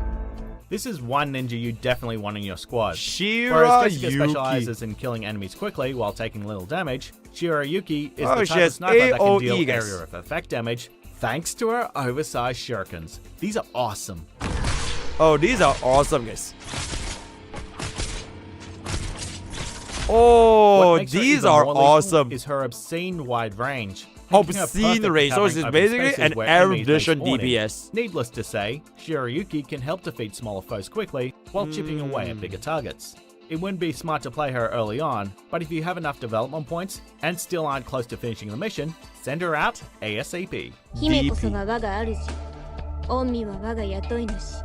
This is one ninja you definitely want in your squad. Whereas Jessica Shirayuki. specializes in killing enemies quickly while taking little damage, Shirayuki is Oh, the she type of has sniper that can AoE, deal guys. area of effect damage thanks to her oversized shurikens. These are awesome. Oh, these are awesome, guys. Oh, What makes her these even are more lethal awesome. Is her obscene wide range. making her Obscene perfect range. for So covering it's open basically spaces an where enemies may erudition spawn in. DPS. Needless to say, Shirayuki can help defeat smaller foes quickly while chipping away at bigger targets. It wouldn't be smart to play her early on, but if you have enough development points and still aren't close to finishing the mission, send her out ASAP. 姫こそが我が主御身は我が雇い主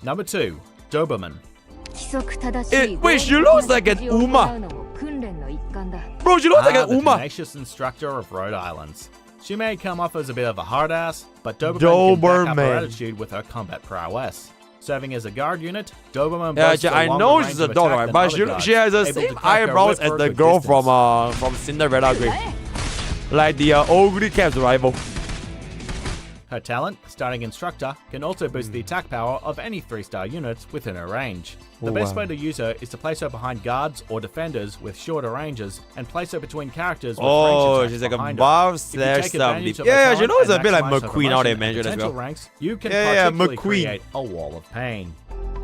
Number 2, Doberman. 規則正しい Wait, she looks like an 合法 Uma. なのも訓練の一環だ Bro, she looks like an the Uma. tenacious instructor of Rhode Islands. She may come off as a bit of a hard ass, but Doberman can back up her Doberman. attitude with her combat prowess. Serving as a guard unit, Doberman Yeah, boasts a I longer know range she's a of dog, attack right? than But other she has the guards, able same to track her eyebrows whip as for a the quick girl distance. from Cinderella Grey. Like the Ogre Cap's rival. Her talent, Starting Instructor, can also boost the attack power of any 3-star units within her range. The best way to use her is to place her behind guards or defenders with shorter ranges and place her between characters with range attacks she's like a behind buff her. slash Something. Yeah, she knows a bit like McQueen how they mentioned as well. Ranks, you can yeah, particularly McQueen. create a wall of pain.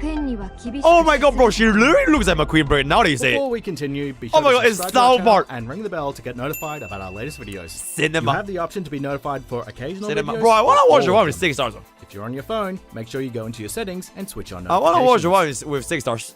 Oh my god, bro, she literally looks like McQueen, bro. Now that you say Before it. we continue, be Oh sure my to god, it's subscribe to our South channel Park. and ring the bell to get notified about our latest videos. Cinema. You have the option to be notified for occasional Cinema. videos. Bro, I want to watch the or one all with of them. 6 stars. Bro. If you're on your phone, make sure you go into your settings and switch on I want to watch notifications. the one with 6 stars.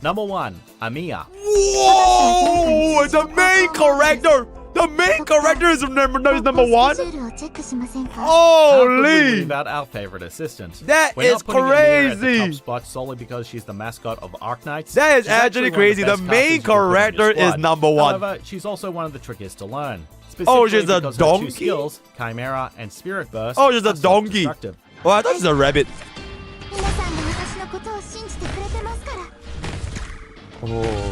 Number 1, Amiya. Whoa! The main character! The main character is number 1? How could we Holy! leave out our favorite assistant? That We're is not putting Amiya at the crazy. top spot solely because she's the mascot of Arknights. That is She's actually one of crazy. The best main casters you can put in your character is squad. number 1. However, she's also one of the trickiest to learn. Oh, she's Specifically a because her donkey? two skills, Chimera and Spirit Burst. Oh, she's a are donkey. self-destructive. Oh, I thought she's a rabbit. 皆さんが私のことを信じてくれてますから Oh.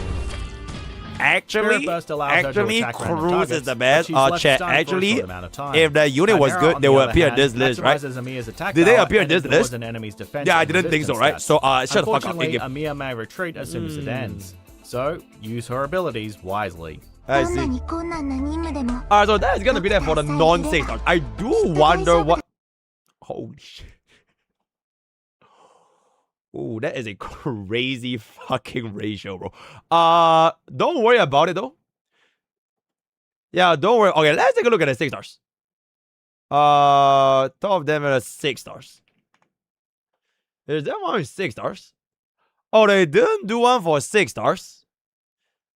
Actually, Spirit Burst allows her to actually, attack random Cruise targets, is the but best. she's left Chat, stunned for a actually, short amount of time. if the unit was Chimera, good, on they the would other appear in hand, this list, right? maximizes Amiya's attack Did they power appear in and this ignores list? an enemy's defense Yeah, I and didn't think so, resistance right? stats. So, shut the fuck up. Unfortunately, In-game. Amiya may retreat as soon as it ends. So, use her abilities wisely. I どんな see. に困難な任務でも Alright, so that is gonna be there for the non-6 stars. I do wonder what. Holy shit. Ooh, that is a crazy fucking ratio, bro. Don't worry about it though. Yeah, don't worry. Okay, let's take a look at the 6 stars. Top of them are 6 stars. Is there one with 6 stars? Oh, they didn't do one for 6 stars.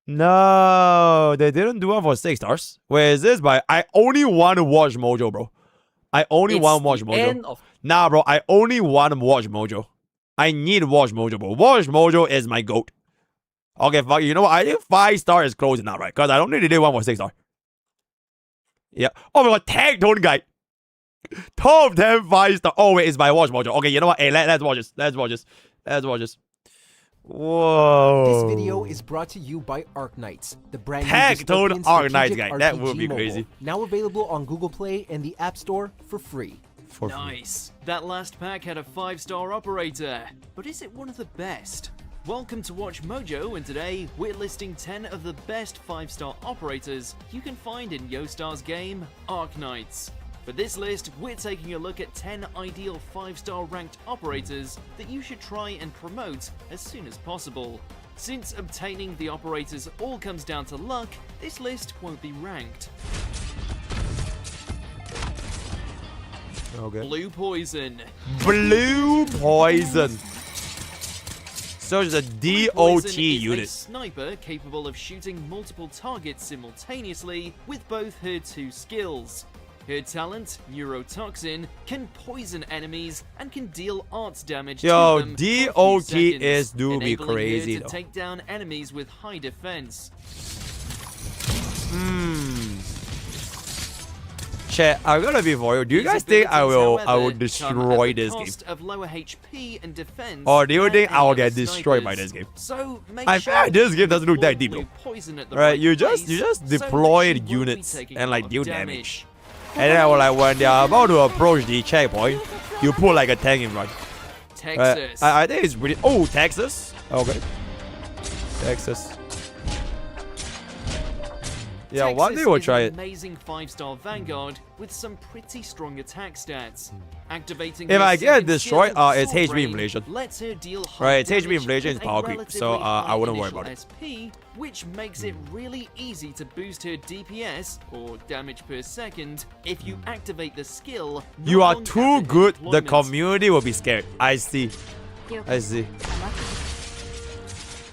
No, they didn't do one for 6 stars. Where is this? By I only want to watch Mojo, bro. I only want to watch Mojo. Nah, bro, I only want to watch Mojo. I need to watch Mojo, bro. Watch Mojo is my goat. Okay, fuck you know what? I think 5 star is close enough, right? Because I don't really need one for 6 star. Yeah. Oh my god, tag tone guy. Top 10 5 star. Oh wait, it's my watch Mojo. Okay, you know what? Hey, let's watch this. Let's watch this. Let's watch this. Whoa. This video is brought to you by Arknights, the brand new Tag tone dystopian Arknights strategic guy. That RPG would be mobile. crazy. Now available on Google Play and the App Store for free. Nice. That last pack had a 5-star operator. But is it one of the best? Welcome to Watch Mojo, and today we're listing 10 of the best 5-star operators you can find in Yostar's game, Arknights. For this list, we're taking a look at 10 ideal 5-star ranked operators that you should try and promote as soon as possible. Since obtaining the operators all comes down to luck, this list won't be ranked. Okay. Blue Poison. Blue Poison. So it's a Blue DOT Poison is a unit. sniper capable of shooting multiple targets simultaneously with both her 2 skills. Her talent, Neurotoxin, can poison enemies and can deal arts damage Yo, to them for a few DOT seconds, is do be enabling her crazy to though. take down enemies with high defense. Chat, I'm gonna be for you. Do you guys think I will destroy this game? Of lower HP and defense, Or do you think I will than get any destroyed by snipers. this game? So make I sure feel like this game doesn't look that you deep blue though. poison at the Right, you place just so that deploy she won't be units taking and a like lot deal of damage. And then like when they are about to approach the checkpoint, you put like a tank in front. Texas. I think it's pretty. Oh, Texas. Okay. Texas. Yeah, one day Texas we'll is try an it. amazing 5-star Vanguard with some pretty strong attack stats. Activating If her I get second destroyed, skill, it's Sword HP Rain, inflation. lets her deal high Right, it's HP damage inflation with is a power creep, so relatively I high wouldn't worry initial about it. SP, which makes it really easy to boost her DPS, or damage per second, if you activate the skill. You not are long too after good, the deployment. community will be scared. I see. I see.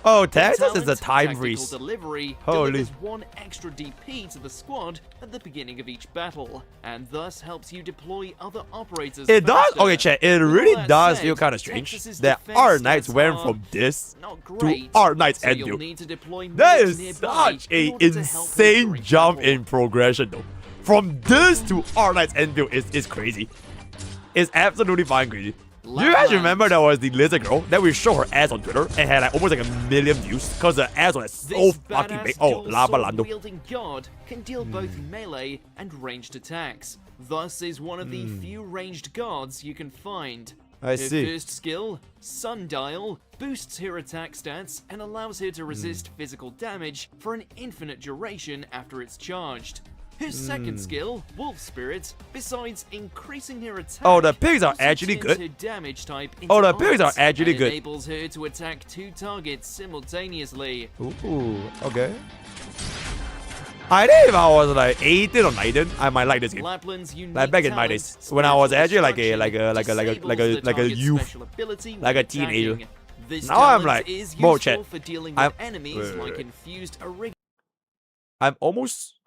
Oh, Texas is a time Tactical freeze. Delivery Holy. delivers 1 extra DP to the squad at the beginning of each battle, and thus helps you deploy other operators. It does. faster. Okay, chat. It With all really that does said, feel kind of strange Texas's that defense Arknights stats went are from this not to great, Arknights so you'll Enfield. need to deploy That medics is nearby such in a order to help her insane during jump battle. in progression, though. From this to Arknights Enfield is crazy. is absolutely fine crazy. Do you guys remember there was the lizard girl that we show her ass on Twitter and had like almost like 1 million views because the ass was so fucking big? Oh, Lava Lando. Wielding god can deal both melee and ranged attacks. Thus is one of the few ranged gods you can find. I Her see. first skill, Sundial, boosts her attack stats and allows her to resist physical damage for an infinite duration after it's charged. Her second skill, Wolf Spirit, besides increasing her attack, Oh, the pigs are also actually turns good. her damage type Oh, into the pigs are arts actually and good. enables her to attack 2 targets simultaneously. Ooh, okay. I think if I was like 18 or 19, I might like this game. Lapland's unique Like back in my days, talent, when I was spiritual actually like a youth, special ability like a when teenager. attacking. This Now I'm talent like, is bro, useful chat. for dealing I'm- with enemies wait, like wait. infused orig. I'm almost,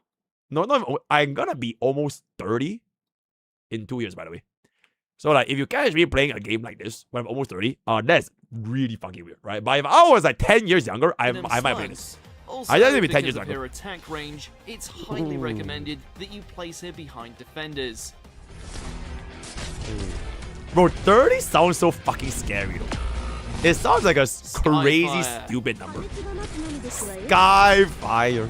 no, I'm gonna be almost 30 in 2 years, by the way. So like, if you catch me playing a game like this when I'm almost 30, that's really fucking weird, right? But if I was like 10 years younger, I might play this. Also, I just need to be 10 because years of her younger. attack range, it's highly Ooh. recommended that you place her behind defenders. Bro, 30 sounds so fucking scary though. It sounds like a crazy, Skyfire. stupid number. Skyfire.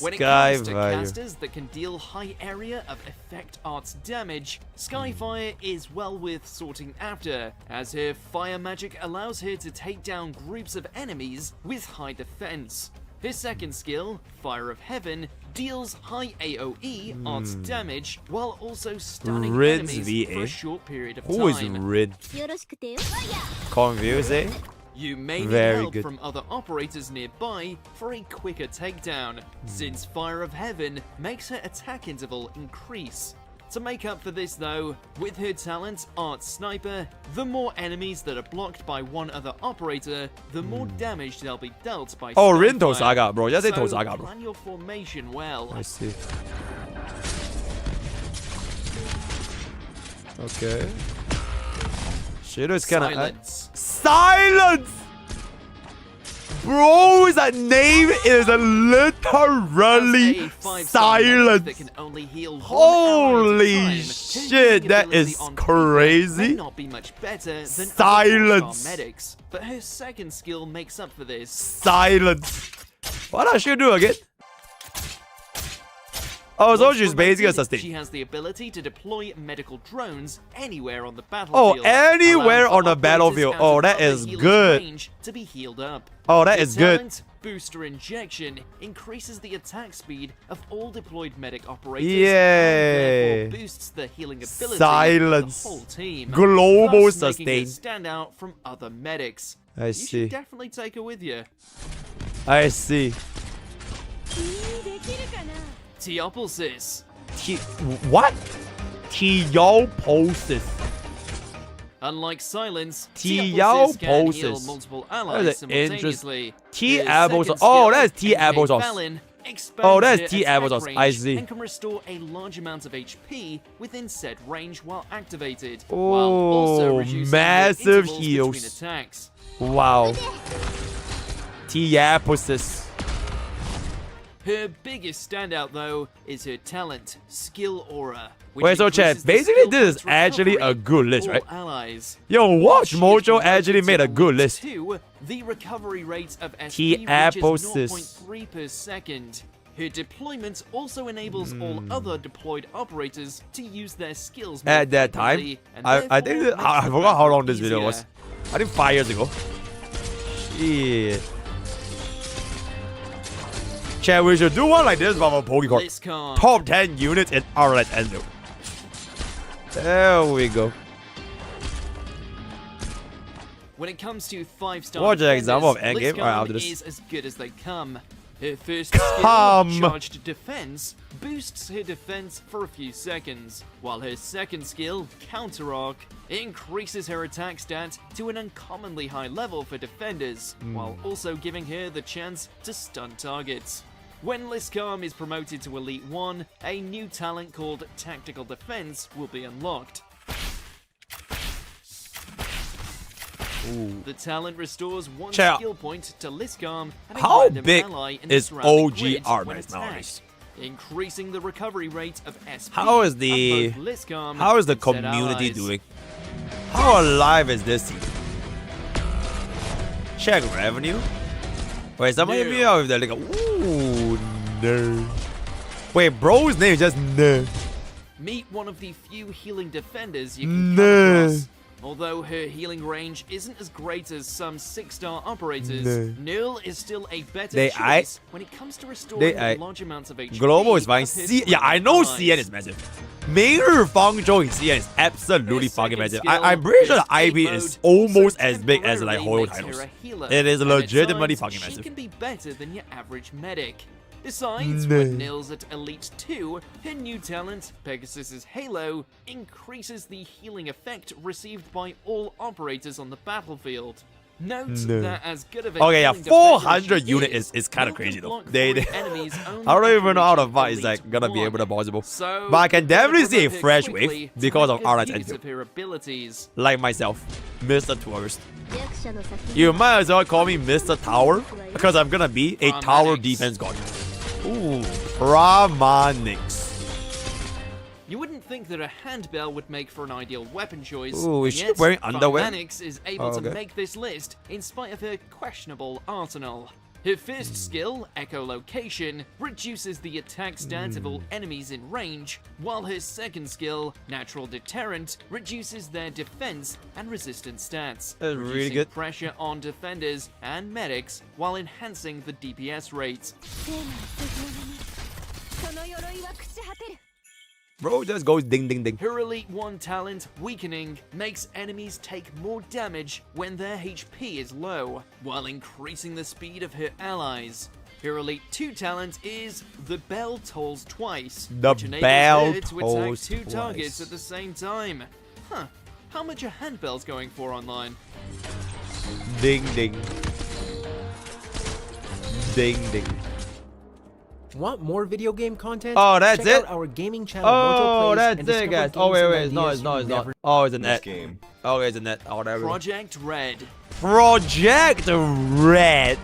When it comes to Skyfire. casters that can deal high area of effect arts damage, Skyfire is well worth sorting after, as her fire magic allows her to take down groups of enemies with high defense. Her second skill, Fire of Heaven, deals high AoE arts damage while also stunning Rin's enemies for VA. a short period of Who is time. Rin? Confusing. You may need Very help good. from other operators nearby for a quicker takedown, since Fire of Heaven makes her attack interval increase. To make up for this though, with her talent Art Sniper, the more enemies that are blocked by one other operator, the more damage they'll be dealt by Oh, Rin Skyfire. Tosaga, bro. Just say So Tosaga, bro. plan your formation well. I see. Okay. Shit is kind of Silence. silence. Bro, that name is literally As a 5-star medic silence. that can only heal one ally at a Holy time, her shit, that ability is on paper crazy. May not be much better than other Silence. 4-star medics, but her second skill makes up for this. Silence. What does she do again? Oh, so Once she's basically a promoted, sustain. She has the ability to deploy medical drones anywhere on the Oh, battlefield. anywhere allowing on the operators battlefield. out Oh, of that other is healers' good. range to be healed up. Oh, that Her is good. talent, Booster Injection, increases the attack speed of all deployed medic operators. Yay. And therefore boosts the healing ability Silence. of the whole team. Global thus making her sustain. stand out from other medics. I You see. should definitely take her with you. I see. Teopulsis. What? Teopulsis. Unlike Silence, Teopulsis. Teopulsis can heal multiple That allies is an simultaneously. T Her apples. second Oh, skill, that's T Inhumane apples. Felon, expands Oh, that's her T attack apples. range I see. and can restore a large amount of HP within said range while activated, while Oh, also reducing the massive intervals heals. between attacks. Wow. Teopulsis. Her biggest standout, though, is her talent, Skill Aura. which Wait, so increases chat, the basically skill this is points actually a recovery good of list, all right? allies. Yo, Watch She is Mojo promoted actually to made a good Elite list. 2, the recovery rate of SP Teopulsis. reaches 0.3 per second. Her deployment also enables all other deployed operators to use their skills more At that time, frequently, and I think therefore makes I the forgot how battle long this video was. easier. I think 5 years ago. Shit. Chat, we should do one like this from a Pokecorp. BlizzCon. Top 10 units in Arknights Enfield. There we go. When it comes to 5-star Watch an defenders, example of endgame right BlizzCon after this. is as good as they come. Her first Come. skill, Charged Defense, boosts her defense for a few seconds, while her second skill, Counter Arc, increases her attack stat to an uncommonly high level for defenders, while also giving her the chance to stun targets. When Liscam is promoted to Elite 1, a new talent called Tactical Defense will be unlocked. Ooh. The talent restores one Chat. skill point to Liscam and a How random big ally in the is surrounding OG grid when Arknights attacked. nowadays? increasing the recovery rate of SP. How is the community doing? How alive is this team? Check revenue. Wait, somebody hit me out with that like ooh no. Wait, bro's name is just no. Meet one of the few healing defenders you can come across. Although her healing range isn't as great as some 6-star operators, Nil is still a better choice when it comes to restoring large amounts of HP. Global is fine. Yeah, I know CN is massive. 明日方舟 in CN is absolutely fucking massive. I'm pretty sure the IP is almost as big as like Hoyo titles. It is legitimately fucking massive. She can be better than your average medic. Besides, with Nils at Elite 2, her new talent, Pegasus's Halo, increases the healing effect received by all operators on the battlefield. Note that as good of a 400 unit is kind of crazy though. I don't even know how the fight is like gonna be able to possible. But I can definitely see a fresh wave because of Arknights Enfield. Like myself, Mr. Tourist. You might as well call me Mr. Tower because I'm gonna be a tower defense god. Ooh, Pramanics. You wouldn't think that a handbell would make for an ideal weapon choice. Ooh, is she wearing underwear? Pramanics is able to make this list in spite of her questionable arsenal. Her first skill, Echolocation, reduces the attack stats of all enemies in range, while her second skill, Natural Deterrent, reduces their defense and resistance stats, That's really good. pressure on defenders and medics while enhancing the DPS rate. Bro just goes ding ding ding. Her Elite 1 talent, Weakening, makes enemies take more damage when their HP is low, while increasing the speed of her allies. Her Elite 2 talent is The Bell Tolls Twice, which enables her to attack two targets at the same time. Huh, how much are handbells going for online? Ding ding. Ding ding. Want more video game content? Oh, that's Check it? out our gaming channel. Oh, Mojo Plays, that's and it, discover guys. Oh, games and wait, it's not, ideas it's not, you it's not. never- Oh, it's a net. Oh, it's a net. Oh, there we go. Project Red. Project Red.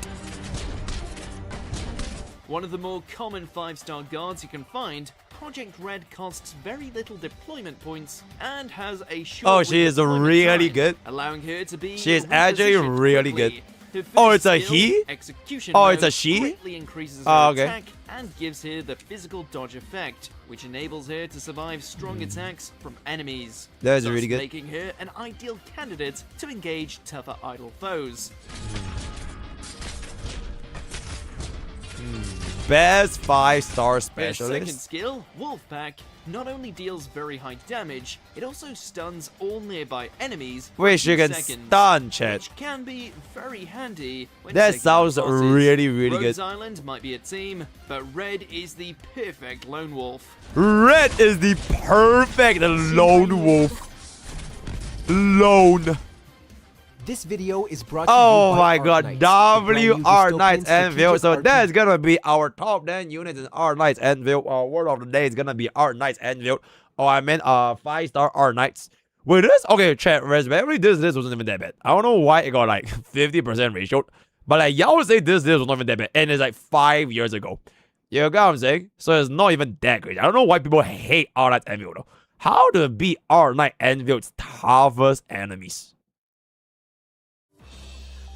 One of the more common 5-star guards you can find, Project Red costs very little deployment points and has a short Oh, she is really good. allowing her to be She is actually repositioned really quickly. good. Her first Oh, it's a skill, he? Execution Oh, it's mode, a she? greatly increases her Oh, okay. attack and gives her the physical dodge effect, which enables her to survive strong attacks from enemies. That's thus really good. making her an ideal candidate to engage tougher idle foes. Best 5-star Her specialist. second skill, Wolfpack, not only deals very high damage, it also stuns all nearby enemies. for Wish you 2 can seconds, stun, chat. which can be very handy when That taking sounds on bosses. really, really Rose good. Island might be a team, but Red is the perfect lone wolf. Red is the perfect lone wolf. Lone. This video is brought to you Oh by my god, Arknights, the brand new Arknights dystopian Enfield. So strategic that's gonna be our top 10 units in Arknights Enfield. Our word of the day is gonna be Arknights Enfield. Oh, I meant 5-star Arknights. Wait, this? Okay, chat, respectively, this wasn't even that bad. I don't know why it got like 50% ratio. But like, y'all would say this was not even that bad. And it's like 5 years ago. You know what I'm saying? So it's not even that great. I don't know why people hate Arknights Enfield though. How to beat Arknights Enfield's toughest enemies?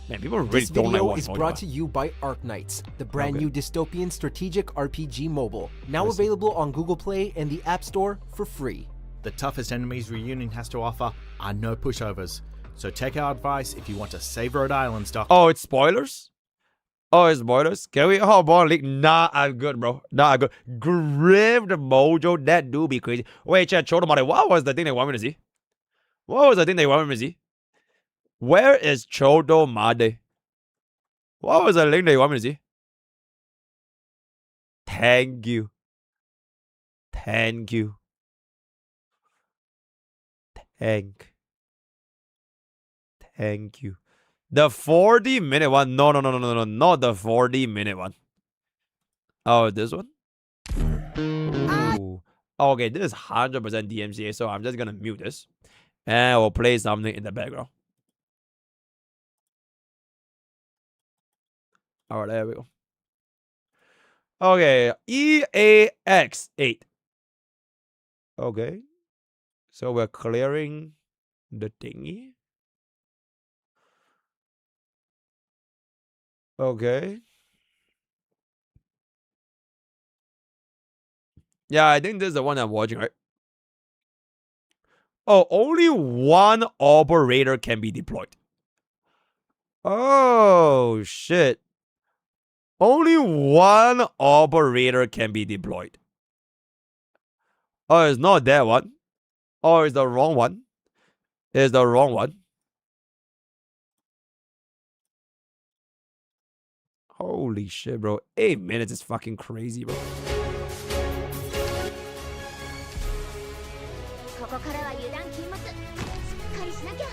Man, people really This don't like video watching is Pokemon. brought to you by Arknights, the brand Okay. new dystopian strategic RPG mobile, now I see. available on Google Play and the App Store for free. The toughest enemies Reunion has to offer are no pushovers. So take our advice if you want to save Rhode Island stock. Oh, it's spoilers? Oh, it's spoilers? Can we hop on league? Nah, I'm good, bro. Nah, I'm good. Griffed Mojo, that do be crazy. Wait, chat, Chodomare, what was the thing they want me to see? What was the thing they wanted me to see? Where is Chodomade? What was the link they want me to see? Thank you. Thank you. Thank you. The 40-minute one. No, not the 40-minute one. Oh, this one? Ooh. Okay, this is 100% DMCA, so I'm just gonna mute this. And we'll play something in the background. Alright, there we go. Okay, EAX8. Okay. So we're clearing the thingy. Okay. Yeah, I think this is the one I'm watching, right? Oh, only one operator can be deployed. Oh, shit. Only one operator can be deployed. Oh, it's not that one. Oh, it's the wrong one. It's the wrong one. Holy shit, bro. 8 minutes is fucking crazy, bro. ここからは油断禁物。しっかりしなきゃ。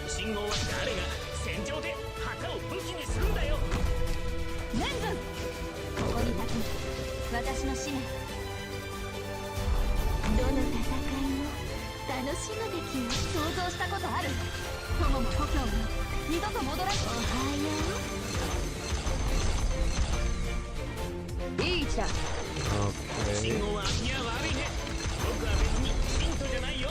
信号は誰が戦場で旗を武器にするんだよ。レンズ。ここに立つ私の使命。どの戦いも楽しむべきよ。想像したことある。友も故郷も二度と戻らず。おはよう。いい位置だ。信号は悪いね。僕は別にヒントじゃないよ。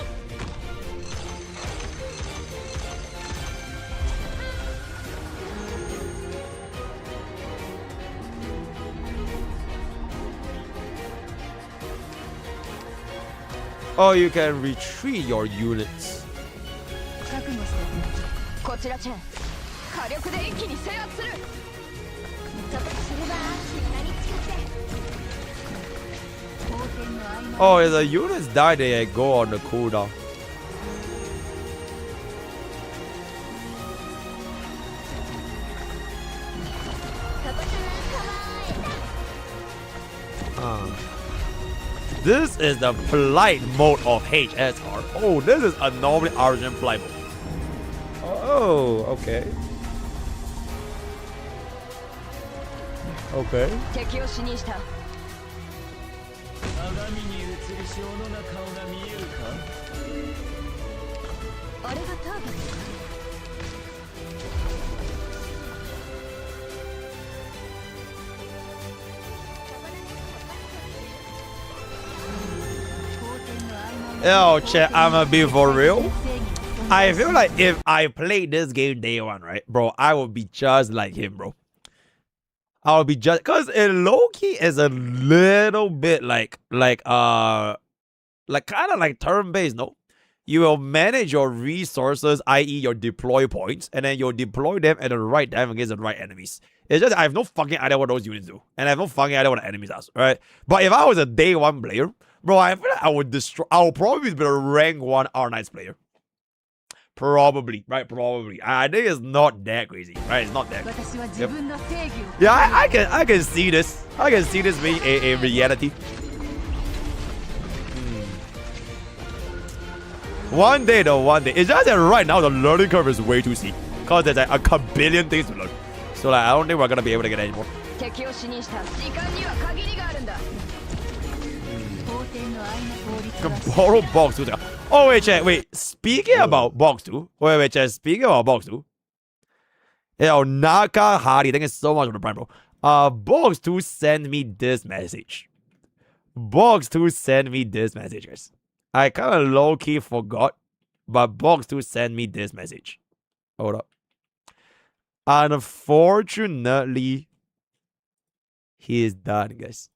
Oh, you can retreat your units. 覚悟してこちらチェン火力で一気に制圧する。ちょっとシルバー何近くて。 Oh, if the units die, they go on the cooldown. This is the flight mode of HSR. Oh, this is a normally Argent flight mode. Oh, okay. Okay. 敵を死にした。 鏡に映る少女な顔が見えるか。あれがターゲットか。 Yo, chat, I'ma be for real. I feel like if I played this game day one, right, bro, I would be just like him, bro. I would be just because it low-key is a little bit like kind of like turn-based, no? You will manage your resources, i.e. your deploy points, and then you'll deploy them at the right time against the right enemies. It's just I have no fucking idea what those units do. And I have no fucking idea what the enemies are, right? But if I was a day one player, bro, I feel like I would probably be a rank 1 Arknights player. Probably, right? Probably. I think it's not that crazy, right? It's not that crazy. Yep. Yeah, I can see this. I can see this being a reality. One day though, one day. It's just that right now the learning curve is way too steep. Because there's like a kabillion things to learn. So like I don't think we're gonna be able to get any more. Can borrow box 2. Oh wait, chat, wait. Speaking about box 2. Wait, chat. Speaking about box 2. Yo, Naka Hardy, thank you so much for the prime, bro. Box 2 send me this message. Box 2 send me this message, guys. I kind of low-key forgot, but Box 2 sent me this message. Hold up. Unfortunately, he is done, guys.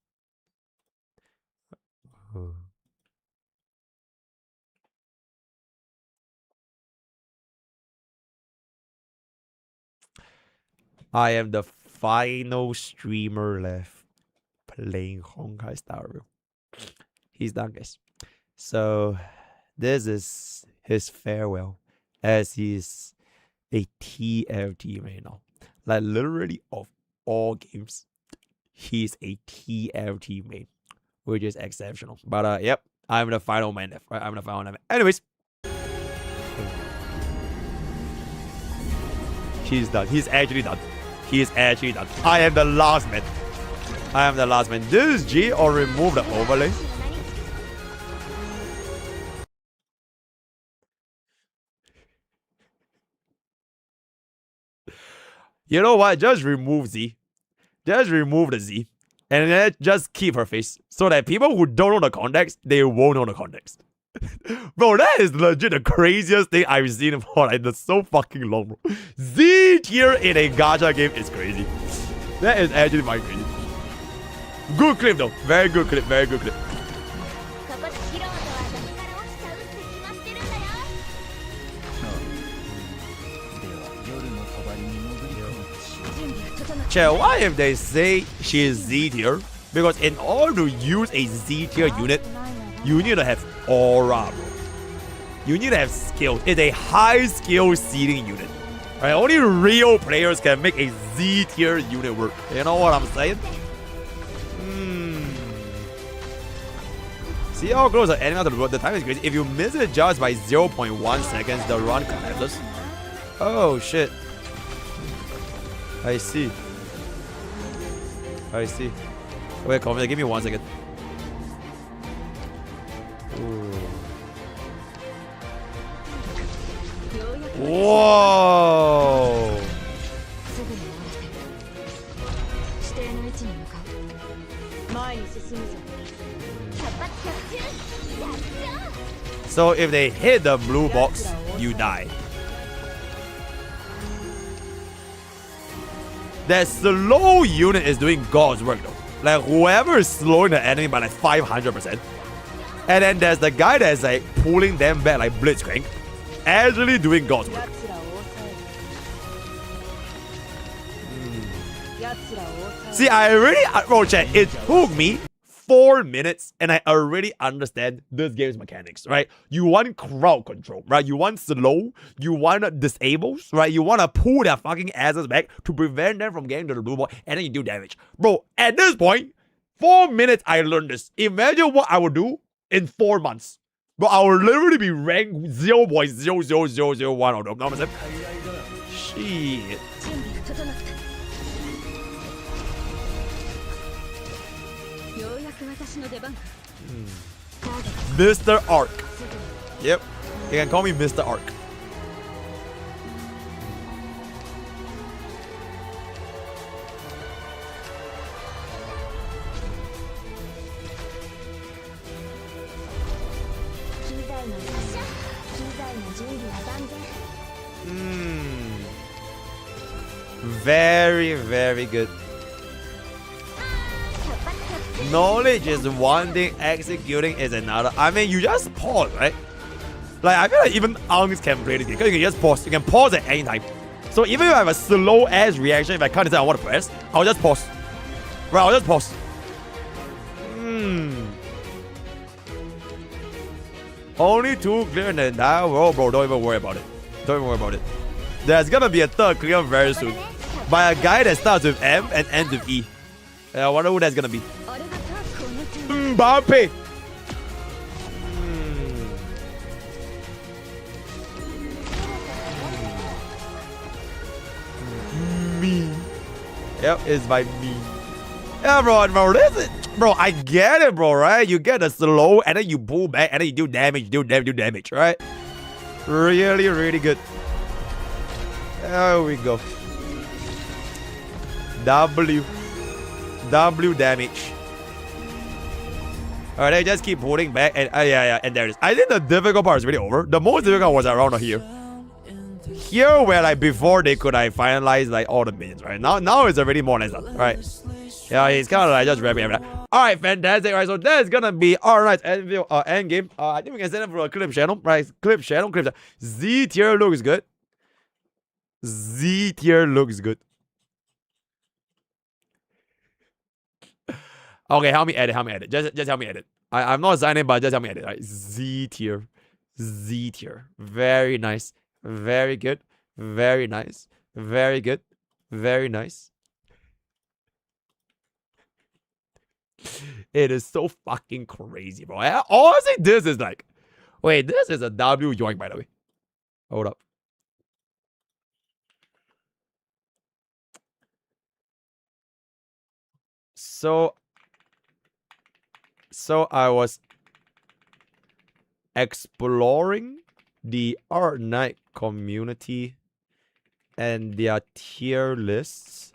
I am the final streamer left playing Honkai Star Rail. He's done, guys. So this is his farewell, as he's a TFT main now. Like literally of all games, he's a TFT main, which is exceptional. But yep, I'm the final man left. Right? I'm the final man. Anyways, he's done. He's actually done. He is actually done. I am the last man. I am the last man. This is G or remove the overlay. You know what? Just remove Z. Just remove the Z. And then just keep her face. So that people who don't know the context, they won't know the context. Bro, that is legit the craziest thing I've seen for like that's so fucking long, bro. Z tier in a gacha game is crazy. That is actually fucking crazy. Good clip though. Very good clip. Very good clip. Chat, what if they say she is Z tier? Because in order to use a Z tier unit, you need to have aura, bro. You need to have skills. It's a high skill seeding unit. Right? Only real players can make a Z tier unit work. You know what I'm saying? See how close the enemy to the road? The time is crazy. If you miss it just by 0.1 seconds, the run collapses. Oh shit. I see. I see. Wait, comment. Give me 1 second. Ooh. Whoa! So if they hit the blue box, you die. That slow unit is doing God's work though. Like whoever is slowing the enemy by like 500%. And then there's the guy that's like pulling them back like Blitzcrank. Actually doing God's work. See, I already, bro, chat, it took me 4 minutes and I already understand this game's mechanics, right? You want crowd control, right? You want slow, you want disables, right? You want to pull their fucking asses back to prevent them from getting to the blue ball, and then you do damage. Bro, at this point, 4 minutes I learned this. Imagine what I would do in 4 months. Bro, I would literally be ranked 0.00001 of them. Know what I'm saying? Shit. Mr. Ark. Yep. You can call me Mr. Ark. Very, very good. Knowledge is one thing, executing is another. I mean, you just pause, right? Like, I feel like even Arms can play this game, because you can just pause. You can pause at any time. So even if I have a slow-ass reaction, if I can't decide I want to press, I'll just pause. Right, I'll just pause. Only 2 clear in the entire world, bro. Don't even worry about it. Don't even worry about it. There's gonna be a 3rd clear very soon. By a guy that starts with M and ends with E. I wonder who that's gonna be. Mbappe. Me. Yep, it's by me. Yeah, bro, this is, bro, I get it, bro, right? You get a slow, and then you pull back, and then you do damage, do damage, right? Really, really good. There we go. W damage. Alright, I just keep pulling back, and yeah, and there it is. I think the difficult part is really over. The most difficult was around here. Here, where like before they could like finalize like all the minions, right? Now it's already more or less done, right? Yeah, he's kind of like just wrapping everything. Alright, fantastic. Alright, so that's gonna be Arknights Enfield endgame. I think we can send it for a clip channel, right? Clip channel. Z tier looks good. Z tier looks good. Okay, help me edit. Just help me edit. I'm not signing, but just help me edit. Right? Z tier. Very nice. Very good. Very nice. Very good. Very nice. It is so fucking crazy, bro. Honestly, this is like... Wait, this is a W yoink, by the way. Hold up. So I was exploring the Arknight community and their tier lists.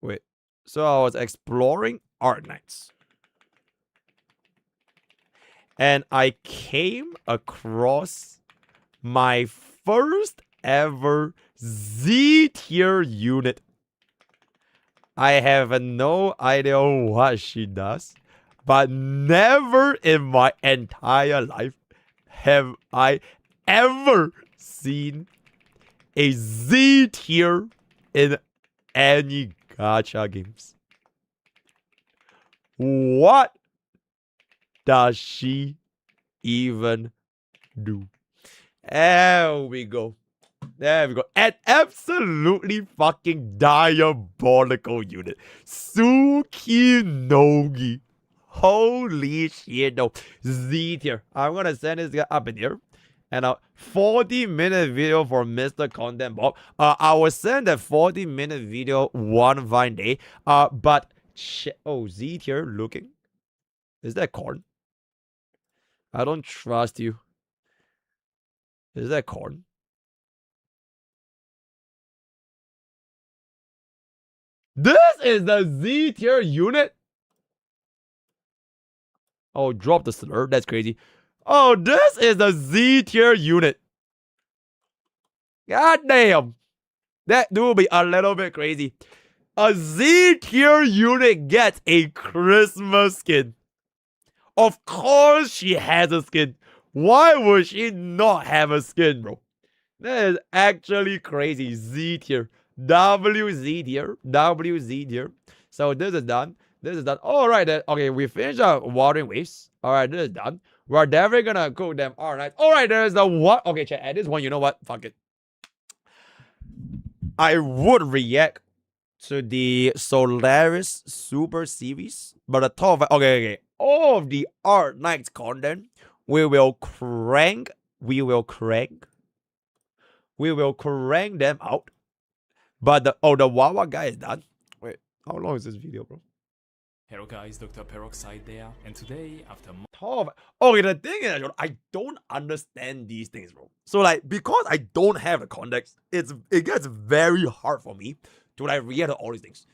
Wait, so I was exploring Arknights. And I came across my first ever Z tier unit. I have no idea what she does, but never in my entire life have I ever seen a Z tier in any gacha games. What does she even do? There we go. There we go. An absolutely fucking diabolical unit. Tsukinogi. Holy shit, no. Z tier. I'm gonna send this guy up in here. And a 40-minute video for Mr. Content Bob. I will send a 40-minute video one fine day. But oh, Z tier looking. Is that corn? I don't trust you. Is that corn? This is the Z tier unit. Oh, drop the slur. That's crazy. Oh, this is the Z tier unit. God damn. That do be a little bit crazy. A Z tier unit gets a Christmas skin. Of course she has a skin. Why would she not have a skin, bro? That is actually crazy. Z tier. WZ tier. WZ tier. So this is done. This is done. Alright then. Okay, we finished our Wuthering Waves. Alright, this is done. We're definitely gonna cook them. Alright. Alright, there's the what? Okay, chat. At this one, you know what? Fuck it. I would react to the Solaris Super Series. But the top of okay. All of the Arknights content, we will crank them out. But the Wawa guy is done. Wait, how long is this video, bro? Hello guys, Dr. Peroxide there, and today after okay, the thing is, I don't understand these things, bro. So like, because I don't have the context, it gets very hard for me to like react to all these things.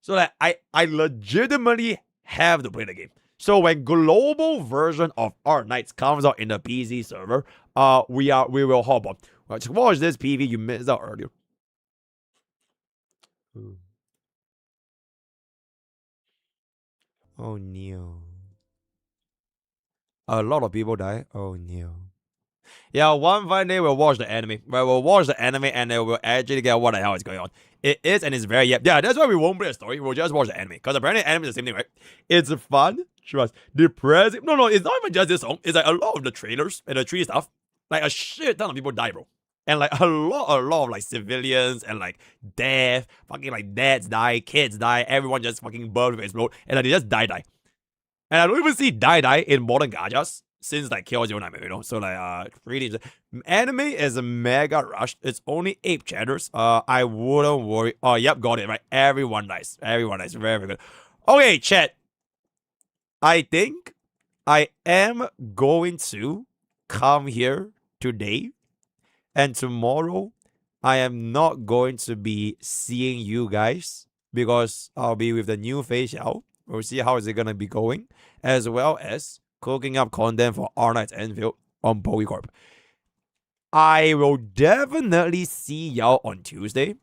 So like, I legitimately have to play the game. So when global version of Arknights comes out in the PC server, we will hop on. Well, just watch this PV you missed out earlier. Ooh. Oh no. A lot of people die. Oh no. Yeah, one fine day we'll watch the anime. We'll watch the anime and then we'll actually get what the hell is going on. It is and it's very yeah, that's why we won't play a story. We'll just watch the anime. Because apparently anime is the same thing, right? It's fun, trust, depressing. No, it's not even just this song. It's like a lot of the trailers and the tree stuff. Like a shit ton of people die, bro. And like a lot of like civilians and like death, fucking like dads die, kids die, everyone just fucking burn, explode, and like they just die. And I don't even see die in modern gachas since like KO09, you know. So like really, anime is a mega rush. It's only 8 chapters. I wouldn't worry. Oh, yep, got it right. Everyone dies. Everyone dies. Very, very good. Okay, chat. I think I am going to come here today. And tomorrow, I am not going to be seeing you guys because I'll be with the new face out. We'll see how is it going to be going, as well as cooking up content for Arknights Enfield on Pokke Corp. I will definitely see y'all on Tuesday.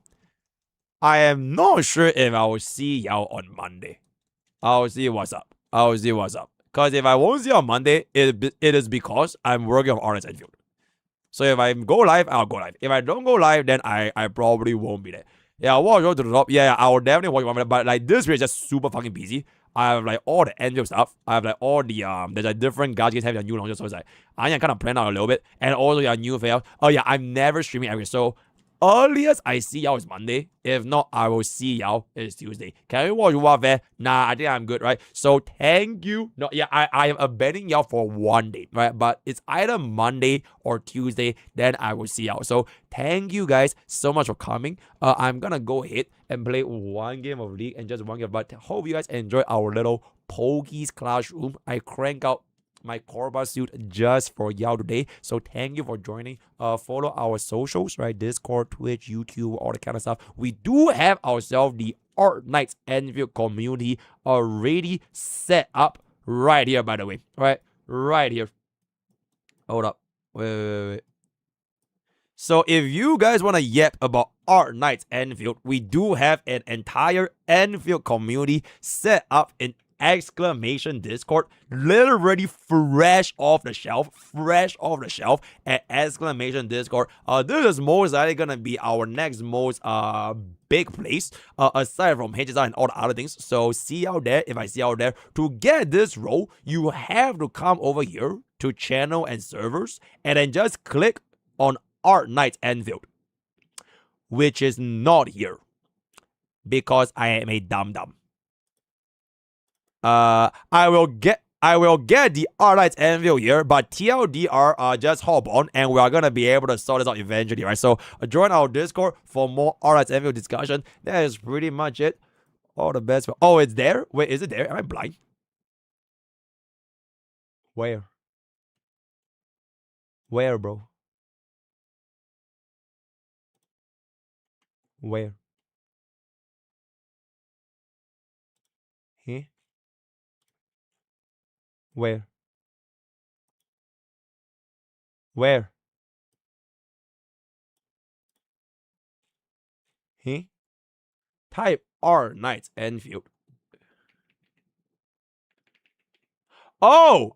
I am not sure if I will see y'all on Monday. I'll see what's up. Because if I won't see you on Monday, it is because I'm working on Arknights Enfield. So if I go live, I'll go live. If I don't go live, then I probably won't be there. Yeah, I'll watch to the top. Yeah, I will definitely watch one minute. But like this week is just super fucking busy. I have like all the Enfield stuff. I have like all the there's like different gacha games have their new launches. So it's like I can kind of plan out a little bit. And also your new fail. Oh yeah, I'm never streaming every so earliest I see y'all is Monday. If not, I will see y'all is Tuesday. Can we watch Warfare? Nah, I think I'm good, right? So thank you. No, yeah, I am abandoning y'all for one day, right? But it's either Monday or Tuesday, then I will see y'all. So thank you guys so much for coming. I'm gonna go ahead and play one game of League and just one game. But hope you guys enjoy our little Pokke's Classroom. I crank out my Korba suit just for y'all today. So thank you for joining. Follow our socials, right? Discord, Twitch, YouTube, all that kind of stuff. We do have ourselves the Arknights Enfield community already set up right here, by the way. Right here. Hold up. Wait. So if you guys want to yap about Arknights Enfield, we do have an entire Enfield community set up in exclamation Discord, literally fresh off the shelf at exclamation Discord. This is most likely gonna be our next most big place aside from HSR and all the other things. So see you out there. If I see you out there, to get this role, you have to come over here to channel and servers and then just click on Arknights Enfield, which is not here because I am a dum-dum. I will get the Arknights Enfield here, but TLDR, just hop on and we are gonna be able to sort this out eventually, right? So join our Discord for more Arknights Enfield discussion. That is pretty much it. All the best. Oh, it's there? Wait, is it there? Am I blind? Where? Where, bro? Where? Here? Where? Where? He? Type Arknights Enfield. Oh!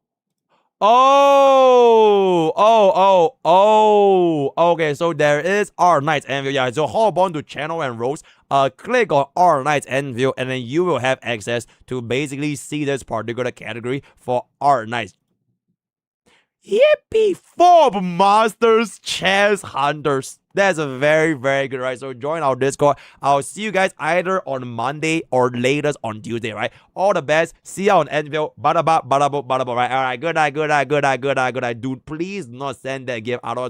Okay, so there is Arknights Enfield. Yeah, so hop on to channel and roles. Click on Arknights Enfield, and then you will have access to basically see this particular category for Arknights. Yippee! Fob Masters Chess Hunters. That's a very, very good, right? So join our Discord. I'll see you guys either on Monday or latest on Tuesday, right? All the best. See you on Enfield. Bada-ba, right? Alright, good night. Dude, please not send that gift. Otherwise,